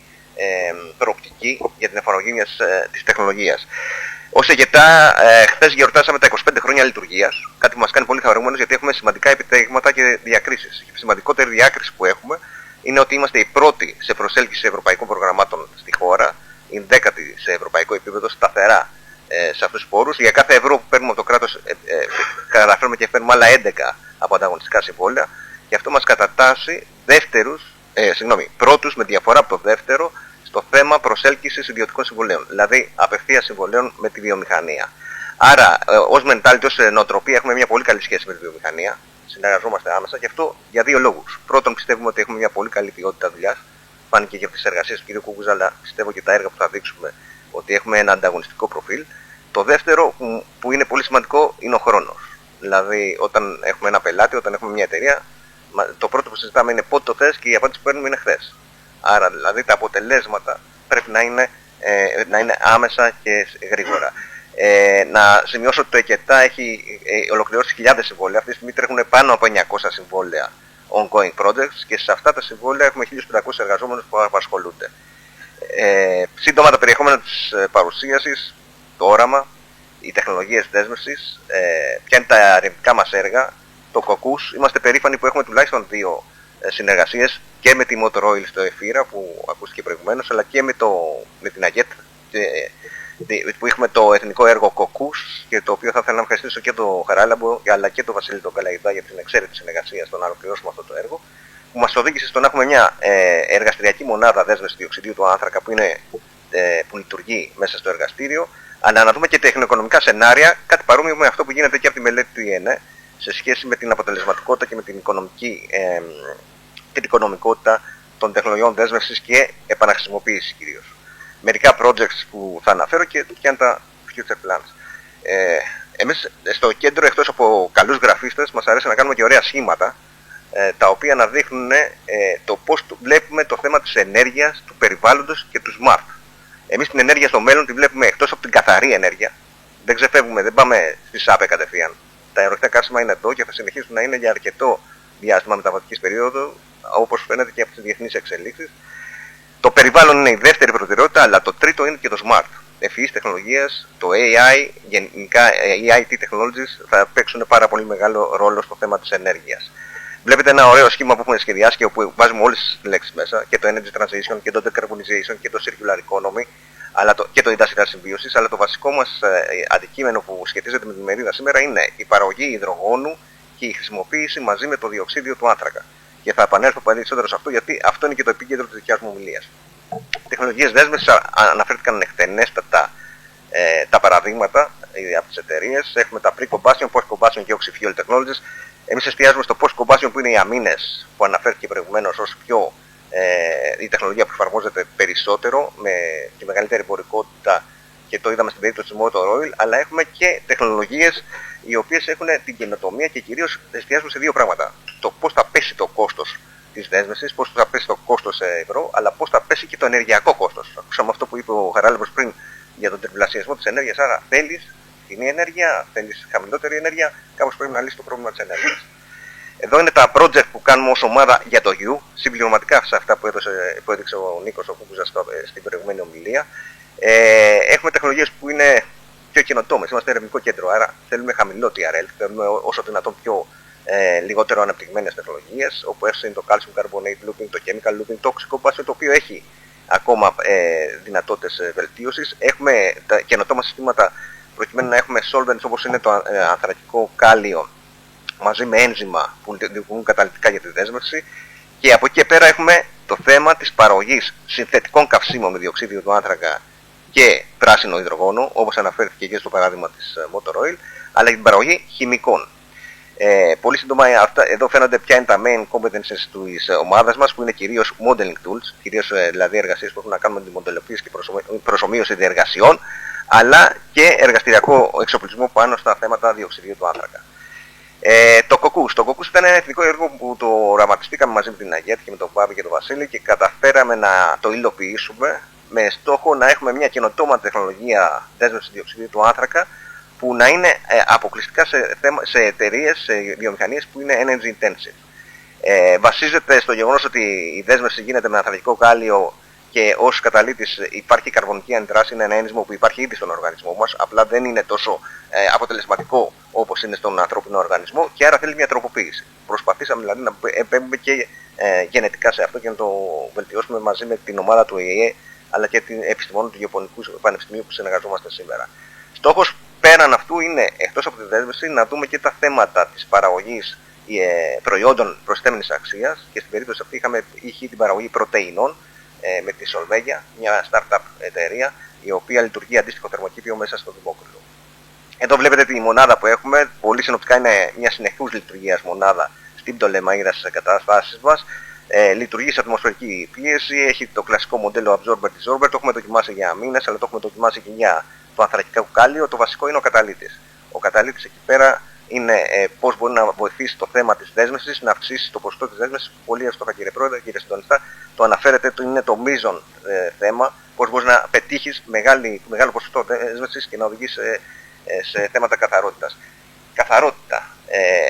προοπτική για την εφαρμογή της τεχνολογίας. Ως ηγετά, χθες γιορτάσαμε τα 25 χρόνια λειτουργίας, κάτι που μας κάνει πολύ χαρούμενος γιατί έχουμε σημαντικά επιτέγματα και διακρίσεις. Η σημαντικότερη διάκριση που έχουμε είναι ότι είμαστε οι πρώτοι σε προσέλκυση ευρωπαϊκών προγραμμάτων στη χώρα, η 10η σε ευρωπαϊκό επίπεδο σταθερά σε αυτούς τους πόρους. Για κάθε ευρώ που παίρνουμε από το κράτος καταφέρουμε και παίρνουμε άλλα 11 από ανταγωνιστικά συμβόλαια και αυτό μας κατατάσσει πρώτους με διαφορά από το δεύτερο στο θέμα προσέλκυσης ιδιωτικών συμβολέων, δηλαδή απευθείας συμβολέων με τη βιομηχανία. Άρα, ως mentality, ως νοοτροπία, έχουμε μια πολύ καλή σχέση με τη βιομηχανία. Συνεργαζόμαστε άμεσα και αυτό για δύο λόγους. Πρώτον, πιστεύουμε ότι έχουμε μια πολύ καλή ποιότητα δουλειάς. Φάνηκε και από τις εργασίες του κ. Κούκουζα, αλλά πιστεύω και τα έργα που θα δείξουμε ότι έχουμε ένα ανταγωνιστικό προφίλ. Το δεύτερο, που είναι πολύ σημαντικό, είναι ο χρόνος. Δηλαδή, όταν έχουμε ένα πελάτη, όταν έχουμε μια εταιρεία, το πρώτο που συζητάμε είναι πότε το θες και η απάντηση που παίρνουμε είναι χθες. Άρα, δηλαδή, τα αποτελέσματα πρέπει να είναι άμεσα και γρήγορα. Να σημειώσω ότι το ΕΚΕΤΑ έχει ολοκληρώσει χιλιάδες συμβόλαια. Αυτή τη στιγμή τρέχουν πάνω από 900 συμβόλαια ongoing projects και σε αυτά τα συμβόλαια έχουμε 1.500 εργαζόμενους που απασχολούνται. Σύντομα τα περιεχόμενα της παρουσίασης, το όραμα, οι τεχνολογίες δέσμευσης, ποια είναι τα ερευνητικά μας έργα, το CCUS. Είμαστε περήφανοι που έχουμε τουλάχιστον 2 συνεργασίες και με τη Motor Oil στο Εφήρα που ακούστηκε προηγουμένως, αλλά και με την ΑΓΕΤ που έχουμε το εθνικό έργο CCUS και το οποίο θα ήθελα να ευχαριστήσω και το Χαράλαμπο αλλά και το Βασίλη τον Καλαϊδά για την εξαίρετη συνεργασία στο να ολοκληρώσουμε αυτό το έργο, που μας οδήγησε στο να έχουμε μια εργαστηριακή μονάδα δέσμευσης διοξιδίου του άνθρακα που λειτουργεί μέσα στο εργαστήριο, αλλά να δούμε και τεχνοοικονομικά σενάρια, κάτι παρόμοιο με αυτό που γίνεται και από τη μελέτη του ΙΕΝΕ σε σχέση με την αποτελεσματικότητα και με την οικονομικότητα των τεχνολογιών δέσμευσης και επαναχρησιμοποίησης κυρίως. Μερικά projects που θα αναφέρω και ποια είναι τα future plans. Εμείς στο κέντρο, εκτός από καλούς γραφίστες, μας αρέσει να κάνουμε και ωραία σχήματα, τα οποία να δείχνουν το πώς βλέπουμε το θέμα της ενέργειας, του περιβάλλοντος και του smart. Εμείς την ενέργεια στο μέλλον τη βλέπουμε εκτός από την καθαρή ενέργεια. Δεν ξεφεύγουμε, δεν πάμε στη ΣΑΠΕ κατευθείαν. Τα αιωροχτά καύσιμα είναι εδώ και θα συνεχίσουν να είναι για αρκετό διάστημα μεταβατικής περίοδου, όπως φαίνεται και από τις διεθνείς εξελίξεις. Το περιβάλλον είναι η δεύτερη προτεραιότητα, αλλά το τρίτο είναι και το smart. Ευφυείς τεχνολογίες, το AI, γενικά οι IT technologies θα παίξουν πάρα πολύ μεγάλο ρόλο στο θέμα της ενέργειας. Βλέπετε ένα ωραίο σχήμα που έχουμε σχεδιάσει και όπου βάζουμε όλες τις λέξεις μέσα, και το energy transition και το decarbonization και το circular economy και το industrial συμβίωσης, αλλά το βασικό μας αντικείμενο που σχετίζεται με τη μερίδα σήμερα είναι η παραγωγή υδρογόνου και η χρησιμοποίηση μαζί με το διοξίδιο του άνθρακα. Και θα επανέλθω περισσότερο σε αυτό, γιατί αυτό είναι και το επίκεντρο της δικιάς μου ομιλίας. Τεχνολογίες δέσμευσης, αναφέρθηκαν εκτενέστατα τα παραδείγματα από τις εταιρείες. Έχουμε τα pre-combustion, post-combustion και oxy-fuel technologies. Εμείς εστιάζουμε στο post-combustion, που είναι οι αμήνες που αναφέρθηκε προηγουμένως ως η τεχνολογία που εφαρμόζεται περισσότερο με τη μεγαλύτερη εμπορικότητα, και το είδαμε στην περίπτωση της Motor Oil, αλλά έχουμε και τεχνολογίες οι οποίες έχουν την καινοτομία και κυρίως εστιάζουμε σε δύο πράγματα. Το πώς θα πέσει το κόστος της δέσμευσης, πώς θα πέσει το κόστος σε ευρώ, αλλά πώς θα πέσει και το ενεργειακό κόστος. Ακούσαμε αυτό που είπε ο Χαράλαμπος πριν για τον τριπλασιασμό της ενέργειας, άρα θέλεις φθηνή ενέργεια, θέλεις χαμηλότερη ενέργεια, κάπως πρέπει να λύσει το πρόβλημα της ενέργειας. Εδώ είναι τα project που κάνουμε ως ομάδα για το U, συμπληρωματικά σε αυτά που έδειξε ο Νίκος ο Κούκουζας στην προηγούμενη ομιλία. Έχουμε τεχνολογίες που είναι πιο καινοτόμες, είμαστε ερευνητικό κέντρο, άρα θέλουμε χαμηλό TRL, θέλουμε όσο δυνατόν λιγότερο αναπτυγμένες τεχνολογίες, όπου είναι το calcium carbonate looping, το chemical looping, το oxy-combustion, το οποίο έχει ακόμα δυνατότητες βελτίωσης. Έχουμε τα καινοτόμα συστήματα προκειμένου να έχουμε solvents όπως είναι το ανθρακικό κάλιο μαζί με ένζημα που λειτουργούν καταλυτικά για τη δέσμευση, και από εκεί και πέρα έχουμε το θέμα της παραγωγής συνθετικών καυσίμων με διοξίδιο του άνθρακα και πράσινο υδρογόνο, όπως αναφέρθηκε και στο παράδειγμα της Motor Oil, αλλά και την παραγωγή χημικών. Πολύ σύντομα, εδώ φαίνονται ποια είναι τα main competences της ομάδας μας, που είναι κυρίως modeling tools, κυρίως δηλαδή εργασίες που έχουν να κάνουν με τη μοντελοποίηση και προσομοίωση διεργασιών, αλλά και εργαστηριακό εξοπλισμό πάνω στα θέματα διοξιδίου του άνθρακα. Το CCUS ήταν ένα εθνικό έργο που το οραματιστήκαμε μαζί με την Αγέτη και με τον Πάπη και τον Βασίλη και καταφέραμε να το υλοποιήσουμε με στόχο να έχουμε μια καινοτόμα τεχνολογία δέσμευσης διοξιδίου του άνθρακα που να είναι αποκλειστικά σε εταιρείες, σε βιομηχανίες που είναι energy intensive. Βασίζεται στο γεγονός ότι η δέσμευση γίνεται με ανθρακικό κάλιο και ως καταλύτης υπάρχει καρβονική αντιδράση, είναι ένα ένζυμο που υπάρχει ήδη στον οργανισμό μας, απλά δεν είναι τόσο αποτελεσματικό όπως είναι στον ανθρώπινο οργανισμό και άρα θέλει μια τροποποίηση. Προσπαθήσαμε δηλαδή να επέμβουμε και γενετικά σε αυτό και να το βελτιώσουμε μαζί με την ομάδα του ΕΕ αλλά και την επιστημόνων του Γεωπονικού Πανεπιστημίου που συνεργαζόμαστε σήμερα. Στόχος πέραν αυτού είναι, εκτός από τη δέσμευση, να δούμε και τα θέματα της παραγωγής προϊόντων προσθέμενης αξίας και στην περίπτωση αυτή είχε την παραγωγή πρωτεϊνών με τη Σολβέγια, μια startup εταιρεία η οποία λειτουργεί αντίστοιχο θερμοκήπιο μέσα στο Δημόκριτο. Εδώ βλέπετε τη μονάδα που έχουμε, πολύ συνοπτικά είναι μια συνεχούς λειτουργίας μονάδα στην Πτολεμαΐδα στις εγκαταστάσεις μας. Λειτουργεί σε ατμοσφαιρική πίεση, έχει το κλασικό μοντέλο absorber-dissolver, το έχουμε δοκιμάσει για αμήνες, αλλά το έχουμε δοκιμάσει και για το ανθρακικό κάλιο. Το βασικό είναι ο καταλύτης. Ο καταλύτης εκεί πέρα είναι πώς μπορεί να βοηθήσει το θέμα της δέσμευσης, να αυξήσει το ποσοστό της δέσμευσης. Πολύ εύστοχα κύριε Πρόεδρε, κύριε Συντονιστά, το αναφέρετε, είναι το μείζον θέμα, πώς μπορείς να πετύχεις μεγάλο ποσοστό δέσμευσης και να οδηγείς σε θέματα καθαρότητας. Καθαρότητα.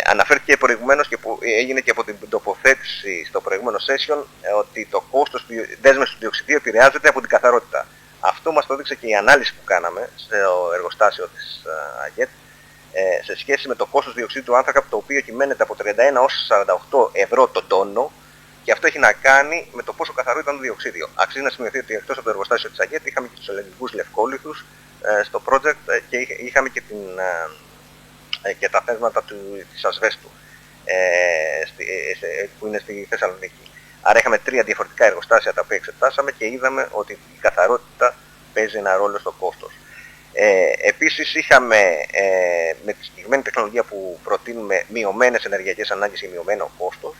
Αναφέρθηκε προηγουμένως και που έγινε και από την τοποθέτηση στο προηγούμενο session ότι το κόστος δέσμευσης του διοξιδίου επηρεάζεται από την καθαρότητα. Αυτό μας το έδειξε και η ανάλυση που κάναμε στο εργοστάσιο της ΑΓΕΤ σε σχέση με το κόστος διοξιδίου του άνθρακα, το οποίο κυμαίνεται από 31 έως 48 ευρώ τον τόνο, και αυτό έχει να κάνει με το πόσο καθαρό ήταν το διοξίδιο. Αξίζει να σημειωθεί ότι εκτός από το εργοστάσιο της ΑΓΕΤ είχαμε και τους ελληνικούς λευκόλιθους στο project και είχαμε και τα θέματα της ασβέστου που είναι στη Θεσσαλονίκη. Άρα είχαμε 3 διαφορετικά εργοστάσια τα οποία εξετάσαμε και είδαμε ότι η καθαρότητα παίζει ένα ρόλο στο κόστος. Επίσης είχαμε με τη συγκεκριμένη τεχνολογία που προτείνουμε μειωμένες ενεργειακές ανάγκες και μειωμένο κόστος.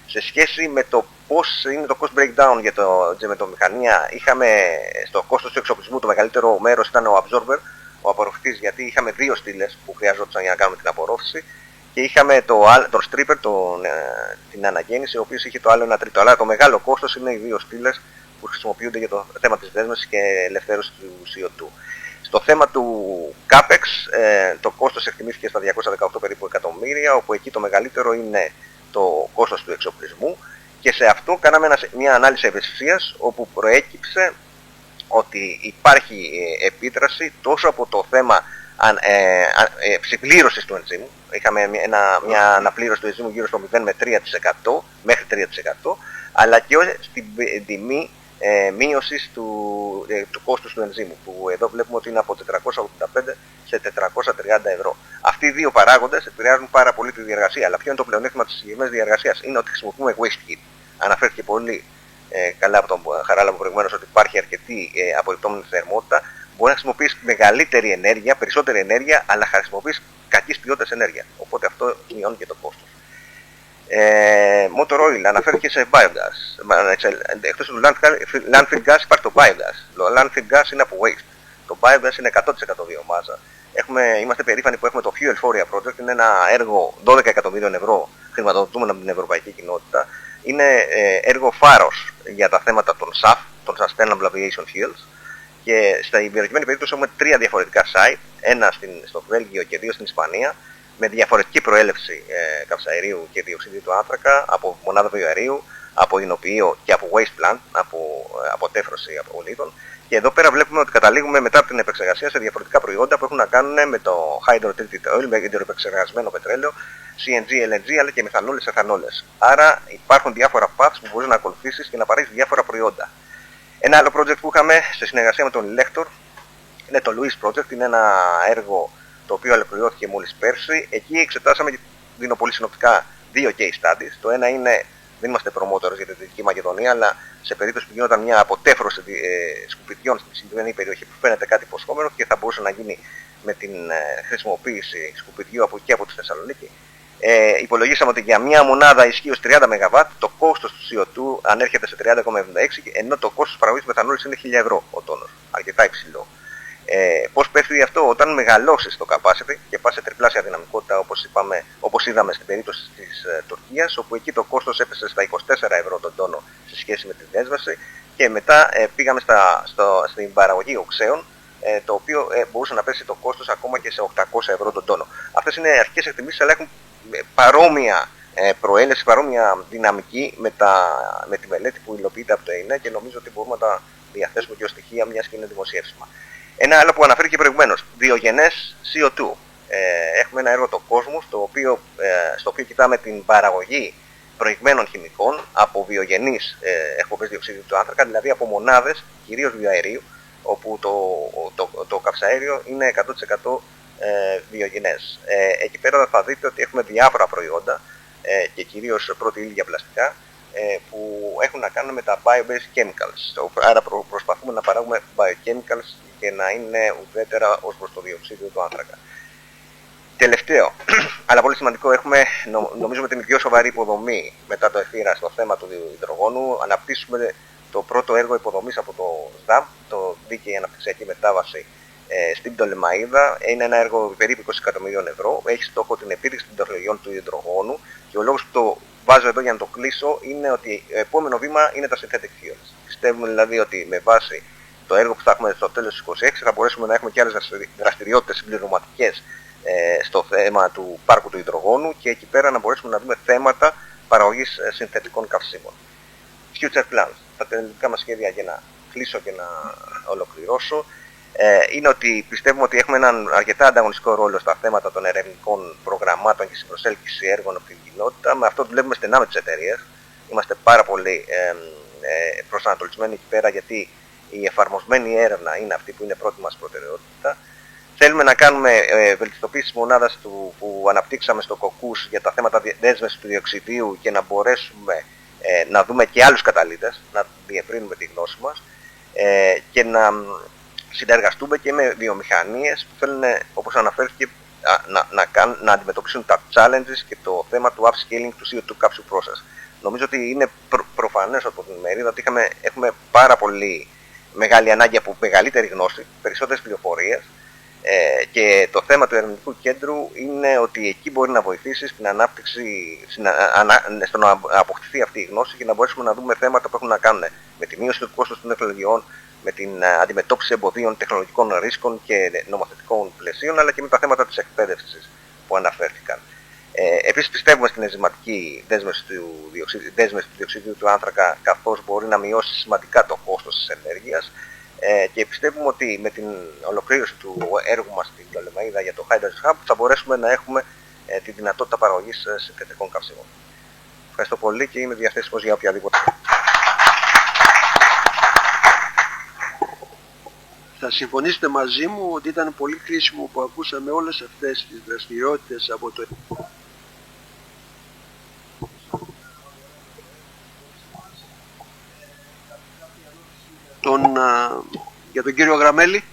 Σε σχέση με το πώς είναι το cost breakdown για τη μετομηχανία, είχαμε στο κόστος του εξοπλισμού το μεγαλύτερο μέρος ήταν ο absorber. ο απορροφητής, γιατί είχαμε δύο στήλες που χρειαζόταν για να κάνουμε την απορρόφηση και είχαμε τον stripper, την αναγέννηση, ο οποίος είχε το άλλο 1/3. Αλλά το μεγάλο κόστος είναι οι δύο στήλες που χρησιμοποιούνται για το θέμα της δέσμευσης και ελευθέρωση του CO2. Στο θέμα του CAPEX, το κόστος εκτιμήθηκε στα 218 περίπου εκατομμύρια, όπου εκεί το μεγαλύτερο είναι το κόστος του εξοπλισμού, και σε αυτό κάναμε μια ανάλυση ευαισθησίας, όπου προέκυψε ότι υπάρχει επίδραση τόσο από το θέμα συμπλήρωσης του ενζήμου. Είχαμε μια αναπλήρωση του ενζήμου γύρω στο 0 με 3%, μέχρι 3%, αλλά και στην τιμή μείωσης του κόστους του ενζήμου, που εδώ βλέπουμε ότι είναι από 485 σε 430 ευρώ. Αυτοί οι δύο παράγοντες επηρεάζουν πάρα πολύ τη διεργασία. Αλλά ποιο είναι το πλεονέκτημα της συγκεκριμένης διεργασίας? Είναι ότι χρησιμοποιούμε waste heat. Αναφέρθηκε πολύ καλά από τον Χαράλαμπο προηγουμένως ότι υπάρχει αρκετή απορριπτόμενη θερμότητα. Μπορεί να χρησιμοποιείς μεγαλύτερη ενέργεια, περισσότερη ενέργεια, αλλά χρησιμοποιείς κακής ποιότητας ενέργεια. Οπότε αυτό μειώνει και το κόστος. Motor oil αναφέρθηκε σε biogas. Εκτός του landfill gas υπάρχει το biogas. Το landfill gas είναι από waste. Το biogas είναι 100% βιομάζα. Είμαστε περήφανοι που έχουμε το Fuel Foria Project. Είναι ένα έργο 12 εκατομμύριων ευρώ χρηματοδοτούμενο από την Ευρωπαϊκή Κοινότητα. Είναι έργο φάρος για τα θέματα των SAF, των Sustainable Aviation Fuels. Και στην προκειμένη περίπτωση έχουμε 3 διαφορετικά site, ένα στο Βέλγιο και 2 στην Ισπανία, με διαφορετική προέλευση καυσαερίου και διοξιδίου του άνθρακα, από μονάδα βιοαερίου, από ινοποιείο και από waste plant, από αποτέφρωση απολύτων. Και εδώ πέρα βλέπουμε ότι καταλήγουμε μετά από την επεξεργασία σε διαφορετικά προϊόντα που έχουν να κάνουν με το hydrotreated oil, με υδροεπεξεργασμένο πετρέλαιο, CNG, LNG, αλλά και μεθανόλες, εθανόλες. Άρα υπάρχουν διάφορα paths που μπορείς να ακολουθήσεις και να παρέχεις διάφορα προϊόντα. Ένα άλλο project που είχαμε σε συνεργασία με τον Elector είναι το Louis Project. Είναι ένα έργο το οποίο ολοκληρώθηκε μόλις πέρσι. Εκεί εξετάσαμε, και δίνω πολύ συνοπτικά, 2 case studies. Το ένα είναι, δεν είμαστε promoters για τη Δυτική Μακεδονία, αλλά σε περίπτωση που γινόταν μια αποτέφρωση σκουπιδιών στην συγκεκριμένη περιοχή που φαίνεται κάτι υποσχόμενο και θα μπορούσε να γίνει με την χρησιμοποίηση σκουπιδιού από εκεί από τη Θεσσαλονίκη. Υπολογίσαμε ότι για μια μονάδα ισχύως 30 ΜΒ το κόστος του CO2 ανέρχεται σε 30,76, ενώ το κόστος παραγωγής μεθανόλης είναι 1.000 ευρώ ο τόνος. Αρκετά υψηλό. Πώς πέφτει αυτό? Όταν μεγαλώσεις το capacity και πας σε τριπλάσια δυναμικότητα, όπως είδαμε στην περίπτωση της Τουρκίας, όπου εκεί το κόστος έπεσε στα 24 ευρώ τον τόνο σε σχέση με τη δέσμευση, και μετά πήγαμε στην παραγωγή οξέων, το οποίο μπορούσε να πέσει το κόστος ακόμα και σε 800 ευρώ τον τόνο. Αυτές είναι αρχικές εκτιμήσεις, αλλά έχουν παρόμοια προέλευση, παρόμοια δυναμική με τη μελέτη που υλοποιείται από το ΕΙΝΕ, και νομίζω ότι μπορούμε να τα διαθέσουμε και ως στοιχεία, μιας και είναι δημοσιεύσιμα. Ένα άλλο που αναφέρθηκε προηγουμένως, βιογενές CO2. Έχουμε ένα έργο το Κόσμος, στο οποίο κοιτάμε την παραγωγή προηγμένων χημικών από βιογενείς εκπομπές διοξίδιου του άνθρακα, δηλαδή από μονάδες κυρίως βιοαερίου, όπου το καυσαέριο είναι 100% βιογενές. Εκεί πέρα θα δείτε ότι έχουμε διάφορα προϊόντα και κυρίως πρώτη ύλη για πλαστικά που έχουν να κάνουν με τα bio-based chemicals. Άρα προσπαθούμε να παράγουμε biochemicals και να είναι ουδέτερα ως προς το διοξείδιο του άνθρακα. Τελευταίο, αλλά πολύ σημαντικό, έχουμε νομίζουμε την πιο σοβαρή υποδομή μετά το ΕΦΥΡΑ στο θέμα του υδρογόνου. Αναπτύσσουμε το πρώτο έργο υποδομής από το ΣΔΑΜ, το Δίκαιη Αναπτυξιακή Μετάβαση, στην Πτολεμαΐδα. Είναι ένα έργο περίπου 20 εκατομμυρίων ευρώ. Έχει στόχο την επίδειξη των τεχνολογιών του υδρογόνου, και ο λόγος που το βάζω εδώ για να το κλείσω είναι ότι το επόμενο βήμα είναι τα synthetic fuels. Πιστεύουμε δηλαδή ότι με βάση το έργο που θα έχουμε στο τέλος του 2026 θα μπορέσουμε να έχουμε και άλλες δραστηριότητες συμπληρωματικές στο θέμα του πάρκου του υδρογόνου, και εκεί πέρα να μπορέσουμε να δούμε θέματα παραγωγής συνθετικών καυσίμων. Future plans. Τα τελικά μας σχέδια, για να κλείσω και να ολοκληρώσω, είναι ότι πιστεύουμε ότι έχουμε έναν αρκετά ανταγωνιστικό ρόλο στα θέματα των ερευνητικών προγραμμάτων και στην προσέλκυση έργων από την κοινότητα. Με αυτό δουλεύουμε στενά με τις εταιρείες. Είμαστε πάρα πολύ προσανατολισμένοι εκεί πέρα, γιατί η εφαρμοσμένη έρευνα είναι αυτή που είναι πρώτη μας προτεραιότητα. Θέλουμε να κάνουμε βελτιστοποίηση της μονάδας που αναπτύξαμε στο CCUS για τα θέματα δέσμευσης του διοξιδίου, και να μπορέσουμε να δούμε και άλλους καταλύτες, να διευρύνουμε τη γνώση μας, και να συνεργαστούμε και με βιομηχανίες που θέλουν, όπως αναφέρθηκε, να αντιμετωπίσουν τα challenges και το θέμα του upscaling του CO2 capture process. Νομίζω ότι είναι προφανές από την μερίδα ότι έχουμε πάρα πολύ μεγάλη ανάγκη από μεγαλύτερη γνώση, περισσότερες πληροφορίες, Και το θέμα του ερευνητικού κέντρου είναι ότι εκεί μπορεί να βοηθήσει στην ανάπτυξη, στο να αποκτηθεί αυτή η γνώση και να μπορέσουμε να δούμε θέματα που έχουν να κάνουν με τη μείωση του κόστους των τεχνολογιών, με την αντιμετώπιση εμποδίων τεχνολογικών ρίσκων και νομοθετικών πλαισίων, αλλά και με τα θέματα της εκπαίδευσης που αναφέρθηκαν. Επίσης πιστεύουμε στην ενζηματική δέσμευση του διοξιδίου του άνθρακα, καθώς μπορεί να μειώσει σημαντικά το κόστος της ενέργειας, και πιστεύουμε ότι με την ολοκλήρωση του έργου μας στην Λολεμαΐδα για το Hydrogen Hub θα μπορέσουμε να έχουμε τη δυνατότητα παραγωγής συνθετικών καυσίμων. Ευχαριστώ πολύ και είμαι διαθέσιμος για οποιαδήποτε. Θα συμφωνήσετε μαζί μου ότι ήταν πολύ χρήσιμο που ακούσαμε όλες αυτές τις δραστηριότητες από το για τον κύριο Γραμμέλη.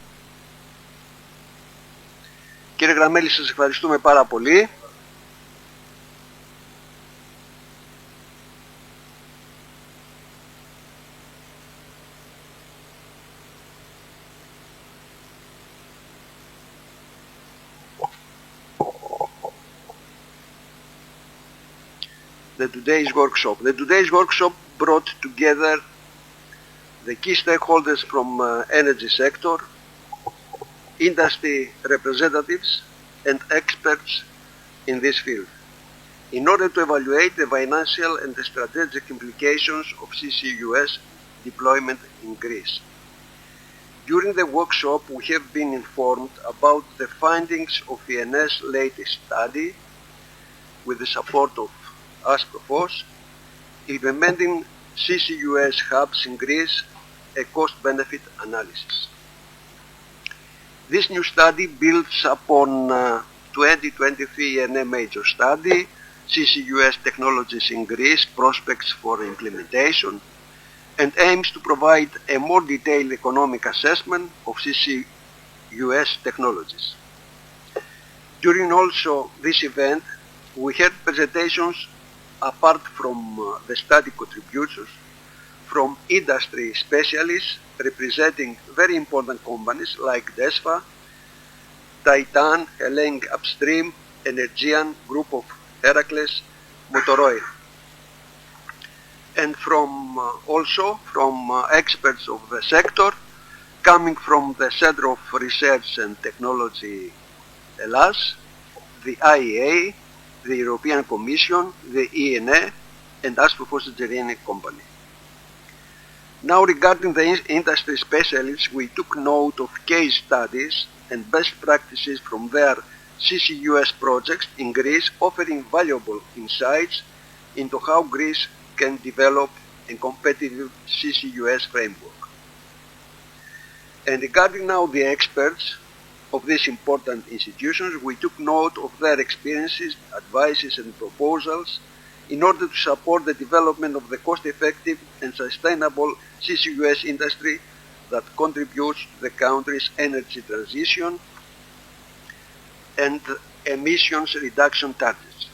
Κύριε Γραμμέλη, σας ευχαριστούμε πάρα πολύ. The today's workshop brought together the key stakeholders from energy sector, industry representatives and experts in this field in order to evaluate the financial and the strategic implications of CCUS deployment in Greece. During the workshop, we have been informed about the findings of ENS latest study with the support of ASPROFOS, implementing CCUS hubs in Greece, a cost-benefit analysis. This new study builds upon 2023 ENA major study, CCUS technologies in Greece, prospects for implementation, and aims to provide a more detailed economic assessment of CCUS technologies. During also this event, we had presentations apart from the study contributors from industry specialists representing very important companies like DESFA, Titan, Hellenic Upstream, Energean, Group of Heracles, Motoroil. And also from experts of the sector coming from the Center of Research and Technology ELAS, the IEA, the European Commission, the ENA, and ASPROFOS Engineering Company. Now, regarding the industry specialists, we took note of case studies and best practices from their CCUS projects in Greece, offering valuable insights into how Greece can develop a competitive CCUS framework. And regarding now the experts of these important institutions, we took note of their experiences, advices and proposals in order to support the development of the cost-effective and sustainable CCUS industry that contributes to the country's energy transition and emissions reduction targets.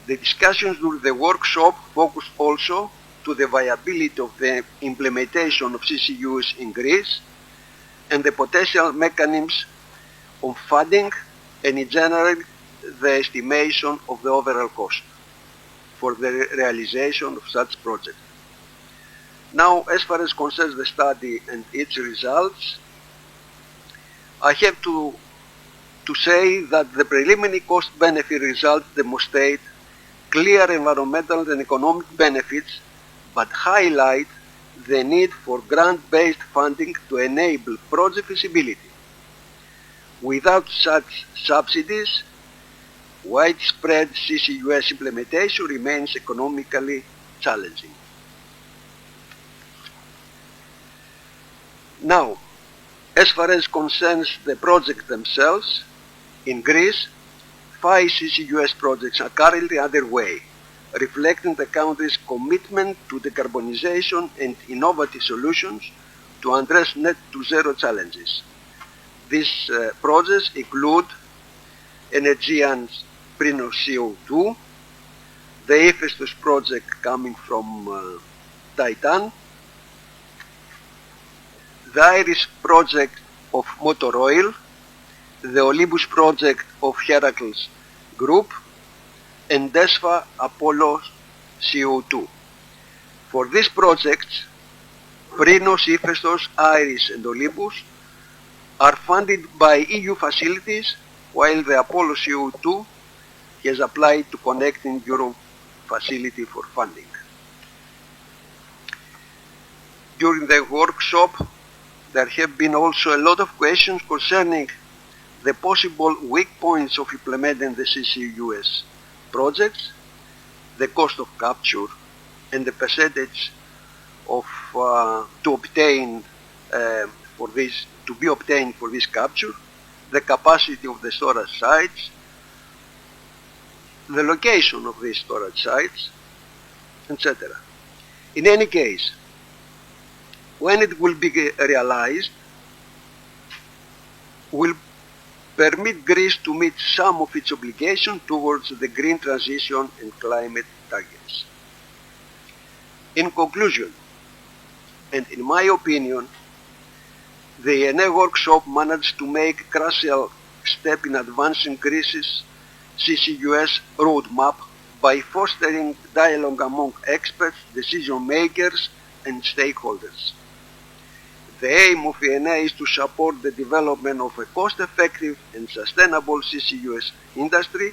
The discussions during the workshop focused also to the viability of the implementation of CCUS in Greece and the potential mechanisms of funding and in general the estimation of the overall cost for the realization of such projects. Now, as far as concerns the study and its results, I have to say that the preliminary cost-benefit results demonstrate clear environmental and economic benefits, but highlight the need for grant-based funding to enable project feasibility. Without such subsidies, widespread CCUS implementation remains economically challenging. Now, as far as concerns the projects themselves, in Greece, 5 CCUS projects are currently underway, reflecting the country's commitment to decarbonization and innovative solutions to address net-to-zero challenges. These projects include Energean's Prinos CO2, the Ephesus project coming from Titan, the Iris project of Motoroil, the Olympus project of Heracles Group, and DESFA Apollo CO2. For these projects, Prinos, Iphistos, Iris, and Olympus are funded by EU facilities, while the Apollo CO2 has applied to Connecting Europe facility for funding. During the workshop, there have been also a lot of questions concerning the possible weak points of implementing the CCUS projects, the cost of capture, and the percentage of to be obtained for this capture, the capacity of the storage sites, the location of these storage sites, etc. In any case, when it will be realized, will permit Greece to meet some of its obligations towards the green transition and climate targets. In conclusion, and in my opinion, the ENE workshop managed to make a crucial step in advancing Greece's CCUS roadmap by fostering dialogue among experts, decision makers, and stakeholders. The aim of ENE is to support the development of a cost-effective and sustainable CCUS industry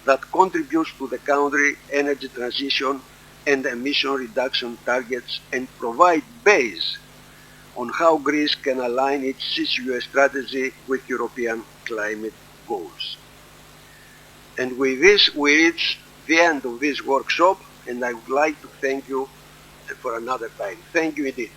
that contributes to the country's energy transition and emission reduction targets, and provide base on how Greece can align its CCUS strategy with European climate goals. And with this, we reach the end of this workshop, and I would like to thank you for another time. Thank you indeed.